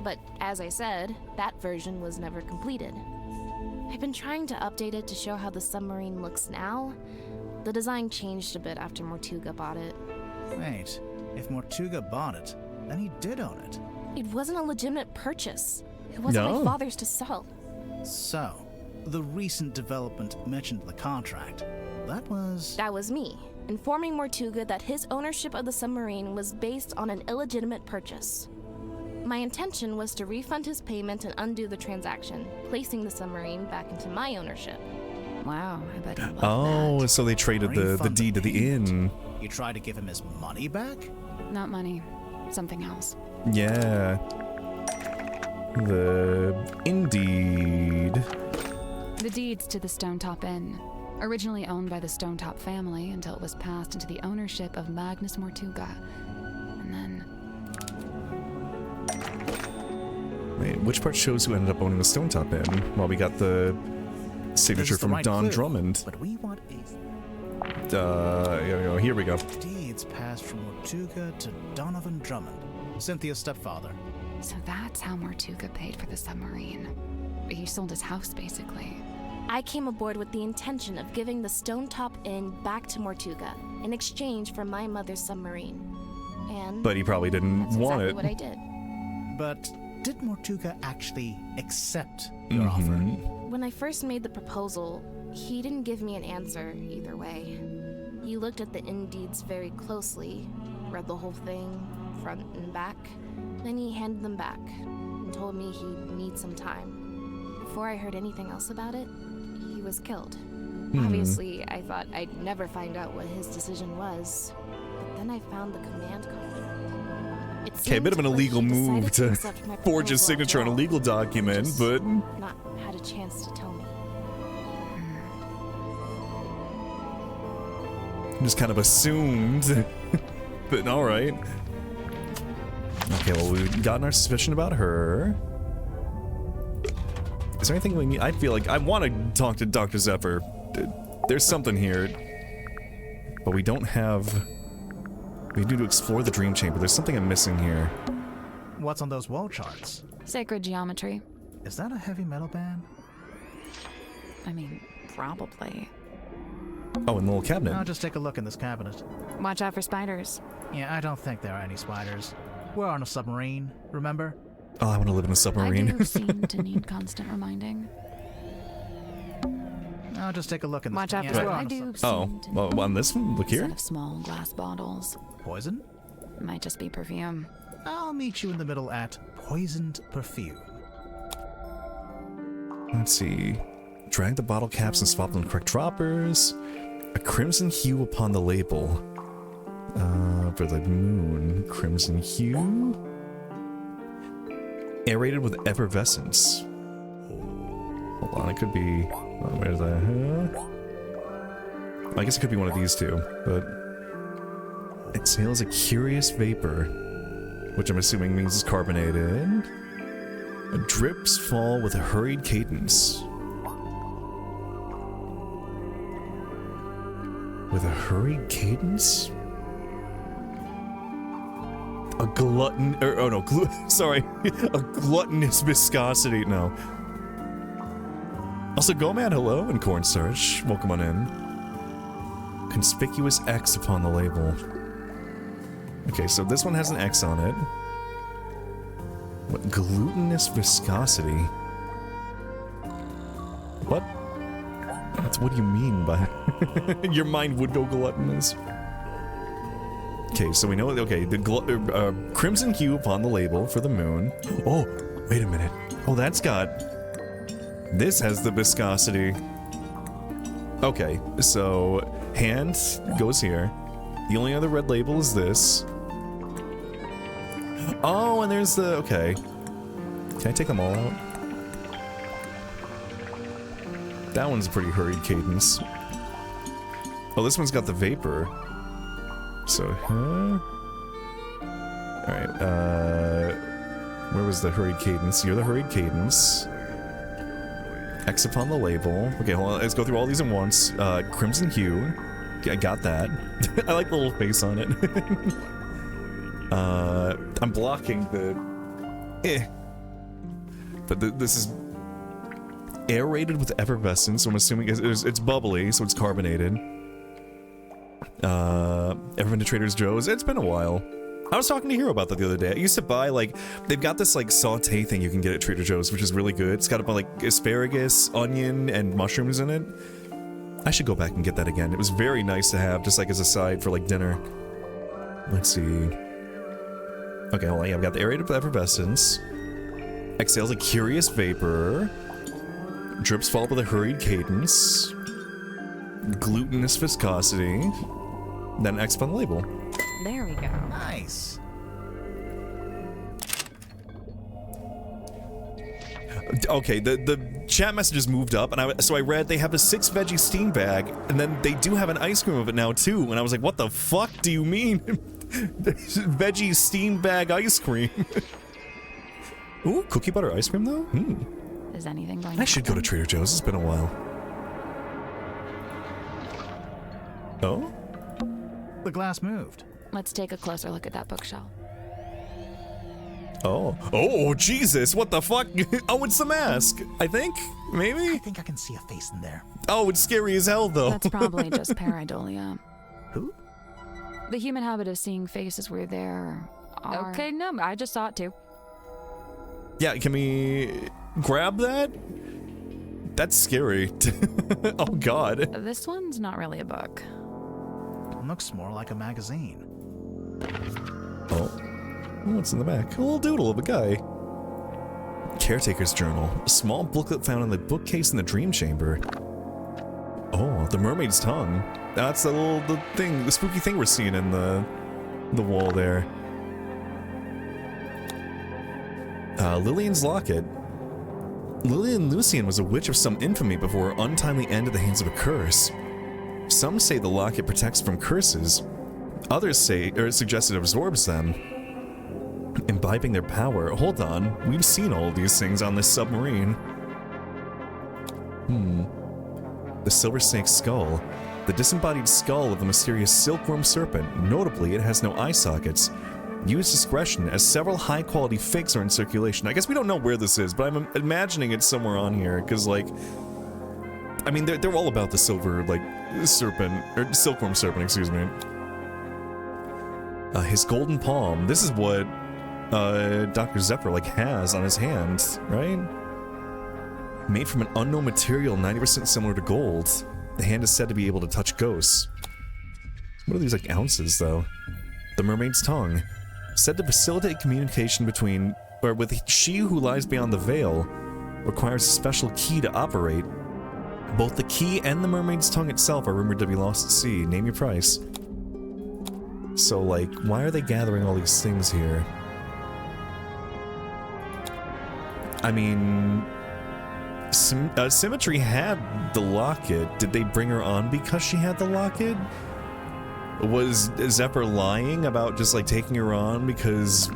E: But as I said, that version was never completed. I've been trying to update it to show how the submarine looks now. The design changed a bit after Mortuga bought it.
B: Wait, if Mortuga bought it, then he did own it.
E: It wasn't a legitimate purchase. It wasn't my father's to sell.
B: So, the recent development mentioned in the contract, that was
E: me, informing Mortuga that his ownership of the submarine was based on an illegitimate purchase. My intention was to refund his payment and undo the transaction, placing the submarine back into my ownership.
C: Wow, I bet he loved that.
A: So they traded the deed to the inn.
B: You tried to give him his money back?
C: Not money, something else.
A: Yeah. Indeed.
C: The deeds to the Stonetop Inn, originally owned by the Stonetop family until it was passed into the ownership of Magnus Mortuga. And then...
A: Wait, which part shows who ended up owning the Stonetop Inn? Well, we got the signature from Don Drummond.
B: But we want
A: here we go.
B: Deeds passed from Mortuga to Donovan Drummond, Cynthia's stepfather.
C: So that's how Mortuga paid for the submarine. He sold his house, basically.
E: I came aboard with the intention of giving the Stonetop Inn back to Mortuga in exchange for my mother's submarine. And
A: but he probably didn't want
E: exactly
A: it.
E: What I did.
B: But did Mortuga actually accept your offer?
E: When I first made the proposal, he didn't give me an answer either way. He looked at the inn deeds very closely, read the whole thing, front and back. Then he handed them back and told me he'd need some time. Before I heard anything else about it, he was killed. Obviously, I thought I'd never find out what his decision was. But then I found the command contract.
A: Okay, a bit of an illegal move to forge his signature on a legal document, but...
E: not had a chance to tell me.
A: Just kind of assumed. But alright. Okay, well, we've gotten our suspicion about her. Is there anything we need? I feel like I want to talk to Dr. Zephyr. There's something here. But we don't have... We need to explore the dream chamber. There's something I'm missing here.
B: What's on those wall charts?
C: Sacred geometry.
B: Is that a heavy metal band?
C: I mean, probably.
A: Oh, in the little cabinet.
B: I'll just take a look in this cabinet.
C: Watch out for spiders.
B: Yeah, I don't think there are any spiders. We're on a submarine, remember?
A: Oh, I want to live in a submarine.
C: I do seem to need constant reminding.
B: I'll just take a look in this.
C: Watch out for spiders.
A: Well, on this one, look here.
C: Instead of small glass bottles.
B: Poison?
C: Might just be perfume.
B: I'll meet you in the middle at poisoned perfume.
A: Let's see. Drag the bottle caps and swap them to correct droppers. A crimson hue upon the label. For the moon. Crimson hue. Aerated with effervescence. Hold on, it could be... where's that? I guess it could be one of these two, but... Exhales a curious vapor, which I'm assuming means it's carbonated. Drips fall with a hurried cadence. With a hurried cadence? A glutton... sorry. A gluttonous viscosity. No. Also, Gomad, hello, and Cornstarch. Welcome on in. Conspicuous X upon the label. Okay, so this one has an X on it. What? Glutinous viscosity? What? That's What do you mean by your mind would go gluttonous? Okay, so we know. Okay, the crimson hue upon the label for the moon. Oh, wait a minute. Oh, that's got. This has the viscosity. Okay, so hand goes here. The only other red label is this. Oh, and there's the. Okay. Can I take them all out? That one's a pretty hurried cadence. Oh, this one's got the vapor. So, Alright, where was the hurried cadence? You're the hurried cadence. X upon the label. Okay, hold on, let's go through all these at once. Crimson hue. I got that. I like the little face on it. I'm blocking the... But this is aerated with effervescence, so I'm assuming it's bubbly, so it's carbonated. Ever been to Trader Joe's? It's been a while. I was talking to Hero about that the other day. I used to buy, like, they've got this, like, saute thing you can get at Trader Joe's, which is really good. It's got, like, asparagus, onion, and mushrooms in it. I should go back and get that again. It was very nice to have, just, like, as a side for, like, dinner. Let's see. Okay, hold on. Yeah, I've got the aerated effervescence. Exhales a curious vapor. Drips fall with a hurried cadence. Glutinous viscosity. Then X on the label.
C: There we go.
B: Nice.
A: Okay, the chat messages moved up, and so I read they have a 6 veggie steam bag, and then they do have an ice cream of it now too. And I was like, what the fuck do you mean? Veggie steam bag ice cream. Ooh, cookie butter ice cream though?
C: Is anything going on?
A: I should go to Trader Joe's. It's been a while. Oh?
B: The glass moved.
C: Let's take a closer look at that bookshelf.
A: Oh. Oh, Jesus, what the fuck? Oh, it's the mask, I think? Maybe?
B: I think I can see a face in there.
A: Oh, it's scary as hell, though.
C: That's probably just pareidolia.
B: Who?
C: The human habit of seeing faces where there are... Okay, no, I just saw it too.
A: Yeah, can we grab that? That's scary. Oh, God.
C: This one's not really a book.
B: Looks more like a magazine.
A: Oh. What's in the back? A little doodle of a guy. Caretaker's Journal. A small booklet found in the bookcase in the dream chamber. Oh, the mermaid's tongue. That's the spooky thing we're seeing in the wall there. Lillian's locket. Lillian Lucian was a witch of some infamy before her untimely end at the hands of a curse. Some say the locket protects from curses. Others suggest it absorbs them, imbibing their power. Hold on, we've seen all of these things on this submarine. The silver snake's skull. The disembodied skull of the mysterious silkworm serpent. Notably, it has no eye sockets. Use discretion, as several high-quality fakes are in circulation. I guess we don't know where this is, but I'm imagining it's somewhere on here, because, like... I mean, they're all about the silver, like, serpent, or silkworm serpent, excuse me. His golden palm. This is what, Dr. Zephyr, like, has on his hand, right? Made from an unknown material, 90% similar to gold. The hand is said to be able to touch ghosts. What are these, like, ounces, though? The mermaid's tongue. Said to facilitate communication with she who lies beyond the veil. Requires a special key to operate. Both the key and the mermaid's tongue itself are rumored to be lost at sea. Name your price. So, like, why are they gathering all these things here? I mean... Symmetry had the locket. Did they bring her on because she had the locket? Was Zephyr lying about just, like, taking her on because,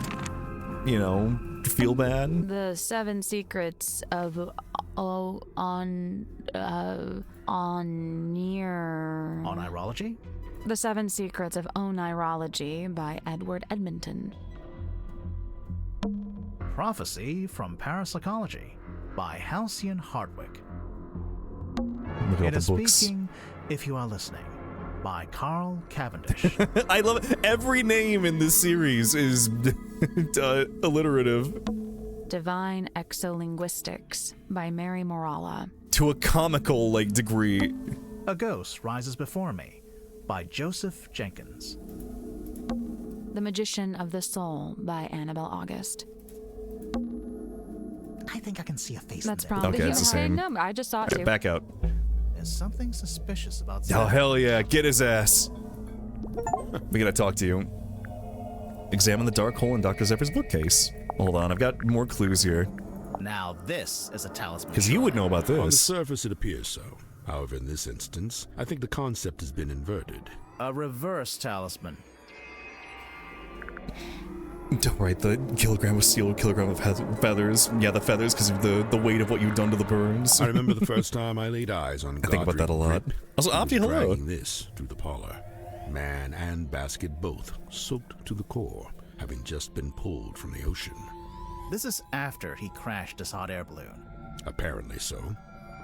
A: you know, feel bad?
C: The 7 secrets of
B: Onirology?
C: The 7 Secrets of Onirology by Edward Edmonton.
B: Prophecy from Parapsychology by Halcyon Hardwick.
A: Look at
B: It
A: all
B: is
A: the books.
B: Speaking, If You Are Listening, by Carl Cavendish.
A: I love it. Every name in this series is alliterative.
C: Divine Exolinguistics by Mary Morala.
A: To a comical, like, degree.
B: A Ghost Rises Before Me by Joseph Jenkins.
C: The Magician of the Soul by Annabelle August.
B: I think I can see a face
C: That's
B: in there.
C: probably
A: Okay, it's the same.
C: No, I just saw it too.
A: Back out.
B: There's something suspicious about
A: Oh,
B: Zephyr.
A: hell yeah. Get his ass. We gotta talk to you. Examine the dark hole in Dr. Zephyr's bookcase. Hold on, I've got more clues here.
B: Now this is a talisman.
A: Because you would know about
F: On the
A: this.
F: surface, it appears so. However, in this instance, I think the concept has been inverted.
B: A reverse talisman.
A: Right, the kilogram of steel, kilogram of feathers. Yeah, the feathers because of the weight of what you've done to the burns.
F: I remember the first time I laid eyes on
A: I think about that a lot. Also, Opti, hello.
F: Dragging this through the parlor. Man and basket both soaked to the core, having just been pulled from the ocean.
B: This is after he crashed his hot air balloon.
F: Apparently so.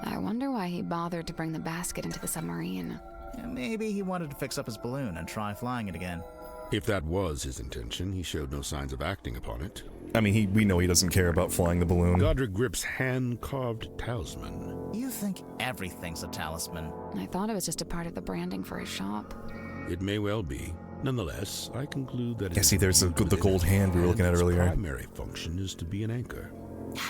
C: I wonder why he bothered to bring the basket into the submarine.
B: Maybe he wanted to fix up his balloon and try flying it again.
F: If that was his intention, he showed no signs of acting upon it.
A: I mean, we know he doesn't care about flying the balloon.
F: Godric Grip's hand-carved talisman.
B: You think everything's a talisman.
C: I thought it was just a part of the branding for his shop.
F: It may well be. Nonetheless, I conclude that
A: Yeah, see, there's the gold hand we were looking at earlier.
F: Its primary function is to be an anchor.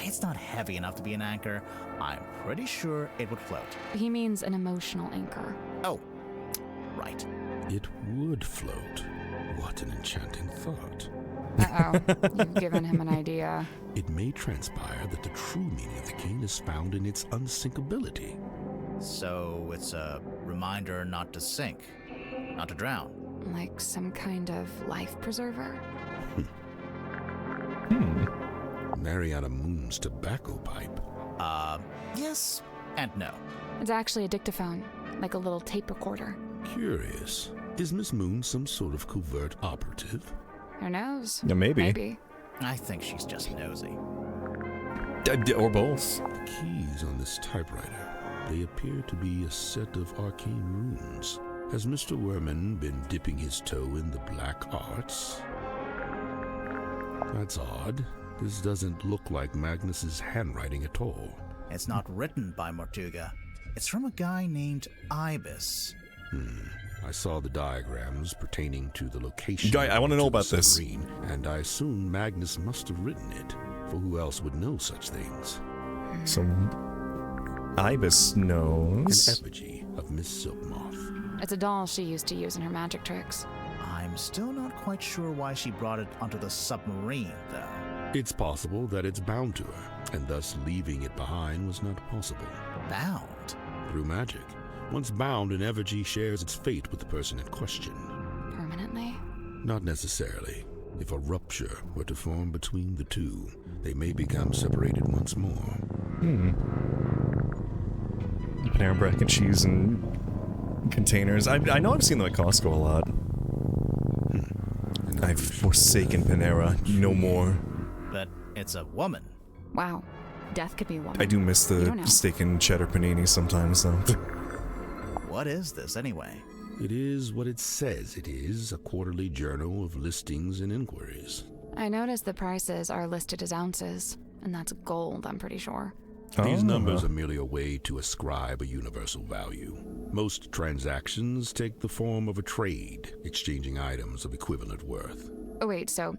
B: It's not heavy enough to be an anchor. I'm pretty sure it would float.
C: He means an emotional anchor.
B: Oh, right.
F: It would float. What an enchanting thought.
C: Uh-oh, you've given him an idea.
F: It may transpire that the true meaning of the cane is found in its unsinkability.
B: So it's a reminder not to sink, not to drown.
C: Like some kind of life preserver?
F: Mariana Moon's tobacco pipe.
B: Yes and no.
C: It's actually a dictaphone, like a little tape recorder.
F: Curious. Is Miss Moon some sort of covert operative?
C: Who knows?
A: Yeah, maybe.
C: Maybe.
B: I think she's just nosy.
A: Or both.
F: The keys on this typewriter, they appear to be a set of arcane runes. Has Mr. Werman been dipping his toe in the black arts? That's odd. This doesn't look like Magnus's handwriting at all.
B: It's not written by Mortuga. It's from a guy named Ibis.
F: I saw the diagrams pertaining to the location.
A: Guy, I want to know about this.
F: And I assume Magnus must have written it, for who else would know such things?
A: So, Ibis knows.
F: An effigy of Miss Silkmoth.
C: It's a doll she used to use in her magic tricks.
B: I'm still not quite sure why she brought it onto the submarine, though.
F: It's possible that it's bound to her, and thus leaving it behind was not possible.
B: Bound?
F: Through magic. Once bound, an effigy shares its fate with the person in question.
C: Permanently?
F: Not necessarily. If a rupture were to form between the two, they may become separated once more.
A: Panera Bread and cheese and containers. I know I've seen them at Costco a lot. I've forsaken Panera. No more.
B: But it's a woman.
C: Wow. Death could be a woman.
A: I do miss
C: You
A: the
C: don't know.
A: steak and cheddar panini sometimes, though.
B: What is this, anyway?
F: It is what it says it is, a quarterly journal of listings and inquiries.
C: I noticed the prices are listed as ounces, and that's gold, I'm pretty sure.
F: These numbers are merely a way to ascribe a universal value. Most transactions take the form of a trade, exchanging items of equivalent worth.
C: Oh, wait, so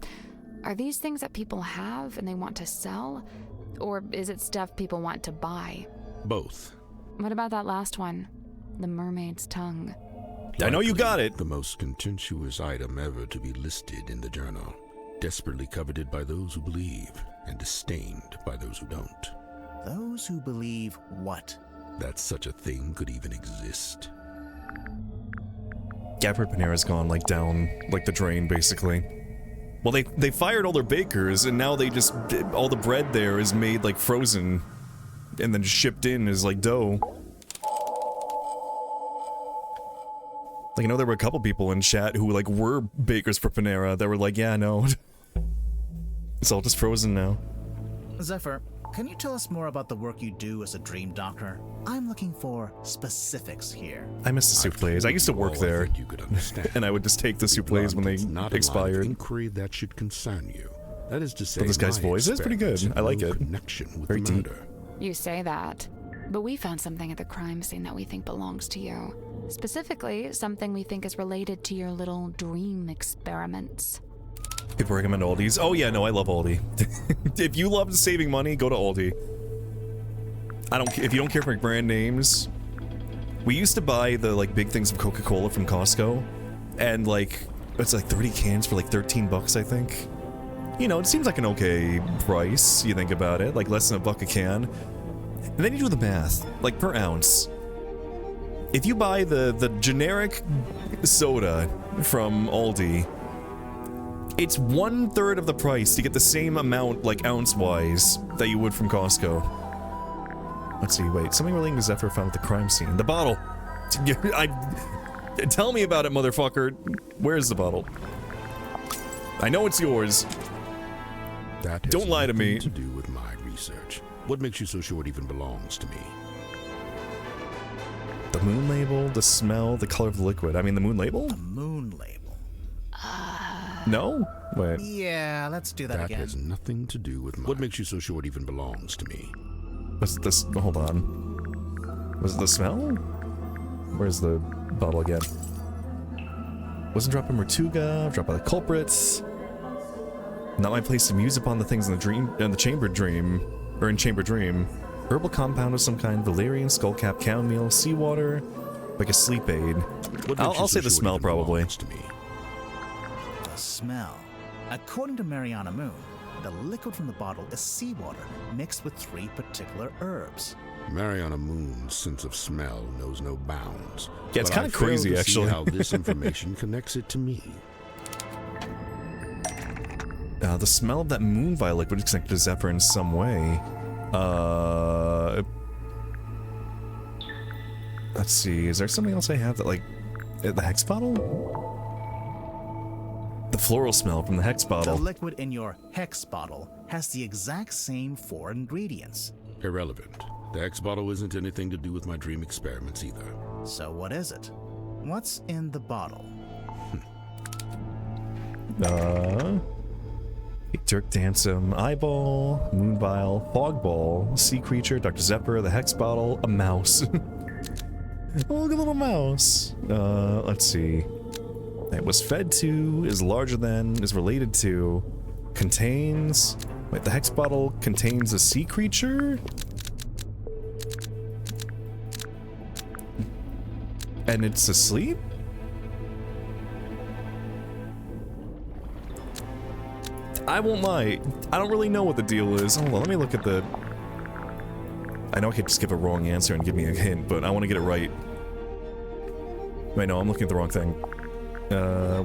C: are these things that people have and they want to sell? Or is it stuff people want to buy?
F: Both.
C: What about that last one? The mermaid's tongue.
A: I know you got it.
F: The most contentious item ever to be listed in the journal. Desperately coveted by those who believe, and disdained by those who don't.
B: Those who believe what?
F: That such a thing could even exist.
A: Gapper Panera's gone, like, down, like, the drain, basically. Well, they fired all their bakers, and now they just, all the bread there is made, like, frozen, and then shipped in as, like, dough. Like, I know there were a couple people in chat who, like, were bakers for Panera that were like, yeah, no. It's all just frozen now.
B: Zephyr, can you tell us more about the work you do as a dream doctor? I'm looking for specifics here.
A: I miss the souffles. I used to work there,
F: you could understand.
A: and I would just take the souffles when they
F: Not a line of
A: expired.
F: inquiry that should concern you. That is to say,
A: But this guy's
F: my
A: voice is pretty good.
F: experiments
A: I like
F: had no
A: it.
F: Connection with
A: Very
F: the
A: deep.
F: murder.
C: You say that, but we found something at the crime scene that we think belongs to you. Specifically, something we think is related to your little dream experiments.
A: People recommend Aldi's. Oh yeah, no, I love Aldi. If you love saving money, go to Aldi. If you don't care for brand names. We used to buy the like big things of Coca-Cola from Costco, and like it's like 30 cans for like 13 bucks, I think. You know, it seems like an okay price. You think about it, like less than $1 a can. And then you do the math, like per ounce. If you buy the generic soda from Aldi, it's 1/3 of the price to get the same amount, like ounce-wise, that you would from Costco. Let's see, wait, something relating to Zephyr found at the crime scene. The bottle! Tell me about it, motherfucker! Where's the bottle? I know it's yours.
F: That has
A: Don't lie to me.
F: nothing to do with my research. What makes you so sure it even belongs to me?
A: The moon label, the smell, the color of the liquid. I mean, the moon label?
B: The moon label.
A: No? Wait.
B: Yeah, let's do that again.
F: That has nothing to do with my... What makes you so sure it even belongs to me?
A: Was it this? Hold on. Was it the smell? Where's the bottle again? Wasn't dropped by Mertuga, dropped by the culprits. Not my place to muse upon the things in the dream, in the chamber dream, or in chamber dream. Herbal compound of some kind, valerian, skullcap, chamomile, seawater, like a sleep aid. I'll say the smell probably.
F: To me?
B: The smell. According to Mariana Moon, the liquid from the bottle is seawater mixed with 3 particular herbs.
F: Mariana Moon's sense of smell knows no bounds.
A: Yeah, it's kind of crazy,
F: to
A: actually.
F: See how this information connects it to me.
A: The smell of that moon vial liquid is connected to Zephyr in some way. Let's see, is there something else I have that, like, the hex bottle? The floral smell from the hex bottle.
B: The liquid in your hex bottle has the exact same 4 ingredients.
F: Irrelevant. The Hex bottle isn't anything to do with my dream experiments either.
B: So what is it? What's in the bottle?
A: Dirk Dansum, eyeball, moon vial, fog ball, sea creature, Dr. Zephyr, the hex bottle, a mouse. Oh, look at a little mouse. Let's see. It was fed to, is larger than, is related to, contains... Wait, the hex bottle contains a sea creature? And it's asleep? I won't lie. I don't really know what the deal is. Hold on, let me look at the... I know I could just give a wrong answer and give me a hint, but I want to get it right. Wait, no, I'm looking at the wrong thing.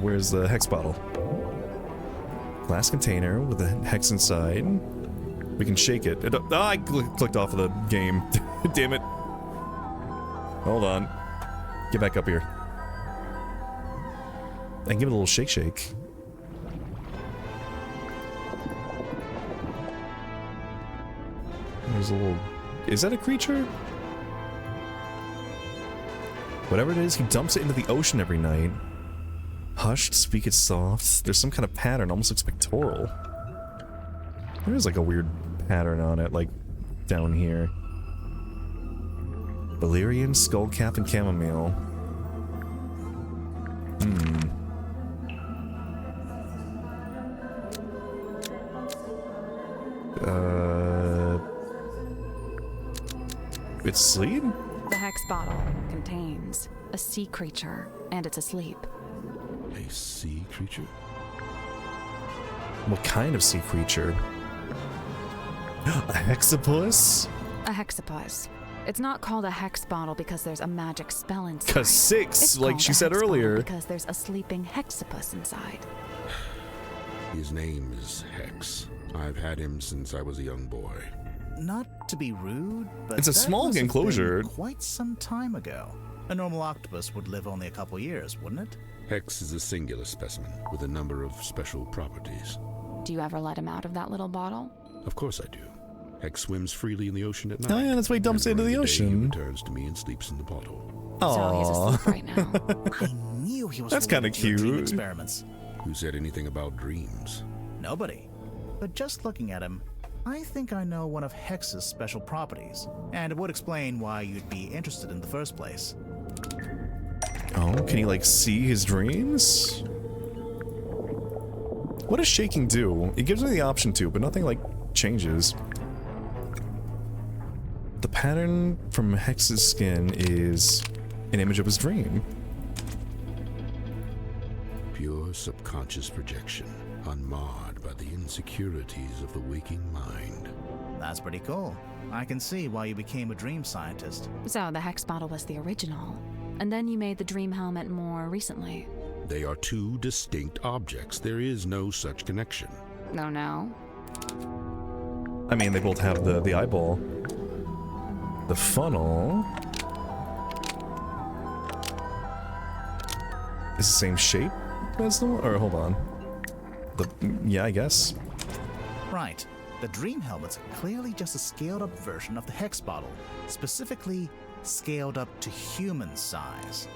A: Where's the hex bottle? Glass container with a hex inside. We can shake it. I clicked off of the game. Damn it. Hold on. Get back up here. And give it a little shake shake. There's a little... Is that a creature? Whatever it is, he dumps it into the ocean every night. Hushed, speak it soft. There's some kind of pattern, almost looks pictorial. There's like a weird pattern on it, like down here. Valerian, skullcap, and chamomile. It's asleep?
C: The hex bottle contains a sea creature, and it's asleep.
F: A sea creature?
A: What kind of sea creature? A hexapus?
C: A hexapus. It's not called a hex bottle because there's a magic spell inside.
A: Because 6,
C: It's
A: like
C: called
A: she
C: a
A: said
C: hex bottle
A: earlier.
C: Because there's a sleeping hexapus inside.
F: His name is Hex. I've had him since I was a young boy.
B: Not to be rude, but
A: It's a
B: that
A: small
B: must have
A: enclosure.
B: been quite some time ago. A normal octopus would live only a couple years, wouldn't it?
F: Hex is a singular specimen with a number of special properties.
C: Do you ever let him out of that little bottle?
F: Of course I do. Hex swims freely in the ocean at night.
A: Oh yeah, that's why he dumps it into the
F: During day, he
A: ocean.
F: returns to me and sleeps in the bottle.
C: So he's asleep right now.
B: I knew he was
A: That's kinda
B: related to your dream
A: cute.
B: experiments.
F: Who said anything about dreams?
B: Nobody. but just looking at him, I think I know one of Hex's special properties, and it would explain why you'd be interested in the first place.
A: Oh, can he like see his dreams? What does shaking do? It gives me the option to, but nothing like changes. The pattern from Hex's skin is an image of his dream.
F: Pure subconscious projection, unmarred by the insecurities of the waking mind.
B: That's pretty cool. I can see why you became a dream scientist.
C: So the Hex bottle was the original, and then you made the dream helmet more recently.
F: They are two distinct objects. There is no such connection.
C: No.
A: I mean, they both have the eyeball. The funnel is the same shape as the one, or hold on. Yeah, I guess.
B: Right. The dream helmet's clearly just a scaled up version of the Hex bottle, specifically scaled up to human size.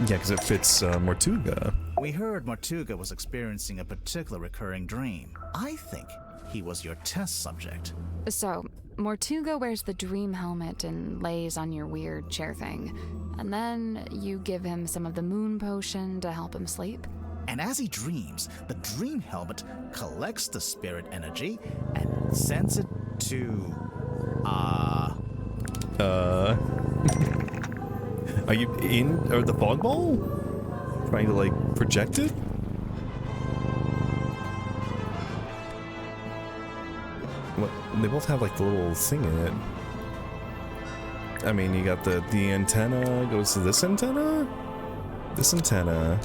A: Yeah, because it fits Mortuga.
B: We heard Mortuga was experiencing a particular recurring dream. I think he was your test subject.
C: So, Mortuga wears the dream helmet and lays on your weird chair thing. And then you give him some of the moon potion to help him sleep.
B: And as he dreams, the dream helmet collects the spirit energy and sends it to...
A: Are you in the fog ball? Trying to like project it? What? They both have like the little thing in it. I mean, you got the antenna goes to this antenna. This antenna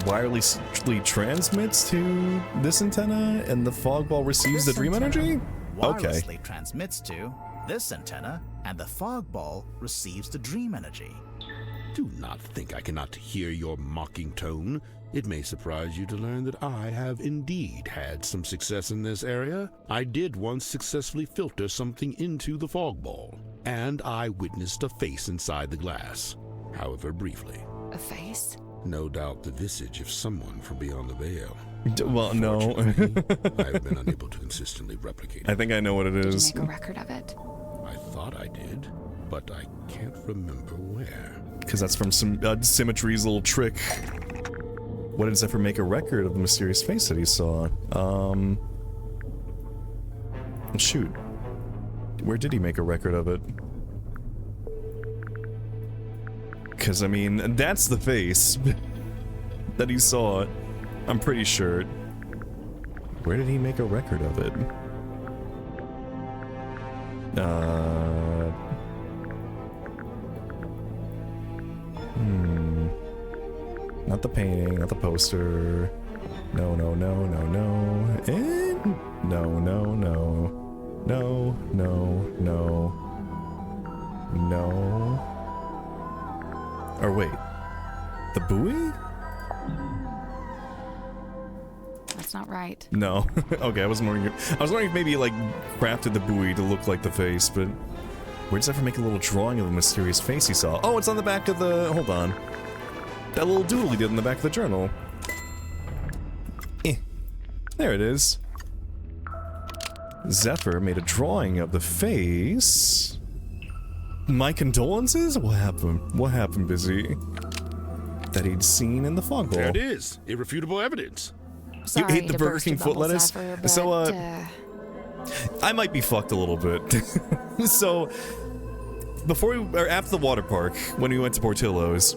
A: wirelessly transmits to this antenna, and the fog ball receives the dream energy. Okay.
B: Wirelessly transmits to this antenna, and the fog ball receives the dream energy.
F: Do not think I cannot hear your mocking tone. It may surprise you to learn that I have indeed had some success in this area. I did once successfully filter something into the fog ball, and I witnessed a face inside the glass, however briefly.
C: A face?
F: No doubt the visage of someone from beyond the veil.
A: Well, no.
F: I have been unable to consistently replicate it.
A: I think I know what it is.
C: Did you make a record of it?
F: I thought I did, but I can't remember where.
A: Because that's from some Symmetry's little trick. What did Zephyr make a record of the mysterious face that he saw? Shoot. Where did he make a record of it? Because, I mean, that's the face that he saw. I'm pretty sure. Where did he make a record of it? Not the painting, not the poster. No. No. Or wait. The buoy?
C: That's not right.
A: No. Okay, I was wondering if maybe like crafted the buoy to look like the face, but where does Zephyr make a little drawing of the mysterious face he saw? Oh, it's on the back of the... Hold on. That little doodle he did in the back of the journal. There it is. Zephyr made a drawing of the face. My condolences? What happened? What happened, Busy? That he'd seen in the fog ball.
F: There it is. Irrefutable evidence.
C: Sorry
A: you ate the
C: to
A: Burger
C: burst
A: King
C: your
A: foot
C: bubble,
A: lettuce?
C: Zephyr, but,
A: So, I might be fucked a little bit. So, after the water park, when we went to Portillo's,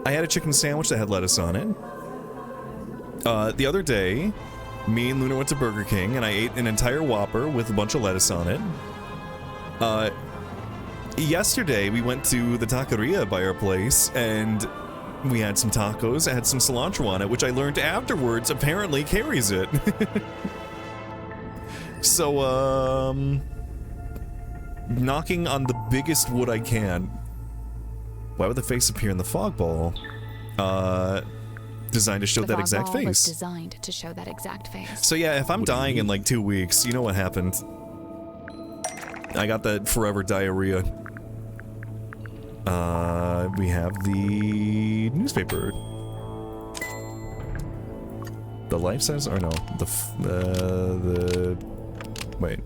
A: I had a chicken sandwich that had lettuce on it. The other day, me and Luna went to Burger King, and I ate an entire Whopper with a bunch of lettuce on it. Yesterday, we went to the taqueria by our place, and we had some tacos. I had some cilantro on it, which I learned afterwards apparently carries it. So, knocking on the biggest wood I can. Why would the face appear in the fog ball? Designed to show that exact face.
C: The fog ball was designed to show that exact face.
A: So yeah, if I'm dying in like 2 weeks, you know what happened. I got that forever diarrhea. We have the newspaper. The life size, or no, wait.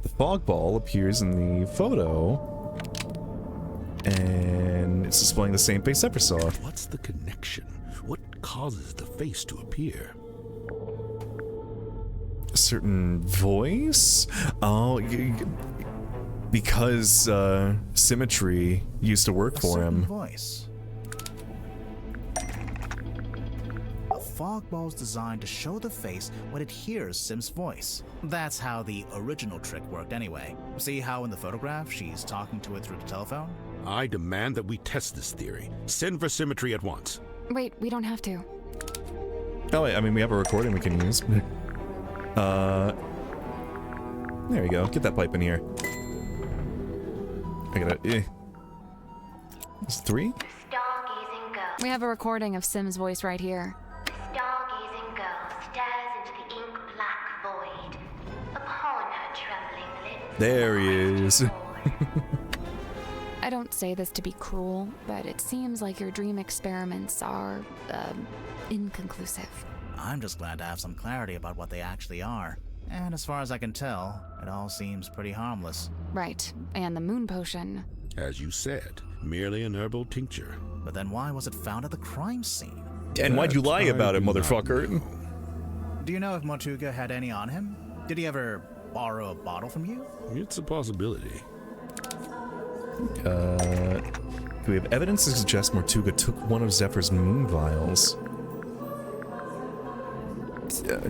A: The fog ball appears in the photo, and it's displaying the same face Zephyr saw.
F: What's the connection? What causes the face to appear?
A: A certain voice? Oh, because Symmetry used to work for him.
B: Voice. A fog ball's designed to show the face when it hears Sim's voice. That's how the original trick worked anyway. See how in the photograph she's talking to it through the telephone?
F: I demand that we test this theory. Send for Symmetry at once.
C: Wait, we don't have to.
A: Oh, wait, I mean, we have a recording we can use. There you go. Get that pipe in here. I gotta. It's 3?
D: Stargazing girl.
C: We have a recording of Sim's voice right here.
D: The stargazing girl stares into the ink-black void. Upon her trembling lips.
A: There he is.
C: I don't say this to be cruel, but it seems like your dream experiments are, inconclusive.
B: I'm just glad to have some clarity about what they actually are. And as far as I can tell, it all seems pretty harmless.
C: Right, and the moon potion.
F: As you said, merely an herbal tincture.
B: But then why was it found at the crime scene?
A: And why'd you lie about it, motherfucker?
B: Do you know if Mortuga had any on him? Did he ever borrow a bottle from you?
F: It's a possibility.
A: Do we have evidence to suggest Mortuga took one of Zephyr's moon vials?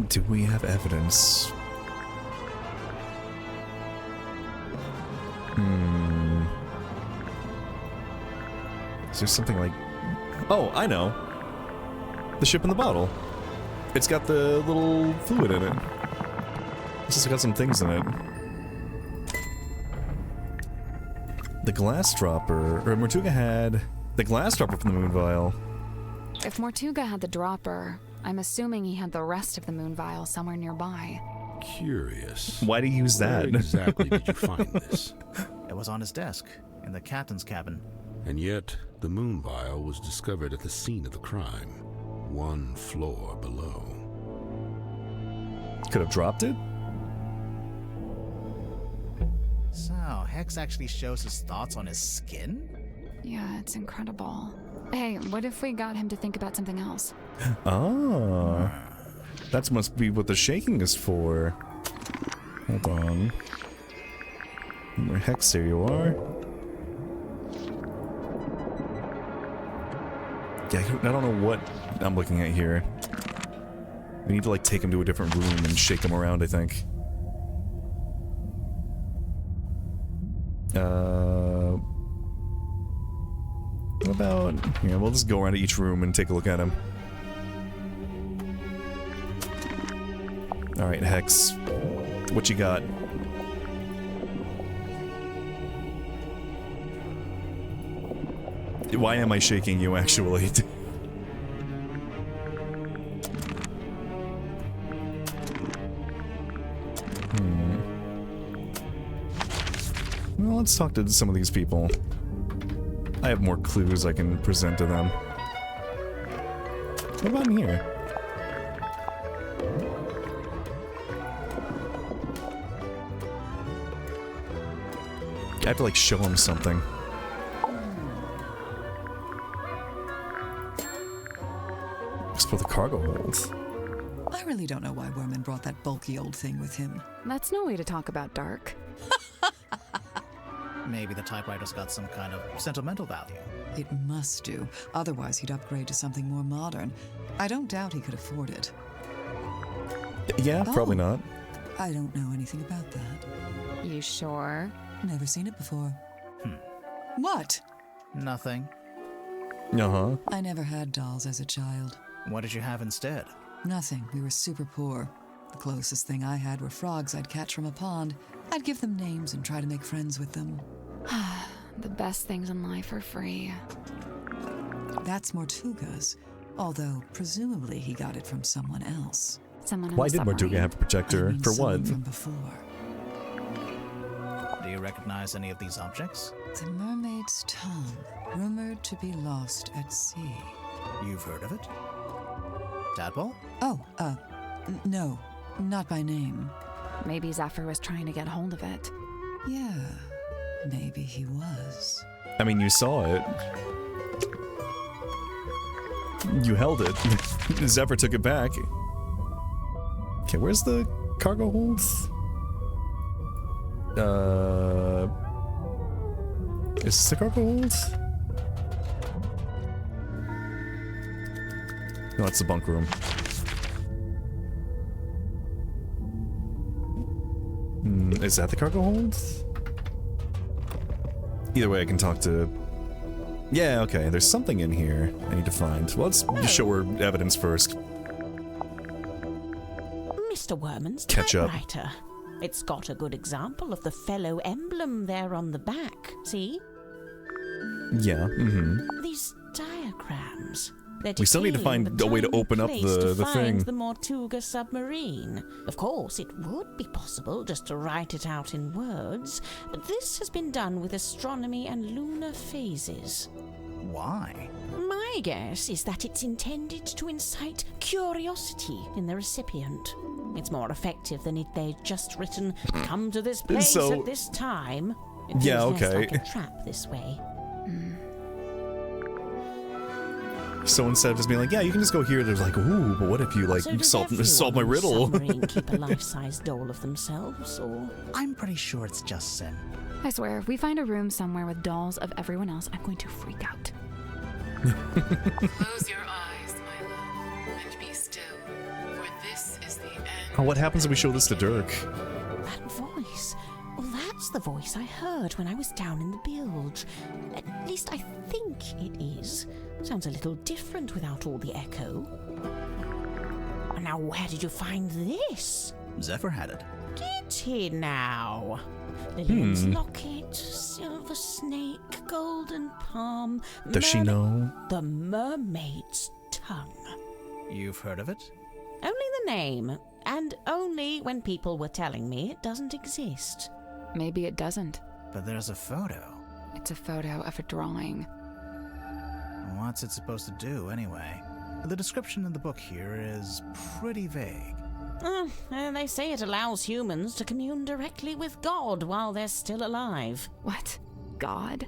A: Do we have evidence? Is there something like... Oh, I know. The ship in the bottle. It's got the little fluid in it. It's just got some things in it. The glass dropper... Or Mortuga had the glass dropper from the moon vial.
C: If Mortuga had the dropper, I'm assuming he had the rest of the moon vial somewhere nearby.
F: Curious.
A: Why'd he use that?
F: Where exactly did you find this?
B: It was on his desk, in the captain's cabin.
F: And yet, the moon vial was discovered at the scene of the crime, 1 floor below.
A: Could have dropped it?
B: So, Hex actually shows his thoughts on his skin?
C: Yeah, it's incredible. Hey, what if we got him to think about something else?
A: Oh. That must be what the shaking is for. Hold on. Hex, there you are. Yeah, I don't know what I'm looking at here. We need to, like, take him to a different room and shake him around, I think. What about... Yeah, we'll just go around to each room and take a look at him. Alright, Hex. What you got? Why am I shaking you, actually? Well, let's talk to some of these people. I have more clues I can present to them. What about in here? I have to, like, show him something. Explore the cargo holds.
N: I really don't know why Werman brought that bulky old thing with him.
C: That's no way to talk about Dark.
B: Maybe the typewriter's got some kind of sentimental value.
N: It must do. Otherwise, he'd upgrade to something more modern. I don't doubt he could afford it.
A: Yeah, probably not.
N: I don't know anything about that.
C: You sure?
N: Never seen it before. What?
B: Nothing.
A: Uh-huh.
N: I never had dolls as a child.
B: What did you have instead?
N: Nothing. We were super poor. The closest thing I had were frogs I'd catch from a pond. I'd give them names and try to make friends with them.
C: The best things in life are free.
N: That's Mortuga's. Although, presumably, he got it from someone else.
C: Someone
A: Why did Mortuga have a protector? For what?
N: From before.
B: Do you recognize any of these objects?
N: The mermaid's tongue, rumored to be lost at sea.
B: You've heard of it? Tadpole?
N: Oh, no, not by name.
C: Maybe Zephyr was trying to get hold of it.
N: Yeah, maybe he was.
A: I mean, you saw it. You held it. Zephyr took it back. Okay, where's the cargo hold? Is this the cargo hold? No, it's the bunk room. Is that the cargo hold? Either way, I can talk to... Yeah, okay, there's something in here I need to find. Well, let's show her evidence first.
I: Mr. Werman's
A: Catch up.
I: typewriter. It's got a good example of the fellow emblem there on the back. See?
A: Yeah, mm-hmm.
I: These diagrams.
A: We still need to find a way to open up the thing.
I: The Mortuga submarine. Of course, it would be possible just to write it out in words, but this has been done with astronomy and lunar phases.
B: Why?
I: My guess is that it's intended to incite curiosity in the recipient. It's more effective than if they'd just written, "Come to this place at this time." It
A: yeah,
I: feels
A: okay.
I: less like a trap this way.
A: So instead of just being like, yeah, you can just go here, there's like, ooh, but what if you, like,
I: So
A: you
I: does
A: solve my riddle?
I: Submarine keep a life-size doll of themselves, or?
B: I'm pretty sure it's just Sim.
C: I swear, if we find a room somewhere with dolls of everyone else, I'm going to freak out.
M: Close your eyes, my love, and be still, for this is the end.
A: Oh, what happens if we show this to Dirk?
I: That voice. Well, that's the voice I heard when I was down in the bilge. At least I think it is. Sounds a little different without all the echo. Now, where did you find this?
B: Zephyr had it.
I: Did he now? Lillian's locket, silver snake, golden palm.
A: Does she know?
I: The mermaid's tongue.
B: You've heard of it?
I: Only the name, and only when people were telling me it doesn't exist.
C: Maybe it doesn't.
B: But there's a photo.
C: It's a photo of a drawing.
B: What's it supposed to do, anyway? The description in the book here is pretty vague.
I: And they say it allows humans to commune directly with God while they're still alive.
C: What? God?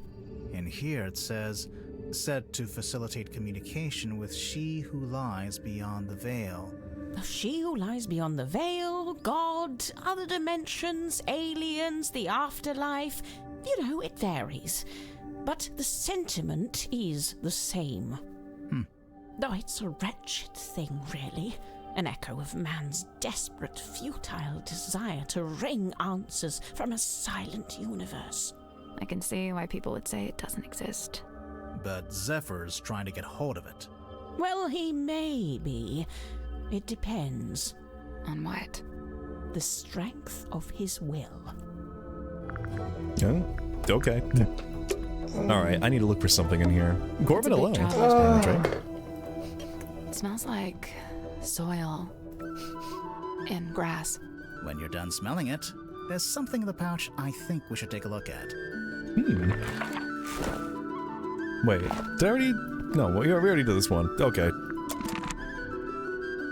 B: In here it says, said to facilitate communication with she who lies beyond the veil.
I: She who lies beyond the veil, God, other dimensions, aliens, the afterlife. You know, it varies. But the sentiment is the same. Though it's a wretched thing, really. An echo of man's desperate, futile desire to wring answers from a silent universe.
C: I can see why people would say it doesn't exist.
B: But Zephyr's trying to get hold of it.
I: Well, he may be. It depends.
C: On what?
I: The strength of his will.
A: Oh, okay. Alright, I need to look for something in here. Corbin alone.
C: It smells like soil and grass.
B: When you're done smelling it, there's something in the pouch I think we should take a look at.
A: Wait, did I already... No, we already did this one. Okay.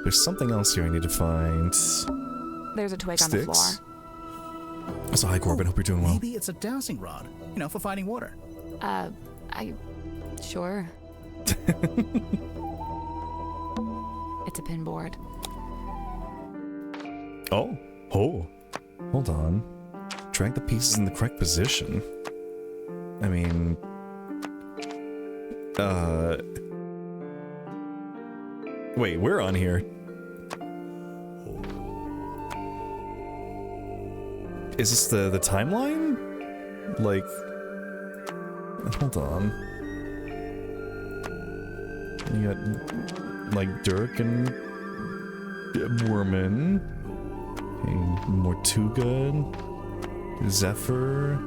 A: There's something else here I need to find.
C: There's a twig on the floor.
A: So hi, Corbin. Hope you're doing well.
B: Maybe it's a dowsing rod, you know, for finding water.
C: Sure. It's a pinboard.
A: Oh. Hold on. Drag the pieces in the correct position. I mean... Wait, we're on here. Is this the timeline? Like... Hold on. You got, like, Dirk and... Werman. And Mortuga. Zephyr.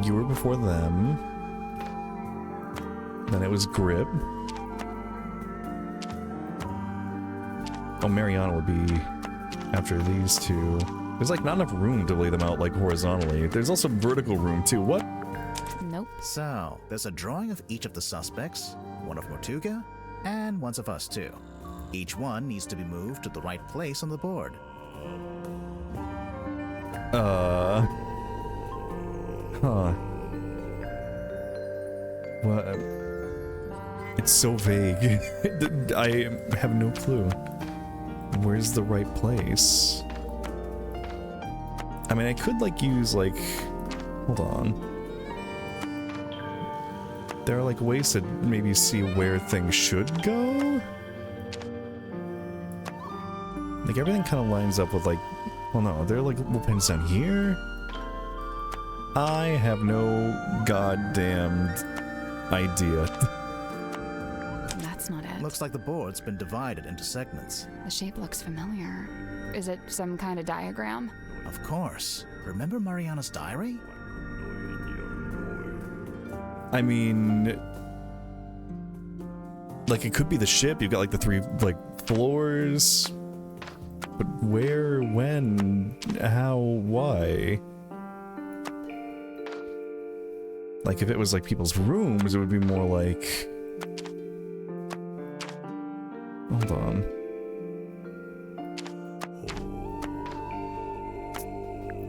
A: You were before them. Then it was Grip. Oh, Mariana would be after these two. There's like not enough room to lay them out like horizontally. There's also vertical room too. What?
C: Nope.
B: So, there's a drawing of each of the suspects, one of Mortuga, and one of us too. Each one needs to be moved to the right place on the board.
A: Huh. What? It's so vague. I have no clue. Where's the right place? I mean, I could, like, use, like... Hold on. There are, like, ways to maybe see where things should go? Like, everything kind of lines up with, like... Well, no, there are, like, little pins down here? I have no goddamn idea.
C: That's not it.
B: Looks like the board's been divided into segments.
C: The shape looks familiar. Is it some kind of diagram?
B: Of course. Remember Mariana's diary?
A: I mean... Like, it could be the ship. You've got, like, the 3, like, floors. But where, when, how, why? Like, if it was, like, people's rooms, it would be more like... Hold on.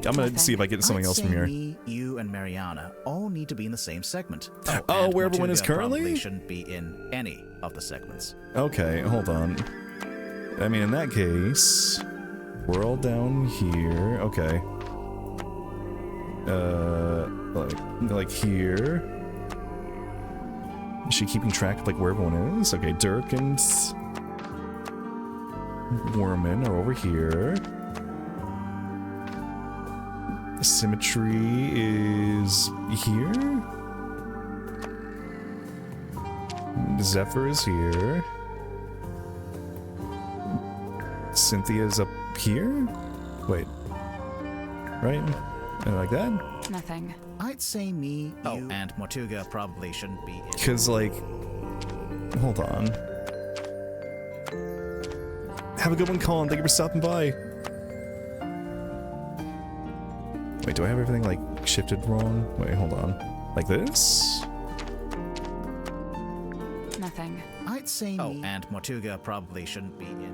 A: I'm gonna see if I get something else from here.
B: Me, you, and Mariana all need to be in the same segment.
A: Oh, where everyone
B: Mortuga
A: is currently?
B: probably shouldn't be in any of the segments.
A: Okay, hold on. I mean, in that case... We're all down here. Okay. Like here. Is she keeping track of, like, where everyone is? Okay, Dirk and... Worman are over here. Symmetry is here. Zephyr is here. Cynthia's up here? Wait. Right? Like that?
C: Nothing.
B: I'd say me, you, and Mortuga probably shouldn't be in.
A: Because, like... Hold on. Have a good one, Colin. Thank you for stopping by. Wait, do I have everything, like, shifted wrong? Wait, hold on. Like this?
C: Nothing.
B: I'd say me, and Mortuga probably shouldn't be in.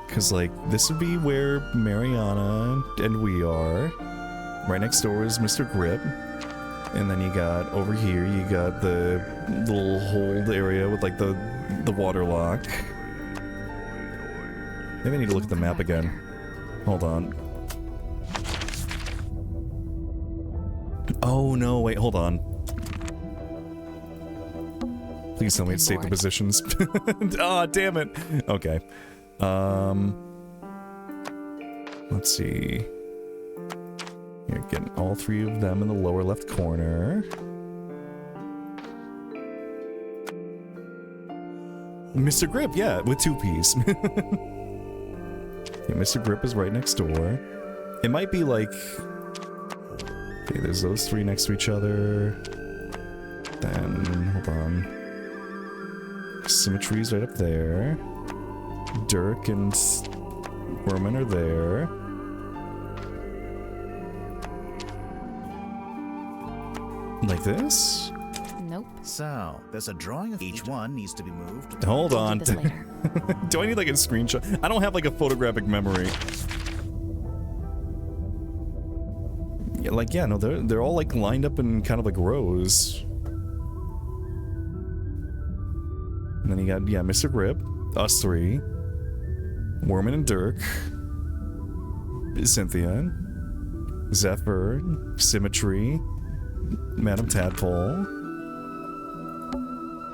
A: Because, like, this would be where Mariana and we are. Right next door is Mr. Grip. And then you got, over here, you got the little hold area with, like, the water lock. Maybe I need to look at the map again. Hold on. Oh, no, wait, hold on. Please tell me to save the positions. Ah, damn it. Okay. Let's see. You're getting all 3 of them in the lower left corner. Mr. Grip, yeah, with 2 P's. Yeah, Mr. Grip is right next door. It might be like... Okay, there's those 3 next to each other. Then, hold on. Symmetry's right up there. Dirk and Worman are there. Like this?
C: Nope.
B: So, there's a drawing of each one needs to be moved.
A: Hold on.
C: Do this later.
A: Do I need, like, a screenshot? I don't have, like, a photographic memory. Yeah, like, yeah, no, they're all, like, lined up in kind of, like, rows. And then you got, yeah, Mr. Grip, us 3, Worman and Dirk, Cynthia, Zephyr, Symmetry, Madame Tadpole.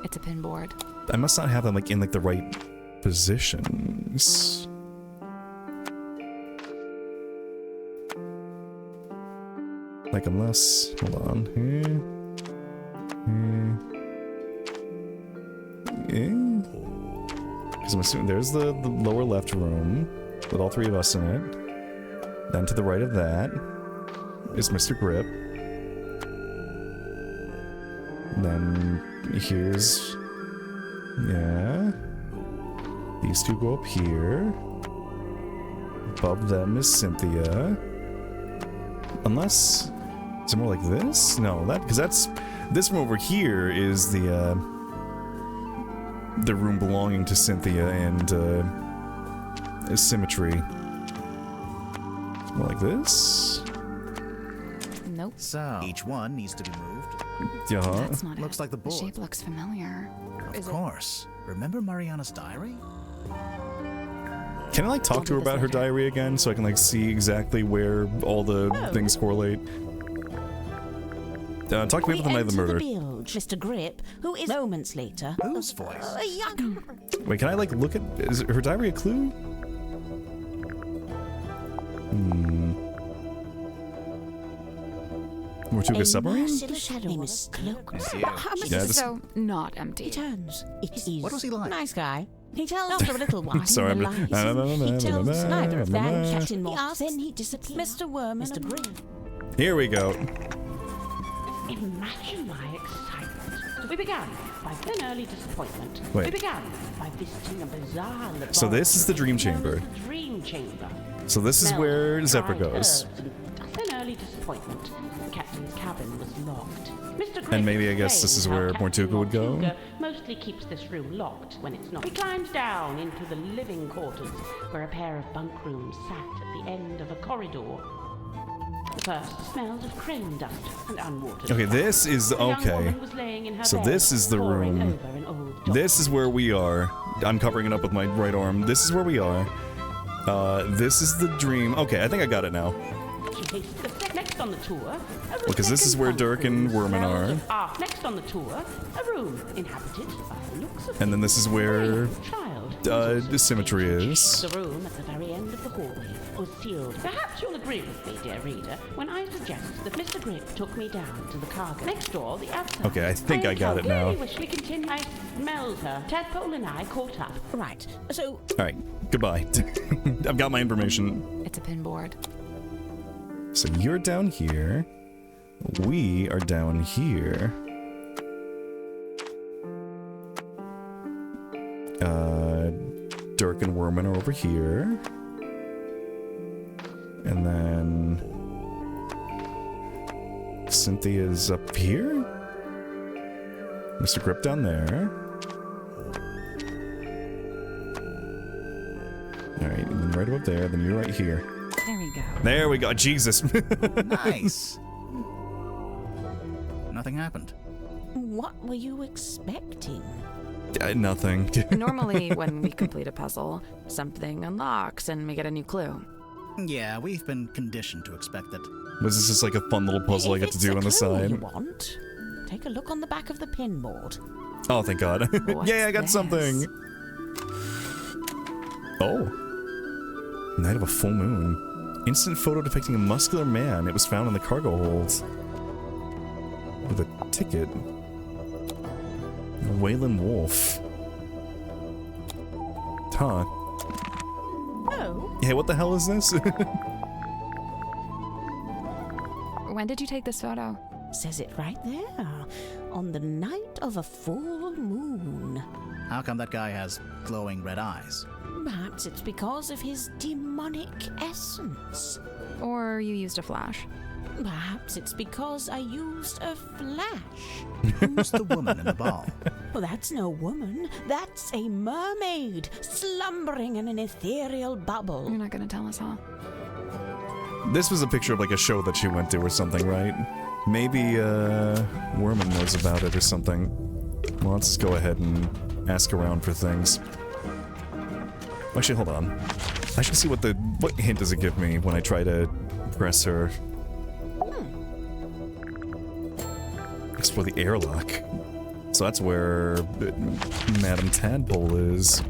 C: It's a pin board.
A: I must not have them, like, in, like, the right positions. Like, unless... Hold on. Because I'm assuming there's the lower left room with all 3 of us in it. Then to the right of that is Mr. Grip. Then here's... Yeah. These 2 go up here. above them is Cynthia. Unless... Is it more like this? No, because that's... This room over here is the room belonging to Cynthia and, Symmetry. It's more like this?
C: Nope.
B: So, each one needs to be moved.
A: Yeah.
C: That's not
B: Looks
C: it.
B: like the board.
C: shape looks familiar.
B: Of course. Remember Mariana's diary?
A: Can I, like, talk to her about her diary again so I can, like, see exactly where all the things correlate? Talk to me about the night of the murder.
I: Mr. Grip, who is moments later.
B: Whose voice?
I: A young...
A: Wait, can I, like, look at... Is her diary a clue? Mortuga submarine?
I: merciless shadow is cloaked.
A: Yeah, this-
C: So, not empty.
I: He turns. It is.
B: What was he like?
I: Nice guy. He tells after a little while.
A: Sorry, I'm...
I: he tells neither of them. Captain Moss. Then he disappears. Mr. Worm, Mr. Grip.
A: Here we go.
I: Imagine my excitement. So we began by an early disappointment.
A: Wait.
I: We began by visiting a bizarre laboratory.
A: So this is the dream chamber.
I: known as the Dream chamber.
A: So this is
I: Smelled
A: where
I: of
A: Zephyr
I: dried
A: goes.
I: herbs and an early disappointment. The captain's cabin was locked. Mr. Grip
A: And maybe I guess this is
I: explained
A: where
I: how Captain
A: Mortuga would go?
I: Mortuga mostly keeps this room locked when it's not. He climbs down into the living quarters where a pair of bunk rooms sat at the end of a corridor. The first smelled of crane dust and unwatered.
A: Okay, this is...
I: The young
A: Okay.
I: woman was laying in her
A: So
I: bed,
A: this is the
I: poring
A: room.
I: over an old
A: This is where we are. I'm covering it up with my right arm. This is where we are. This is the dream. Okay, I think I got it now.
I: Next on the tour,
A: Because this is where Dirk and Werman are.
I: Next on the tour, a room inhabited by the looks of
A: And then this is where
I: child.
A: the Symmetry is.
I: The room at the very end of the hallway was sealed. Perhaps you'll agree with me, dear reader, when I suggest that Mr. Grip took me down to the cargo. Next door, the outside.
A: Okay, I think I got it now.
I: Wish we continue. I smelled her. Tadpole and I caught up. Right. So.
A: Alright, goodbye. I've got my information.
C: It's a pinboard.
A: So you're down here. We are down here. Dirk and Werman are over here. And then Cynthia's up here. Mr. Grip down there. Alright, and then right above there, then you're right here.
C: There we go.
A: There we go. Jesus.
B: Nice. Nothing happened.
I: What were you expecting?
A: Nothing.
C: Normally, when we complete a puzzle, something unlocks and we get a new clue.
B: Yeah, we've been conditioned to expect it.
A: Was this just like a fun little puzzle I
I: If
A: get to
I: it's
A: do
I: a
A: on the
I: clue
A: side?
I: You want? Take a look on the back of the pinboard.
A: Oh, thank God. Yay, I got
C: this?
A: something. Oh. Night of a full moon. Instant photo depicting a muscular man. It was found in the cargo hold. With a ticket. Waylon Wolf. Huh.
I: Oh.
A: Hey, what the hell is this?
C: When did you take this photo?
I: Says it right there. On the night of a full moon.
B: How come that guy has glowing red eyes?
I: Perhaps it's because of his demonic essence.
C: Or you used a flash?
I: Perhaps it's because I used a flash.
B: Who's the woman in the ball?
I: Well, that's no woman. That's a mermaid slumbering in an ethereal bubble.
C: You're not gonna tell us, huh?
A: This was a picture of like a show that she went to or something, right? Maybe, Werman knows about it or something. Well, let's just go ahead and ask around for things. Actually, hold on. I should see what hint does it give me when I try to press her. Explore the airlock. So that's where Madame Tadpole is.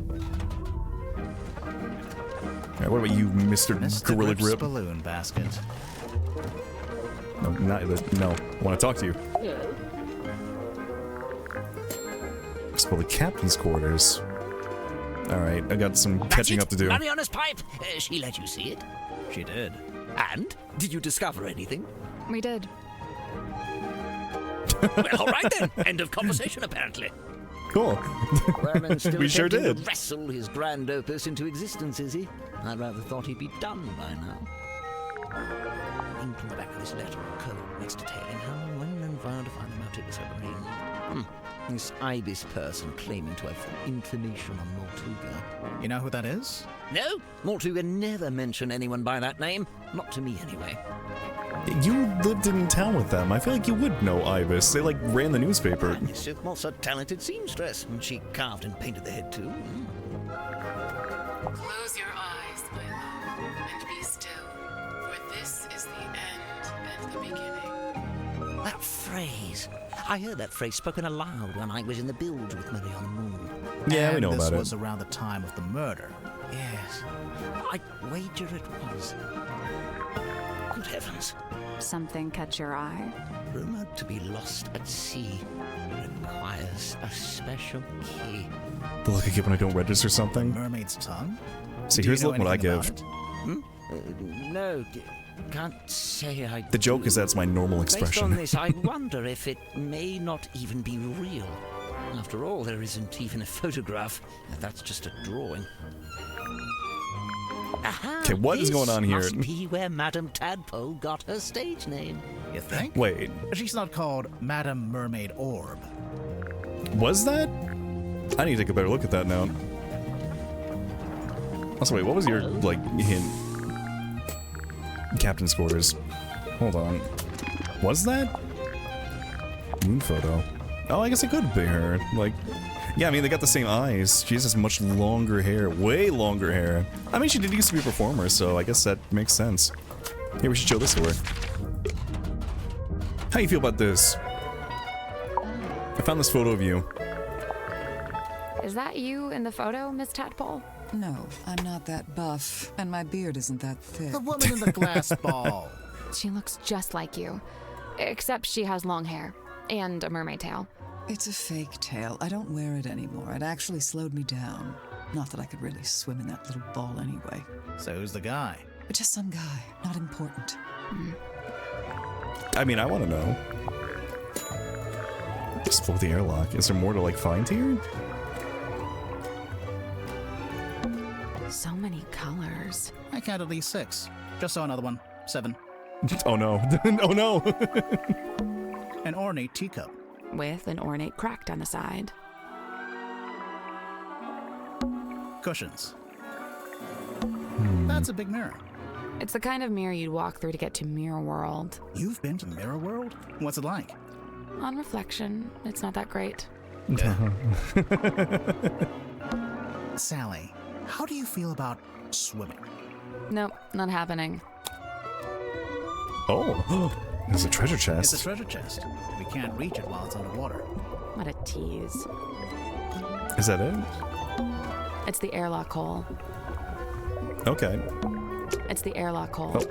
A: Alright, what about you, Mr. Gorilla
B: Grip's
A: Grip?
B: balloon basket.
A: No, no. I want to talk to you. Explore the captain's quarters. Alright, I got some catching up to do.
G: Mariana's pipe. She let you see it.
B: She did.
G: And did you discover anything?
C: We did.
G: Well, all right then. End of conversation, apparently.
A: Cool.
G: Werman's still
A: We sure
G: attempting
A: did.
G: to wrestle his grand opus into existence, is he? I rather thought he'd be done by now. Ink on the back of this letter, code next detailing how, when, and where to find the mounted submarine. This Ibis person claiming to have information on Mortuga.
B: You know who that is?
G: No, Mortuga never mentioned anyone by that name. Not to me, anyway.
A: You lived in town with them. I feel like you would know Ibis. They, like, ran the newspaper.
G: Miss Silkmoth's a talented seamstress, and she carved and painted the head, too.
M: Close your eyes, my love, and be still, for this is the end and the beginning.
G: That phrase. I heard that phrase spoken aloud when I was in the bilge with Mary on the Moon.
A: Yeah, we
B: And
A: know about
B: this was
A: it.
B: around the time of the murder.
G: Yes. I wager it was. Good heavens.
C: Something catch your eye?
G: Rumored to be lost at sea. Requires a special key.
A: The look I get when I don't register something.
B: Mermaid's tongue?
A: See,
B: Do you
A: here's
B: know
A: what I
B: anything
A: give.
B: about it?
G: No, can't say I...
A: The joke is that's my normal
G: Based
A: expression.
G: on this, I wonder if it may not even be real. After all, there isn't even a photograph. That's just a drawing. Aha,
A: Okay, what is going on here?
G: Must be where Madame Tadpole got her stage name.
B: You think?
A: Wait,
B: She's not called Madame Mermaid Orb.
A: was that? I need to take a better look at that now. Also, wait, what was your, like, hint? Captain's quarters. Hold on. Was that? Moon photo. Oh, I guess it could be her. Like, yeah, I mean, they got the same eyes. She just has much longer hair. Way longer hair. I mean, she did used to be a performer, so I guess that makes sense. Here, we should show this to her. How you feel about this? I found this photo of you.
C: Is that you in the photo, Miss Tadpole?
N: No, I'm not that buff, and my beard isn't that thick.
B: The woman in the glass ball.
C: She looks just like you, except she has long hair and a mermaid tail.
N: It's a fake tail. I don't wear it anymore. It actually slowed me down. Not that I could really swim in that little ball anyway.
B: So who's the guy?
N: Just some guy. Not important.
A: I mean, I want to know. Explode the airlock. Is there more to, like, find here?
C: So many colors.
B: I count at least 6. Just saw another one. 7.
A: Oh no. Oh no.
B: An ornate teacup.
C: With an ornate crack down the side.
B: Cushions. That's a big mirror.
C: It's the kind of mirror you'd walk through to get to Mirror World.
B: You've been to Mirror World? What's it like?
C: On reflection, it's not that great.
B: Sally, how do you feel about swimming?
C: Nope, not happening.
A: Oh, there's a treasure chest.
B: It's a treasure chest. We can't reach it while it's underwater.
C: What a tease.
A: Is that it?
C: It's the airlock hole.
A: Okay.
C: It's the airlock hole.
A: Oh.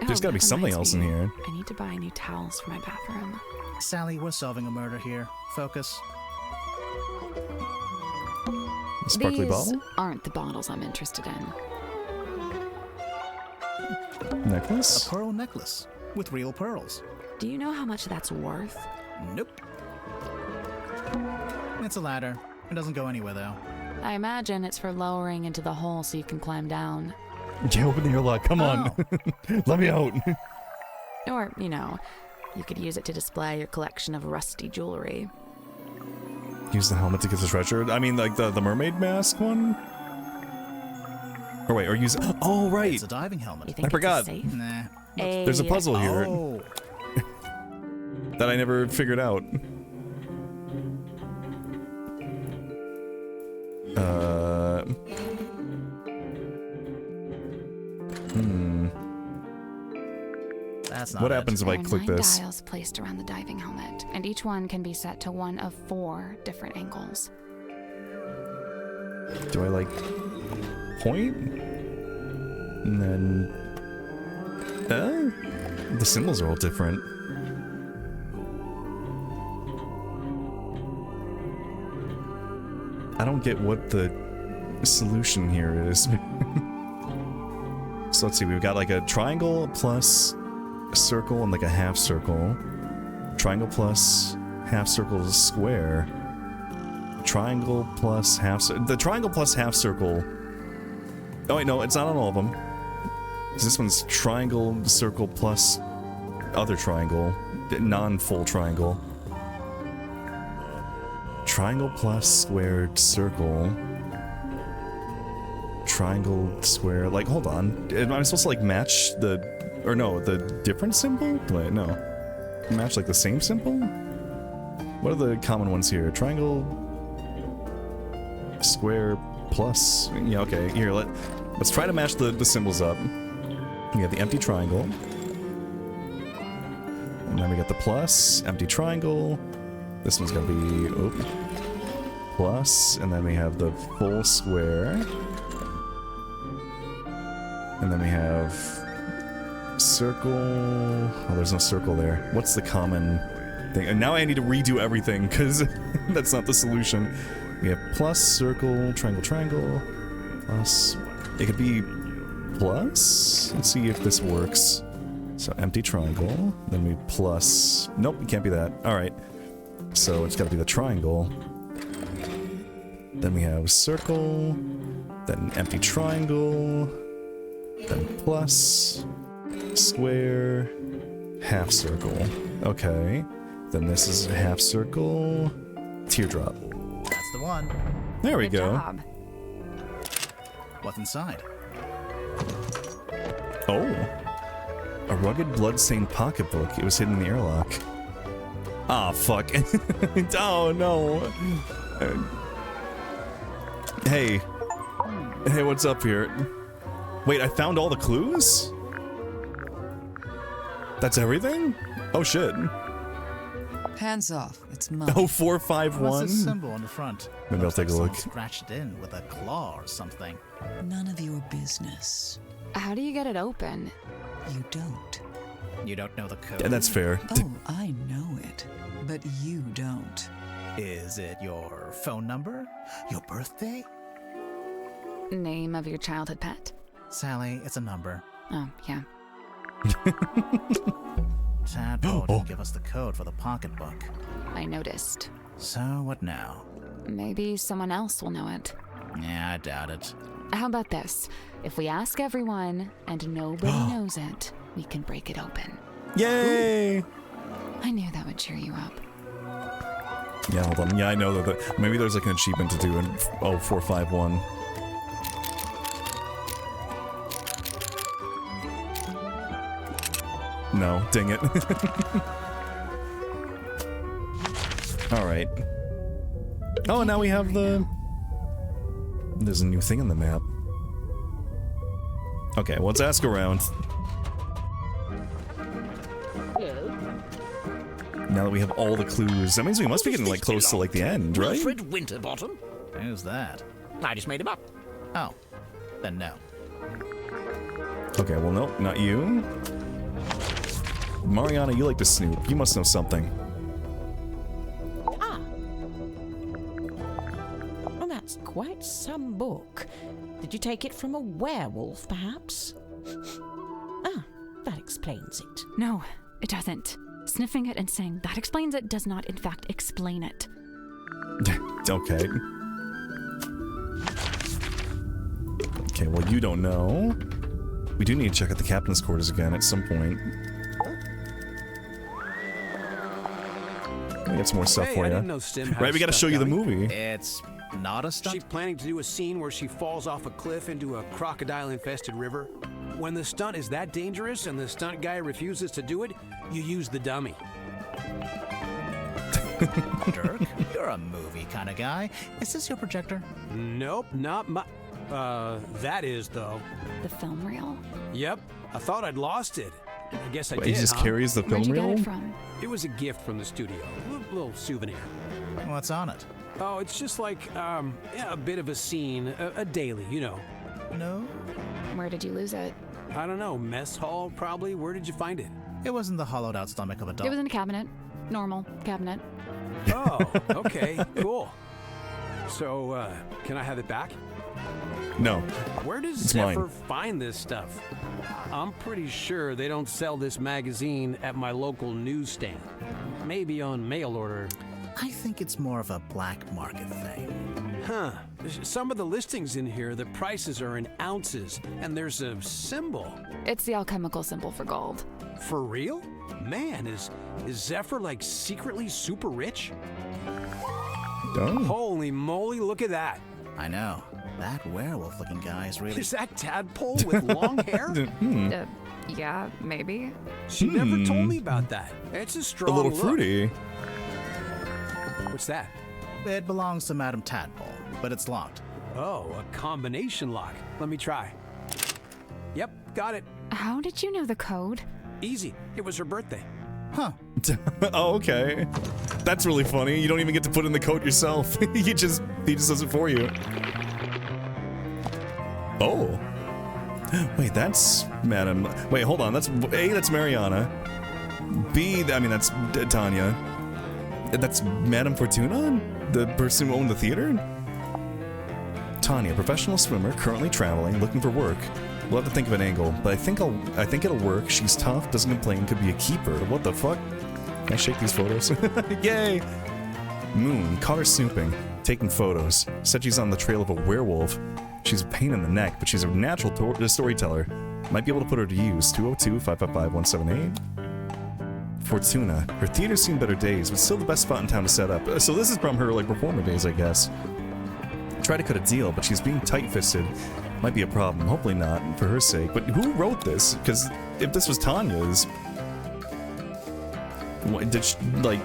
A: There's gotta be
C: that
A: something
C: reminds
A: else in
C: me.
A: here.
C: I need to buy new towels for my bathroom.
B: Sally, we're solving a murder here. Focus.
A: Sparkly
C: These
A: bottle?
C: aren't the bottles I'm interested in.
A: Necklace?
B: A pearl necklace with real pearls.
C: Do you know how much that's worth?
B: Nope. It's a ladder. It doesn't go anywhere, though.
C: I imagine it's for lowering into the hole so you can climb down.
A: Yeah, open the airlock. Come on. Let me out.
C: Or, you know, you could use it to display your collection of rusty jewelry.
A: Use the helmet to get the treasure. I mean, like the Mermaid Mask one? Or wait, or use... Oh, right.
B: It's a diving helmet.
C: You think
A: I forgot.
C: It's a safe?
B: Nah.
A: There's a puzzle here
B: Oh.
A: that I never figured out.
B: That's not
A: What
B: it.
A: happens if I
C: There are
A: click
C: 9
A: this?
C: dials placed around the diving helmet, and each one can be set to one of 4 different angles.
A: Do I, like, point? And then... the symbols are all different. I don't get what the solution here is. So let's see, we've got like a triangle plus a circle and like a half circle. Triangle plus half circle is square. Triangle plus half circle. The triangle plus half circle. Oh wait, no, it's not on all of them. Because this one's triangle, circle plus other triangle. Non-full triangle. Triangle plus squared circle. Triangle, square, like, hold on. Am I supposed to, like, match the, or no, the different symbol? Wait, no. Match, like, the same symbol? What are the common ones here? Triangle, square, plus, yeah, okay, here, let's try to match the symbols up. We have the empty triangle. And then we got the plus, empty triangle. This one's gonna be, plus, and then we have the full square. And then we have circle. Oh, there's no circle there. What's the common thing? And now I need to redo everything because that's not the solution. We have plus, circle, triangle, triangle, plus. It could be plus. Let's see if this works. So empty triangle. Then we plus. Nope, it can't be that. All right. So it's got to be the triangle. Then we have circle. Then empty triangle. Then plus, square, half circle. Okay. Then this is a half circle, teardrop.
B: That's the one.
A: There we
C: Good
A: go.
C: job.
B: What's inside?
A: Oh. A rugged, blood-stained pocketbook. It was hidden in the airlock. Ah, fuck. Oh, no. Hey. Hey, what's up here? Wait, I found all the clues? That's everything? Oh shit.
N: Hands off. It's mine.
A: Oh, 451?
B: What's this symbol on the front?
A: Maybe I'll take a look.
B: Scratched in with a claw or something.
N: None of your business.
C: How do you get it open?
N: You don't.
B: You don't know the code?
A: Yeah, that's fair.
N: Oh, I know it. But you don't.
B: Is it your phone number? Your birthday?
C: Name of your childhood pet?
B: Sally, it's a number.
C: Oh, yeah.
B: Tadpole didn't give us the code for the pocketbook.
C: I noticed.
B: So what now?
C: Maybe someone else will know it.
B: Yeah, I doubt it.
C: How about this? If we ask everyone and nobody knows it, we can break it open.
A: Yay!
C: I knew that would cheer you up.
A: Yeah, hold on. Yeah, I know that. Maybe there's like an achievement to do in 451. No, dang it. Alright. Oh, now we have the... There's a new thing in the map. Okay, well, let's ask around. Now that we have all the clues, that means we must be getting, like, close to, like, the end, right?
G: Wilfred Winterbottom?
B: Who's that?
G: I just made him up.
B: Oh, then no.
A: Okay, well, nope, not you. Mariana, you like to snoop. You must know something.
I: Ah. Well, that's quite some book. Did you take it from a werewolf, perhaps? Ah, that explains it.
C: No, it doesn't. Sniffing it and saying that explains it does not, in fact, explain it.
A: Okay. Okay, well, you don't know. We do need to check out the captain's quarters again at some point. We got some more stuff for
L: I
A: you.
L: didn't know Stim had
A: Right,
L: a
A: we gotta show
L: stunt
A: you the
L: dummy.
A: movie.
B: It's not a stunt.
L: She's planning to do a scene where she falls off a cliff into a crocodile-infested river. When the stunt is that dangerous and the stunt guy refuses to do it, you use the dummy.
B: Dirk, you're a movie kind of guy. Is this your projector?
L: Nope, not my... that is, though.
C: The film reel?
L: Yep, I thought I'd lost it. I guess I
A: Wait,
L: did,
A: he just
L: huh?
A: carries the film
C: Where'd you
A: reel?
C: get it from?
L: It was a gift from the studio. A little souvenir.
B: What's on it?
L: Oh, it's just like, yeah, a bit of a scene. A daily, you know.
B: No?
C: Where did you lose it?
L: I don't know, mess hall, probably? Where did you find it?
B: It was in the hollowed out stomach of a dog.
C: It was in a cabinet. Normal cabinet.
L: Oh, okay, cool. So, can I have it back?
A: No.
L: Where does
A: It's
L: Zephyr
A: mine.
L: find this stuff? I'm pretty sure they don't sell this magazine at my local newsstand. maybe on mail order.
B: I think it's more of a black market thing.
L: Huh. Some of the listings in here, the prices are in ounces, and there's a symbol.
C: It's the alchemical symbol for gold.
L: For real? Man, is Zephyr like secretly super rich?
A: Oh.
L: Holy moly, look at that.
B: I know. That werewolf-looking guy is really...
L: Is that Tadpole with long hair?
C: Yeah, maybe.
L: She never told me about that. It's a strong
A: A little
L: look.
A: fruity.
L: What's that?
B: It belongs to Madame Tadpole, but it's locked.
L: Oh, a combination lock. Let me try. Yep, got it.
C: How did you know the code?
L: Easy. It was her birthday.
B: Huh.
A: Oh, okay. That's really funny. You don't even get to put in the code yourself. he just does it for you. Oh. Wait, that's Madam. Wait, hold on. That's A, that's Mariana. B, I mean, that's Tanya. That's Madame Fortuna? The person who owned the theater? Tanya, professional swimmer, currently traveling, looking for work. We'll have to think of an angle, but I think it'll work. She's tough, doesn't complain, could be a keeper. What the fuck? Can I shake these photos? Yay! Moon, caught her snooping, taking photos. Said she's on the trail of a werewolf. She's a pain in the neck, but she's a natural storyteller. Might be able to put her to use. 202-555-178. Fortuna. Her theater's seen better days, but still the best spot in town to set up. So this is from her, like, performer days, I guess. Try to cut a deal, but she's being tight-fisted. Might be a problem. Hopefully not, for her sake. But who wrote this? Because if this was Tanya's... What, did she, like...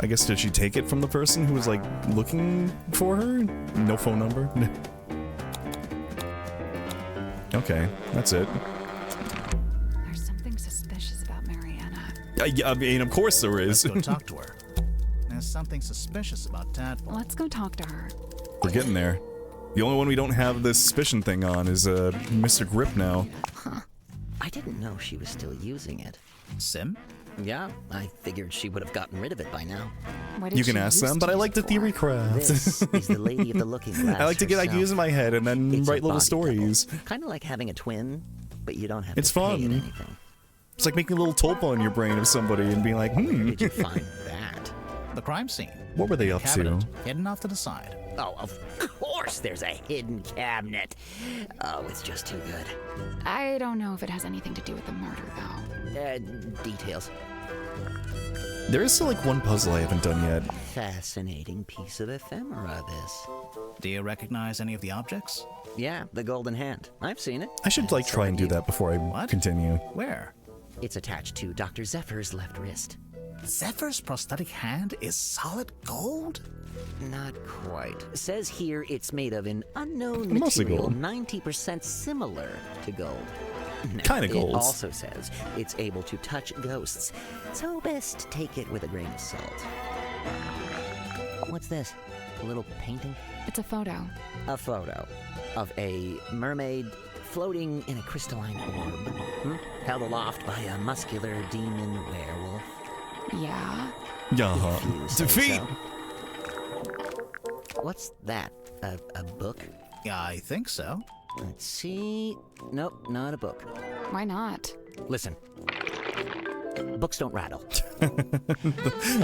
A: I guess, did she take it from the person who was, like, looking for her? No phone number? Okay, that's it.
C: There's something suspicious about Mariana.
A: I mean, of course there is.
B: Let's go talk to her. There's something suspicious about Tadpole.
C: Let's go talk to her.
A: We're getting there. The only one we don't have this suspicion thing on is Mr. Grip now.
O: Huh. I didn't know she was still using it.
B: Sim?
O: Yeah, I figured she would have gotten rid of it by now.
A: You can ask them, but I like the theory craft.
O: This is the Lady of the Looking Glass.
A: I like to get
O: herself.
A: ideas in my head and then
O: It's a
A: write little
O: body
A: stories.
O: Kind of like having a twin, but you don't have
A: It's
O: to pay
A: fun.
O: it anything.
A: It's like making a little tulpa in your brain of somebody and being like,
O: Where did you find that?
B: The crime scene.
A: What were they up
B: Cabinet,
A: to?
B: hidden off to the side.
O: Oh, of course there's a hidden cabinet. Oh, it's just too good.
C: I don't know if it has anything to do with the murder, though.
O: Details.
A: There is still like one puzzle I haven't done yet.
O: Fascinating piece of ephemera, this.
B: Do you recognize any of the objects?
O: Yeah, the golden hand. I've seen it.
A: I should like try and do that before I continue.
B: Where?
O: It's attached to Dr. Zephyr's left wrist.
B: Zephyr's prosthetic hand is solid gold?
O: Not quite. Says here it's made of an unknown
A: Mostly
O: material,
A: gold.
O: 90% similar to gold. Now,
A: Kinda gold.
O: It also says it's able to touch ghosts, so best take it with a grain of salt. What's this? A little painting?
C: It's a photo.
O: A photo of a mermaid floating in a crystalline orb, held aloft by a muscular demon werewolf.
C: Yeah?
A: Yeah.
O: If you say
A: Defeat!
O: so. What's that? A book?
B: Yeah, I think so.
O: Let's see. Nope, not a book.
C: Why not?
O: Listen. Books don't rattle.
A: I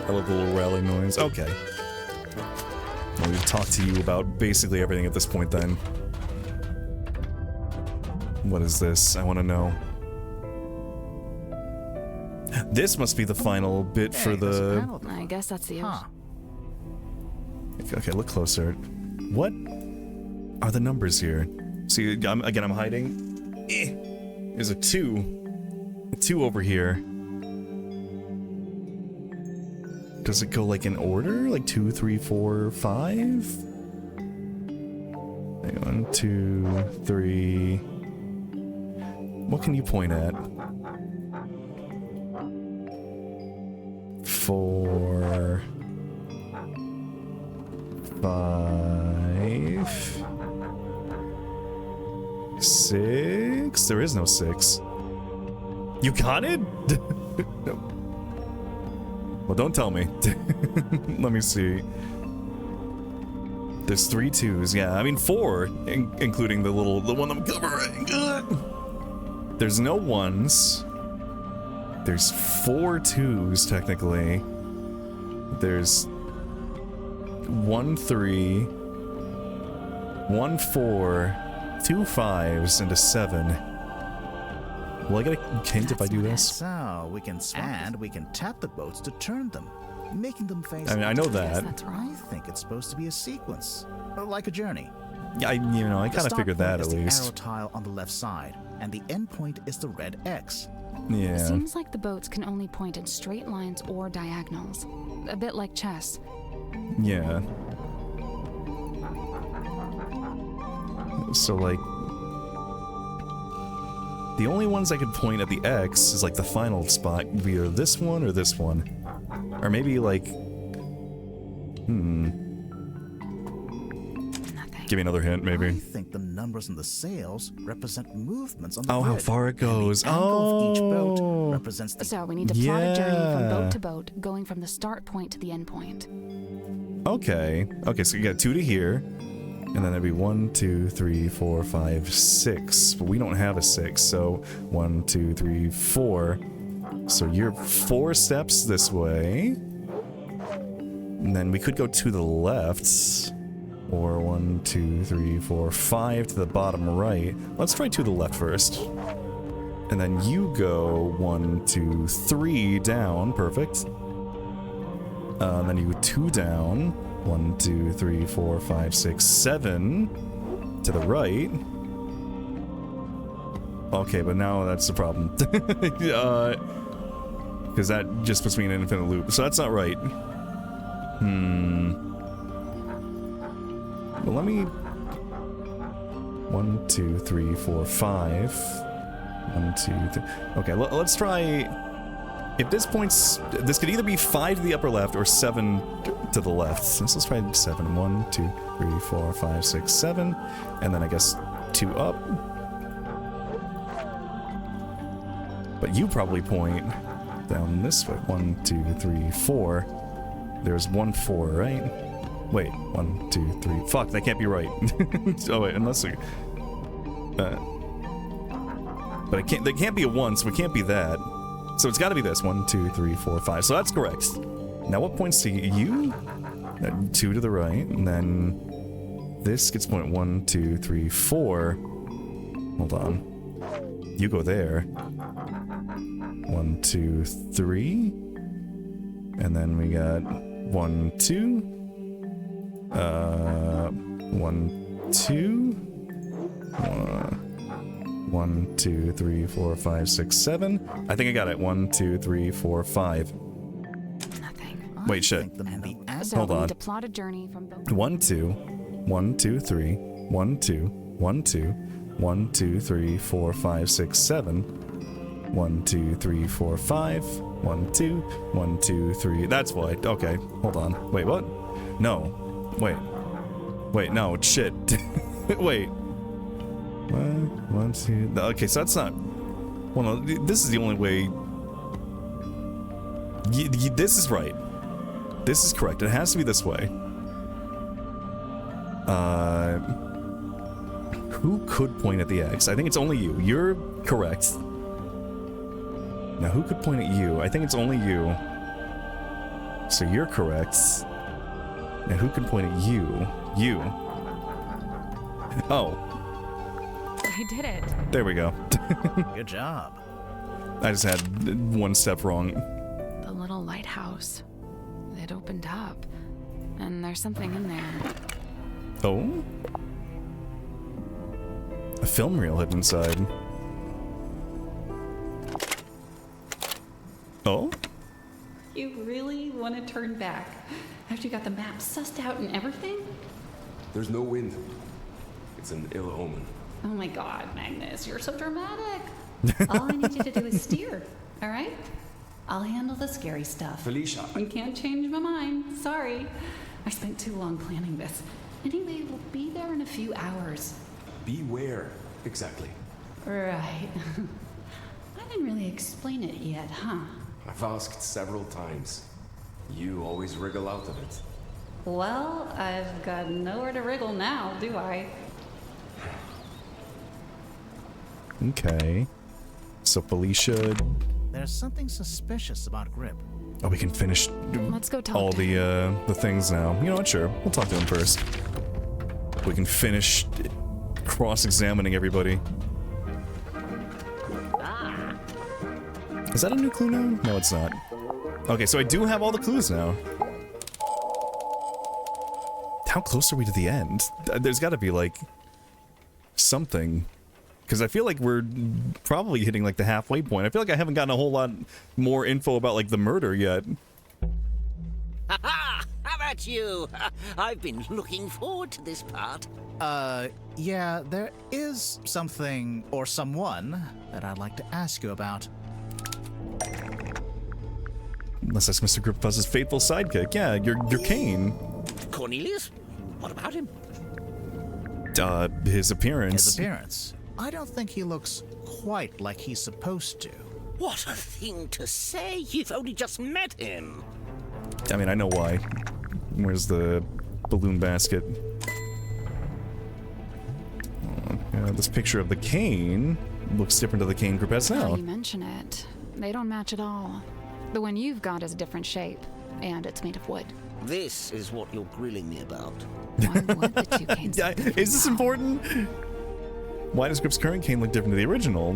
A: love the little rattling noise. Okay. Well, we've talked to you about basically everything at this point then. What is this? I want to know. This must be the final bit for the...
C: I guess that's the...
A: Okay, look closer. What are the numbers here? See, I'm hiding. There's a 2. A 2 over here. Does it go like in order? Like 2, 3, 4, 5? 1, 2, 3. What can you point at? 4, 5, 6. There is no 6. You got it? No. Well, don't tell me. Let me see. There's 3 2s. Yeah, I mean 4, including the one I'm covering. There's no 1s. There's 4 2s, technically. There's 1 3, 1 4, 2 5s, and a 7. Will I get a hint if I do this?
B: So, we can and we can tap the boats to turn them, making them face...
A: I mean, I know that.
B: That's right. I think it's supposed to be a sequence, like a journey.
A: Yeah, I kind of figured that at least.
B: The arrow tile on the left side, and the end point is the red X.
A: Yeah.
C: It seems like the boats can only point in straight lines or diagonals. A bit like chess.
A: Yeah. So, like... The only ones I could point at the X is, like, the final spot would be either this one or this one. Or maybe, like... Give me another hint, maybe.
B: I think the numbers on the sails represent movements on the
A: how
B: grid,
A: far it goes.
B: and the angle of each boat represents the...
C: So we need to plot a journey from boat to boat, going from the start point to the end point.
A: Okay. Okay, so you got 2 to here. And then that'd be 1, 2, 3, 4, 5, 6. But we don't have a 6, so 1, 2, 3, 4. So you're 4 steps this way. And then we could go to the left. Or 1, 2, 3, 4, 5 to the bottom right. Let's try to the left first. And then you go 1, 2, 3 down. Perfect. Then you go 2 down. 1, 2, 3, 4, 5, 6, 7 to the right. Okay, but now that's the problem. Because that just puts me in an infinite loop. So that's not right. Well, let me... 1, 2, 3, 4, 5. 1, 2, 3... Okay, let's try... If this points... This could either be 5 to the upper left or 7 to the left. So let's try 7. 1, 2, 3, 4, 5, 6, 7. And then I guess 2 up. But you probably point down this way. 1, 2, 3, 4. There's 1, 4, right? Wait, 1, 2, 3. Fuck, that can't be right. Oh wait, unless we... but it can't. There can't be a 1, so it can't be that. So it's got to be this. 1, 2, 3, 4, 5. So that's correct. Now what points to you? 2 to the right, and then this gets point 1, 2, 3, 4. Hold on. You go there. 1, 2, 3. And then we got 1, 2. 1, 2. 1, 2, 3, 4, 5, 6, 7. I think I got it. 1, 2, 3, 4, 5.
C: Nothing.
A: Wait, shit.
C: So
A: Hold
C: we
A: on.
C: need to plot a journey from boat.
A: 1, 2. 1, 2, 3. 1, 2. 1, 2. 1, 2, 3, 4, 5, 6, 7. 1, 2, 3, 4, 5. 1, 2. 1, 2, 3. That's why. Okay, hold on. Wait, what? No. Wait. Wait, no, shit. Wait. 1, 2. Okay, so that's not. Well, no, this is the only way. This is right. This is correct. It has to be this way. Who could point at the X? I think it's only you. You're correct. Now, who could point at you? I think it's only you. So you're correct. Now, who can point at you? You. Oh.
C: I did it.
A: There we go.
B: Good job.
A: I just had 1 step wrong.
C: The little lighthouse. It opened up. And there's something in there.
A: Oh? A film reel hidden inside. Oh?
P: You really want to turn back after you got the map sussed out and everything?
K: There's no wind. It's an ill omen.
P: Oh my god, Magnus, you're so dramatic. All I need you to do is steer, all right? I'll handle the scary stuff.
K: Felicia.
P: I can't change my mind. Sorry. I spent too long planning this. Anyway, we'll be there in a few hours.
K: Beware. Exactly.
P: Right. I didn't really explain it yet, huh?
K: I've asked several times. You always wriggle out of it.
P: Well, I've got nowhere to wriggle now, do I?
A: Okay. So Felicia
B: there's something suspicious about Grip.
A: Oh, we can finish
C: Let's go talk
A: all
C: to him.
A: the things now. You know what? Sure, we'll talk to him first. We can finish cross-examining everybody. Is that a new clue now? No, it's not. Okay, so I do have all the clues now. How close are we to the end? There's got to be, like, something. Because I feel like we're probably hitting, like, the halfway point. I feel like I haven't gotten a whole lot more info about, like, the murder yet.
G: Ha-ha! How about you? I've been looking forward to this part.
B: Yeah, there is something or someone that I'd like to ask you about.
A: Let's ask Mr. Gripfuzz's faithful sidekick. Yeah, your cane.
G: Cornelius? What about him?
A: His appearance.
B: His appearance. I don't think he looks quite like he's supposed to.
G: What a thing to say! You've only just met him!
A: I mean, I know why. Where's the balloon basket? This picture of the cane looks different to the cane Grip has
C: Now
A: now.
C: you mention it, they don't match at all. The one you've got is a different shape, and it's made of wood.
G: This is what you're grilling me about.
C: Why would the two canes look different?
A: Is this important? Why does Grip's current cane look different to the original?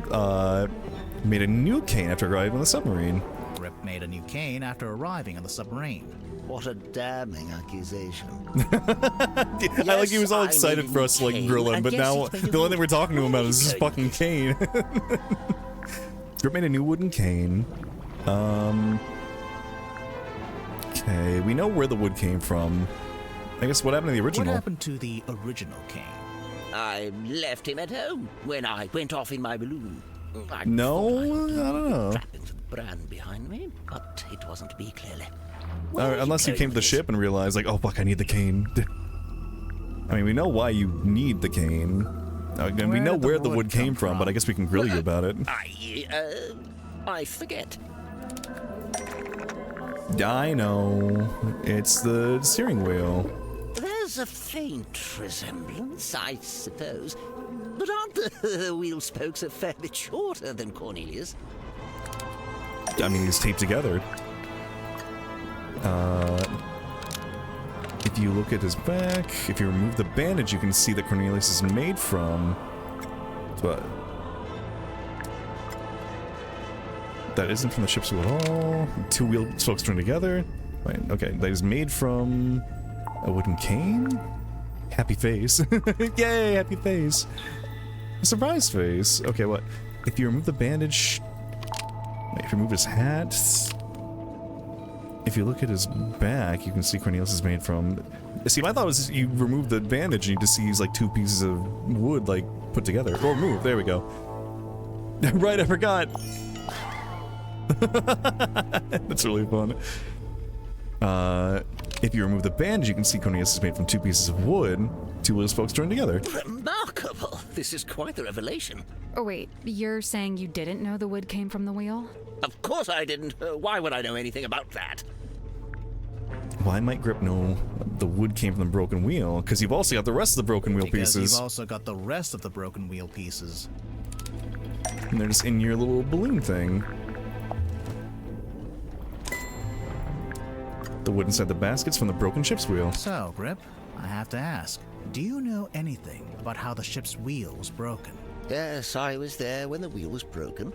A: Made a new cane after arriving on the submarine.
B: Grip made a new cane after arriving on the submarine.
G: What a damning accusation.
A: I like he was all excited for us to like grill him, but now the only thing we're talking to him about is his fucking cane. Grip made a new wooden cane. Okay, we know where the wood came from. I guess what happened to the original?
B: What happened to the original cane?
G: I left him at home when I went off in my balloon. I
A: don't know.
G: Trappings of brand behind me, but it wasn't to be clearly.
A: Unless you came to the ship and realized, like, oh fuck, I need the cane. I mean, we know why you need the cane. And we know where the wood came from, but I guess we can grill you about it.
G: I forget.
A: I know. It's the steering wheel.
G: There's a faint resemblance, I suppose. But aren't the wheel spokes a fair bit shorter than Cornelius?
A: I mean, it's taped together. If you look at his back, if you remove the bandage, you can see that Cornelius is made from... But... That isn't from the ship's wheel at all. Two wheel spokes joined together. Right, okay, that is made from... a wooden cane? Happy face. Yay, happy face. A surprise face. Okay, what? If you remove the bandage... If you remove his hat... If you look at his back, you can see Cornelius is made from... See, my thought was you remove the bandage and you just see like two pieces of wood, like, put together. Or move, there we go. Right, I forgot! That's really fun. If you remove the bandage, you can see Cornelius is made from two pieces of wood, two wheel spokes joined together.
G: Remarkable! This is quite the revelation.
C: Oh wait, you're saying you didn't know the wood came from the wheel?
G: Of course I didn't. Why would I know anything about that?
A: Why might Grip know the wood came from the broken wheel? Because you've also got the rest of the broken wheel
B: because
A: pieces.
B: You've also got the rest of the broken wheel pieces.
A: And they're just in your little balloon thing. The wood inside the basket's from the broken ship's wheel.
B: So, Grip, I have to ask, do you know anything about how the ship's wheel was broken?
G: Yes, I was there when the wheel was broken.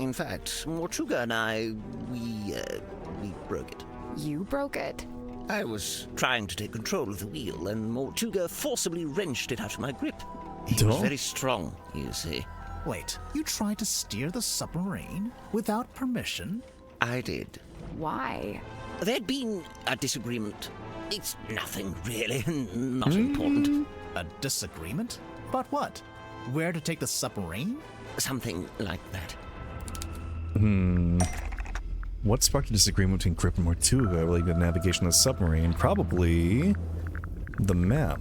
G: In fact, Mortuga and I, we broke it.
C: You broke it?
G: I was trying to take control of the wheel, and Mortuga forcibly wrenched it out of my grip. He was very strong, you see.
B: Wait, you tried to steer the submarine without permission?
G: I did.
C: Why?
G: There'd been a disagreement. It's nothing, really, not important.
B: A disagreement? About what? Where to take the submarine?
G: Something like that.
A: What sparked a disagreement between Grip and Mortuga related to navigation of the submarine? Probably... the map.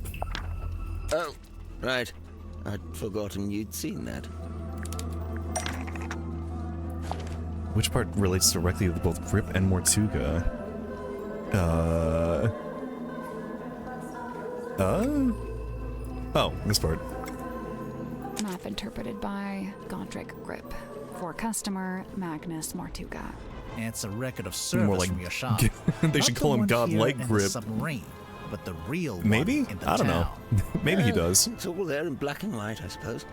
G: Oh, right. I'd forgotten you'd seen that.
A: Which part relates directly to both Grip and Mortuga? Oh, this part.
C: Map interpreted by... Godric grip. For customer, Magnus Mortuga.
B: It's a record of service
A: More like
B: from your shop.
A: they should call him Godlike
B: in the
A: Grip.
B: submarine, but the real one
A: Maybe?
B: in the
A: I don't know.
B: town.
A: Maybe he does.
G: It's all there in black and white, I suppose.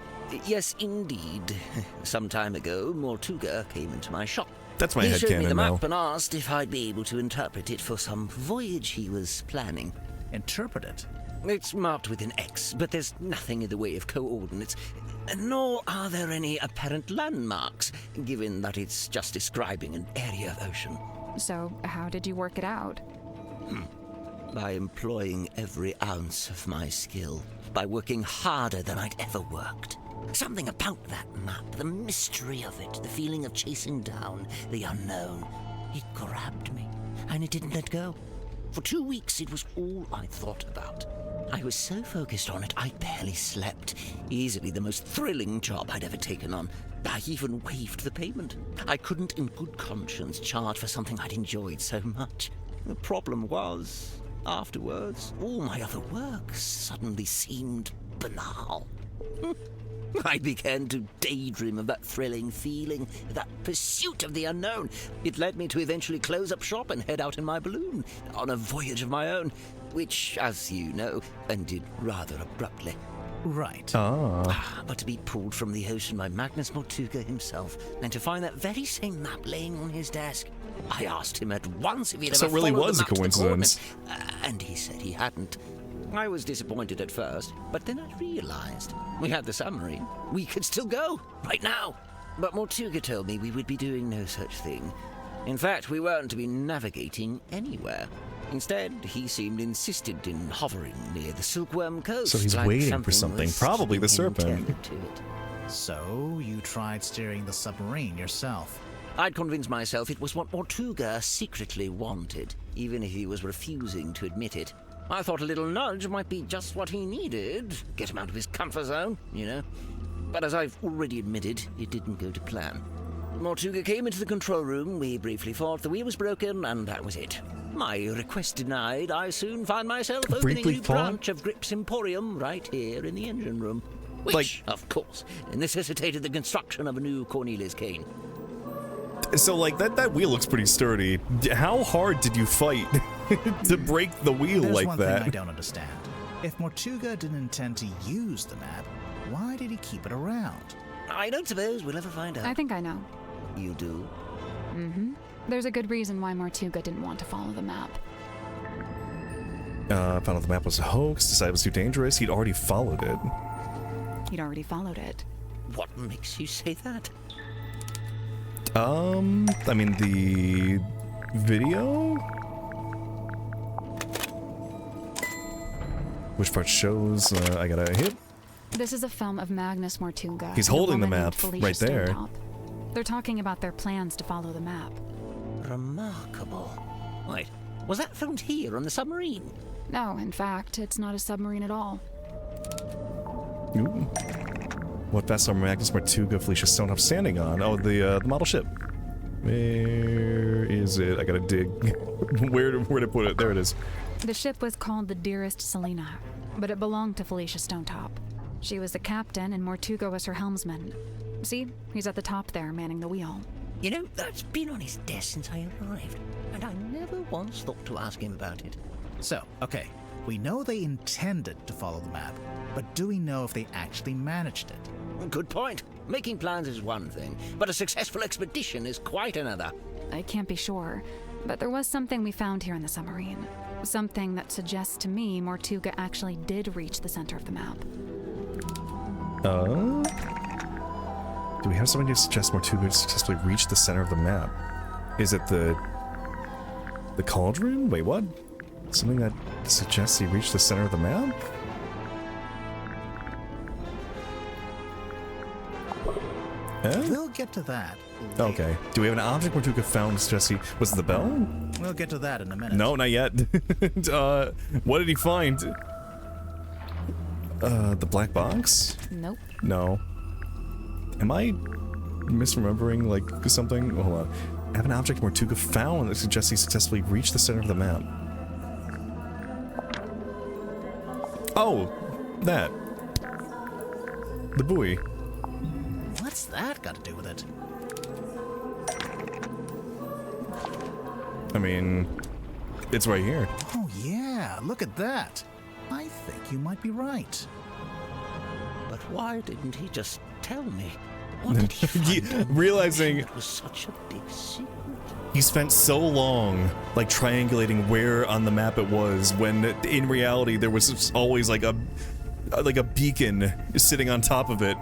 G: Yes, indeed. Some time ago, Mortuga came into my shop.
A: That's my
G: He showed me the
A: headcanon
G: map
A: now.
G: and asked if I'd be able to interpret it for some voyage he was planning.
B: Interpret it?
G: It's marked with an X, but there's nothing in the way of coordinates, nor are there any apparent landmarks, given that it's just describing an area of ocean.
C: So, how did you work it out?
G: By employing every ounce of my skill, by working harder than I'd ever worked. Something about that map, the mystery of it, the feeling of chasing down the unknown. It grabbed me, and it didn't let go. For 2 weeks, it was all I thought about. I was so focused on it, I barely slept. Easily the most thrilling job I'd ever taken on. I even waived the payment. I couldn't in good conscience charge for something I'd enjoyed so much. The problem was, afterwards, all my other work suddenly seemed banal. I began to daydream of that thrilling feeling, that pursuit of the unknown. It led me to eventually close up shop and head out in my balloon, on a voyage of my own, which, as you know, ended rather abruptly.
B: Right.
G: But to be pulled from the ocean by Magnus Mortuga himself, and to find that very same map laying on his desk, I asked him at once if he'd ever
A: So it really
G: followed
A: was
G: the
A: a
G: map to the
A: coincidence.
G: coordinates, and he said he hadn't. I was disappointed at first, but then I realized we had the submarine. We could still go, right now. But Mortuga told me we would be doing no such thing. In fact, we weren't to be navigating anywhere. Instead, he seemed insistent in hovering near the Silkworm Coast.
A: So he's
G: like
A: waiting for something,
G: was
A: probably the serpent.
G: intended to it.
B: So, you tried steering the submarine yourself?
G: I'd convinced myself it was what Mortuga secretly wanted, even if he was refusing to admit it. I thought a little nudge might be just what he needed. Get him out of his comfort zone, you know. But as I've already admitted, it didn't go to plan. Mortuga came into the control room, we briefly fought, the wheel was broken, and that was it. My request denied, I soon found myself opening a new branch of Grip's Emporium right here in the engine room. Which, of course, necessitated the construction of a new Cornelius cane.
A: So, like, that wheel looks pretty sturdy. How hard did you fight to break the wheel
B: There's
A: like
B: one
A: that?
B: thing I don't understand. If Mortuga didn't intend to use the map, why did he keep it around?
G: I don't suppose we'll ever find out.
C: I think I know.
G: You do?
C: Mm-hmm. There's a good reason why Mortuga didn't want to follow the map.
A: Found out the map was a hoax, decided it was too dangerous. He'd already followed it.
C: He'd already followed it.
G: What makes you say that?
A: I mean, the video? Which part shows? I gotta hit.
C: This is a film of Magnus Mortuga.
A: He's
C: and a
A: holding the
C: woman named
A: map
C: Felicia
A: right there.
C: Stonetop. They're talking about their plans to follow the map.
G: Remarkable. Wait, was that filmed here on the submarine?
C: No, in fact, it's not a submarine at all.
A: Ooh. What vessel are Magnus Mortuga, Felicia Stonehop standing on? Oh, the model ship. Where is it? I gotta dig. Where to put it? There it is.
C: The ship was called the Dearest Selena, but it belonged to Felicia Stonetop. She was the captain and Mortuga was her helmsman. See, he's at the top there, manning the wheel.
G: You know, that's been on his desk since I arrived, and I never once thought to ask him about it.
B: So, okay, we know they intended to follow the map, but do we know if they actually managed it?
G: Good point. Making plans is one thing, but a successful expedition is quite another.
C: I can't be sure, but there was something we found here in the submarine. Something that suggests to me Mortuga actually did reach the center of the map.
A: Do we have something to suggest Mortuga successfully reached the center of the map? Is it the cauldron? Wait, what? Something that suggests he reached the center of the map?
B: We'll get to that.
A: Okay. Do we have an object Mortuga found to suggest he... Was it the bell?
B: We'll get to that in a minute.
A: No, not yet. What did he find? The black box?
C: Nope.
A: No. Am I misremembering, like, something? Hold on. I have an object Mortuga found that suggests he successfully reached the center of the map. Oh! That. The buoy.
B: What What's that got to do with it?
A: I mean, it's right here.
B: Oh yeah, look at that. I think you might be right.
G: But why didn't he just tell me? What did he find?
A: Realizing
G: it was such a big secret.
A: He spent so long, like, triangulating where on the map it was, when in reality there was always like a beacon sitting on top of it.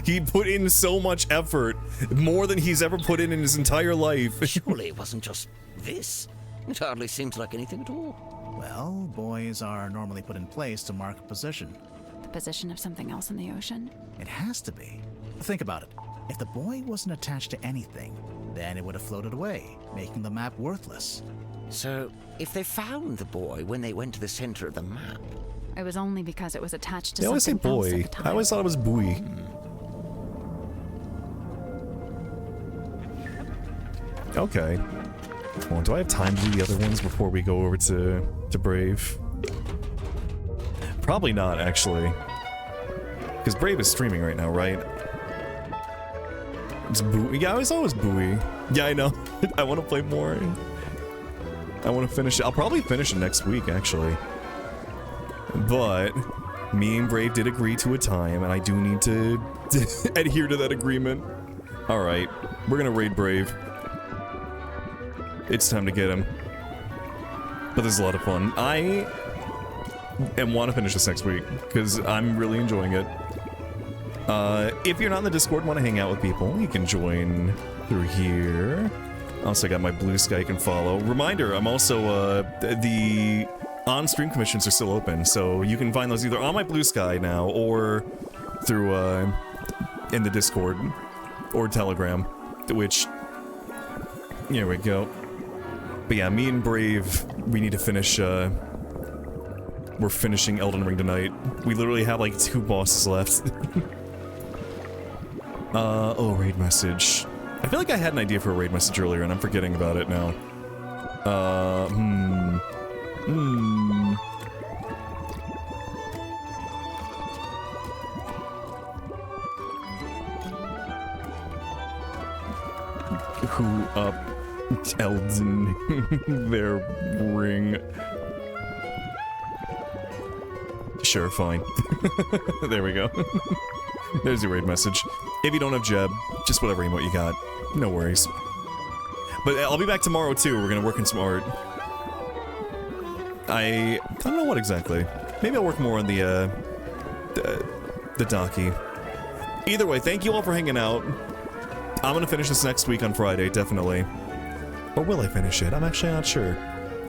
A: He put in so much effort, more than he's ever put in his entire life.
G: Surely it wasn't just this. It hardly seems like anything at all.
B: Well, buoys are normally put in place to mark a position.
C: The position of something else in the ocean?
B: It has to be. Think about it. If the buoy wasn't attached to anything, then it would have floated away, making the map worthless.
G: So, if they found the buoy when they went to the center of the map...
C: It was only because it was attached to
A: They always say
C: something else at
A: boy.
C: the time.
A: I always thought it was buoy. Okay. Well, do I have time to do the other ones before we go over to Brave? Probably not, actually. Because Brave is streaming right now, right? It's buoy. Yeah, I thought it was buoy. Yeah, I know. I want to play more. I want to finish it. I'll probably finish it next week, actually. But me and Brave did agree to a time, and I do need to adhere to that agreement. Alright, we're gonna raid Brave. It's time to get him. But this is a lot of fun. I want to finish this next week, because I'm really enjoying it. If you're not in the Discord and want to hang out with people, you can join through here. Also got my Blue Sky you can follow. Reminder, I'm also, the on-stream commissions are still open, so you can find those either on my Blue Sky now, or through, in the Discord, or Telegram, which, here we go. But yeah, me and Brave, we need to finish, we're finishing Elden Ring tonight. We literally have like 2 bosses left. Oh, raid message. I feel like I had an idea for a raid message earlier and I'm forgetting about it now. Who up Elden their ring? Sure, fine. There we go. There's your raid message. If you don't have Jeb, just whatever emote you got. No worries. But I'll be back tomorrow too. We're gonna work on some art. I don't know what exactly. Maybe I'll work more on the docky. Either way, thank you all for hanging out. I'm gonna finish this next week on Friday, definitely. Or will I finish it? I'm actually not sure.